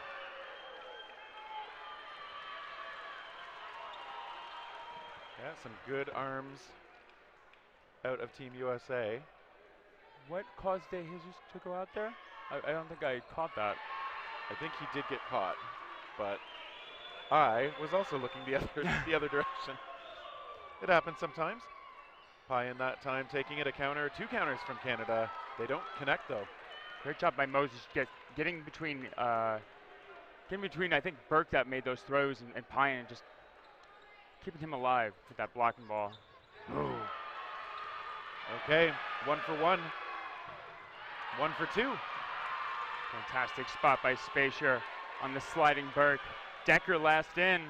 Yeah, some good arms out of Team USA. What caused De Jesus to go out there? I don't think I caught that. I think he did get caught, but I was also looking the other direction. It happens sometimes. Payan that time taking it a counter, 2 counters from Canada. They don't connect though. Great job by Moses getting between I think Burke that made those throws and Payan just keeping him alive with that blocking ball. Ooh. Okay, 1 for 1. 1 for 2. Fantastic spot by Spacer on the sliding Burke. Decker last in.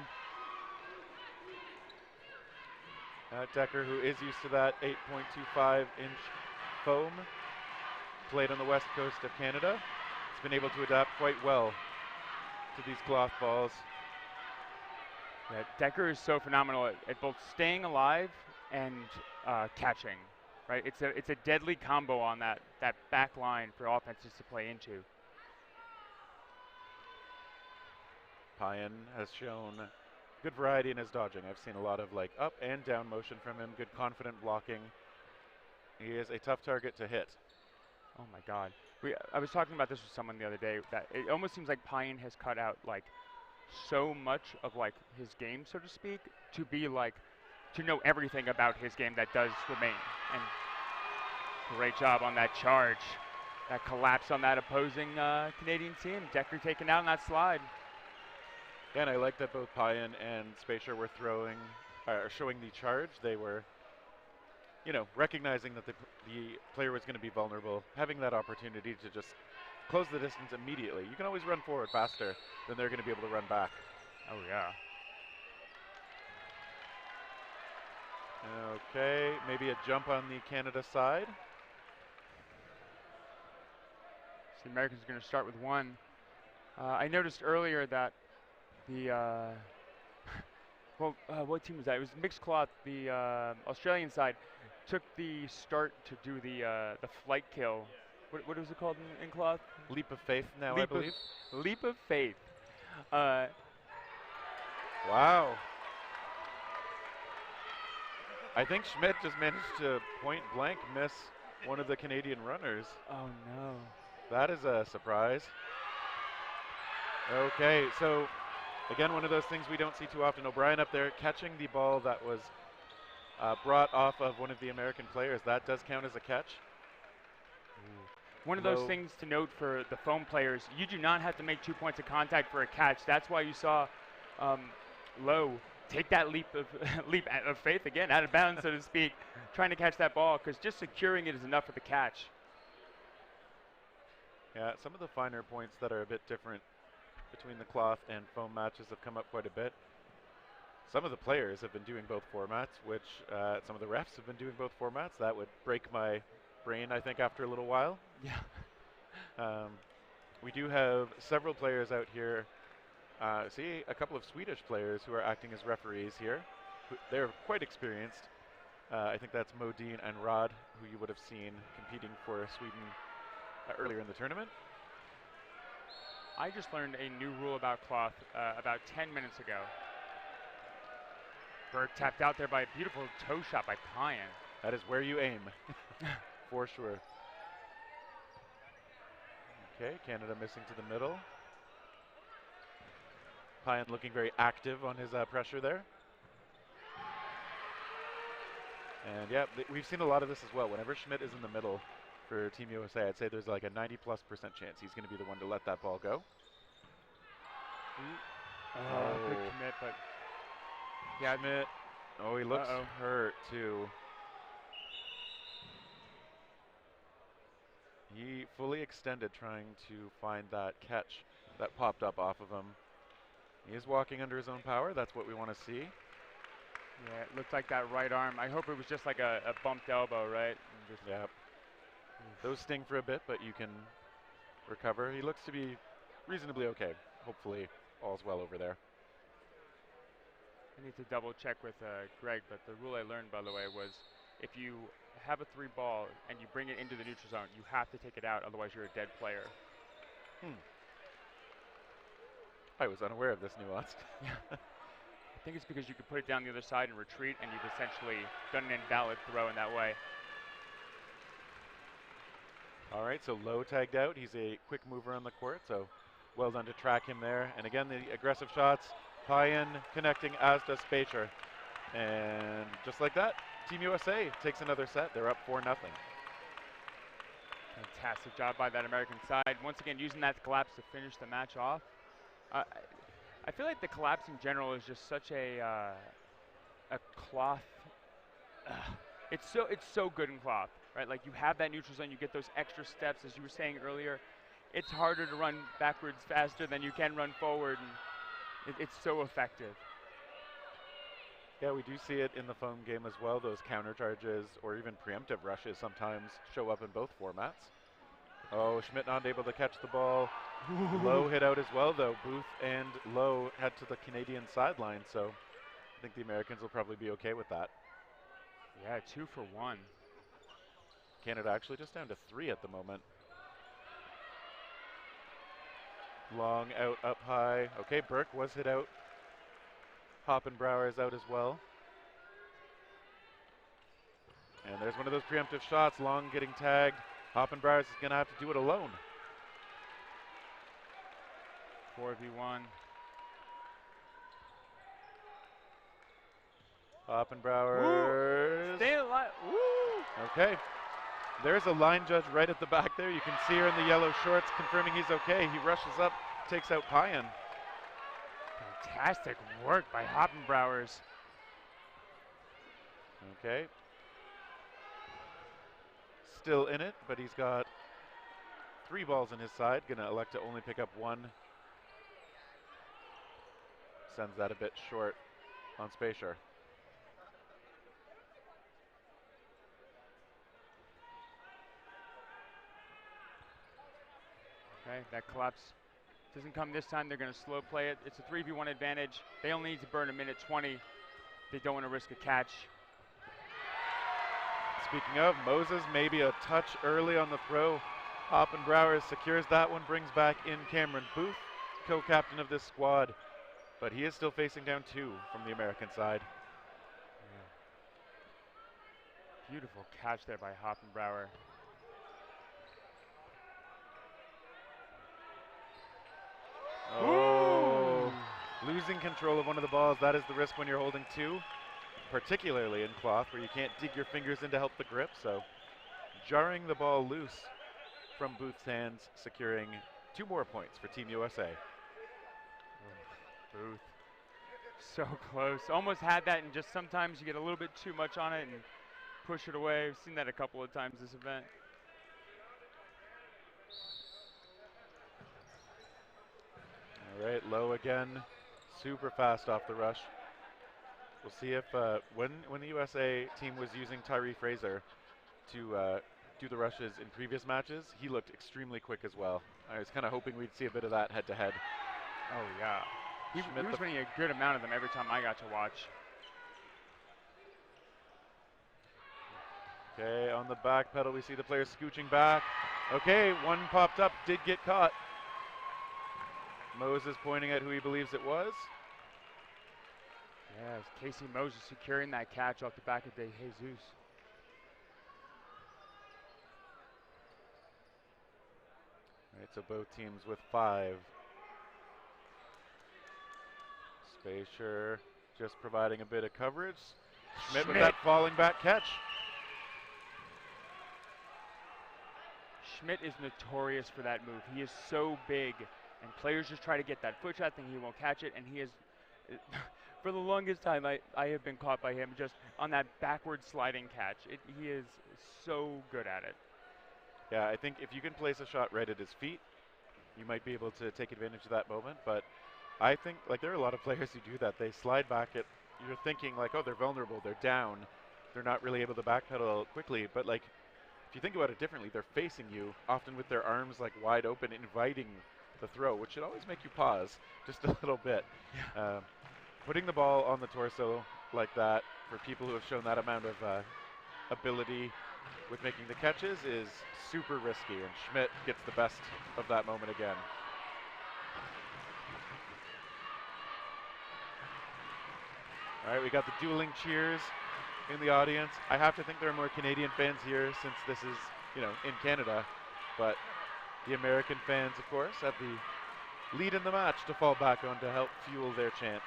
Decker, who is used to that 8.25-inch foam, played on the west coast of Canada. He's been able to adapt quite well to these cloth balls. Yeah, Decker is so phenomenal at both staying alive and catching. Right, it's a deadly combo on that back line for offenses to play into. Payan has shown good variety in his dodging. I've seen a lot of like up and down motion from him, good confident blocking. He is a tough target to hit. Oh my God. I was talking about this with someone the other day, that it almost seems like Payan has cut out like so much of like his game, so to speak, to be like, to know everything about his game that does remain. And great job on that charge. That collapse on that opposing Canadian team. Decker taken out on that slide. Yeah, and I like that both Payan and Spacer were showing the charge. They were, you know, recognizing that the player was going to be vulnerable, having that opportunity to just close the distance immediately. You can always run forward faster than they're going to be able to run back. Oh, yeah. Okay, maybe a jump on the Canada side. So the Americans are going to start with 1. I noticed earlier that the Well, what team was that? It was mixed cloth. The Australian side took the start to do the flight kill. What was it called in cloth? Leap of faith now, I believe. Leap of faith. Wow. I think Schmidt just managed to point blank miss one of the Canadian runners. Oh no. That is a surprise. Okay, so again, one of those things we don't see too often. O'Brien up there catching the ball that was brought off of one of the American players. That does count as a catch. One of those things to note for the foam players, you do not have to make 2 points of contact for a catch. That's why you saw Lowe take that leap of faith again, out of bounds, so to speak, trying to catch that ball, because just securing it is enough for the catch. Yeah, some of the finer points that are a bit different between the cloth and foam matches have come up quite a bit. Some of the players have been doing both formats, which some of the refs have been doing both formats. That would break my brain, I think, after a little while. Yeah. We do have several players out here. See a couple of Swedish players who are acting as referees here. They're quite experienced. I think that's Modine and Rod, who you would have seen competing for Sweden earlier in the tournament. I just learned a new rule about cloth about 10 minutes ago. Berg tapped out there by a beautiful toe shot by Payan. That is where you aim, for sure. Okay, Canada missing to the middle. Payan looking very active on his pressure there. And yeah, we've seen a lot of this as well. Whenever Schmidt is in the middle for Team USA, I'd say there's like a 90+% chance he's going to be the one to let that ball go. Good commit, but yeah, Schmidt. Oh, he looks hurt too. He fully extended trying to find that catch that popped up off of him. He is walking under his own power. That's what we want to see. Yeah, it looked like that right arm. I hope it was just like a bumped elbow, right? Yeah. Those sting for a bit, but you can recover. He looks to be reasonably okay. Hopefully all's well over there. I need to double check with Greg, but the rule I learned, by the way, was if you have a 3 ball and you bring it into the neutral zone, you have to take it out, otherwise you're a dead player. I was unaware of this nuance. I think it's because you could put it down the other side and retreat, and you've essentially done an invalid throw in that way. All right, so Lowe tagged out. He's a quick mover on the court, so well done to track him there. And again, the aggressive shots. Payan connecting, as does Spacer. And just like that, Team USA takes another set. They're up 4-0. Fantastic job by that American side. Once again, using that collapse to finish the match off. I feel like the collapse in general is just such a cloth. It's so good in cloth, right? Like you have that neutral zone, you get those extra steps, as you were saying earlier. It's harder to run backwards faster than you can run forward, and it's so effective. Yeah, we do see it in the foam game as well. Those counter charges or even preemptive rushes sometimes show up in both formats. Oh, Schmidt not able to catch the ball. Lowe hit out as well, though. Booth and Lowe head to the Canadian sideline, so I think the Americans will probably be okay with that. Yeah, 2 for 1. Canada actually just down to 3 at the moment. Long out, up high. Okay, Burke was hit out. Hoppenbrouwer is out as well. And there's one of those preemptive shots. Long getting tagged. Hoppenbrouwer is going to have to do it alone. 4v1. Hoppenbrouwer. Stay alive. Woo! Okay. There's a line judge right at the back there. You can see her in the yellow shorts confirming he's okay. He rushes up, takes out Payan. Fantastic work by Hoppenbrouwers. Okay. Still in it, but he's got 3 balls in his side. Gonna elect to only pick up 1. Sends that a bit short on Spacer. Okay, that collapse Doesn't come this time. They're going to slow play it. It's a 3v1 advantage. They only need to burn a minute 20. They don't want to risk a catch. Speaking of, Moses maybe a touch early on the throw. Hoppenbrouwer secures that one, brings back in Cameron Booth, co-captain of this squad. But he is still facing down 2 from the American side. Yeah. Beautiful catch there by Hoppenbrouwer. Oh, losing control of one of the balls. That is the risk when you're holding 2, particularly in cloth where you can't dig your fingers in to help the grip. So jarring the ball loose from Booth's hands, securing 2 more points for Team USA. Booth. So close. Almost had that, and just sometimes you get a little bit too much on it and push it away. We've seen that a couple of times this event. All right, Low again, super fast off the rush. We'll see if when the USA team was using Tyree Fraser to do the rushes in previous matches, he looked extremely quick as well. I was kind of hoping we'd see a bit of that head-to-head. Oh, yeah. He was winning a good amount of them every time I got to watch. Okay, on the back pedal, we see the players scooching back. Okay, one popped up, did get caught. Moses pointing at who he believes it was. Yes, Casey Moses securing that catch off the back of De Jesus. All right, so both teams with 5. Spacer just providing a bit of coverage. Schmidt with that falling back catch. Schmidt is notorious for that move. He is so big, and players just try to get that foot shot, thinking he won't catch it, and he is, for the longest time, I have been caught by him just on that backward sliding catch. He is so good at it. Yeah, I think if you can place a shot right at his feet, you might be able to take advantage of that moment, but I think, like, there are a lot of players who do that. They slide back at, you're thinking, like, oh, they're vulnerable, they're down, they're not really able to backpedal quickly, but, like, if you think about it differently, they're facing you, often with their arms, like, wide open, inviting the throw, which should always make you pause just a little bit. Yeah. Putting the ball on the torso like that, for people who have shown that amount of ability with making the catches, is super risky, and Schmidt gets the best of that moment again. All right, we got the dueling cheers in the audience. I have to think there are more Canadian fans here since this is, you know, in Canada, but the American fans, of course, have the lead in the match to fall back on to help fuel their chants.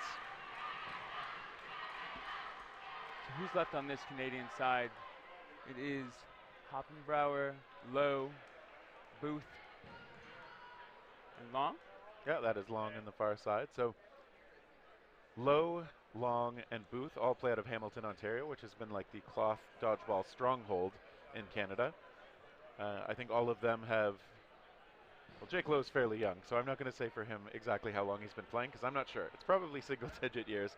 So who's left on this Canadian side? It is Hoppenbrouwer, Lowe, Booth, and Long? Yeah, that is Long on the far side. So Lowe, Long, and Booth all play out of Hamilton, Ontario, which has been like the cloth dodgeball stronghold in Canada. I think all of them have, well, Jake Lowe's fairly young, so I'm not going to say for him exactly how long he's been playing, because I'm not sure. It's probably single-digit years.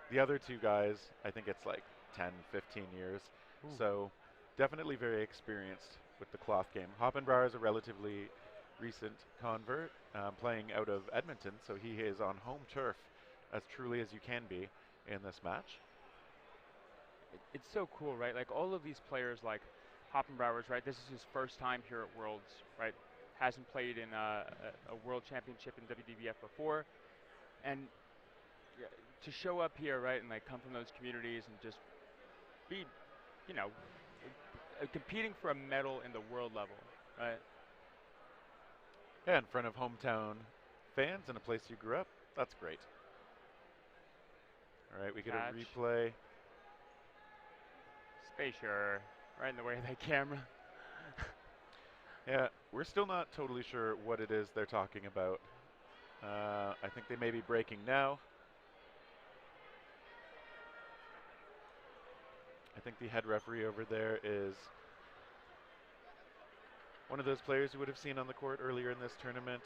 The other 2 guys, I think it's like 10, 15 years. Ooh. So definitely very experienced with the cloth game. Hoppenbrouwer is a relatively recent convert, playing out of Edmonton, so he is on home turf as truly as you can be in this match. It's so cool, right? Like, all of these players, like Hoppenbrouwer's, right? This is his first time here at Worlds, right? Hasn't played in a World Championship in WDBF before, and to show up here, right, and like come from those communities and just be, you know, competing for a medal in the world level, right? Yeah, in front of hometown fans in a place you grew up. That's great. All right, we get a replay. Spacer, right in the way of that camera. Yeah, we're still not totally sure what it is they're talking about. I think they may be breaking now. I think the head referee over there is one of those players you would have seen on the court earlier in this tournament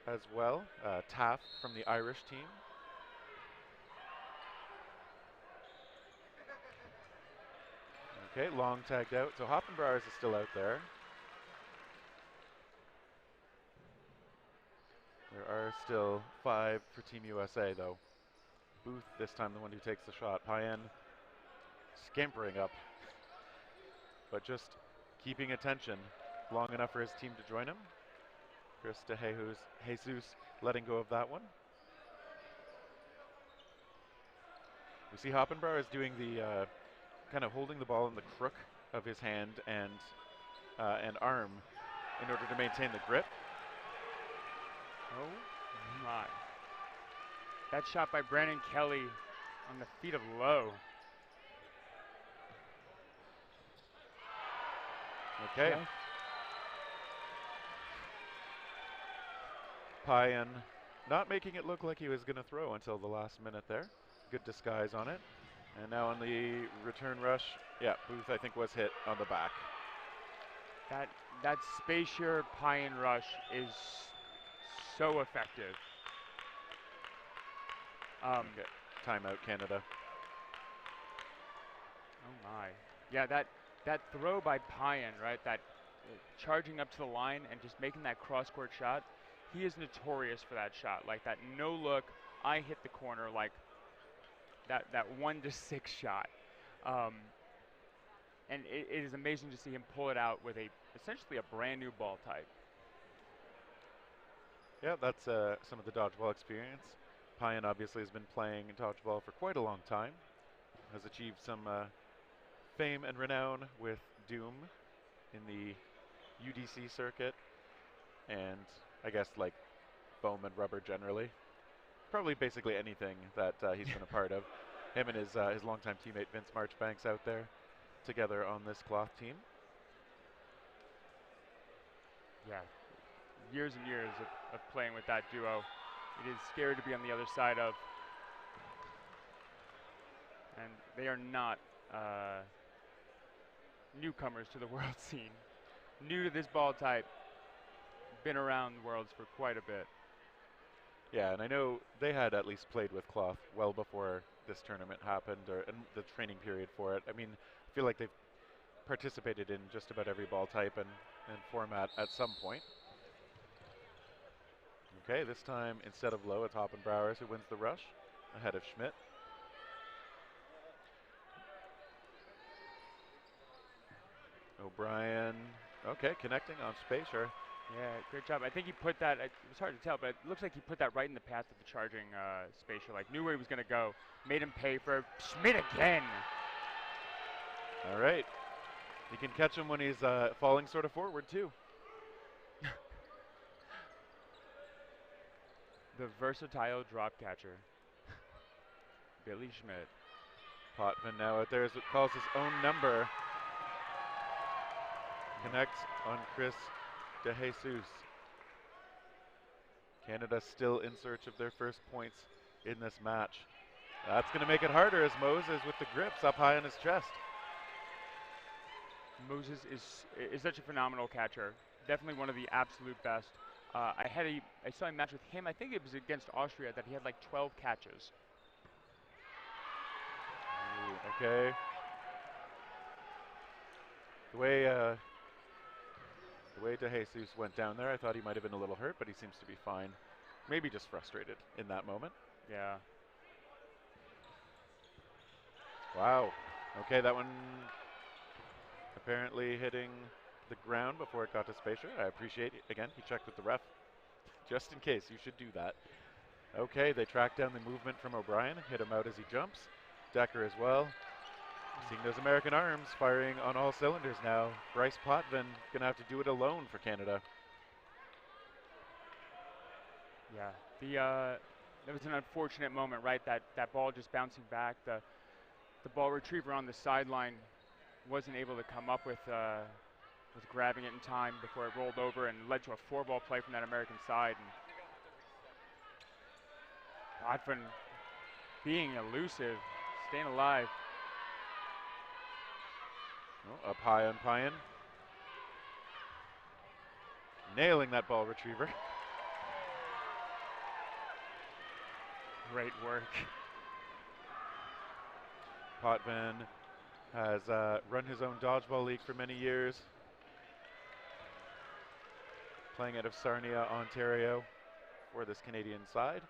as well. Taff from the Irish team. Okay, Long tagged out, so Hoppenbrouwer is still out there. There are still 5 for Team USA, though. Booth, this time the one who takes the shot. Payen scampering up, but just keeping attention long enough for his team to join him. Chris De Jesus letting go of that one. We see Hoppenbauer is doing the kind of holding the ball in the crook of his hand and arm in order to maintain the grip. Oh my. That shot by Brandon Kelly on the feet of Lowe. Okay. Yeah. Payen not making it look like he was going to throw until the last minute there. Good disguise on it. And now on the return rush, yeah, Booth I think was hit on the back. That Spacier Payen rush is so effective. Okay. Timeout, Canada. Oh my. Yeah, that throw by Payen, right? That charging up to the line and just making that cross-court shot. He is notorious for that shot. Like that no look, I hit the corner, like that 1-6 shot. And it is amazing to see him pull it out with essentially a brand new ball type. Yeah, that's some of the dodgeball experience. Payen obviously has been playing dodgeball for quite a long time. Has achieved some fame and renown with Doom in the UDC circuit, and I guess like foam and rubber generally. Probably basically anything that he's been a part of. Him and his longtime teammate Vince Marchbanks out there together on this cloth team. Yeah, years and years of playing with that duo. It is scary to be on the other side of. And they are not newcomers to the world scene. New to this ball type. Been around the worlds for quite a bit. Yeah, and I know they had at least played with cloth well before this tournament happened, and the training period for it. I mean, I feel like they've participated in just about every ball type and format at some point. Okay, this time instead of Lowe, it's Hoppenbrauers who wins the rush ahead of Schmidt. O'Brien, okay, connecting on Spacier. Yeah, great job. I think he put that, it was hard to tell, but it looks like he put that right in the path of the charging Spacier, like knew where he was going to go, made him pay for it. Schmidt again. All right. You can catch him when he's falling sort of forward, too. The versatile drop catcher, Billy Schmidt. Potvin now out there as it calls his own number. Connects on Chris De Jesus. Canada still in search of their first points in this match. That's going to make it harder as Moses with the grips up high on his chest. Moses is such a phenomenal catcher. Definitely one of the absolute best. I saw a match with him. I think it was against Austria that he had like 12 catches. Ooh, okay. The way De Jesus went down there, I thought he might have been a little hurt, but he seems to be fine. Maybe just frustrated in that moment. Yeah. Wow. Okay, that one apparently hitting the ground before it got to Spacier. I appreciate it. Again, he checked with the ref. Just in case, you should do that. Okay, they track down the movement from O'Brien, hit him out as he jumps. Decker as well. Seeing those American arms firing on all cylinders now. Bryce Potvin gonna have to do it alone for Canada. Yeah, that was an unfortunate moment, right? That ball just bouncing back. The ball retriever on the sideline wasn't able to come up with grabbing it in time before it rolled over and led to a 4-ball play from that American side. And Potvin being elusive, staying alive. Oh, up high on Payen. Nailing that ball retriever. Great work. Potvin has run his own dodgeball league for many years. Playing out of Sarnia, Ontario. for this Canadian side.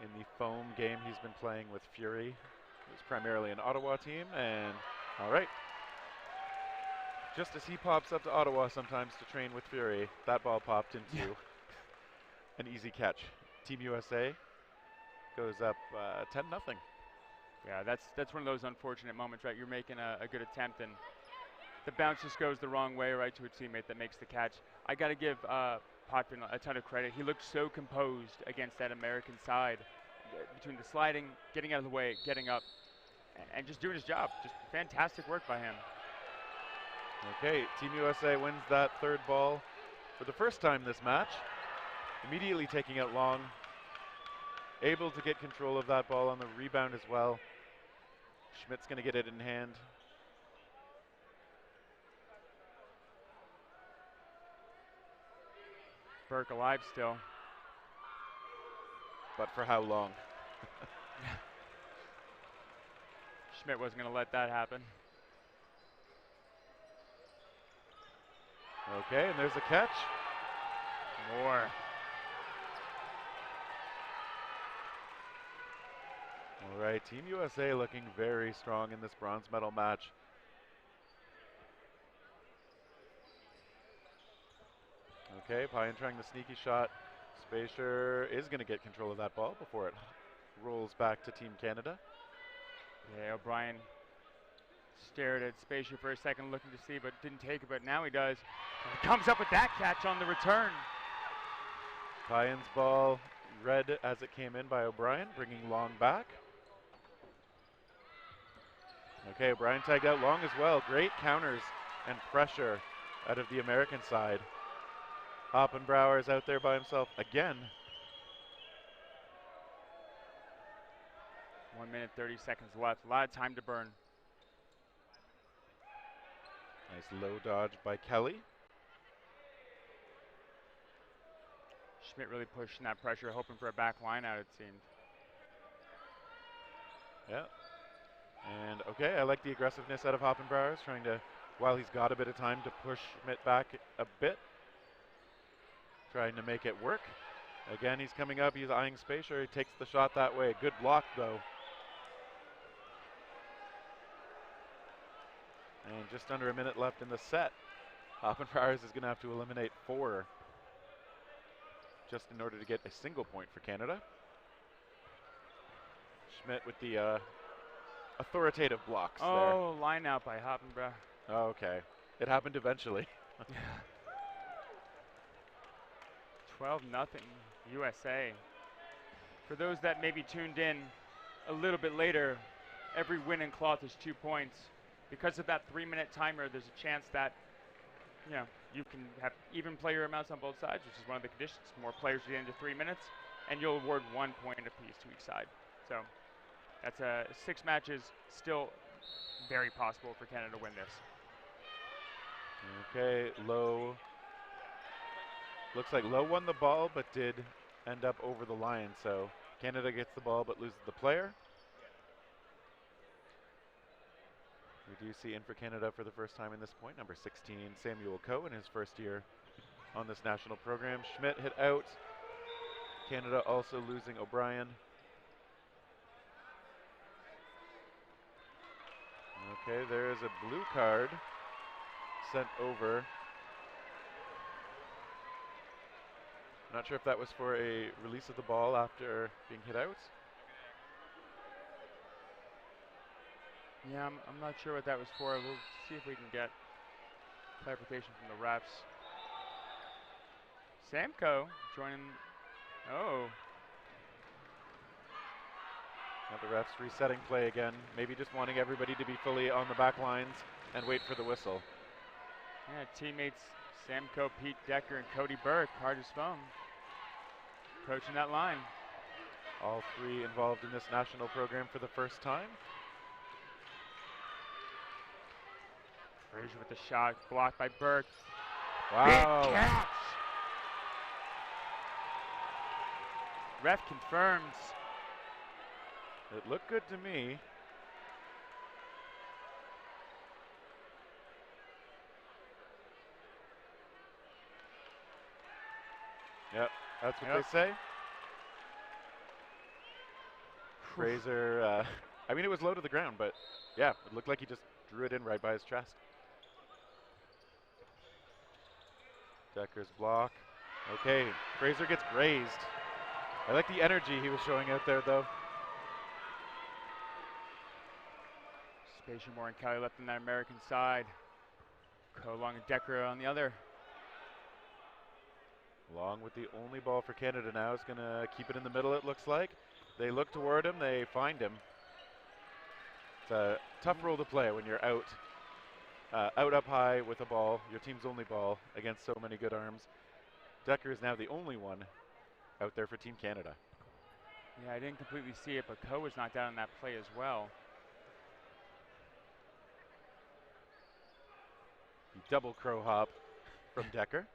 In the foam game, he's been playing with Fury. It's primarily an Ottawa team, and all right. Just as he pops up to Ottawa sometimes to train with Fury, that ball popped into an easy catch. Team USA goes up 10-0. Yeah, that's one of those unfortunate moments, right? You're making a good attempt, and the bounce just goes the wrong way, right, to a teammate that makes the catch. I got to give Potvin a ton of credit. He looked so composed against that American side, between the sliding, getting out of the way, getting up, and just doing his job. Just fantastic work by him. Okay, Team USA wins that third ball for the first time this match. Immediately taking it long. Able to get control of that ball on the rebound as well. Schmidt's going to get it in hand. Burke alive still. But for how long? Schmidt wasn't going to let that happen. Okay, and there's a catch. More. All right, Team USA looking very strong in this bronze medal match. Okay, Payan trying the sneaky shot. Spacer is going to get control of that ball before it rolls back to Team Canada. Yeah, O'Brien stared at Spacer for a second looking to see, but didn't take it, but now he does. And he comes up with that catch on the return. Payan's ball read as it came in by O'Brien, bringing Long back. Okay, O'Brien tagged out Long as well. Great counters and pressure out of the American side. Hoppenbrouwer is out there by himself again. 1 minute, 30 seconds left. A lot of time to burn. Nice low dodge by Kelly. Schmidt really pushing that pressure, hoping for a back line out, it seemed. Yeah. And okay, I like the aggressiveness out of Hoppenbrouwer, trying to, while he's got a bit of time, to push Schmidt back a bit. Trying to make it work. Again, he's coming up, he's eyeing Spacer, he takes the shot that way. Good block though. And just under a minute left in the set. Hoppenbrouwer is going to have to eliminate 4 just in order to get a single point for Canada. Schmidt with the authoritative blocks there. Oh, line out by Hoppenbrouwer. Oh, okay. It happened eventually. 12-0 USA. For those that maybe tuned in a little bit later, every win in cloth is 2 points. Because of that 3-minute timer, there's a chance that, you know, you can have even player amounts on both sides, which is one of the conditions. More players at the end of 3 minutes, and you'll award 1 point apiece to each side. So that's 6 matches, still very possible for Canada to win this. Okay, Lowe. Looks like Lowe won the ball, but did end up over the line. So Canada gets the ball, but loses the player. We do see in for Canada for the first time in this point, number 16, Samuel Coe, in his first year on this national program. Schmidt hit out. Canada also losing O'Brien. Okay, there is a blue card sent over. Not sure if that was for a release of the ball after being hit out. Yeah, I'm not sure what that was for. We'll see if we can get clarification from the refs. Samco joining. Oh. Now the refs resetting play again. Maybe just wanting everybody to be fully on the back lines and wait for the whistle. Yeah, teammates Samco, Pete Decker, and Cody Burke, hard as foam, coaching that line. All 3 involved in this national program for the first time. Frazier with the shot, blocked by Burke. Wow. Big catch. Ref confirms. It looked good to me. Yep, That's what they say. Fraser, I mean, it was low to the ground, but yeah, it looked like he just drew it in right by his chest. Decker's block. Okay, Fraser gets grazed. I like the energy he was showing out there, though. Spatial Moore and Kelly left on that American side. Ko Long and Decker on the other. Long with the only ball for Canada now is going to keep it in the middle, it looks like. They look toward him, they find him. It's a tough role to play when you're out up high with a ball, your team's only ball, against so many good arms. Decker is now the only one out there for Team Canada. Yeah, I didn't completely see it, but Ko was not down on that play as well. The double crow hop from Decker.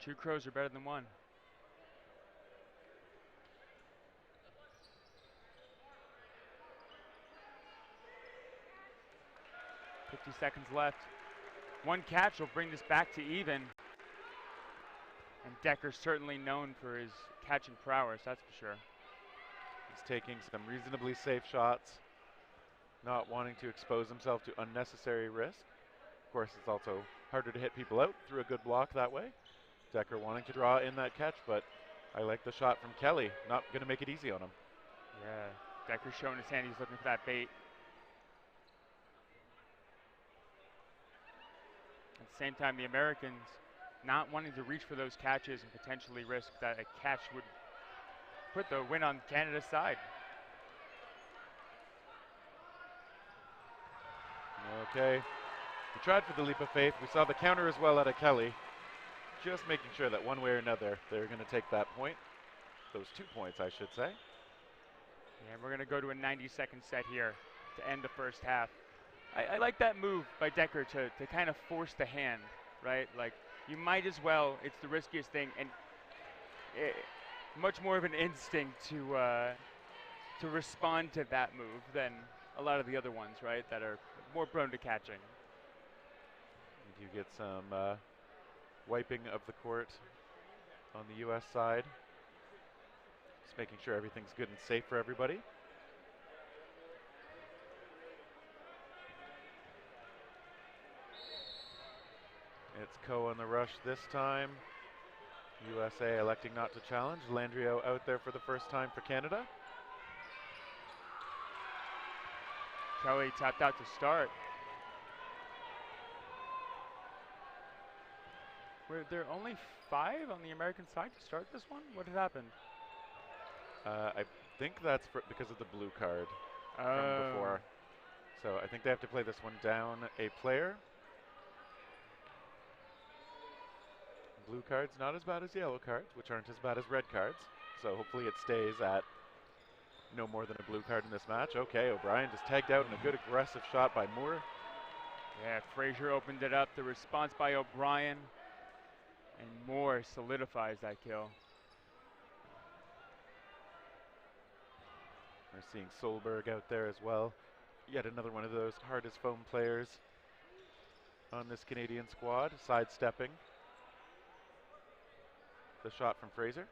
2 crows are better than 1. Seconds left. 1 catch will bring this back to even. And Decker's certainly known for his catching prowess, that's for sure. He's taking some reasonably safe shots, not wanting to expose himself to unnecessary risk. Of course, it's also harder to hit people out through a good block that way. Decker wanting to draw in that catch, but I like the shot from Kelly. Not going to make it easy on him. Yeah, Decker's showing his hand. He's looking for that bait. At the same time, the Americans not wanting to reach for those catches and potentially risk that a catch would put the win on Canada's side. Okay, we tried for the leap of faith. We saw the counter as well out of Kelly. Just making sure that one way or another, they're going to take that point. Those 2 points, I should say. Yeah, we're going to go to a 90-second set here to end the first half. I like that move by Decker to kind of force the hand, right? Like, you might as well, it's the riskiest thing, and much more of an instinct to respond to that move than a lot of the other ones, right, that are more prone to catching. You do get some wiping of the court on the U.S. side. Just making sure everything's good and safe for everybody. It's Ko on the rush this time. USA electing not to challenge. Landrio out there for the first time for Canada. Kelly tapped out to start. Were there only 5 on the American side to start this one? What had happened? I think that's because of the blue card from before. So I think they have to play this one down a player. Blue cards not as bad as yellow cards, which aren't as bad as red cards. So hopefully it stays at no more than a blue card in this match. Okay, O'Brien just tagged out and a good aggressive shot by Moore. Yeah, Fraser opened it up. The response by O'Brien. And Moore solidifies that kill. We're seeing Solberg out there as well. Yet another one of those hardest foam players on this Canadian squad, sidestepping the shot from Fraser.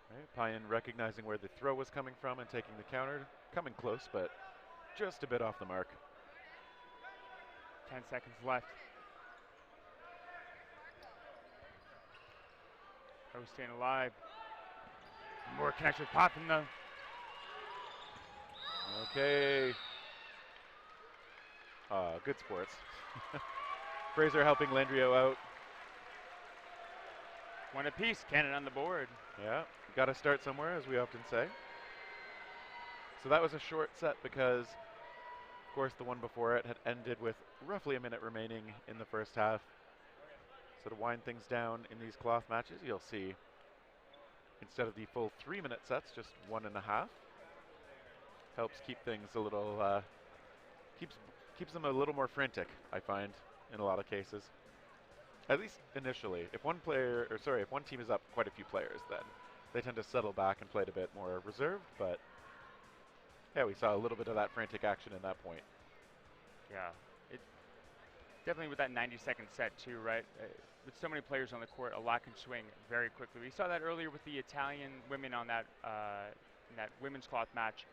Right, Payan recognizing where the throw was coming from and taking the counter. Coming close, but just a bit off the mark. 10 seconds left. I was staying alive. More connection with Poppin though. Okay. Good sports. Fraser helping Landrio out. 1 apiece, Canada on the board. Yeah, got to start somewhere, as we often say. So that was a short set because, of course, the one before it had ended with roughly a minute remaining in the first half. So to wind things down in these cloth matches, you'll see instead of the full 3-minute sets, just 1.5. Helps keep things a little, keeps them a little more frantic, I find, in a lot of cases. At least initially. If one team is up quite a few players, then they tend to settle back and play it a bit more reserved, but yeah, we saw a little bit of that frantic action in that point. Yeah. Definitely with that 90-second set too, right? With so many players on the court, a lot can swing very quickly. We saw that earlier with the Italian women on that in that women's cloth match,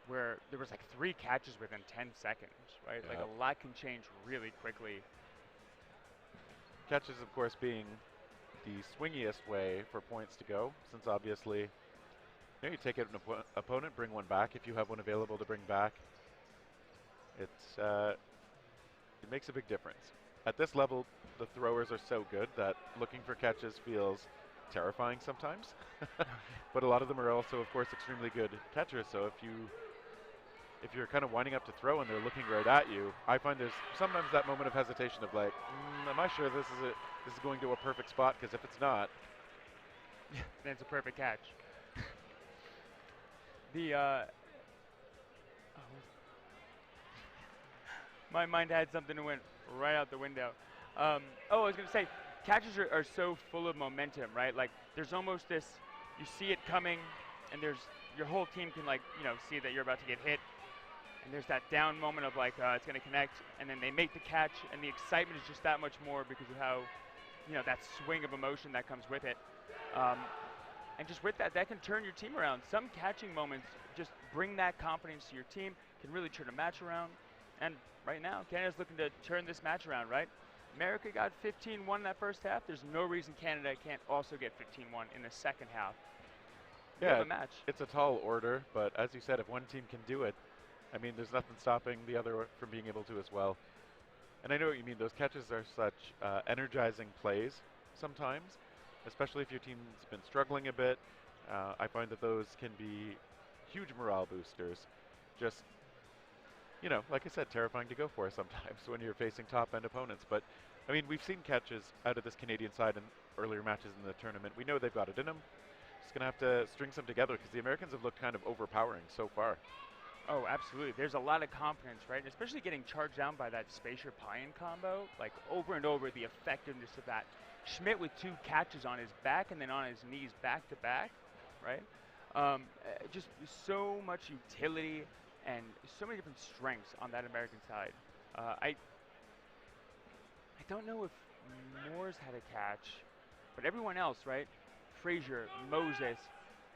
where there was like 3 catches within 10 seconds, right? Like a lot can change really quickly. Catches, of course, being the swingiest way for points to go, since obviously you take out an opponent, bring one back if you have one available to bring back. It makes a big difference. At this level, the throwers are so good that looking for catches feels terrifying sometimes. But a lot of them are also, of course, extremely good catchers. So if you're kind of winding up to throw and they're looking right at you, I find there's sometimes that moment of hesitation of like, am I sure this is going to a perfect spot? Because if it's not, then it's a perfect catch. My mind had something that went right out the window. I was going to say, catches are so full of momentum, right? Like, there's almost this, you see it coming, and your whole team can, like, see that you're about to get hit. And there's that down moment of, like, it's going to connect, and then they make the catch, and the excitement is just that much more because of how, that swing of emotion that comes with it. And just with that can turn your team around. Some catching moments just bring that confidence to your team, can really turn a match around. And right now, Canada's looking to turn this match around, right? America got 15-1 that first half. There's no reason Canada can't also get 15-1 in the second half. We have a match. It's a tall order, but as you said, if one team can do it, I mean, there's nothing stopping the other from being able to as well. And I know what you mean. Those catches are such energizing plays sometimes, especially if your team's been struggling a bit. I find that those can be huge morale boosters. Just, like I said, terrifying to go for sometimes when you're facing top-end opponents. But, I mean, we've seen catches out of this Canadian side in earlier matches in the tournament. We know they've got it in them. Just going to have to string some together because the Americans have looked kind of overpowering so far. Oh, absolutely. There's a lot of confidence, right? Especially getting charged down by that Spacer-Payan combo. Like, over and over, the effectiveness of that. Schmidt with 2 catches on his back and then on his knees back-to-back, right? Just so much utility and so many different strengths on that American side. I don't know if Moore's had a catch, but everyone else, right? Frazier, Moses.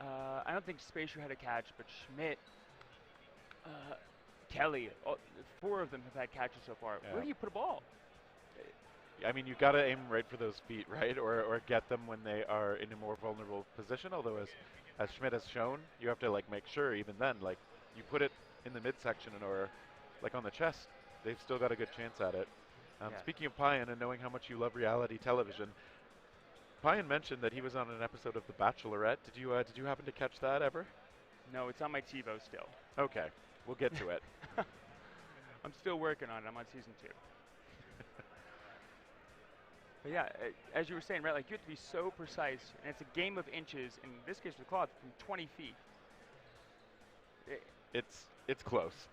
I don't think Spacer had a catch, but Schmidt, Kelly, 4 of them have had catches so far. Yeah. Where do you put a ball? I mean, you've got to aim right for those feet, right? Or get them when they are in a more vulnerable position. Although, as Schmidt has shown, you have to, like, make sure even then, like, you put it in the midsection or, like, on the chest. They've still got a good chance at it. Speaking of Payan and knowing how much you love reality television, Payan mentioned that he was on an episode of The Bachelorette. Did you happen to catch that ever? No, it's on my TiVo still. Okay, we'll get to it. I'm still working on it. I'm on season 2. But yeah, as you were saying, right, like, you have to be so precise, and it's a game of inches, in this case with cloth, from 20 feet. It's close.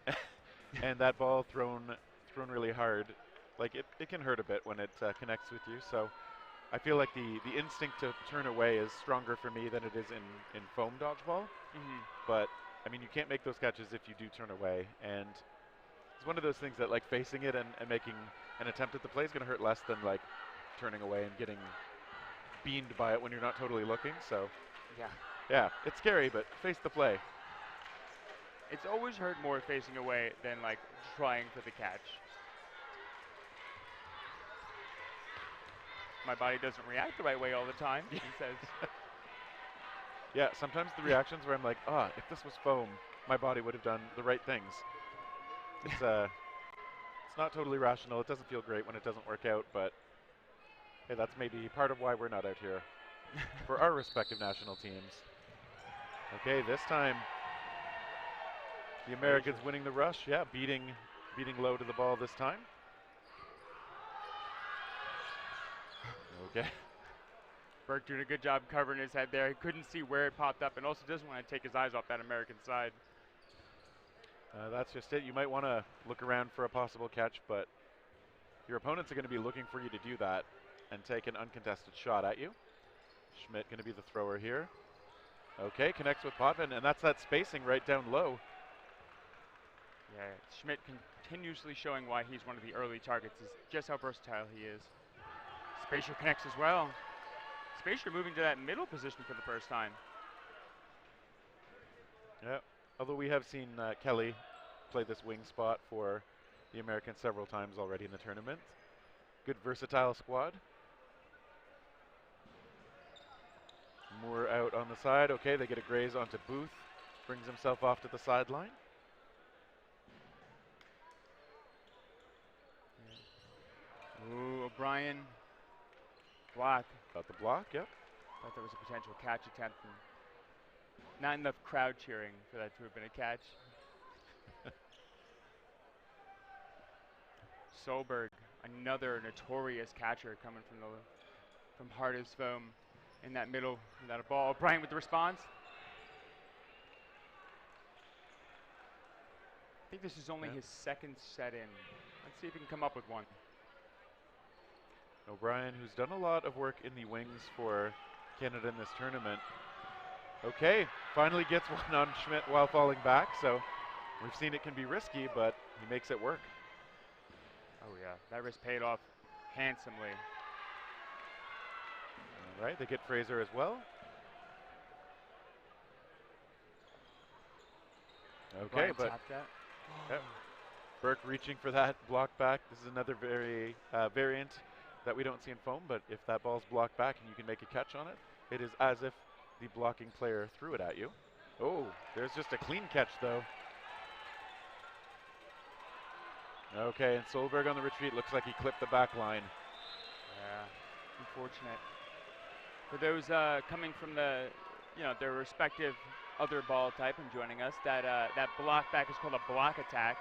And that ball thrown really hard, like, it can hurt a bit when it connects with you. So I feel like the instinct to turn away is stronger for me than it is in foam dodgeball. But, I mean, you can't make those catches if you do turn away. And it's one of those things that, like, facing it and making an attempt at the play is going to hurt less than, like, turning away and getting beamed by it when you're not totally looking. So, yeah, it's scary, but face the play. It's always hurt more facing away than, like, trying for the catch. My body doesn't react the right way all the time, he says. Yeah, sometimes the reactions where I'm like, if this was foam, my body would have done the right things. It's not totally rational. It doesn't feel great when it doesn't work out, but hey, that's maybe part of why we're not out here for our respective national teams. Okay, this time the Americans winning the rush. Yeah, beating low to the ball this time. Okay. Burke doing a good job covering his head there. He couldn't see where it popped up and also doesn't want to take his eyes off that American side. That's just it. You might want to look around for a possible catch, but your opponents are going to be looking for you to do that and take an uncontested shot at you. Schmidt going to be the thrower here. Okay, connects with Potvin, and that's that spacing right down low. Yeah, Schmidt continuously showing why he's one of the early targets, is just how versatile he is. Spacer connects as well. Spacer moving to that middle position for the first time. Yeah, although we have seen Kelly play this wing spot for the Americans several times already in the tournament. Good versatile squad. Moore out on the side. Okay, they get a graze onto Booth. Brings himself off to the sideline. Ooh, O'Brien. Block. Got the block, yep. Thought there was a potential catch attempt. And not enough crowd cheering for that to have been a catch. Solberg, another notorious catcher coming from hard as foam in that middle without a ball. O'Brien with the response. I think this is only his second set in. Let's see if he can come up with one. O'Brien, who's done a lot of work in the wings for Canada in this tournament. Okay, finally gets one on Schmidt while falling back, so we've seen it can be risky, but he makes it work. Oh yeah, that risk paid off handsomely. All right, they get Fraser as well. Okay, O'Brien but tapped that. yep. Burke reaching for that block back. This is another very variant that we don't see in foam, but if that ball's blocked back and you can make a catch on it, it is as if the blocking player threw it at you. Oh, there's just a clean catch though. Okay, and Solberg on the retreat, looks like he clipped the back line. Yeah, unfortunate. For those coming from the, their respective other ball type and joining us, that block back is called a block attack.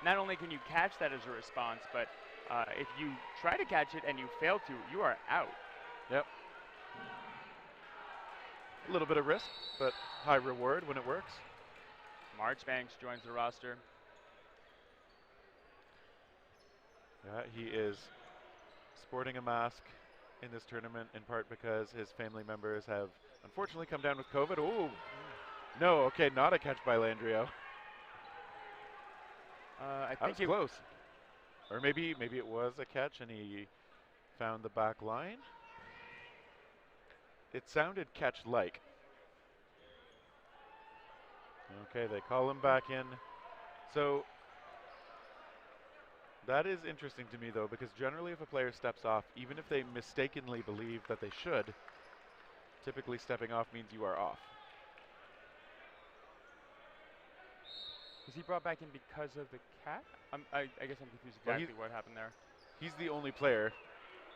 Not only can you catch that as a response, but if you try to catch it and you fail to, you are out. Yep. A little bit of risk, but high reward when it works. Marchbanks joins the roster. Yeah, he is sporting a mask in this tournament in part because his family members have unfortunately come down with COVID. Ooh. No, okay, not a catch by Landrio. I That think was close. Or maybe it was a catch and he found the back line. It sounded catch-like. Okay, they call him back in. So that is interesting to me though, because generally if a player steps off, even if they mistakenly believe that they should, typically stepping off means you are off. Was he brought back in because of the cat? I guess I'm confused exactly what happened there. He's the only player,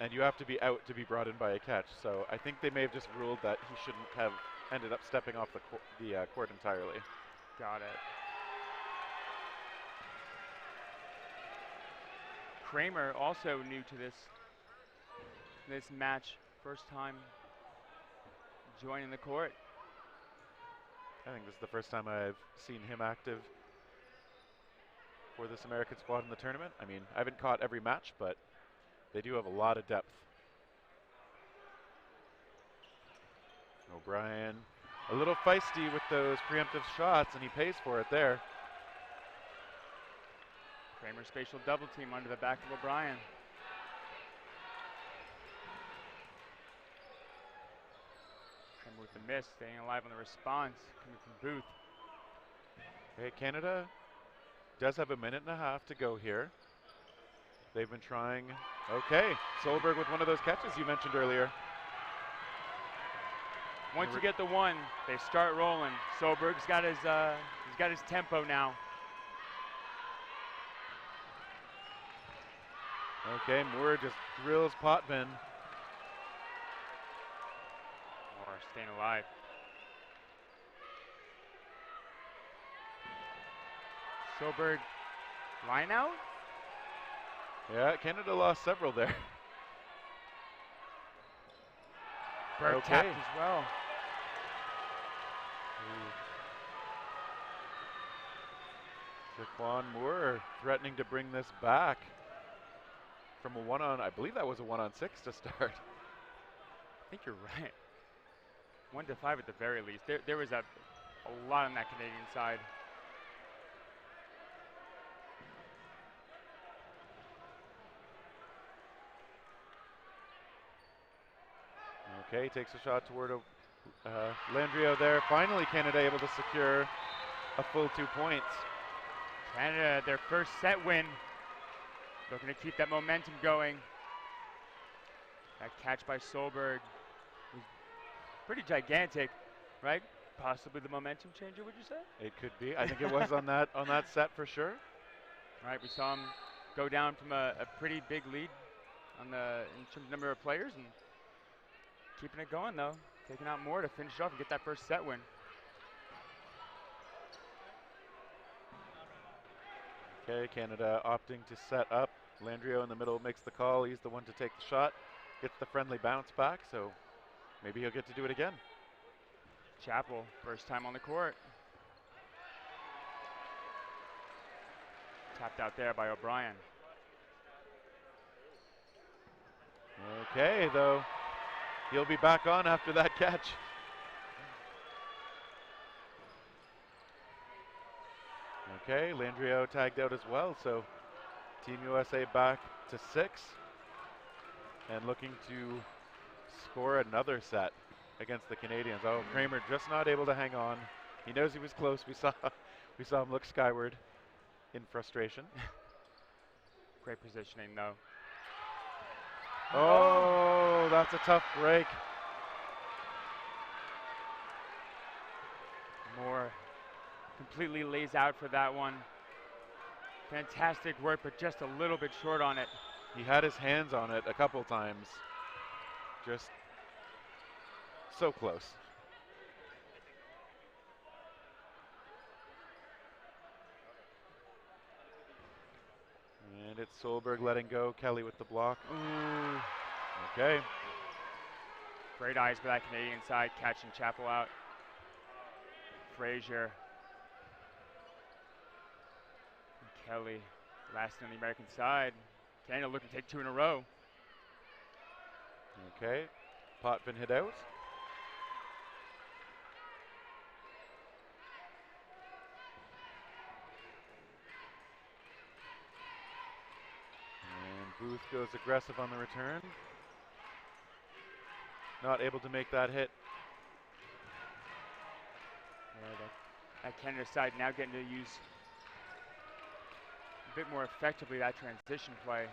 and you have to be out to be brought in by a catch. So I think they may have just ruled that he shouldn't have ended up stepping off the court entirely. Got it. Kramer also new to this match, first time joining the court. I think this is the first time I've seen him active for this American squad in the tournament. I mean, I haven't caught every match, but they do have a lot of depth. O'Brien, a little feisty with those preemptive shots, and he pays for it there. Kramer spatial double team under the back of O'Brien. Kramer with the miss, staying alive on the response, coming from Booth. Okay, Canada does have a minute and a half to go here. They've been trying. Okay, Solberg with one of those catches you mentioned earlier. Once you get the one, they start rolling. Solberg's got his tempo now. Okay, Moore just drills Potvin. Moore staying alive. Solberg, line out? Yeah, Canada lost several there. Burke tapped as well. Jaquan Moore threatening to bring this back from a one-on, I believe that was a 1-on-6 to start. I think you're right. 1-5 at the very least. There was a lot on that Canadian side. Okay, takes a shot toward Landrio there. Finally, Canada able to secure a full 2 points. Canada, their first set win. Looking to keep that momentum going. That catch by Solberg was pretty gigantic, right? Possibly the momentum changer, would you say? It could be. I think it was on that set for sure. Right, we saw him go down from a pretty big lead in terms of number of players, and keeping it going though, taking out more to finish off and get that first set win. Okay, Canada opting to set up. Landrio in the middle makes the call. He's the one to take the shot. Gets the friendly bounce back, so maybe he'll get to do it again. Chappell, first time on the court. Tapped out there by O'Brien. Okay, though, he'll be back on after that catch. Okay, Landrio tagged out as well, so Team USA back to 6 and looking to score another set against the Canadians. Oh, Kramer just not able to hang on. He knows he was close. We saw him look skyward in frustration. Great positioning though. Oh, that's a tough break. Moore completely lays out for that one. Fantastic work, but just a little bit short on it. He had his hands on it a couple times. Just so close. And it's Solberg letting go. Kelly with the block. Ooh. Okay. Great eyes for that Canadian side, catching Chappell out. Frazier. And Kelly, last on the American side. Canada looking to take 2 in a row. Okay. Potvin hit out. And Booth goes aggressive on the return. Not able to make that hit. Yeah, that Canada side now getting to use a bit more effectively that transition play.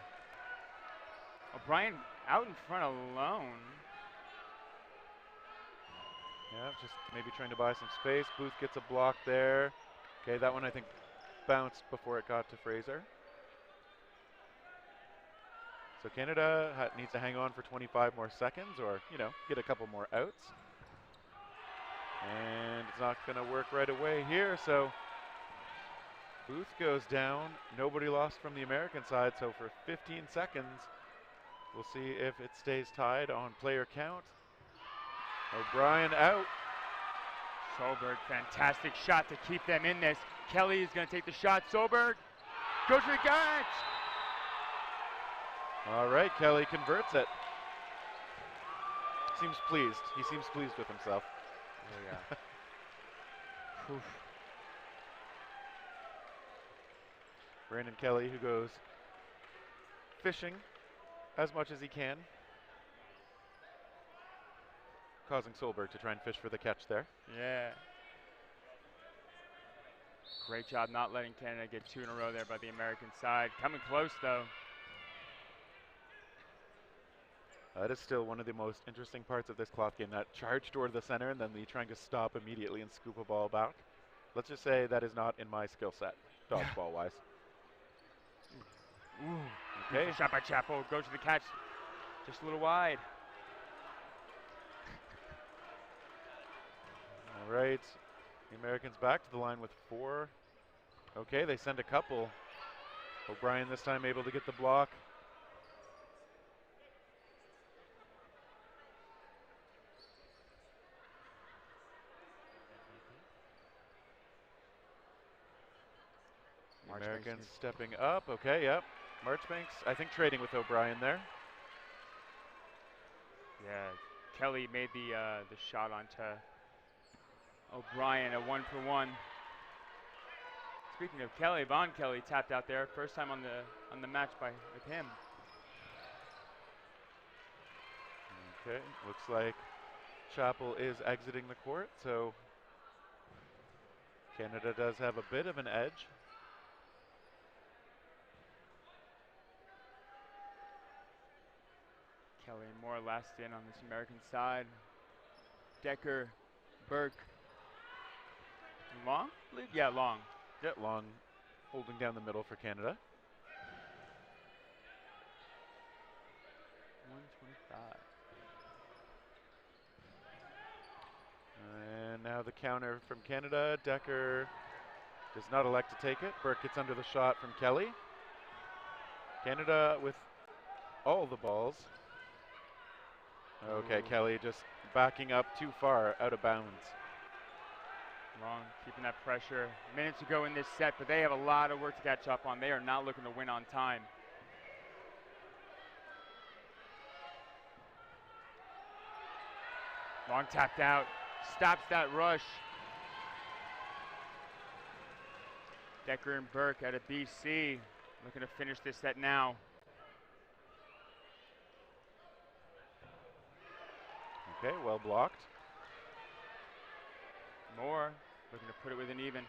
O'Brien out in front alone. Yeah, just maybe trying to buy some space. Booth gets a block there. Okay, that one I think bounced before it got to Fraser. So Canada needs to hang on for 25 more seconds or, get a couple more outs. And it's not going to work right away here, so Booth goes down. Nobody lost from the American side, so for 15 seconds, we'll see if it stays tied on player count. O'Brien out. Solberg, fantastic shot to keep them in this. Kelly is going to take the shot. Solberg goes for the catch. All right, Kelly converts it. Seems pleased. He seems pleased with himself. Oh, yeah. Brandon Kelly, who goes fishing as much as he can, causing Solberg to try and fish for the catch there. Yeah. Great job not letting Canada get 2 in a row there by the American side. Coming close, though. That is still one of the most interesting parts of this cloth game, that charge toward the center and then the trying to stop immediately and scoop a ball back. Let's just say that is not in my skill set, dodgeball-wise. Okay. Shot by Chappell, goes to the catch, just a little wide. All right, the Americans back to the line with 4. Okay, they send a couple. O'Brien this time able to get the block. Americans stepping up. Okay, yep. Marchbanks, I think, trading with O'Brien there. Yeah, Kelly made the shot onto O'Brien, a 1-for-1. Speaking of Kelly, Von Kelly tapped out there, first time on the match with him. Okay, looks like Chapel is exiting the court, so Canada does have a bit of an edge. Kelly and Moore last in on this American side. Decker, Burke, Long, I believe? Yeah, Long. Yeah, Long holding down the middle for Canada. 125. And now the counter from Canada. Decker does not elect to take it. Burke gets under the shot from Kelly. Canada with all the balls. Okay, Ooh. Kelly just backing up too far, out of bounds. Long keeping that pressure. Minutes to go in this set, but they have a lot of work to catch up on. They are not looking to win on time. Long tapped out. Stops that rush. Decker and Burke out of BC. Looking to finish this set now. Okay, well blocked. Moore looking to put it within even.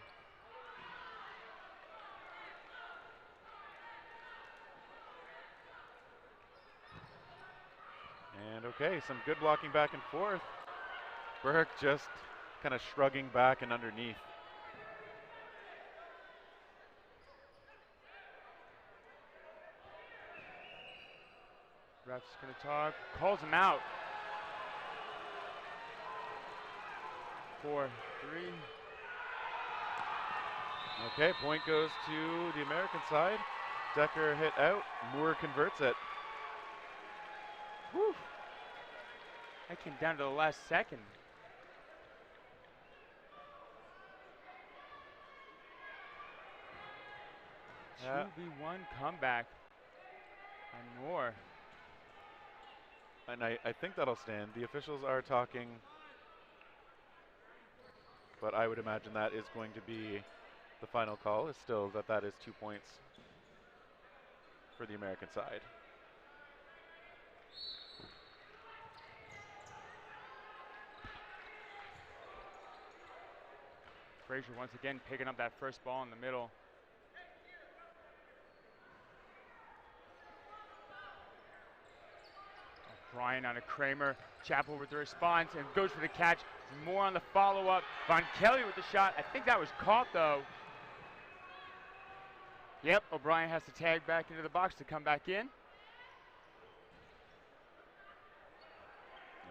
And okay, some good blocking back and forth. Burke just kind of shrugging back and underneath. Ref's gonna talk, calls him out. 4-3. Okay, point goes to the American side. Decker hit out, Moore converts it. Whew. That came down to the last second. Yeah. 2v1 comeback and Moore. And I think that'll stand. The officials are talking, but I would imagine that is going to be the final call, is still that is 2 points for the American side. Frazier once again picking up that first ball in the middle. O'Brien on a Kramer. Chapel with the response and goes for the catch. Moore on the follow-up. Von Kelly with the shot. I think that was caught though. Yep, O'Brien has to tag back into the box to come back in.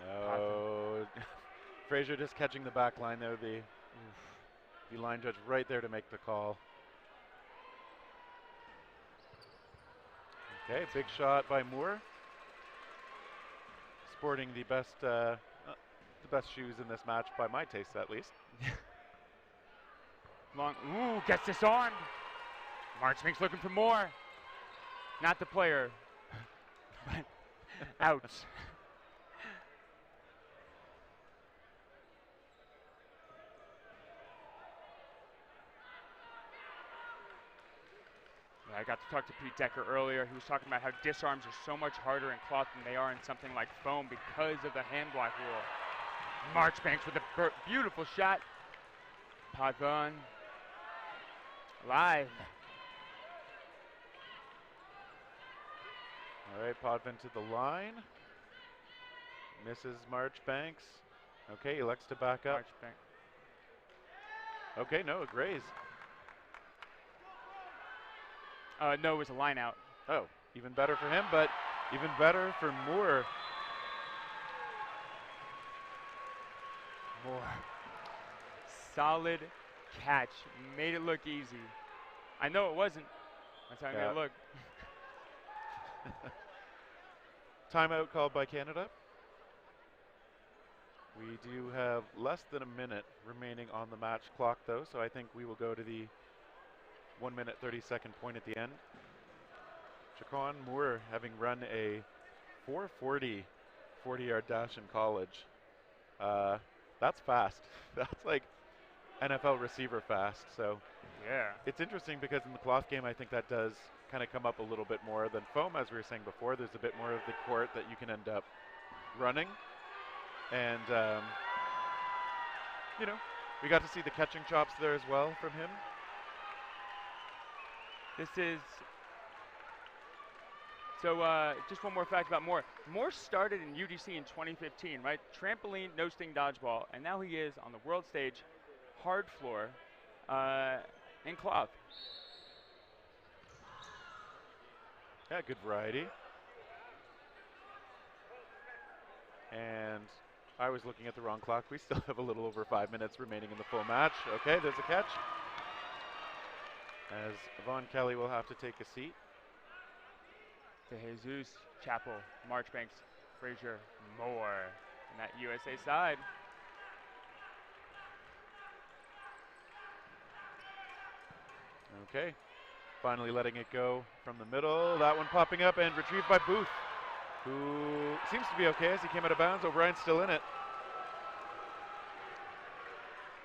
Oh, Frazier just catching the back line there. The line judge right there to make the call. Okay, big shot by Moore. Sporting the best shoes in this match by my taste, at least. Long, ooh, gets disarmed. Marchbank's looking for more. Not the player, but out. I got to talk to Pete Decker earlier. He was talking about how disarms are so much harder in cloth than they are in something like foam because of the hand block rule. Marchbanks with a beautiful shot. Potvin live. All right, Potvin to the line. Misses Marchbanks. Okay, elects to back up. Marchbank. Okay, no, it grazed. No, it was a line out. Oh, even better for him, but even better for Moore. Moore. Solid catch. Made it look easy. I know it wasn't. That's how I made it look. Timeout called by Canada. We do have less than a minute remaining on the match clock, though, so I think we will go to the 1 minute 30-second point at the end. Jaquan Moore having run a 4:40 40-yard dash in college. That's fast. That's like NFL receiver fast. So yeah, it's interesting because in the cloth game, I think that does kind of come up a little bit more than foam, as we were saying before. There's a bit more of the court that you can end up running. And, you know, we got to see the catching chops there as well from him. This is, so just one more fact about Moore. Moore started in UDC in 2015, right? Trampoline, no sting dodgeball, and now he is on the world stage, hard floor, in cloth. Yeah, good variety. And I was looking at the wrong clock. We still have a little over 5 minutes remaining in the full match. Okay, there's a catch. As Vaughn Kelly will have to take a seat. To Jesus, Chapel, Marchbanks, Frazier, Moore, on that USA side. Okay, finally letting it go from the middle. That one popping up and retrieved by Booth, who seems to be okay as he came out of bounds. O'Brien's still in it.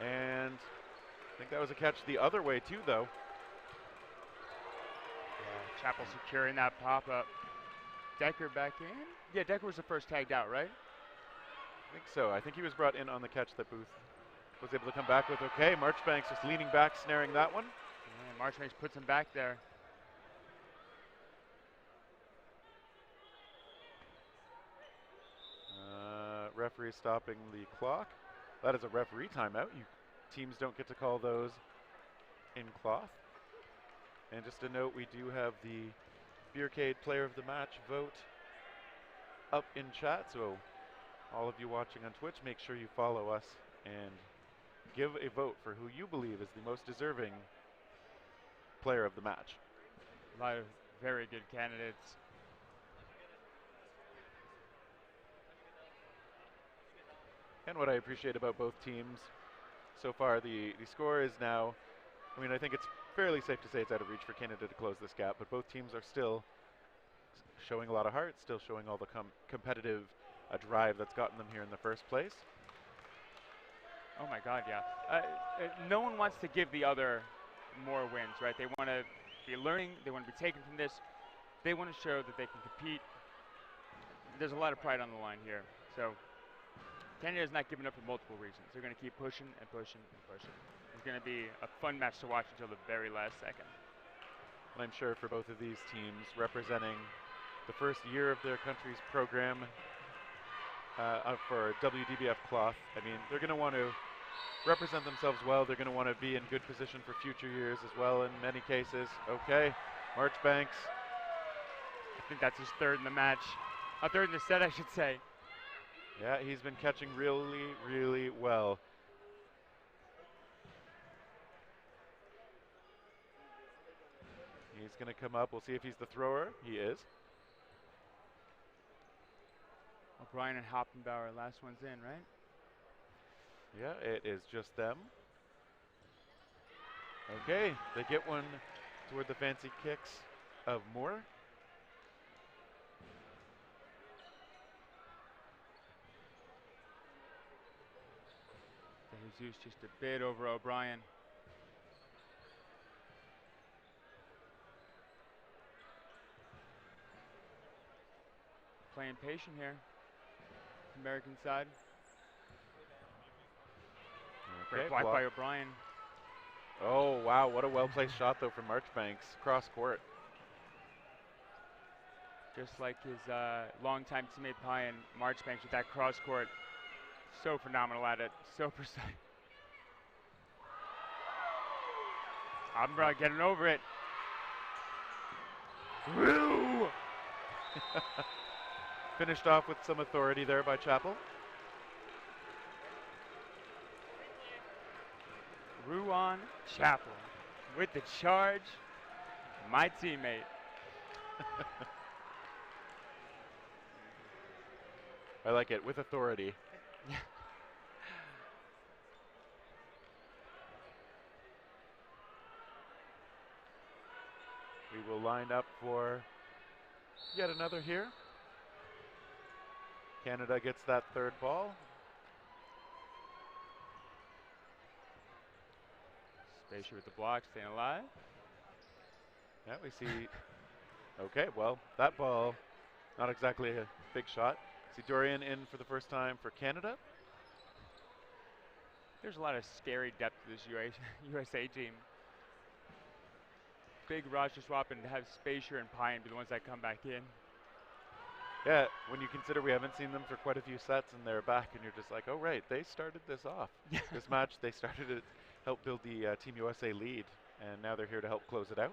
And I think that was a catch the other way too, though. Yeah, Chapel securing that pop-up. Decker back in? Yeah, Decker was the first tagged out, right? I think so. I think he was brought in on the catch that Booth was able to come back with. Okay, Marchbanks just leaning back, snaring that one. Yeah, Marchbanks puts him back there. Referee stopping the clock. That is a referee timeout. Teams don't get to call those in cloth. And just a note, we do have the Beercade Player of the Match vote up in chat. So all of you watching on Twitch, make sure you follow us and give a vote for who you believe is the most deserving player of the match. A lot of very good candidates. And what I appreciate about both teams so far, the score is now, I mean, I think it's fairly safe to say it's out of reach for Canada to close this gap, but both teams are still showing a lot of heart, still showing all the competitive drive that's gotten them here in the first place. Oh my God, yeah. No one wants to give the other more wins, right? They want to be learning, they want to be taken from this, they want to show that they can compete. There's a lot of pride on the line here. So Canada's not giving up for multiple reasons. They're going to keep pushing and pushing and pushing. It's going to be a fun match to watch until the very last second. And I'm sure for both of these teams, representing the first year of their country's program for WDBF cloth, I mean, they're going to want to represent themselves well. They're going to want to be in good position for future years as well in many cases. Okay, Marchbanks. I think that's his third in the match. Third in the set, I should say. Yeah, he's been catching really, really well. He's going to come up. We'll see if he's the thrower. He is. O'Brien and Hoppenbauer, last one's in, right? Yeah, it is just them. Okay, they get one toward the fancy kicks of Moore. Jesus just a bit over O'Brien. Playing patient here. American side. Okay, Great block by O'Brien. Oh, wow, what a well-placed shot, though, from Marchbanks. Cross court. Just like his longtime teammate Pyan, Marchbanks with that cross court. So phenomenal at it, so precise. Hoppenbauer getting over it. Woo! Finished off with some authority there by Chapel. Ruan Chapel with the charge. My teammate. I like it, with authority. We will line up for yet another here. Canada gets that third ball. Spacier with the block, staying alive. Yeah, we see. Okay, well, that ball, not exactly a big shot. See Dorian in for the first time for Canada. There's a lot of scary depth to this USA team. Big roster swap and have Spacer and Pine be the ones that come back in. Yeah, when you consider we haven't seen them for quite a few sets and they're back and you're just like, oh right, they started this off. This match, they started to help build the Team USA lead, and now they're here to help close it out.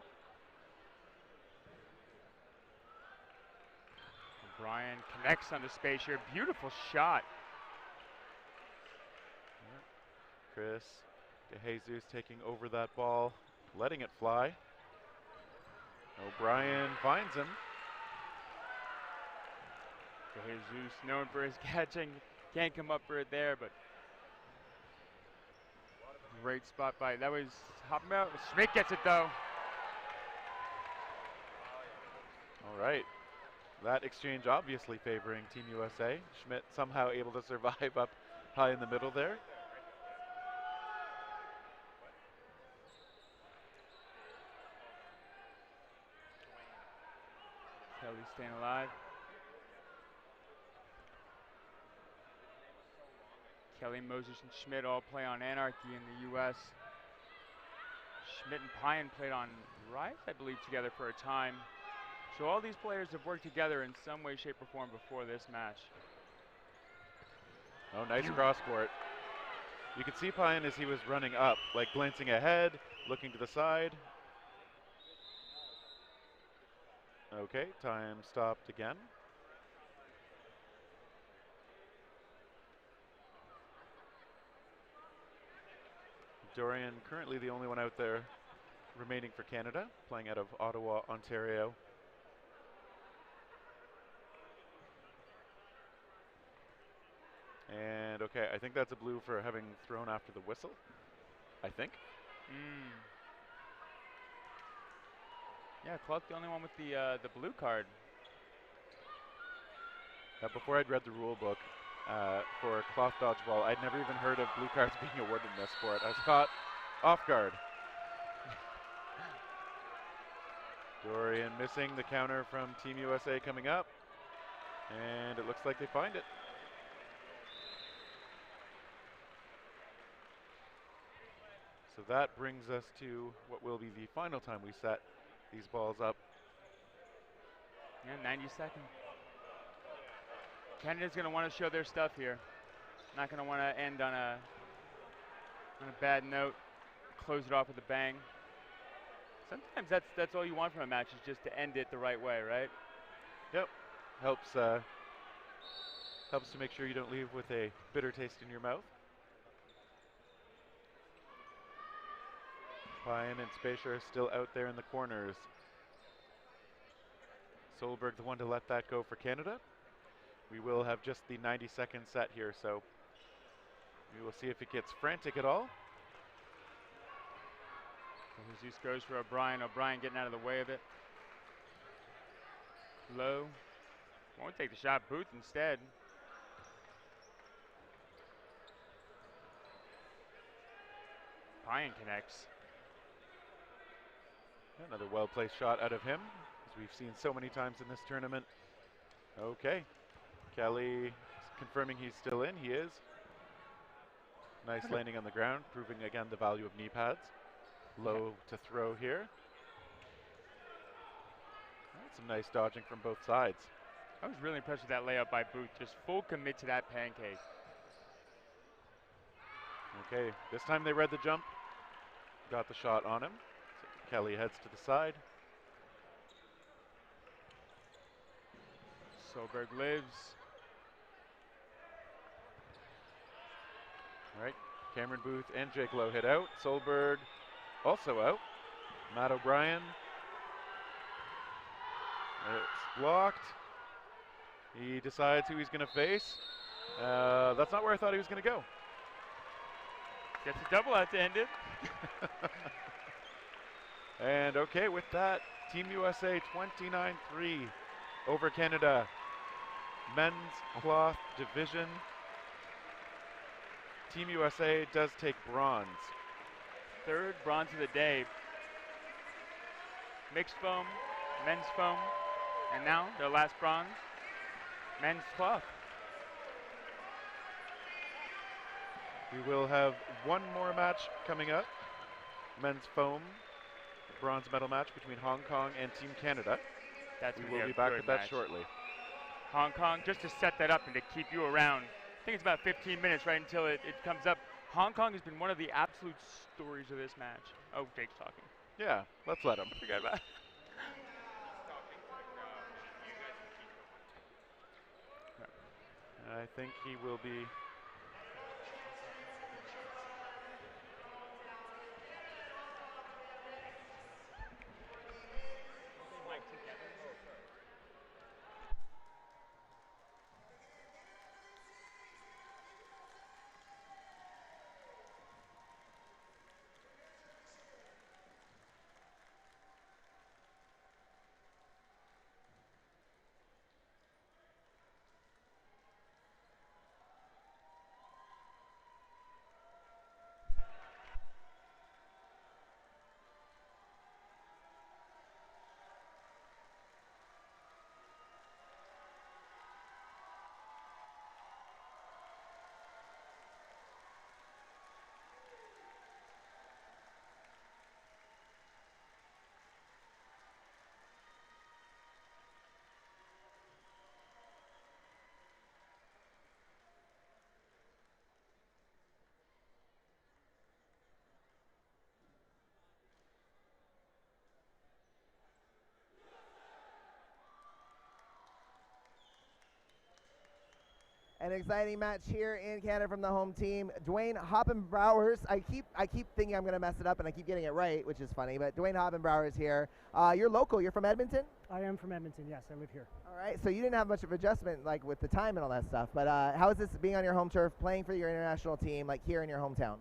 Brian connects on the Spacer, beautiful shot. Chris DeJesus taking over that ball, letting it fly. O'Brien finds him. DeJesus, known for his catching, can't come up for it there, but great spot by, that was Hoppenbauer. Schmidt gets it though. All right, that exchange obviously favoring Team USA. Schmidt somehow able to survive up high in the middle there. Kelly staying alive. Kelly, Moses, and Schmidt all play on Anarchy in the U.S. Schmidt and Pine played on Rise, I believe, together for a time. So all these players have worked together in some way, shape, or form before this match. Oh, nice cross court. You could see Pine as he was running up, like glancing ahead, looking to the side. Okay, time stopped again. Dorian currently the only one out there remaining for Canada, playing out of Ottawa, Ontario. And okay, I think that's a blue for having thrown after the whistle, I think. Yeah, Clark the only one with the blue card. Before I'd read the rule book for cloth dodgeball, I'd never even heard of blue cards being awarded in this sport. I was caught off guard. Dorian missing the counter from Team USA coming up, and it looks like they find it. So that brings us to what will be the final time we set these balls up. Yeah, 90 seconds. Canada's going to want to show their stuff here. Not going to want to end on a bad note. Close it off with a bang. Sometimes that's all you want from a match, is just to end it the right way, right? Yep. Helps helps to make sure you don't leave with a bitter taste in your mouth. Pine and Spacer are still out there in the corners. Solberg the one to let that go for Canada. We will have just the 90-second set here, so we will see if it gets frantic at all. Jesus goes for O'Brien. O'Brien getting out of the way of it. Low. Won't take the shot. Booth instead. Pine connects. Another well-placed shot out of him, as we've seen so many times in this tournament. Okay. Kelly confirming he's still in. He is. Nice landing on the ground, proving again the value of knee pads. Low to throw here. That's some nice dodging from both sides. I was really impressed with that layup by Booth. Just full commit to that pancake. Okay, this time they read the jump. Got the shot on him. So Kelly heads to the side. Solberg lives. All right, Cameron Booth and Jake Lowe hit out. Solberg also out. Matt O'Brien. It's blocked. He decides who he's going to face. That's not where I thought he was going to go. Gets a double out to end it. And okay, with that, Team USA 29-3 over Canada. Men's cloth division. Team USA does take bronze. Third bronze of the day. Mixed foam, men's foam, and now their last bronze, men's cloth. We will have one more match coming up. Men's foam bronze medal match between Hong Kong and Team Canada. We will be back with that shortly. Hong Kong, just to set that up and to keep you around, I think it's about 15 minutes right until it comes up. Hong Kong has been one of the absolute stories of this match. Oh, Jake's talking. Yeah, let's let him. Forget about it. I think he will be. An exciting match here in Canada from the home team. Dwayne Hoppenbrouwers. I keep thinking I'm going to mess it up, and I keep getting it right, which is funny. But Dwayne Hoppenbrouwers here. You're local. You're from Edmonton? I am from Edmonton. Yes, I live here. All right. So you didn't have much of adjustment, like with the time and all that stuff. But how is this being on your home turf, playing for your international team, like here in your hometown?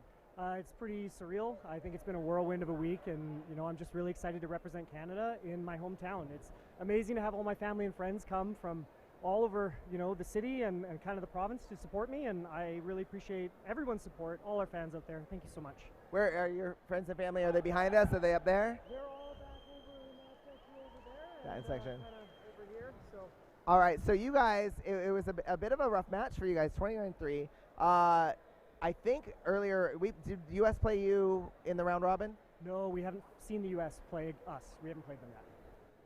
It's pretty surreal. I think it's been a whirlwind of a week, and I'm just really excited to represent Canada in my hometown. It's amazing to have all my family and friends come from all over, the city and kind of the province to support me, and I really appreciate everyone's support, all our fans out there. Thank you so much. Where are your friends and family? Are they behind us? Are they up there? They're all back over in that section over there. That section. Kind of over here, so. All right, so you guys, it was a bit of a rough match for you guys, 29-3. I think earlier, did the U.S. play you in the round robin? No, we haven't seen the U.S. play us. We haven't played them yet.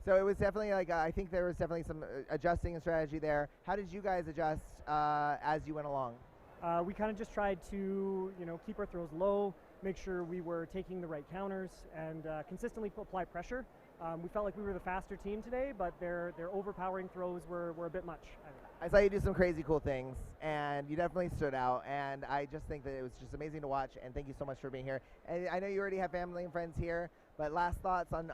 So it was definitely I think there was definitely some adjusting and strategy there. How did you guys adjust as you went along? We kind of just tried to, keep our throws low, make sure we were taking the right counters, and consistently apply pressure. We felt like we were the faster team today, but their overpowering throws were a bit much. I saw you do some crazy cool things, and you definitely stood out, and I just think that it was just amazing to watch, and thank you so much for being here. And I know you already have family and friends here, but last thoughts on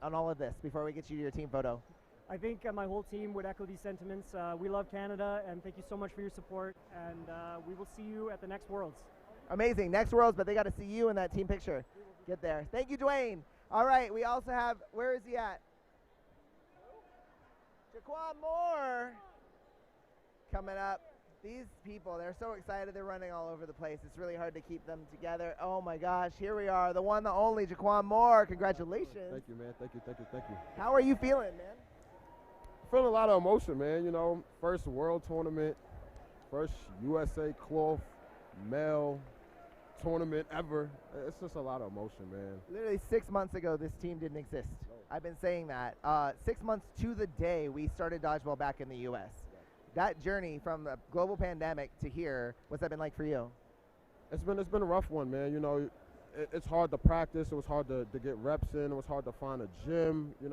all of this before we get you to your team photo. I think my whole team would echo these sentiments. We love Canada, and thank you so much for your support, and we will see you at the next Worlds. Amazing. Next Worlds, but they got to see you in that team picture. Get there. Thank you, Dwayne. All right, we also have, where is he at? Jaquan Moore coming up. These people, they're so excited. They're running all over the place. It's really hard to keep them together. Oh, my gosh. Here we are, the one, the only, Jaquan Moore. Congratulations. Thank you, man. Thank you. How are you feeling, man? Feeling a lot of emotion, man. First world tournament, first USA cloth male tournament ever. It's just a lot of emotion, man. Literally 6 months ago, this team didn't exist. I've been saying that. 6 months to the day, we started Dodgeball back in the U.S. That journey from the global pandemic to here, what's that been like for you? It's been a rough one, man. It's hard to practice. It was hard to get reps in. It was hard to find a gym. It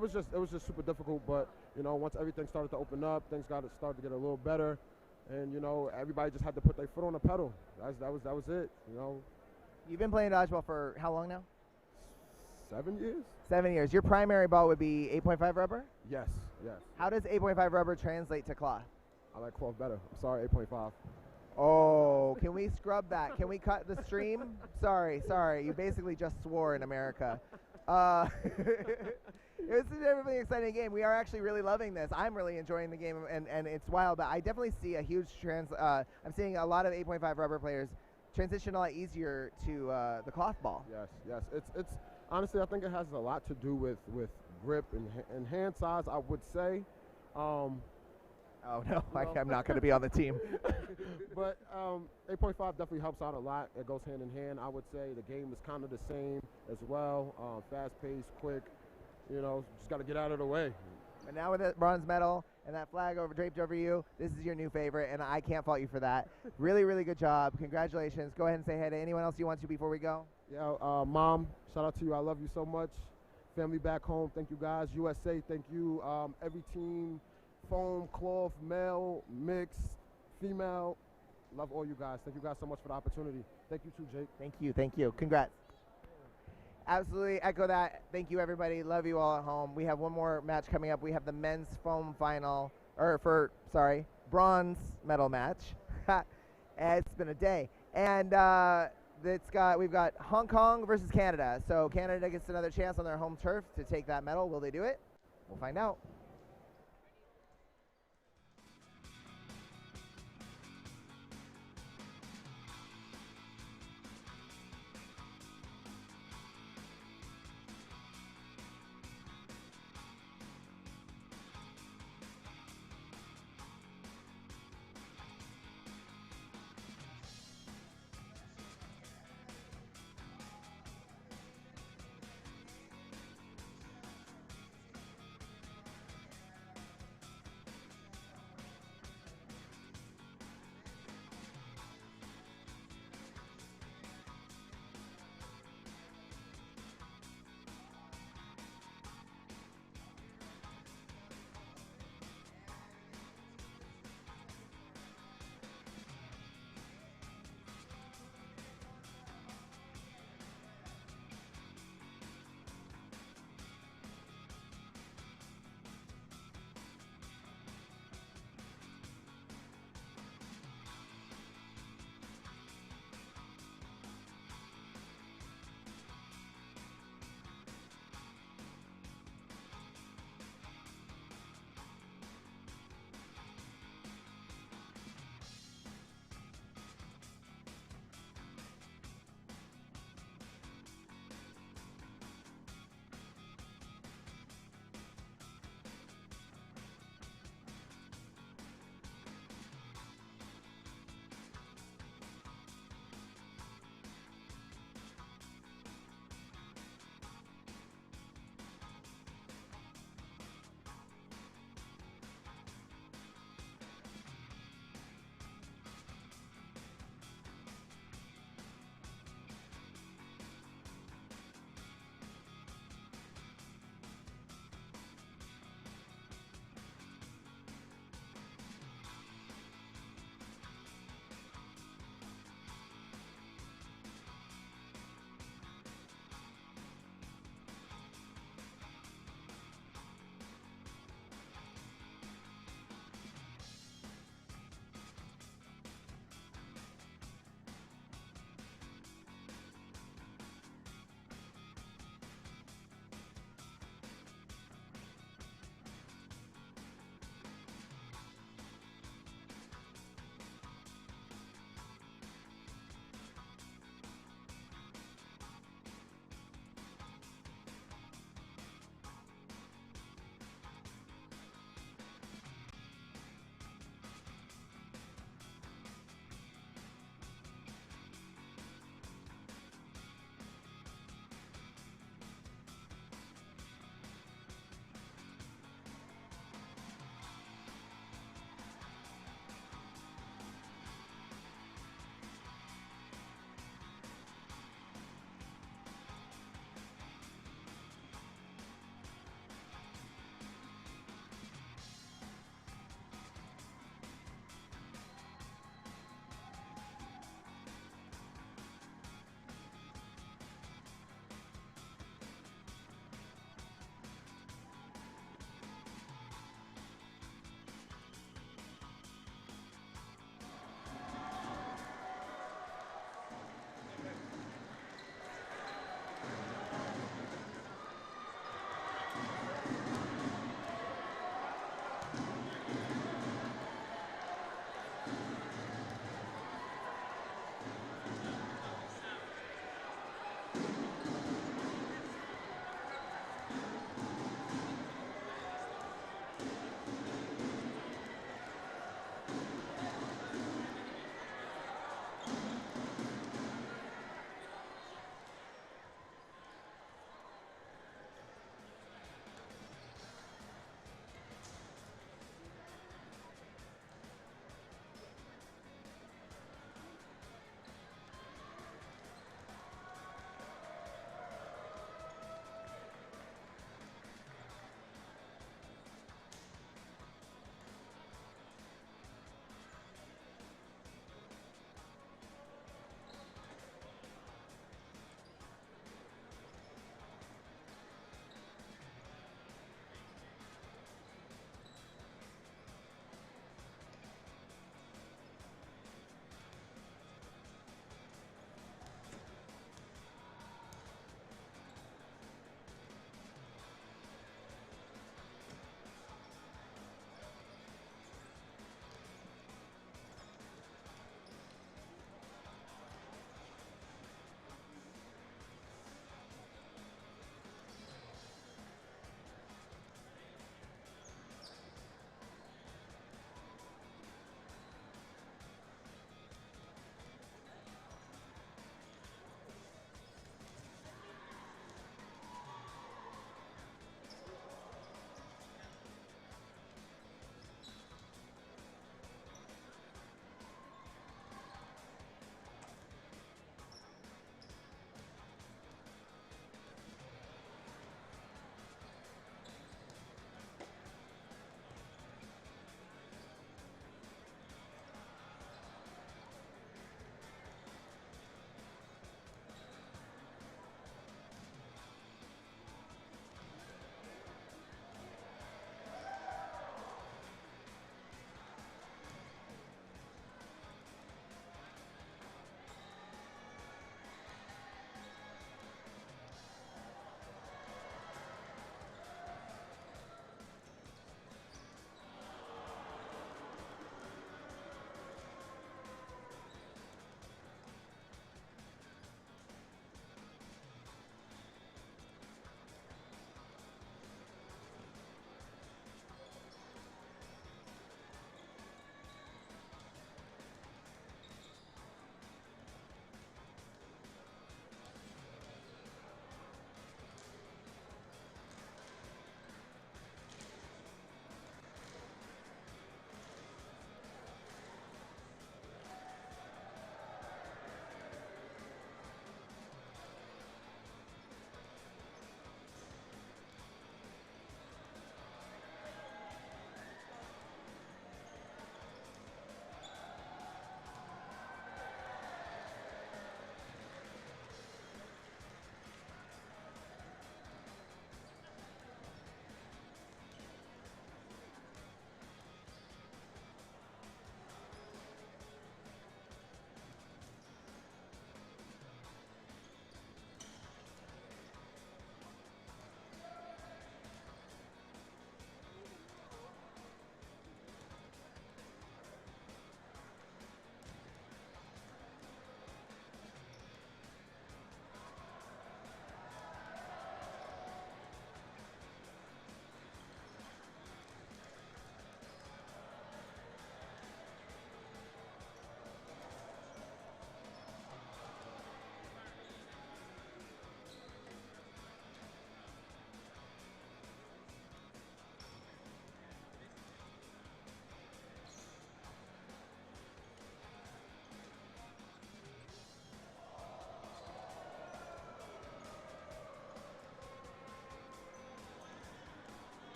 was just super difficult. But once everything started to open up, things started to get a little better, and everybody just had to put their foot on the pedal. That was it. You've been playing dodgeball for how long now? 7 years. 7 years. Your primary ball would be 8.5 rubber? Yes. How does 8.5 rubber translate to cloth? I like cloth better. I'm sorry, 8.5. Oh, can we scrub that? Can we cut the stream? Sorry. You basically just swore in America. It's a definitely exciting game. We are actually really loving this. I'm really enjoying the game, and it's wild. But I definitely see a huge I'm seeing a lot of 8.5 rubber players transition a lot easier to the cloth ball. Yes. It's honestly, I think it has a lot to do with grip and hand size, I would say. Oh no, I'm not going to be on the team. But 8.5 definitely helps out a lot. It goes hand in hand. I would say the game is kind of the same as well. Fast-paced, quick. You know, just got to get out of the way. And now with that bronze medal and that flag draped over you, this is your new favorite, and I can't fault you for that. Really, really good job. Congratulations. Go ahead and say hey to anyone else you want to before we go. Yeah, Mom, shout out to you. I love you so much. Family back home, thank you guys. USA, thank you. Every team, foam, cloth, male, mixed, female. Love all you guys. Thank you guys so much for the opportunity. Thank you too, Jake. Thank you. Thank you. Congrats. Absolutely echo that. Thank you, everybody. Love you all at home. We have one more match coming up. We have the men's foam final, bronze medal match. It's been a day. And we've got Hong Kong versus Canada. So Canada gets another chance on their home turf to take that medal. Will they do it? We'll find out.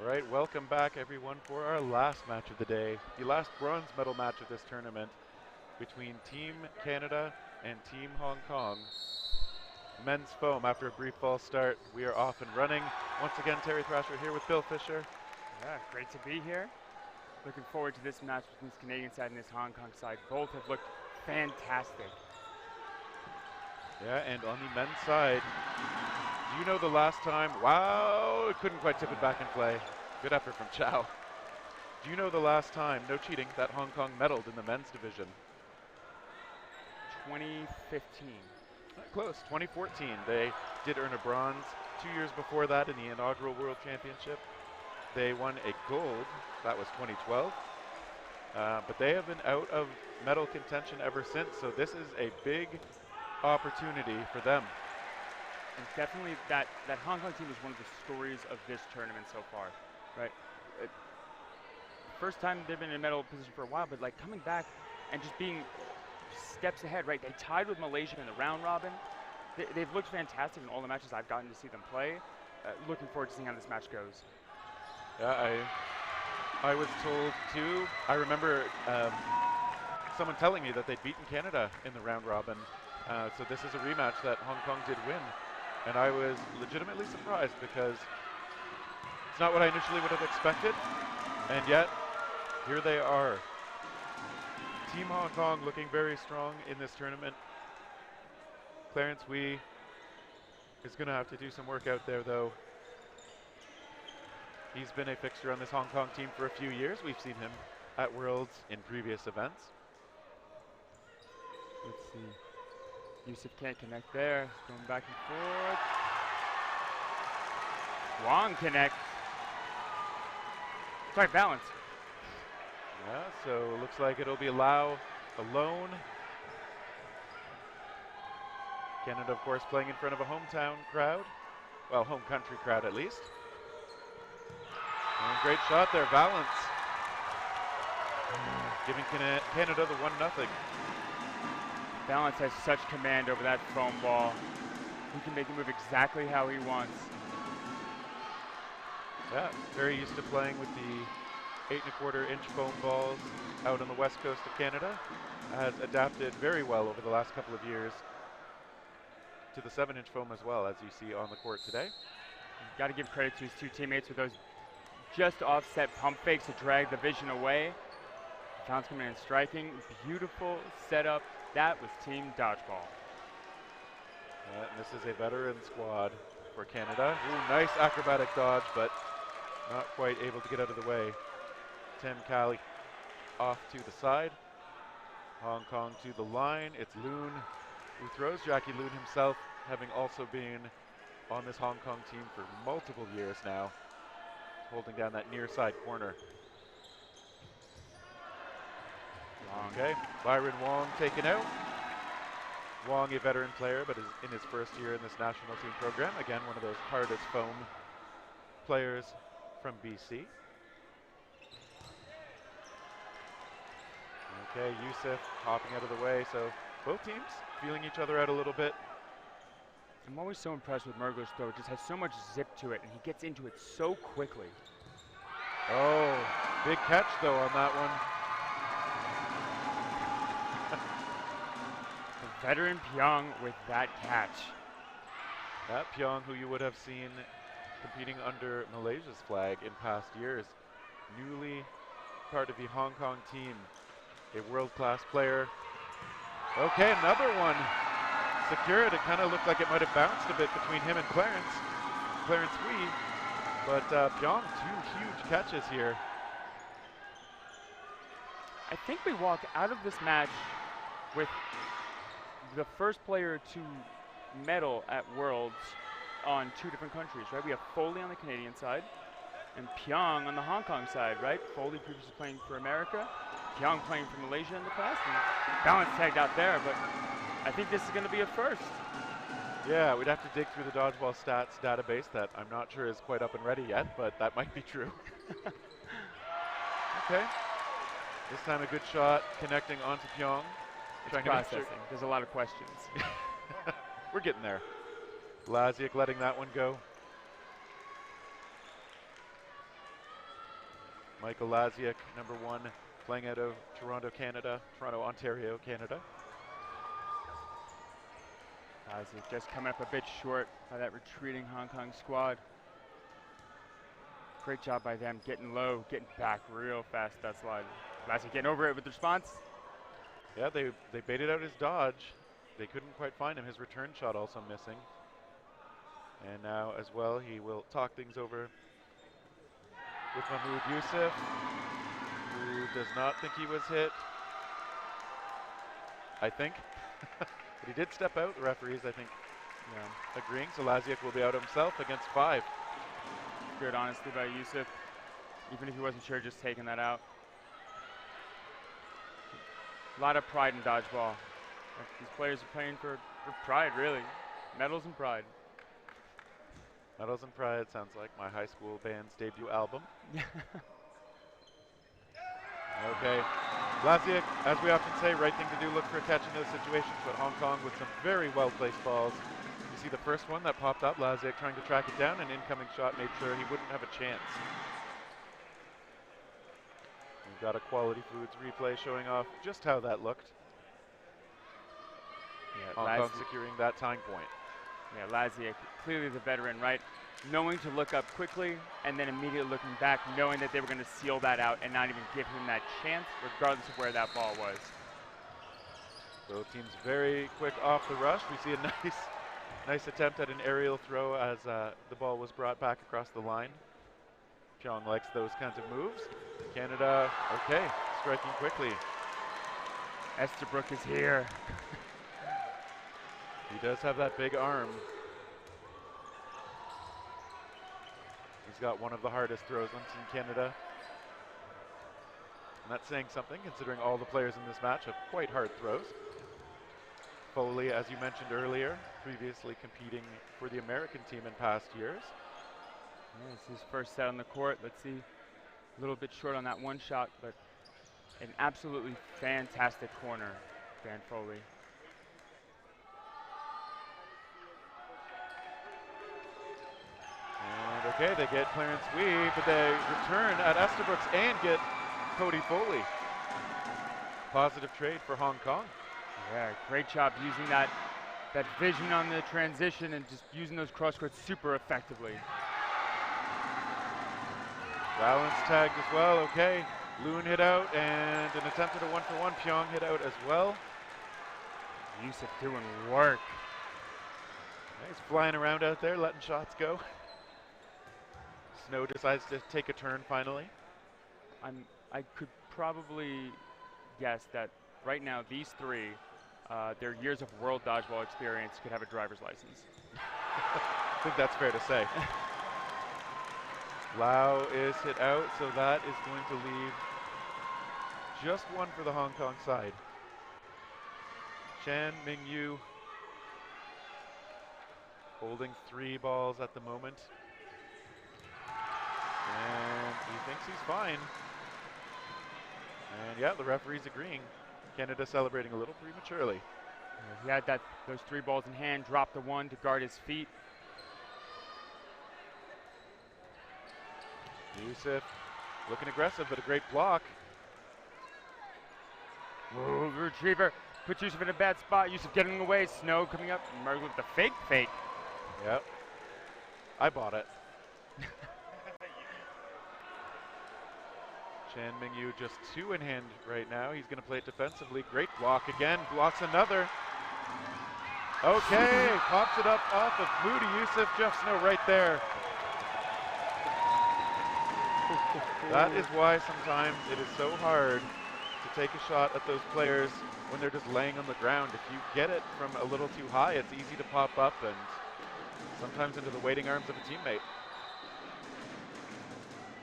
All right, welcome back everyone for our last match of the day, the last bronze medal match of this tournament between Team Canada and Team Hong Kong. Men's foam after a brief false start. We are off and running. Once again, Terry Thrasher here with Bill Fisher. Yeah, great to be here. Looking forward to this match between this Canadian side and this Hong Kong side. Both have looked fantastic. Yeah, and on the men's side, do you know the last time? Wow, couldn't quite tip it back in play. Good effort from Chow. Do you know the last time, no cheating, that Hong Kong medaled in the men's division? 2015. Close, 2014. They did earn a bronze. 2 years before that in the inaugural World Championship, they won a gold. That was 2012. But they have been out of medal contention ever since, so this is a big opportunity for them. And definitely that Hong Kong team is one of the stories of this tournament so far, right? First time they've been in a medal position for a while, but like coming back and just being steps ahead, right? They tied with Malaysia in the round robin. They've looked fantastic in all the matches I've gotten to see them play. Looking forward to seeing how this match goes. Yeah, I was told too. I remember someone telling me that they'd beaten Canada in the round robin. So this is a rematch that Hong Kong did win. And I was legitimately surprised because it's not what I initially would have expected. And yet, here they are. Team Hong Kong looking very strong in this tournament. Clarence Wee is going to have to do some work out there, though. He's been a fixture on this Hong Kong team for a few years. We've seen him at Worlds in previous events. Let's see. Yusuf can't connect there. Going back and forth. Wong connects. Sorry, balance. Yeah, so looks like it'll be Lau alone. Canada, of course, playing in front of a hometown crowd. Well, home country crowd at least. And great shot there, Valance. Giving Canada the 1-0. Valance has such command over that foam ball. He can make it move exactly how he wants. Yeah, very used to playing with the 8¼ inch foam balls out on the west coast of Canada. Has adapted very well over the last couple of years to the 7-inch foam as well, as you see on the court today. Got to give credit to his two teammates with those just offset pump fakes to drag the vision away. Valance coming in and striking. Beautiful setup. That was Team Dodgeball. And this is a veteran squad for Canada. Ooh, nice acrobatic dodge, but not quite able to get out of the way. Tim Cali off to the side. Hong Kong to the line. It's Loon who throws. Jackie Loon himself having also been on this Hong Kong team for multiple years now, holding down that near side corner. Okay, Byron Wong taken out. Wong, a veteran player, but is in his first year in this national team program. Again, one of those hardest foam players from BC. Okay, Yusuf hopping out of the way. So both teams feeling each other out a little bit. I'm always so impressed with Murgo's throw. It just has so much zip to it, and he gets into it so quickly. Oh, big catch though on that one. The veteran Pyong with that catch. That Pyong, who you would have seen competing under Malaysia's flag in past years, newly part of the Hong Kong team, a world-class player. Okay, another one secured. It kind of looked like it might have bounced a bit between him and Clarence Wee, but Pyong, two huge catches here. I think we walk out of this match with the first player to medal at Worlds on two different countries, right? We have Foley on the Canadian side and Pyong on the Hong Kong side, right? Foley previously playing for America, Pyong playing for Malaysia in the past, and Valance tagged out there, but I think this is going to be a first. Yeah, we'd have to dig through the Dodgeball stats database that I'm not sure is quite up and ready yet, but that might be true. Okay. This time a good shot connecting onto Pyong. It's processing. There's a lot of questions. We're getting there. Laziak letting that one go. Michael Laziak, number 1, playing out of Toronto, Ontario, Canada. Laziak just coming up a bit short by that retreating Hong Kong squad. Great job by them, getting low, getting back real fast that slide. Laziak getting over it with the response. Yeah, they baited out his dodge. They couldn't quite find him. His return shot also missing. And now as well, he will talk things over with Mahmoud Yusuf, who does not think he was hit, I think. But he did step out. The referees, I think, agreeing. So Laziak will be out himself against 5. Good honesty by Yusuf. Even if he wasn't sure, just taking that out. A lot of pride in dodgeball. These players are playing for pride, really. Medals and pride. Medals and Pride sounds like my high school band's debut album. Okay. Laziak, as we often say, right thing to do, look for a catch in those situations, but Hong Kong with some very well-placed balls. You see the first one that popped up, Laziak trying to track it down, an incoming shot made sure he wouldn't have a chance. We've got a Quality Foods replay showing off just how that looked. Yeah, Hong Kong securing that tying point. Yeah, Laziak, clearly the veteran, right? Knowing to look up quickly and then immediately looking back, knowing that they were going to seal that out and not even give him that chance, regardless of where that ball was. Both teams very quick off the rush. We see a nice attempt at an aerial throw as the ball was brought back across the line. Pyong likes those kinds of moves. Canada, okay, striking quickly. Estabrook is here. He does have that big arm. He's got one of the hardest throws on Team Canada. And that's saying something, considering all the players in this match have quite hard throws. Foley, as you mentioned earlier, previously competing for the American team in past years. Yeah, it's his first set on the court. Let's see, a little bit short on that one shot, but an absolutely fantastic corner, Van Foley. And okay, they get Clarence Wee, but they return at Estabrooks and get Cody Foley. Positive trade for Hong Kong. Yeah, great job using that vision on the transition and just using those cross courts super effectively. Balance tagged as well, okay. Loon hit out and an attempt at a 1-for-1. Pyong hit out as well. Yusuf doing work. He's flying around out there, letting shots go. Snow decides to take a turn finally. I could probably guess that right now these three, their years of world dodgeball experience could have a driver's license. I think that's fair to say. Lau is hit out, so that is going to leave just one for the Hong Kong side. Chan Mingyu holding 3 balls at the moment. And he thinks he's fine. And yeah, the referee's agreeing. Canada celebrating a little prematurely. He had those 3 balls in hand, dropped the one to guard his feet. Yusuf looking aggressive, but a great block. Whoa, retriever. Puts Yusuf in a bad spot. Yusuf getting away. Snow coming up. Merg with the fake. Yep. I bought it. Chan Mingyu just 2 in hand right now. He's going to play it defensively. Great block again. Blocks another. Okay, pops it up off of Moody Yusuf. Jeff Snow right there. That is why sometimes it is so hard to take a shot at those players when they're just laying on the ground. If you get it from a little too high, it's easy to pop up and sometimes into the waiting arms of a teammate.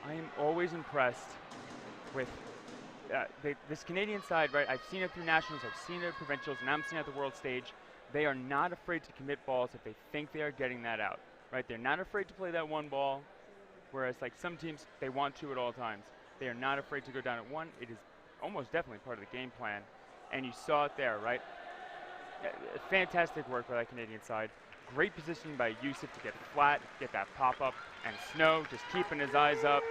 I am always impressed with this Canadian side, right? I've seen it through nationals, I've seen it at provincials, and I'm seeing it at the world stage. They are not afraid to commit balls if they think they are getting that out, right? They're not afraid to play that one ball, whereas like some teams, they want to at all times. They are not afraid to go down at 1. It is almost definitely part of the game plan, and you saw it there, right? Fantastic work by that Canadian side. Great positioning by Yusuf to get flat, get that pop-up, and Snow just keeping his eyes up.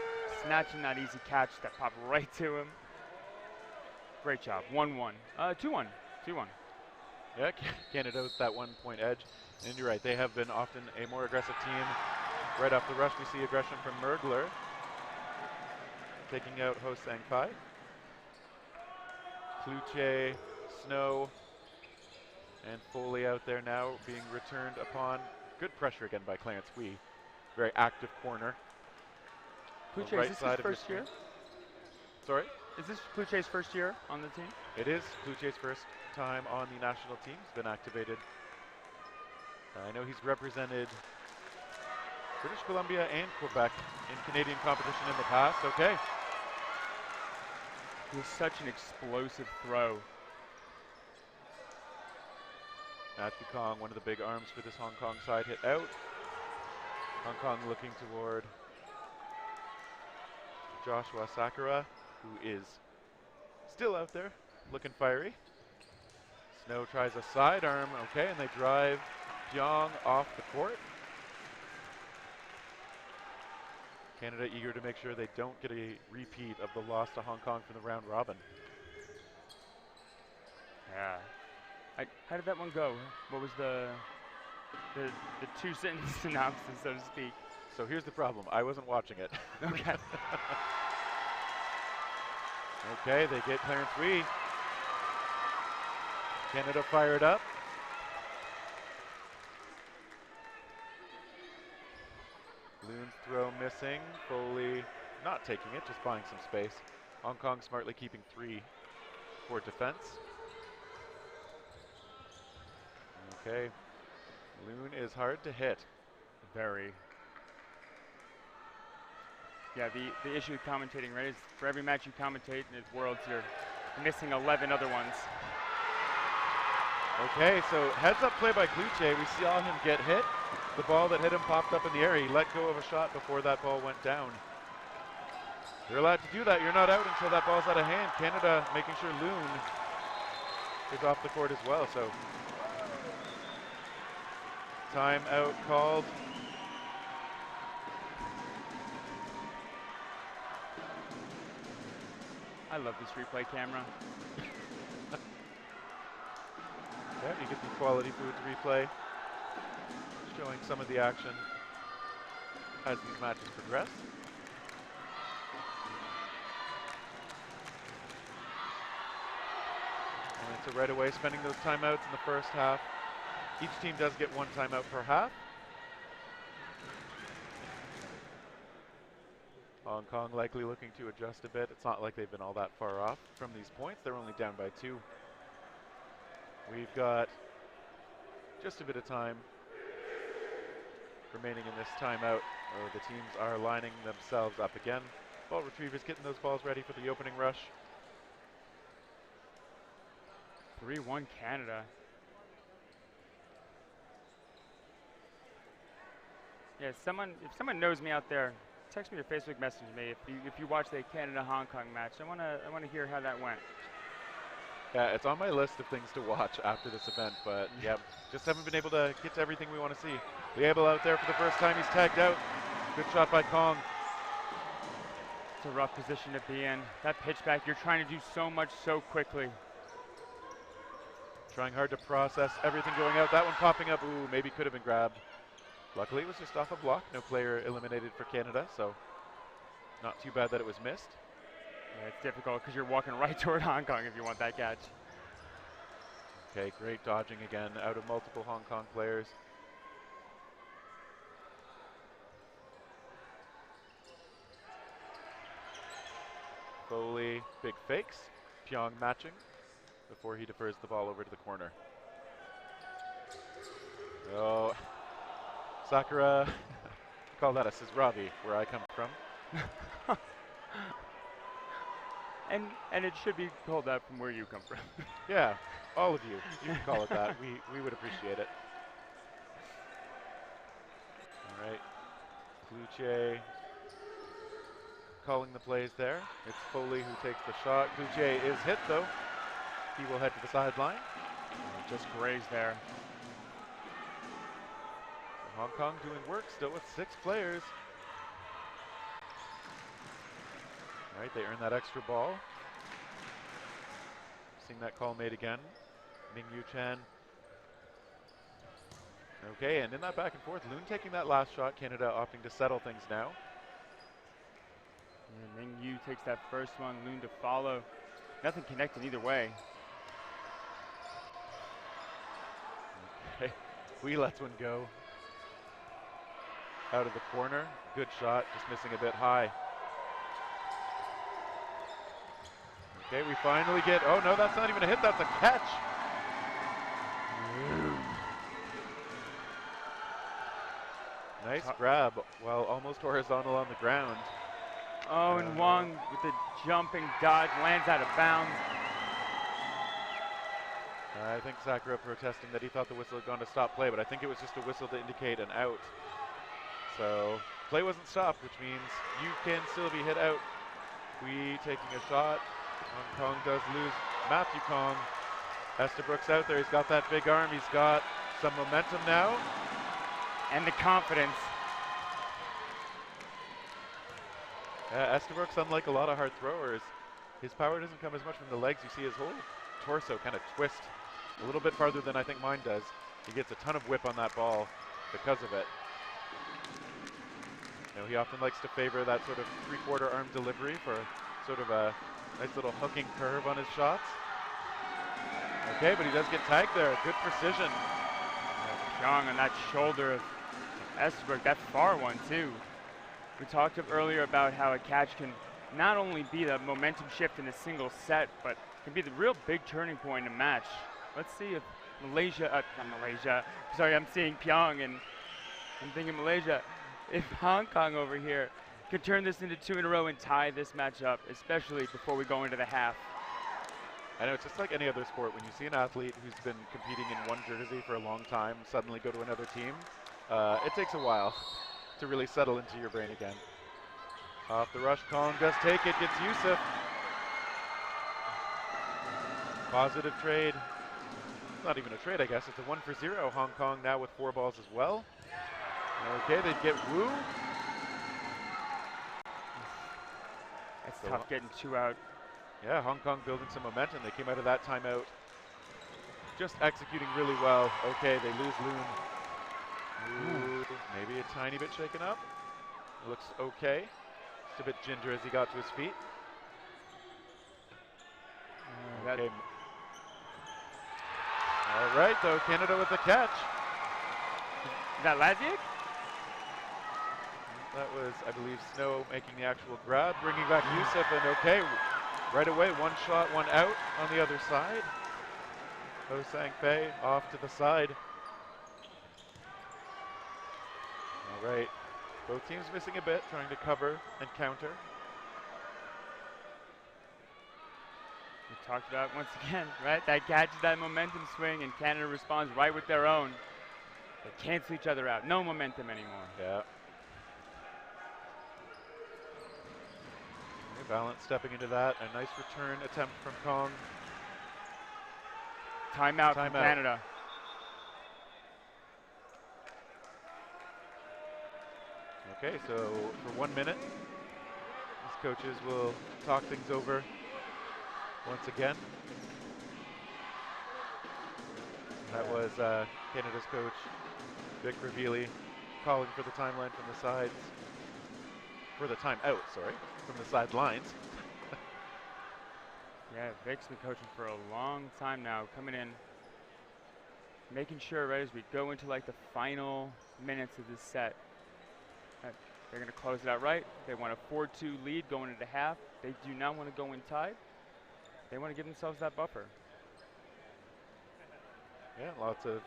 snatching that easy catch that popped right to him. Great job. 1-1. 2-1. 2-1. Yeah, Canada with that 1 point edge. And you're right, they have been often a more aggressive team. Right off the rush, we see aggression from Mergler, taking out Ho Sang Pai. Kluche, Snow, and Foley out there now being returned upon. Good pressure again by Clarence Wee. Very active corner. Kluche, right is this side his of first year? Sorry? Is this Kluche's first year on the team? It is Kluche's first time on the national team. He's been activated. I know he's represented British Columbia and Quebec in Canadian competition in the past. Okay. He was such an explosive throw. Matthew Kong, one of the big arms for this Hong Kong side, hit out. Hong Kong looking toward Joshua Sakura, who is still out there, looking fiery. Snow tries a sidearm, okay, and they drive Pyong off the court. Canada eager to make sure they don't get a repeat of the loss to Hong Kong from the round robin. Yeah. How did that one go? What was the two-sentence synopsis, so to speak? So here's the problem. I wasn't watching it. Okay. Okay, they get Clarence Wee. Canada fired up. Loon's throw missing. Foley not taking it, just buying some space. Hong Kong smartly keeping 3 for defense. Okay, Loon is hard to hit. Very. Yeah, the issue with commentating, right, is for every match you commentate in Worlds, you're missing 11 other ones. Okay, so heads up play by Kluche. We saw him get hit. The ball that hit him popped up in the air. He let go of a shot before that ball went down. You're allowed to do that. You're not out until that ball's out of hand. Canada making sure Loon is off the court as well. So timeout called. I love this replay camera. Yeah, you get the quality foods replay, showing some of the action as these matches progress. And so right away, spending those timeouts in the first half. Each team does get 1 timeout per half. Hong Kong likely looking to adjust a bit. It's not like they've been all that far off from these points. They're only down by 2. We've got just a bit of time remaining in this timeout. The teams are lining themselves up again. Ball retrievers getting those balls ready for the opening rush. 3-1 Canada. Yeah, if someone knows me out there, text me or Facebook message me if you watch the Canada-Hong Kong match. I wanna hear how that went. Yeah, it's on my list of things to watch after this event, but yeah, just haven't been able to get to everything we want to see. Liable out there for the first time, he's tagged out. Good shot by Kong. It's a rough position to be in. That pitch back, you're trying to do so much so quickly. Trying hard to process everything going out. That one popping up, ooh, maybe could have been grabbed. Luckily it was just off a block. No player eliminated for Canada, so not too bad that it was missed. Yeah, it's difficult because you're walking right toward Hong Kong if you want that catch. Okay, great dodging again out of multiple Hong Kong players. Foley, big fakes. Pyong matching before he defers the ball over to the corner. Oh, Sakura, call that a Sizravi, where I come from. And it should be called that from where you come from. Yeah, all of you. You can call it that. We would appreciate it. All right. Kluche calling the plays there. It's Foley who takes the shot. Kluche is hit, though. He will head to the sideline. Just grazed there. Hong Kong doing work still with 6 players. All right, they earn that extra ball. Seeing that call made again. Mingyu Chan. Okay, and in that back and forth, Loon taking that last shot, Canada opting to settle things now. And Mingyu takes that first one, Loon to follow. Nothing connected either way. Okay, Hui lets one go. Out of the corner, good shot, just missing a bit high. Okay, we finally get, oh no, that's not even a hit, that's a catch. Nice grab, while almost horizontal on the ground. Oh, and Wang with the jumping dodge lands out of bounds. I think Sakura protesting that he thought the whistle had gone to stop play, but I think it was just a whistle to indicate an out. So play wasn't stopped, which means you can still be hit out. Hui taking a shot. Hong Kong does lose Matthew Kong. Estabrooks out there, he's got that big arm, he's got some momentum now. And the confidence. Estabrooks, unlike a lot of hard throwers, his power doesn't come as much from the legs. You see his whole torso kind of twist a little bit farther than I think mine does. He gets a ton of whip on that ball because of it. You know, he often likes to favor that sort of three-quarter arm delivery for sort of a nice little hooking curve on his shots. Okay, but he does get tagged there. Good precision. Pyong on that shoulder of Estabrook, that far one too. We talked earlier about how a catch can not only be the momentum shift in a single set, but can be the real big turning point in a match. Let's see if I'm seeing Pyong and I'm thinking Malaysia. If Hong Kong over here could turn this into 2 in a row and tie this match up, especially before we go into the half. I know, it's just like any other sport. When you see an athlete who's been competing in one jersey for a long time suddenly go to another team, it takes a while to really settle into your brain again. Off the rush, Kong does take it, gets Yusuf. Positive trade. It's not even a trade, I guess. It's a 1-for-0. Hong Kong now with 4 balls as well. Okay, they get Wu. It's tough getting 2 out. Yeah, Hong Kong building some momentum. They came out of that timeout just executing really well. Okay, they lose Loon. Ooh, maybe a tiny bit shaken up. Looks okay. Just a bit ginger as he got to his feet. Okay. All right, though, Canada with the catch. Is that Laziak? That was, I believe, Snow making the actual grab, bringing back Yusuf, and okay, right away, 1 shot, 1 out on the other side. Ho Sang Fei off to the side. All right, both teams missing a bit, trying to cover and counter. We talked about once again, right? That catches that momentum swing, and Canada responds right with their own. They cancel each other out. No momentum anymore. Yeah. Okay, Balance stepping into that. A nice return attempt from Kong. Timeout from Canada. Okay, so for 1 minute, these coaches will talk things over once again. That was Canada's coach, Vic Ravili, calling for the timeline from the sides. For the timeout, sorry, from the sidelines. Yeah, Vic's been coaching for a long time now, coming in, making sure right as we go into like the final minutes of this set, they're going to close it out right. They want a 4-2 lead going into half. They do not want to go in tied. They want to give themselves that buffer. Yeah, lots of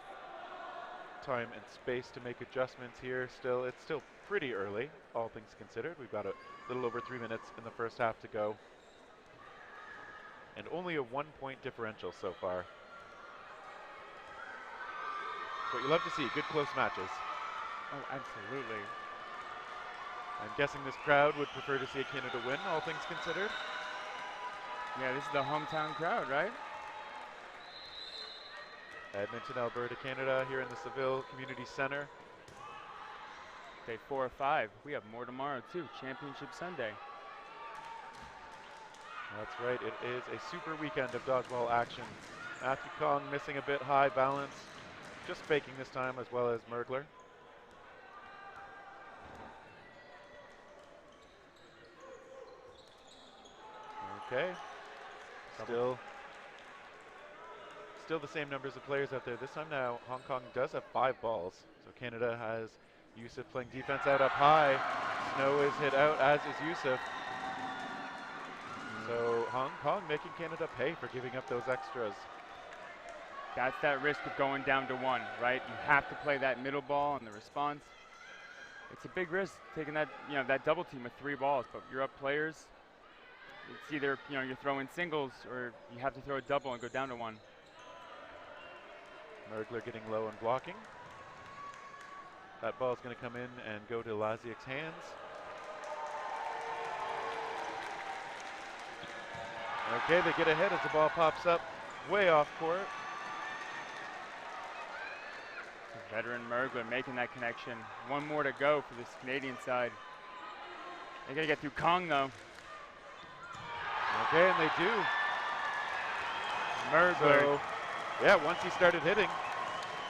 time and space to make adjustments here. Still, it's still pretty early, all things considered. We've got a little over 3 minutes in the first half to go. And only a 1-point differential so far. But you love to see good close matches. Oh, absolutely. I'm guessing this crowd would prefer to see Canada win, all things considered. Yeah, this is the hometown crowd, right? Edmonton, Alberta, Canada, here in the Seville Community Center. Day 4 or 5. We have more tomorrow too. Championship Sunday. That's right, it is a super weekend of dodgeball action. Matthew Kong missing a bit high balance, just faking this time, as well as Mergler. Okay, still the same numbers of players out there. This time now, Hong Kong does have 5 balls. So Canada has Yusuf playing defense out up high. Snow is hit out, as is Yusuf. So Hong Kong making Canada pay for giving up those extras. That's that risk of going down to 1, right? You have to play that middle ball and the response. It's a big risk taking that, that double team with 3 balls, but you're up players. It's either, you're throwing singles or you have to throw a double and go down to 1. Mergler getting low and blocking. That ball is going to come in and go to Laziak's hands. Okay, they get ahead as the ball pops up way off court. Veteran Mergler making that connection. 1 more to go for this Canadian side. They got to get through Kong though. Okay, and they do. Mergler. So, yeah, once he started hitting,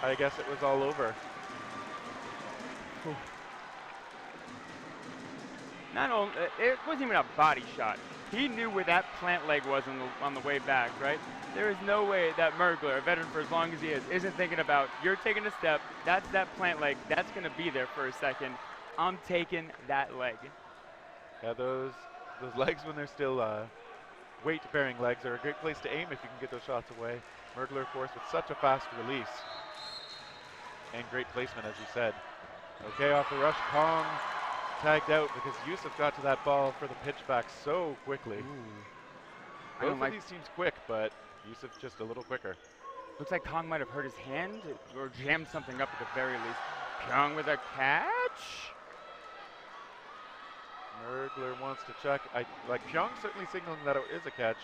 I guess it was all over. Not only, it wasn't even a body shot. He knew where that plant leg was on the way back, right? There is no way that Mergler, a veteran for as long as he is, isn't thinking about, you're taking a step, that's that plant leg, that's going to be there for a second. I'm taking that leg. Yeah, those legs when they're still weight-bearing legs are a great place to aim if you can get those shots away. Mergler, of course, with such a fast release. And great placement, as you said. Okay, off the rush, Kong tagged out because Yusuf got to that ball for the pitch back so quickly. Both of these teams quick, but Yusuf just a little quicker. Looks like Kong might have hurt his hand or jammed something up at the very least. Pyong with a catch. Mergler wants to check. Pyong certainly signaling that it is a catch.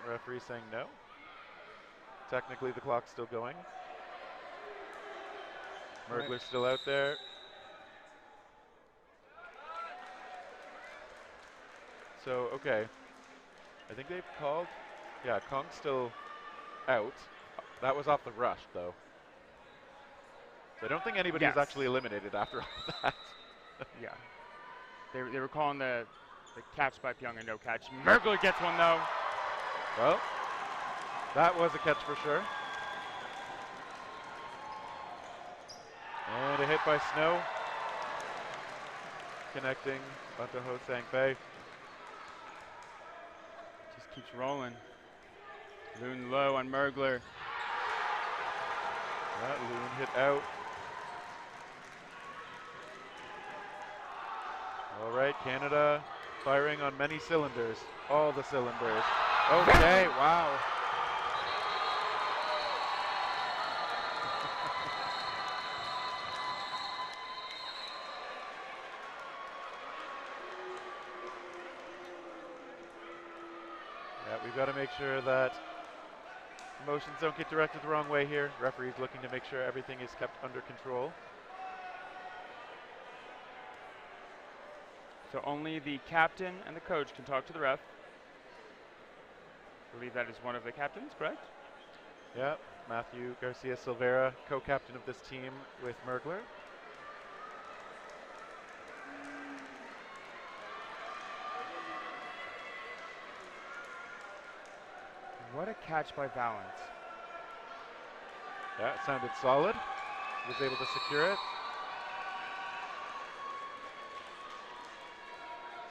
Referee saying no. Technically, the clock's still going. Mergler's still out there. So, okay. I think they've called. Yeah, Kong's still out. That was off the rush, though. So I don't think anybody was actually eliminated after all that. Yeah. They were calling the catch by Pyong and no catch. Mergler gets one, though. Well, that was a catch for sure. And a hit by Snow. Connecting onto Ho Sang Fei. Just keeps rolling. Loon low on Mergler. That Loon hit out. All right, Canada firing on many cylinders. All the cylinders. Okay, wow. Yeah, we've got to make sure that emotions don't get directed the wrong way here. Referee's looking to make sure everything is kept under control. So only the captain and the coach can talk to the ref. I believe that is one of the captains, correct? Yeah, Matthew Garcia Silveira, co-captain of this team with Mergler. What a catch by Valens. Yeah, it sounded solid. Was able to secure it.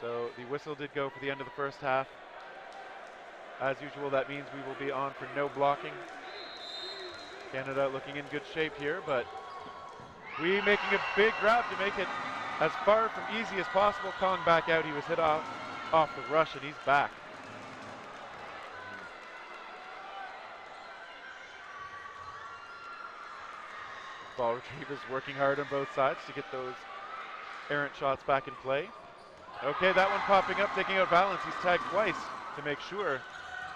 So the whistle did go for the end of the first half. As usual, that means we will be on for no blocking. Canada looking in good shape here, but we making a big grab to make it as far from easy as possible. Kong back out. He was hit off the rush, and he's back. Ball retrievers working hard on both sides to get those errant shots back in play. Okay, that one popping up, taking out Valens. He's tagged twice to make sure.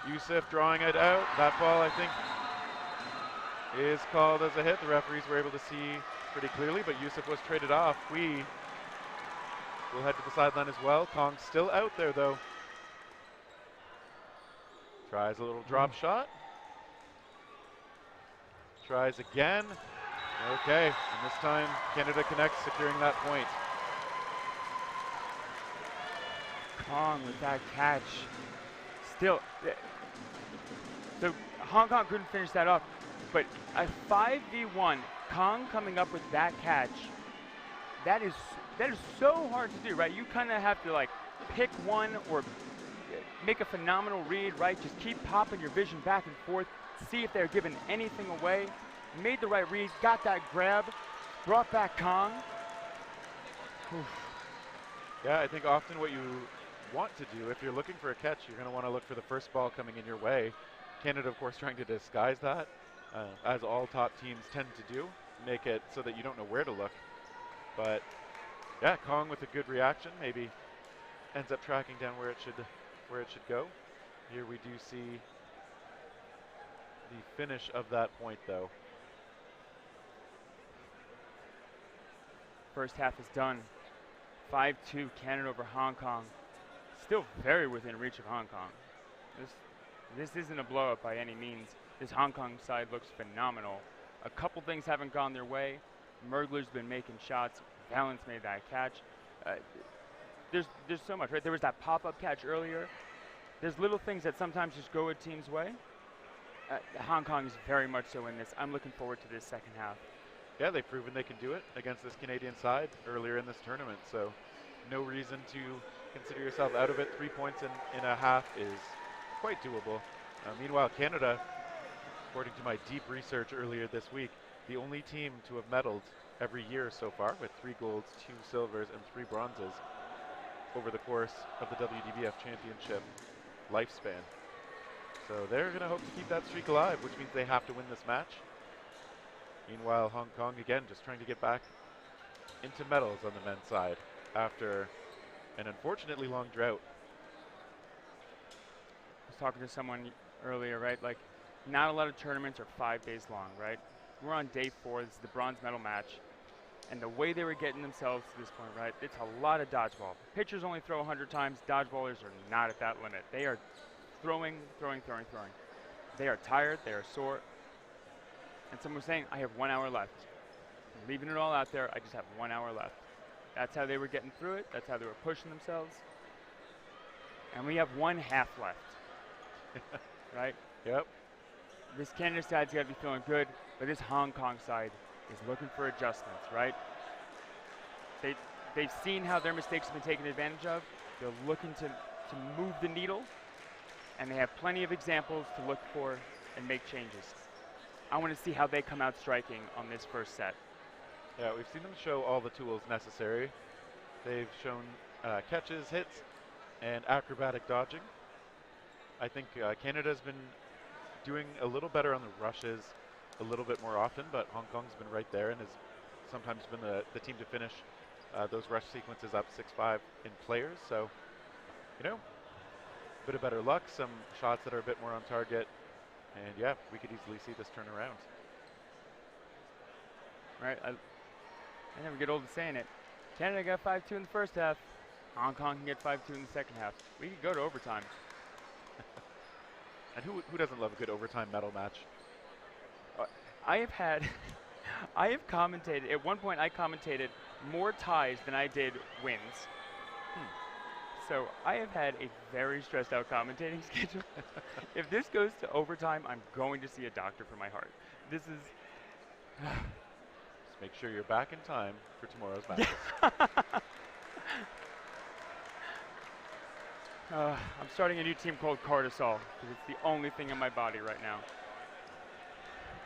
Yusuf drawing it out. That ball, I think, is called as a hit. The referees were able to see pretty clearly, but Yusuf was traded off. will head to the sideline as well. Kong's still out there, though. Tries a little drop shot. Tries again. Okay, and this time Canada connects, securing that point. Kong with that catch. Still, so Hong Kong couldn't finish that off, but a 5v1, Kong coming up with that catch, that is so hard to do, right? You kind of have to like pick one or make a phenomenal read, right? Just keep popping your vision back and forth, see if they're giving anything away. Made the right read, got that grab, brought back Kong. Oof. Yeah, I think often what you want to do, if you're looking for a catch, you're going to want to look for the first ball coming in your way. Canada, of course, trying to disguise that, as all top teams tend to do, make it so that you don't know where to look. But yeah, Kong with a good reaction, maybe ends up tracking down where it should go. Here we do see the finish of that point, though. First half is done. 5-2 Canada over Hong Kong. Still very within reach of Hong Kong. This isn't a blow up by any means. This Hong Kong side looks phenomenal. A couple things haven't gone their way. Mergler's been making shots. Valance made that catch. There's so much, right? There was that pop-up catch earlier. There's little things that sometimes just go a team's way. Hong Kong is very much so in this. I'm looking forward to this second half. Yeah, they've proven they can do it against this Canadian side earlier in this tournament, so no reason to consider yourself out of it. 3 points in a half is quite doable. Meanwhile, Canada, according to my deep research earlier this week, the only team to have medaled every year so far, with 3 golds, 2 silvers, and 3 bronzes over the course of the WDBF Championship lifespan. So they're going to hope to keep that streak alive, which means they have to win this match. Meanwhile, Hong Kong, again, just trying to get back into medals on the men's side after an unfortunately long drought. I was talking to someone earlier, right? Like, not a lot of tournaments are 5 days long, right? We're on day 4. This is the bronze medal match. And the way they were getting themselves to this point, right? It's a lot of dodgeball. Pitchers only throw 100 times. Dodgeballers are not at that limit. They are throwing. They are tired. They are sore. And someone was saying, I have 1 hour left. I'm leaving it all out there. I just have 1 hour left. That's how they were getting through it. That's how they were pushing themselves. And we have 1 half left. Right? Yep. This Canada side's got to be feeling good, but this Hong Kong side is looking for adjustments, right? They've seen how their mistakes have been taken advantage of. They're looking to move the needle, and they have plenty of examples to look for and make changes. I want to see how they come out striking on this first set. Yeah, we've seen them show all the tools necessary. They've shown catches, hits, and acrobatic dodging. I think Canada's been doing a little better on the rushes a little bit more often, but Hong Kong's been right there and has sometimes been the team to finish those rush sequences up 6-5 in players. So, you know, a bit of better luck, some shots that are a bit more on target, and yeah, we could easily see this turn around. Right, I never get old of saying it. Canada got 5-2 in the first half. Hong Kong can get 5-2 in the second half. We could go to overtime. And who doesn't love a good overtime medal match? I have commentated, at one point I commentated more ties than I did wins. So I have had a very stressed out commentating schedule. If this goes to overtime, I'm going to see a doctor for my heart. This is... Just make sure you're back in time for tomorrow's matches. I'm starting a new team called Cortisol, because it's the only thing in my body right now.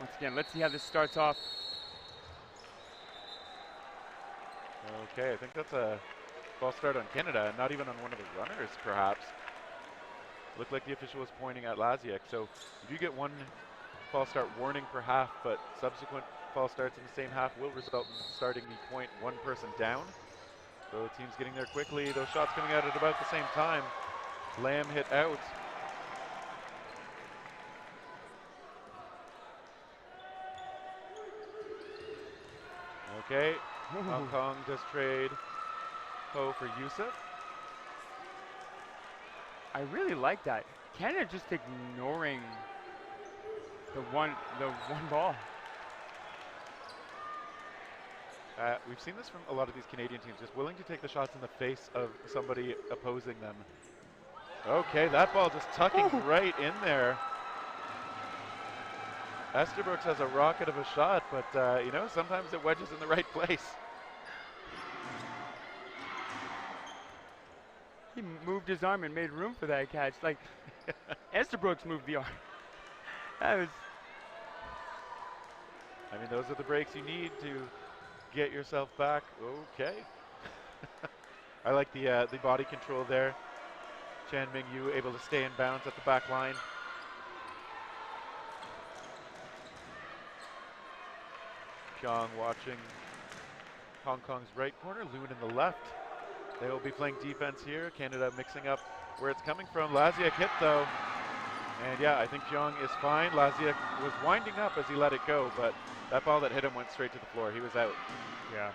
Once again, let's see how this starts off. Okay, I think that's a false start on Canada, and not even on one of the runners, perhaps. Looked like the official was pointing at Laziak, so you do get 1 false start warning per half, but subsequent false starts in the same half will result in starting the point 1 person down. So the team's getting there quickly. Those shots coming out at about the same time. Lamb hit out. Okay, Hong Kong does trade tempo for Yusuf. I really like that. Canada just ignoring the one ball. We've seen this from a lot of these Canadian teams, just willing to take the shots in the face of somebody opposing them. Okay, that ball just tucking right in there. Esterbrook has a rocket of a shot, but you know, sometimes it wedges in the right place. He moved his arm and made room for that catch. Like, Esterbrook's moved the arm. That was... I mean, those are the breaks you need to get yourself back. Okay. I like the body control there. Chan Mingyu able to stay in bounds at the back line. Pyong watching Hong Kong's right corner, Loon in the left. They will be playing defense here. Canada mixing up where it's coming from. Laziak hit though. And yeah, I think Pyong is fine. Laziak was winding up as he let it go, but that ball that hit him went straight to the floor. He was out. Yeah.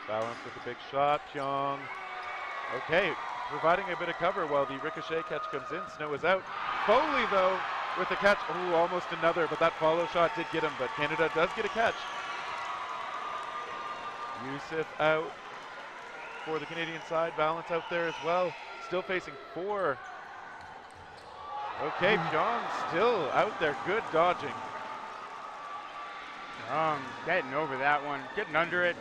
Balance with a big shot. Pyong. Okay, providing a bit of cover while the ricochet catch comes in. Snow is out. Foley though with the catch. Oh, almost another, but that follow shot did get him, but Canada does get a catch. Yusuf out for the Canadian side. Balance out there as well. Still facing 4. Okay, Pyong still out there. Good dodging. Getting over that one. Getting under it.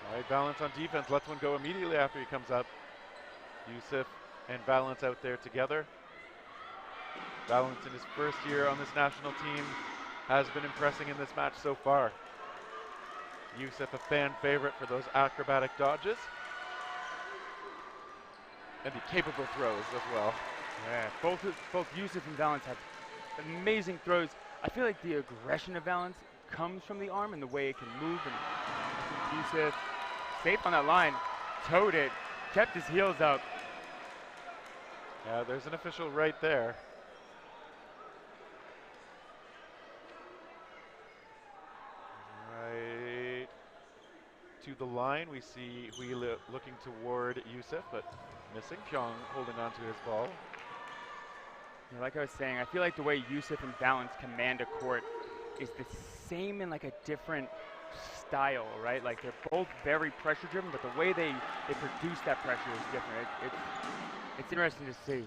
All right, Balance on defense. Lets one go immediately after he comes up. Yusuf and Balance out there together. Balance in his first year on this national team has been impressing in this match so far. Yusuf a fan favorite for those acrobatic dodges. And the capable throws as well. Yeah, both Yusuf and Balance have amazing throws. I feel like the aggression of Balance comes from the arm and the way it can move. And Yusuf, safe on that line, towed it, kept his heels up. Yeah, there's an official right there. Right to the line, we see Hui looking toward Yusuf, but missing. Pyong holding on to his ball. Yeah, like I was saying, I feel like the way Yusuf and Balance command a court is the same in like a different style, right? Like they're both very pressure driven, but the way they produce that pressure is different. It's interesting to see.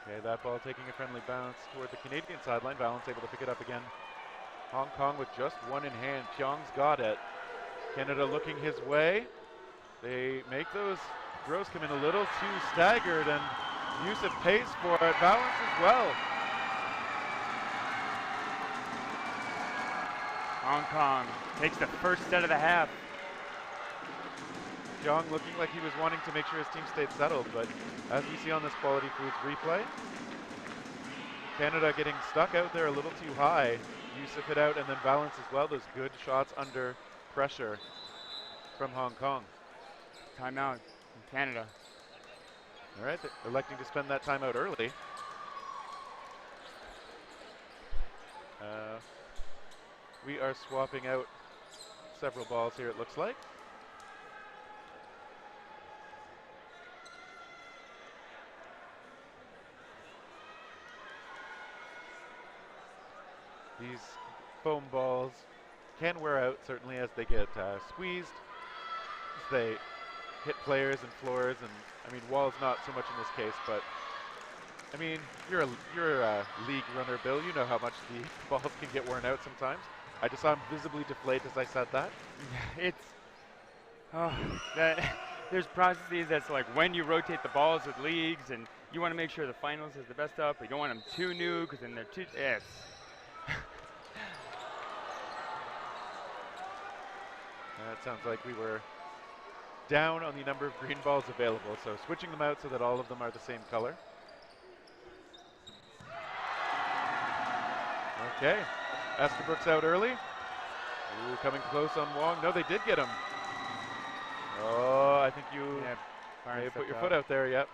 Okay, that ball taking a friendly bounce toward the Canadian sideline. Balance able to pick it up again. Hong Kong with just one in hand. Pyong's got it. Canada looking his way. They make those throws come in a little too staggered, and Yusuf pays for it. Balance as well. Hong Kong takes the first set of the half. Pyong looking like he was wanting to make sure his team stayed settled, but as we see on this Quality Foods replay, Canada getting stuck out there a little too high. Yusuf hit out and then Balance as well. Those good shots under pressure from Hong Kong. Timeout from Canada. All right, they're electing to spend that timeout early. We are swapping out several balls here, it looks like. These foam balls can wear out, certainly, as they get squeezed, as they hit players and floors, and I mean, walls not so much in this case, but I mean, you're a league runner, Bill. You know how much the balls can get worn out sometimes. I just saw him visibly deflate as I said that. There's processes that's like when you rotate the balls with leagues, and you want to make sure the finals is the best up, but you don't want them too new because then they're too. Yes. That sounds like we were down on the number of green balls available, so switching them out so that all of them are the same color. Okay, Esterbrook's out early. Ooh, coming close on Wong. No, they did get him. Oh, I think you may have put your foot out there, yep.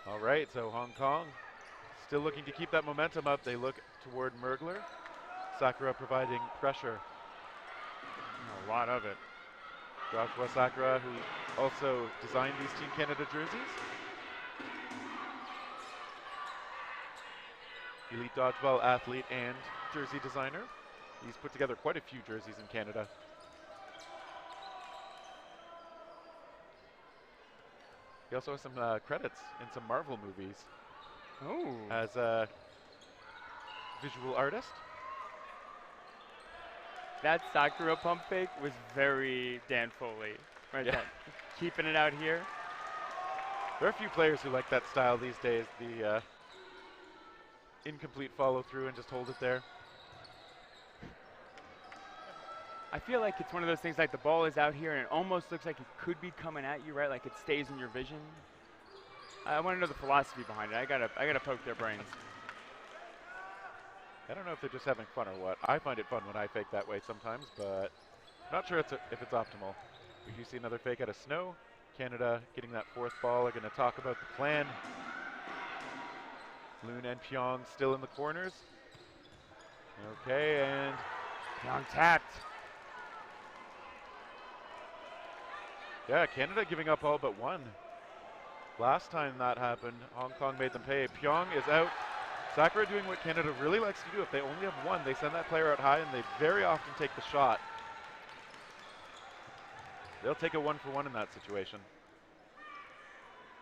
All right, so Hong Kong Still looking to keep that momentum up. They look toward Mergler. Sakura providing pressure. A lot of it. Joshua Sakura, who also designed these Team Canada jerseys. Elite dodgeball athlete and jersey designer. He's put together quite a few jerseys in Canada. He also has some credits in some Marvel movies. Oh. As a visual artist. That Sakura pump fake was very Dan Foley. Right, Yeah. Keeping it out here. There are a few players who like that style these days. The incomplete follow through and just hold it there. I feel like it's one of those things like the ball is out here and it almost looks like it could be coming at you, right? Like it stays in your vision. I want to know the philosophy behind it. I gotta poke their brains. I don't know if they're just having fun or what. I find it fun when I fake that way sometimes, but not sure if it's optimal. We do see another fake out of Snow. Canada getting that fourth ball. Are going to talk about the plan. Loon and Pyong still in the corners. Okay, and Pyong tapped. Yeah, Canada giving up all but one. Last time that happened, Hong Kong made them pay. Pyong is out. Sakura doing what Canada really likes to do. If they only have one, they send that player out high and they very often take the shot. They'll take a 1-for-1 in that situation.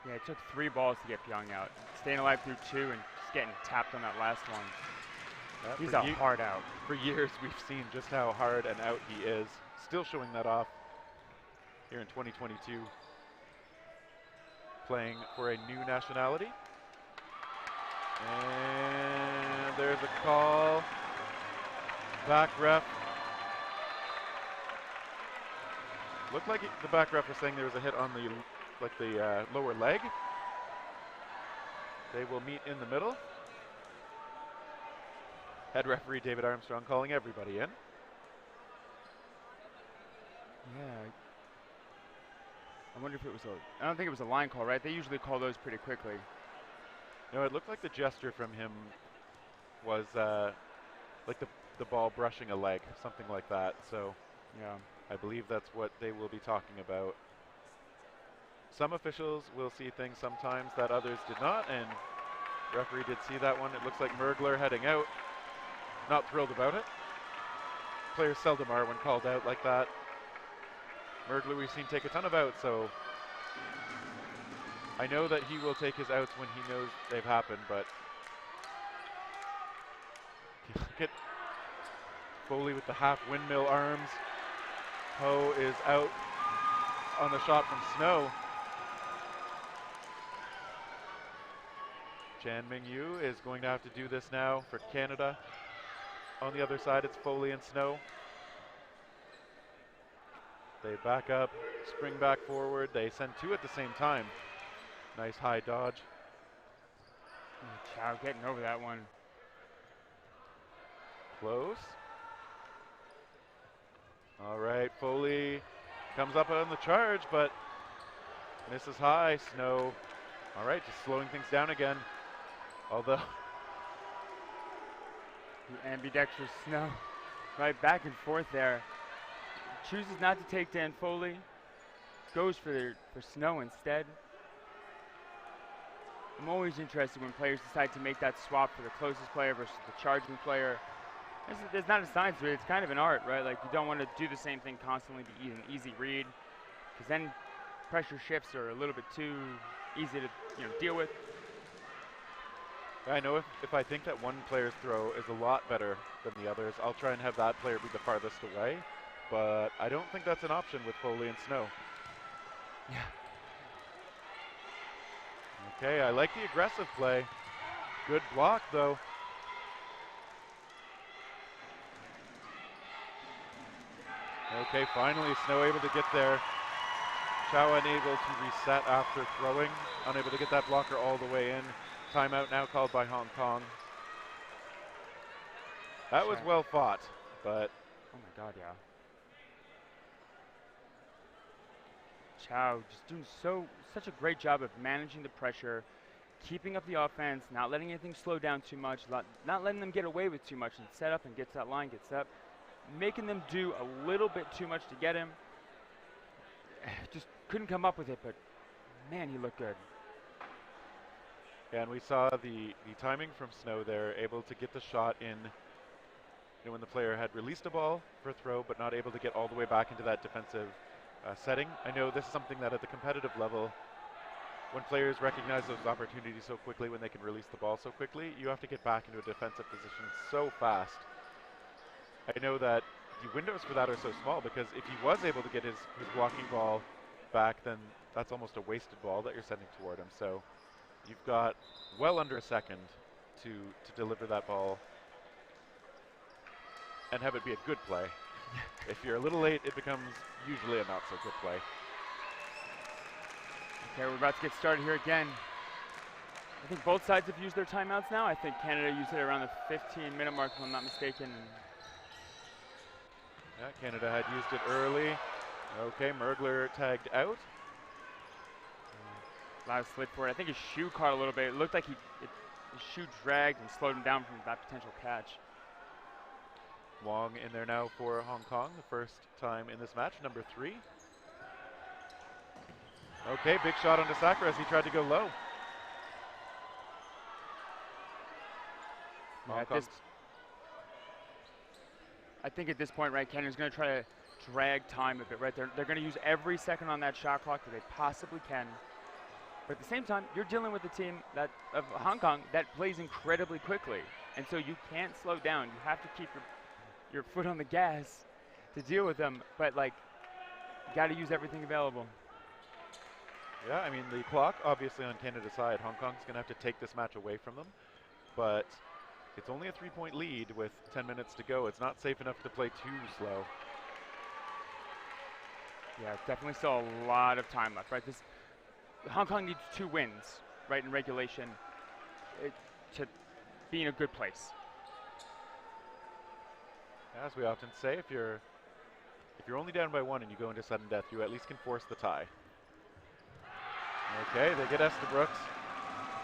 Yeah, it took 3 balls to get Pyong out. Staying alive through 2 and just getting tapped on that last one. He's a hard out. For years, we've seen just how hard an out he is. Still showing that off here in 2022. Playing for a new nationality. And there's a call. Back ref. Looked like the back ref was saying there was a hit on the lower leg. They will meet in the middle. Head referee David Armstrong calling everybody in. Yeah. I wonder if it was I don't think it was a line call, right? They usually call those pretty quickly. No, it looked like the gesture from him was like the ball brushing a leg, something like that. So yeah, I believe that's what they will be talking about. Some officials will see things sometimes that others did not, and referee did see that one. It looks like Mergler heading out. Not thrilled about it. Players seldom are when called out like that. Mergler we've seen take a ton of outs, so I know that he will take his outs when he knows they've happened, but look at Foley with the half windmill arms. Ho is out on the shot from Snow. Chan Mingyu is going to have to do this now for Canada. On the other side, it's Foley and Snow. They back up, spring back forward. They send 2 at the same time. Nice high dodge. Chow getting over that one. Close. All right, Foley comes up on the charge, but misses high. Snow, all right, just slowing things down again. Although the ambidextrous Snow, right back and forth there. Chooses not to take Dan Foley, goes for Snow instead. I'm always interested when players decide to make that swap for the closest player versus the charging player. There's not a science to it, it's kind of an art, right? Like you don't want to do the same thing constantly to eat an easy read, because then pressure shifts are a little bit too easy to deal with. I know if I think that one player's throw is a lot better than the others, I'll try and have that player be the farthest away. But I don't think that's an option with Foley and Snow. Yeah. Okay, I like the aggressive play. Good block, though. Okay, finally Snow able to get there. Chow unable to reset after throwing. Unable to get that blocker all the way in. Timeout now called by Hong Kong. That was well fought, but... Oh my god, yeah. Chow just doing such a great job of managing the pressure keeping up the offense, not letting anything slow down too much, not letting them get away with too much, and set up and get to that line, gets up, making them do a little bit too much to get him. Just couldn't come up with it, but man, he looked good. Yeah, and we saw the timing from Snow there, able to get the shot in when the player had released a ball for a throw, but not able to get all the way back into that defensive setting. I know this is something that at the competitive level, when players recognize those opportunities so quickly, when they can release the ball so quickly, you have to get back into a defensive position so fast. I know that the windows for that are so small, because if he was able to get his blocking ball back, then that's almost a wasted ball that you're sending toward him. So you've got well under a second to deliver that ball and have it be a good play. If you're a little late, it becomes usually a not so good play. Okay, we're about to get started here again. I think both sides have used their timeouts now. I think Canada used it around the 15-minute mark, if I'm not mistaken. Yeah, Canada had used it early. Okay, Mergler tagged out. Last slid for it. I think his shoe caught a little bit. It looked like his shoe dragged and slowed him down from that potential catch. Wong in there now for Hong Kong, the first time in this match, number 3. Okay, big shot onto Sakura as he tried to go low. Yeah, I think at this point, right, Canada's going to try to drag time a bit, right? They're going to use every second on that shot clock that they possibly can. But at the same time, you're dealing with a team of Hong Kong that plays incredibly quickly. And so you can't slow down. You have to keep your foot on the gas to deal with them. But, like, you got to use everything available. Yeah, I mean, the clock obviously on Canada's side. Hong Kong's going to have to take this match away from them. But it's only a 3-point lead with 10 minutes to go. It's not safe enough to play too slow. Yeah, definitely still a lot of time left, right? Hong Kong needs 2 wins, right, in regulation to be in a good place. As we often say, if you're only down by 1 and you go into sudden death, you at least can force the tie. Okay, they get Estabrooks.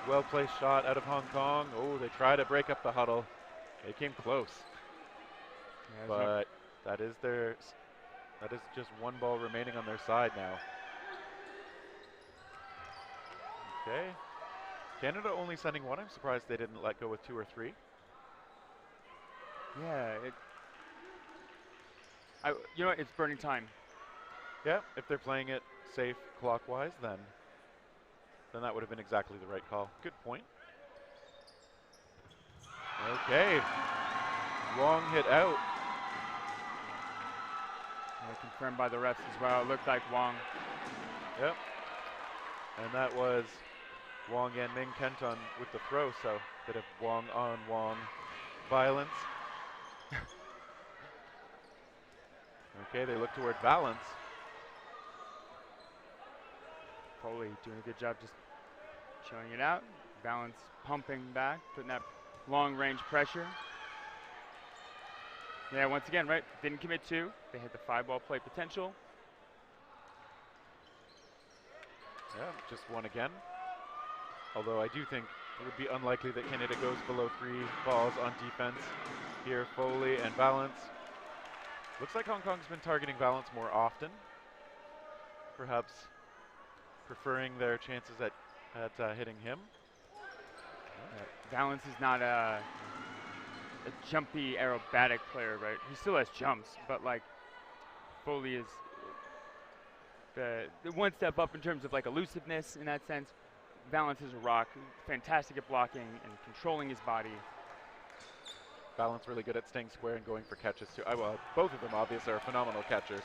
Well-placed shot out of Hong Kong. Oh, they try to break up the huddle. They came close. Yeah, but that is just 1 ball remaining on their side now. Okay. Canada only sending 1. I'm surprised they didn't let go with 2 or 3. Yeah, you know what? It's burning time. Yeah, if they're playing it safe clockwise, then that would have been exactly the right call. Good point. Okay. Wong hit out. Yeah, confirmed by the refs as well. It looked like Wong. Yep. And that was Wong and Ming Kenton with the throw, so a bit of Wong on Wong violence. Okay, they look toward balance. Foley doing a good job just showing it out. Balance pumping back, putting that long range pressure. Yeah, once again, right, didn't commit 2. They hit the 5-ball play potential. Yeah, just 1 again. Although I do think it would be unlikely that Canada goes below 3 balls on defense here. Foley and balance. Looks like Hong Kong's been targeting balance more often. Perhaps preferring their chances at hitting him. Balance is not a jumpy aerobatic player, right? He still has jumps, but like Foley is the 1 step up in terms of like elusiveness in that sense. Balance is a rock, fantastic at blocking and controlling his body. Balance really good at staying square and going for catches too. Well, both of them obviously are phenomenal catchers.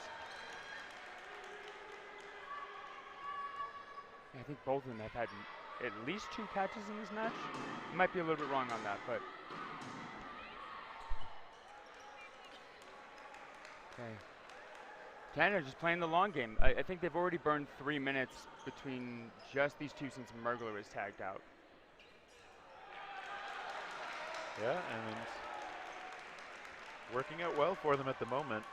I think both of them have had at least 2 catches in this match. Might be a little bit wrong on that, but okay. Canada just playing the long game. I think they've already burned 3 minutes between just these 2 since Mergler was tagged out. Yeah, and working out well for them at the moment.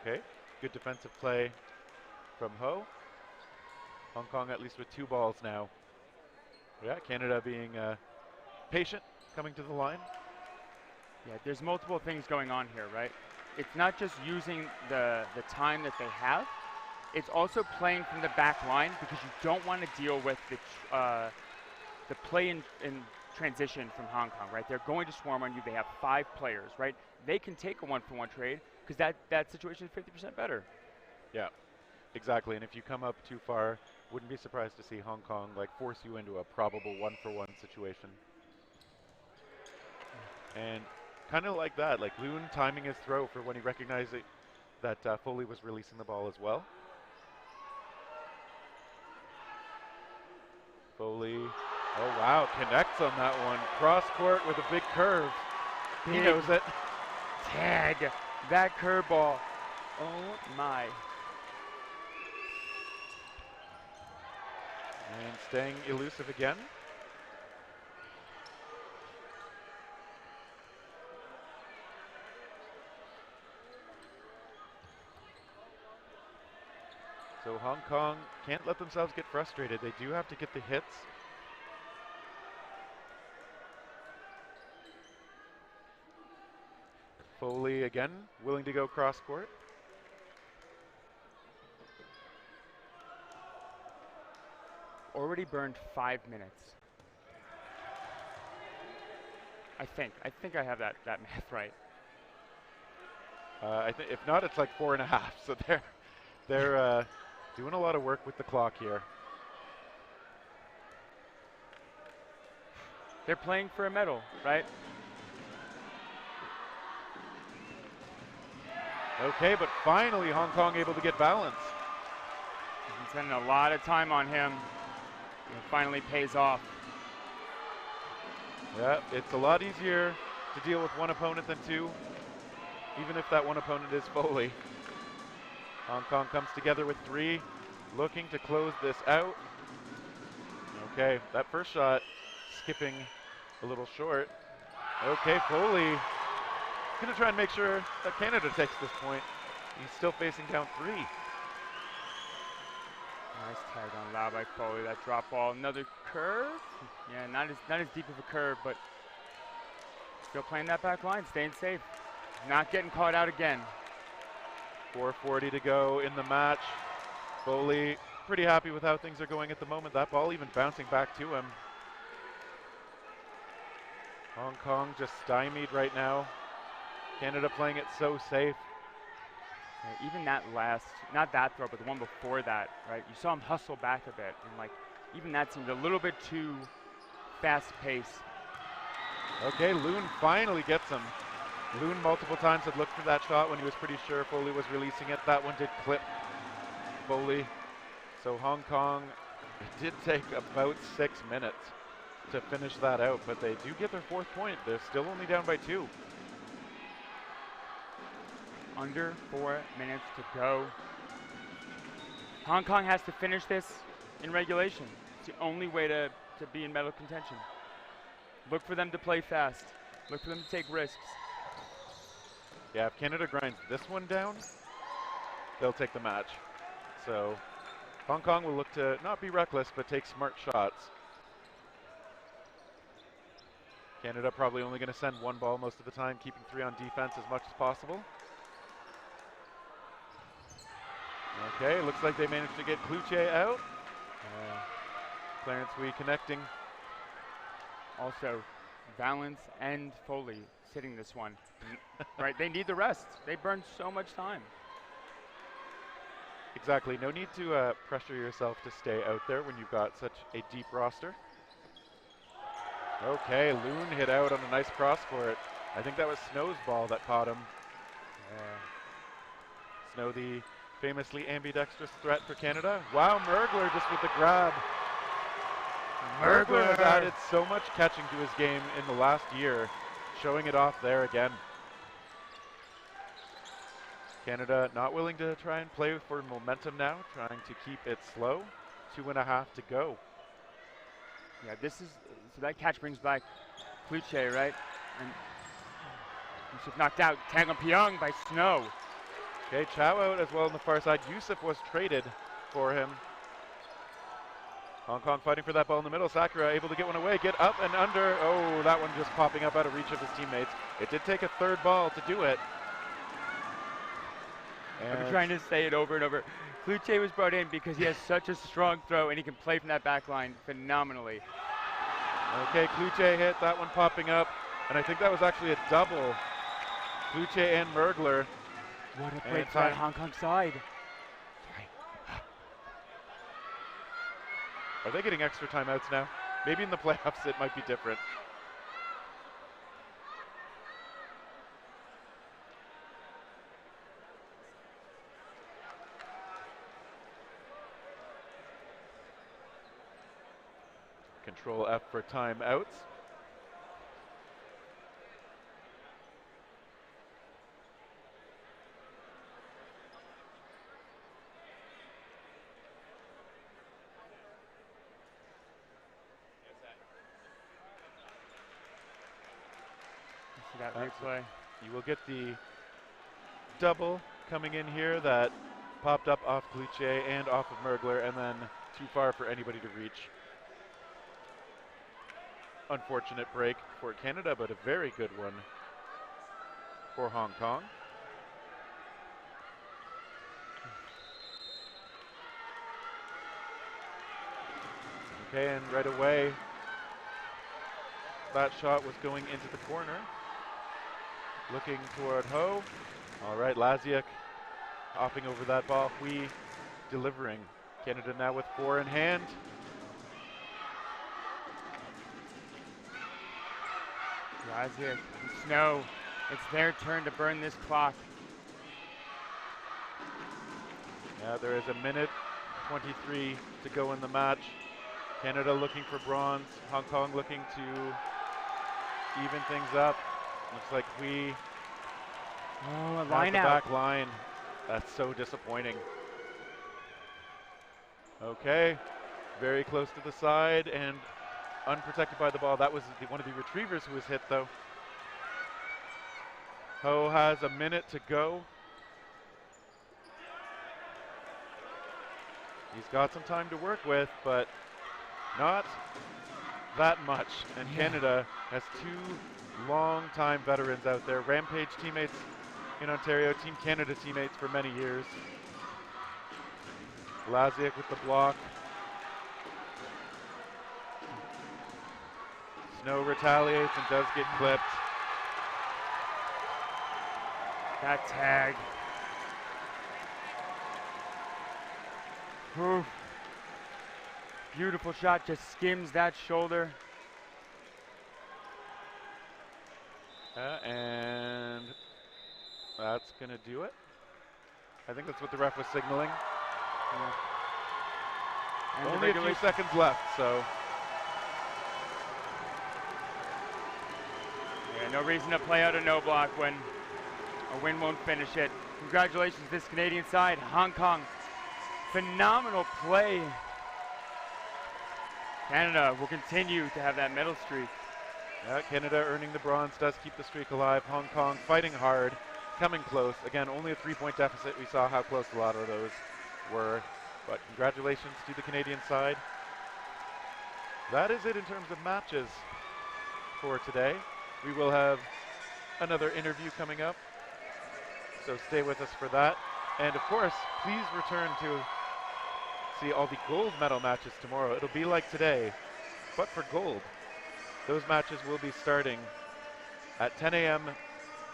Okay, good defensive play from Ho. Hong Kong at least with 2 balls now. Yeah, Canada being patient, coming to the line. Yeah, there's multiple things going on here, right? It's not just using the time that they have. It's also playing from the back line because you don't want to deal with the play in transition from Hong Kong, right? They're going to swarm on you. They have 5 players, right? They can take a 1-for-1 trade because that situation is 50% better. Yeah, exactly. And if you come up too far, wouldn't be surprised to see Hong Kong like force you into a probable 1-for-1 situation. And kind of like that, like Loon timing his throw for when he recognized that Foley was releasing the ball as well. Foley, oh wow, connects on that one. Cross court with a big curve. He knows it. Tag, that curveball. Oh my. And staying elusive again. So Hong Kong can't let themselves get frustrated. They do have to get the hits. Foley again, willing to go cross court. Already burned 5 minutes. I think I have that math right. I think if not, it's like 4.5. So they're doing a lot of work with the clock here. They're playing for a medal, right? Okay, but finally Hong Kong able to get balance. He's spending a lot of time on him. It finally pays off. Yeah, it's a lot easier to deal with one opponent than 2, even if that one opponent is Foley. Hong Kong comes together with 3, looking to close this out. Okay, that first shot skipping a little short. Okay, Foley gonna try and make sure that Canada takes this point. He's still facing down 3. Nice tag on Lau by Foley. That drop ball, another curve. Yeah, not as deep of a curve, but still playing that back line, staying safe, not getting caught out again. 4:40 to go in the match. Foley pretty happy with how things are going at the moment. That ball even bouncing back to him. Hong Kong just stymied right now. Canada playing it so safe. Yeah, even that last, not that throw, but the one before that, right? You saw him hustle back a bit, and like even that seemed a little bit too fast pace. Okay, Loon finally gets him. Loon multiple times had looked for that shot when he was pretty sure Foley was releasing it. That one did clip Foley. So Hong Kong, it did take about 6 minutes to finish that out, but they do get their 4th point. They're still only down by 2. Under 4 minutes to go. Hong Kong has to finish this in regulation. It's the only way to be in medal contention. Look for them to play fast. Look for them to take risks. Yeah, if Canada grinds this one down, they'll take the match. So Hong Kong will look to not be reckless, but take smart shots. Canada probably only going to send 1 ball most of the time, keeping 3 on defense as much as possible. Okay, looks like they managed to get Cloutier out. Clarence Wee connecting. Also, Valance and Foley sitting this one. Right, they need the rest. They burned so much time. Exactly, no need to pressure yourself to stay out there when you've got such a deep roster. Okay, Loon hit out on a nice cross court. I think that was Snow's ball that caught him. Snow, the famously ambidextrous threat for Canada. Wow, Mergler just with the grab. Mergler has added so much catching to his game in the last year, showing it off there again. Canada not willing to try and play for momentum now, trying to keep it slow. 2.5 to go. Yeah, this is, so that catch brings back Cloutier, right? And Yusuf knocked out. Tag on Pyong by Snow. Okay, Chow out as well on the far side. Yusuf was traded for him. Hong Kong fighting for that ball in the middle. Sakura able to get one away, get up and under. Oh, that one just popping up out of reach of his teammates. It did take a third ball to do it. I've been trying to say it over and over. Kluche was brought in because he has such a strong throw and he can play from that back line phenomenally. Okay, Kluche hit, that one popping up. And I think that was actually a double. Kluche and Mergler. What a break for Hong Kong side. Are they getting extra timeouts now? Maybe in the playoffs it might be different. Control F for timeouts. See that replay. You will get the double coming in here that popped up off Kluche and off of Mergler, and then too far for anybody to reach. Unfortunate break for Canada, but a very good one for Hong Kong. Okay, and right away, that shot was going into the corner. Looking toward Ho. All right, Laziak hopping over that ball. Hui delivering. Canada now with 4 in hand. Laziak and Snow. It's their turn to burn this clock. Yeah, there is a minute 23 to go in the match. Canada looking for bronze. Hong Kong looking to even things up. Looks like Hui a has line the out. back line. That's so disappointing. Okay, very close to the side and unprotected by the ball. That was one of the retrievers who was hit though. Ho has a minute to go. He's got some time to work with, but not that much. And Canada has 2 long-time veterans out there. Rampage teammates in Ontario, Team Canada teammates for many years. Laziak with the block. Snow retaliates and does get clipped. That tag. Oof. Beautiful shot, just skims that shoulder. And that's going to do it. I think that's what the ref was signaling. And only a few seconds left, so. Yeah, no reason to play out a no block when a win won't finish it. Congratulations to this Canadian side. Hong Kong, phenomenal play. Canada will continue to have that medal streak. Yeah, Canada earning the bronze does keep the streak alive. Hong Kong fighting hard, coming close. Again, only a 3-point deficit. We saw how close a lot of those were. But congratulations to the Canadian side. That is it in terms of matches for today. We will have another interview coming up, so stay with us for that. And of course, please return to see all the gold medal matches tomorrow. It'll be like today, but for gold. Those matches will be starting at 10 a.m.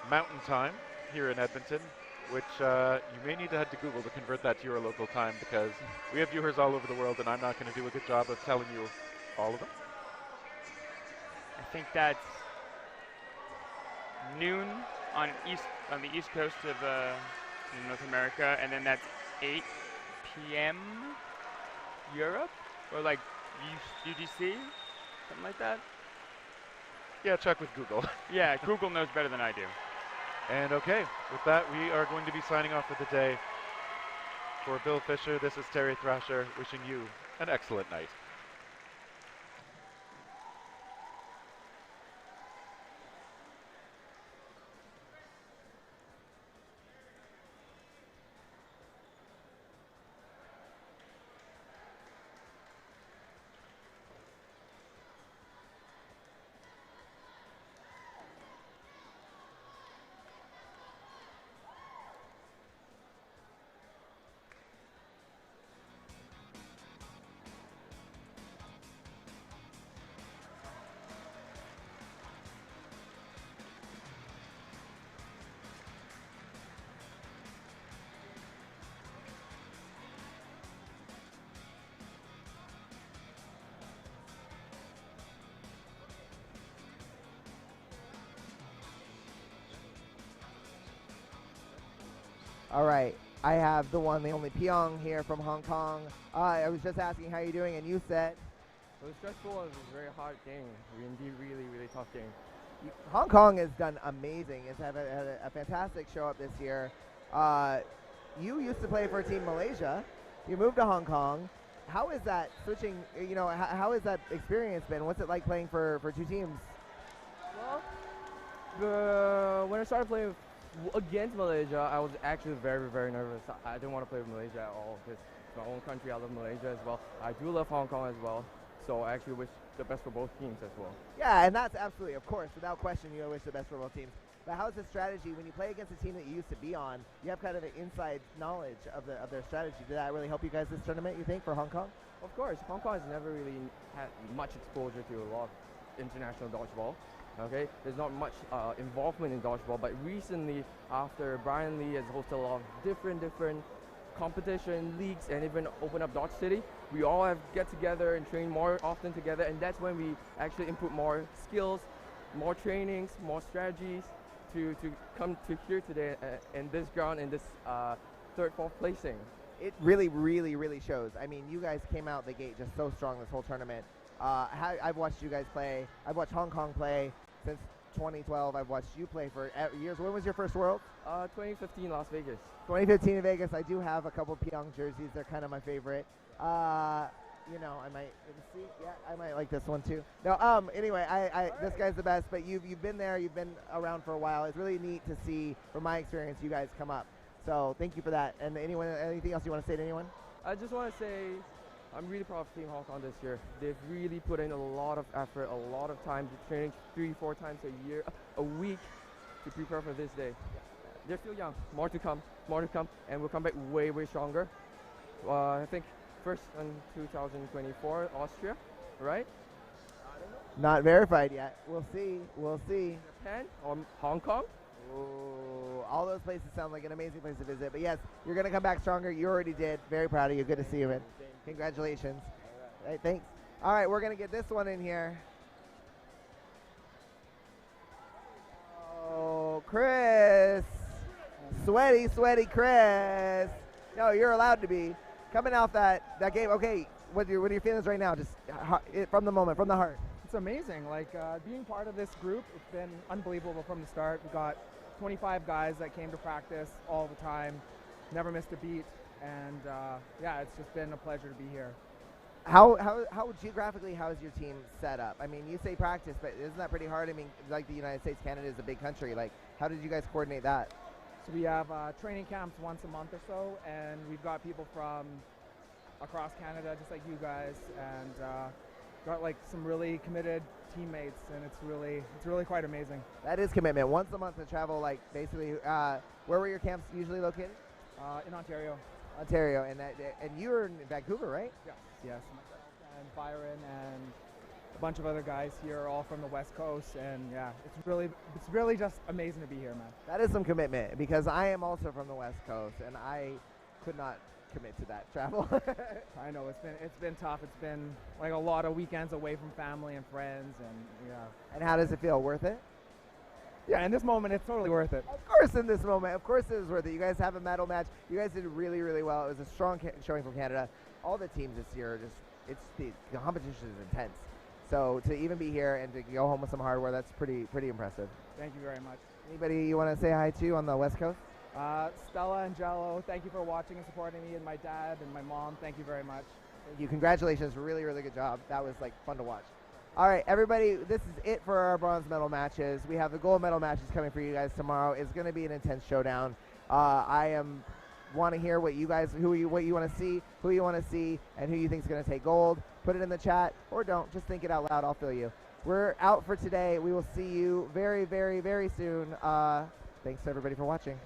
Mountain Time here in Edmonton, which you may need to head to Google to convert that to your local time, because we have viewers all over the world and I'm not going to do a good job of telling you all of them. I think that's noon on the east coast of North America, and then that's 8 p.m. Europe, or like UGC, something like that. Yeah, check with Google. Yeah, Google knows better than I do. And okay, with that, we are going to be signing off for the day. For Bill Fisher, this is Terry Thrasher wishing you an excellent night. All right. I have the one, the only Pyong here from Hong Kong. I was just asking how you're doing, and you said? It was stressful. It was a very hard game. Indeed, really, really tough game. Hong Kong has done amazing. It's had a fantastic show up this year. You used to play for Team Malaysia. You moved to Hong Kong. How is that switching, you know, how has that experience been? What's it like playing for two teams? Well, when I started playing against Malaysia, I was actually very, very nervous. I didn't want to play with Malaysia at all because it's my own country. I love Malaysia as well. I do love Hong Kong as well. So I actually wish the best for both teams as well. Yeah, and that's absolutely, of course, without question, you wish the best for both teams. But how's the strategy when you play against a team that you used to be on? You have kind of an inside knowledge of their strategy. Did that really help you guys this tournament, you think, for Hong Kong? Of course, Hong Kong has never really had much exposure to a lot of international dodgeball. Okay, there's not much involvement in dodgeball, but recently, after Brian Lee has hosted a lot of different competition leagues and even open up Dodge City, we all have get together and train more often together, and that's when we actually input more skills, more trainings, more strategies to come to here today in this ground in this third, fourth placing. It really, really, really shows. I mean, you guys came out the gate just so strong this whole tournament. I've watched you guys play. I've watched Hong Kong play since 2012. I've watched you play for years. When was your first World? 2015 Las Vegas. 2015 in Vegas. I do have a couple Pyong jerseys. They're kind of my favorite. You know, I might see. Yeah, I might like this one too. No. Anyway, this guy's the best. But you've been there. You've been around for a while. It's really neat to see, from my experience, you guys come up. So thank you for that. And anything else you want to say to anyone? I just want to say I'm really proud of Team Hong Kong this year. They've really put in a lot of effort, a lot of time to training 3-4 times a week to prepare for this day. They're still young. More to come, and we'll come back way, way stronger. I think first in 2024, Austria, right? Not verified yet. We'll see. We'll see. Japan or Hong Kong? Oh, all those places sound like an amazing place to visit. But yes, you're going to come back stronger. You already did. Very proud of you. Good to see you, man. Congratulations. All right, thanks. All right, we're going to get this one in here. Oh, Chris. Sweaty Chris. No, you're allowed to be. Coming off that game. Okay, what are your feelings right now? Just from the moment, from the heart. It's amazing. Like being part of this group, it's been unbelievable from the start. We got 25 guys that came to practice all the time, never missed a beat, and yeah, it's just been a pleasure to be here. How geographically, how is your team set up? I mean, you say practice, but isn't that pretty hard? I mean, like the United States, Canada is a big country. Like, how did you guys coordinate that? So we have training camps once a month or so, and we've got people from across Canada, just like you guys, and got like some really committed teammates, and it's really quite amazing. That is commitment. Once a month to travel, like basically, where were your camps usually located? In Ontario. Ontario, and you're in Vancouver, right? Yes. Myself and Byron and a bunch of other guys here are all from the West Coast, and yeah, it's really just amazing to be here, man. That is some commitment, because I am also from the West Coast, and I could not commit to that travel. I know it's been tough. It's been like a lot of weekends away from family and friends, and yeah. And how does it feel? Worth it? Yeah, in this moment, it's totally worth it. Of course, in this moment, of course, it is worth it. You guys have a medal match. You guys did really, really well. It was a strong showing from Canada. All the teams this year, the competition is intense. So to even be here and to go home with some hardware, that's pretty impressive. Thank you very much. Anybody you want to say hi to on the West Coast? Stella and Jello, thank you for watching and supporting me, and my dad and my mom, thank you very much. Thank you. Congratulations. Really, really good job. That was like fun to watch. All right, everybody, this is it for our bronze medal matches. We have the gold medal matches coming for you guys tomorrow. It's going to be an intense showdown. Want to hear what you guys, what you want to see, who you want to see, and who you think is going to take gold. Put it in the chat, or don't. Just think it out loud. I'll fill you. We're out for today. We will see you very, very, very soon. Thanks to everybody for watching.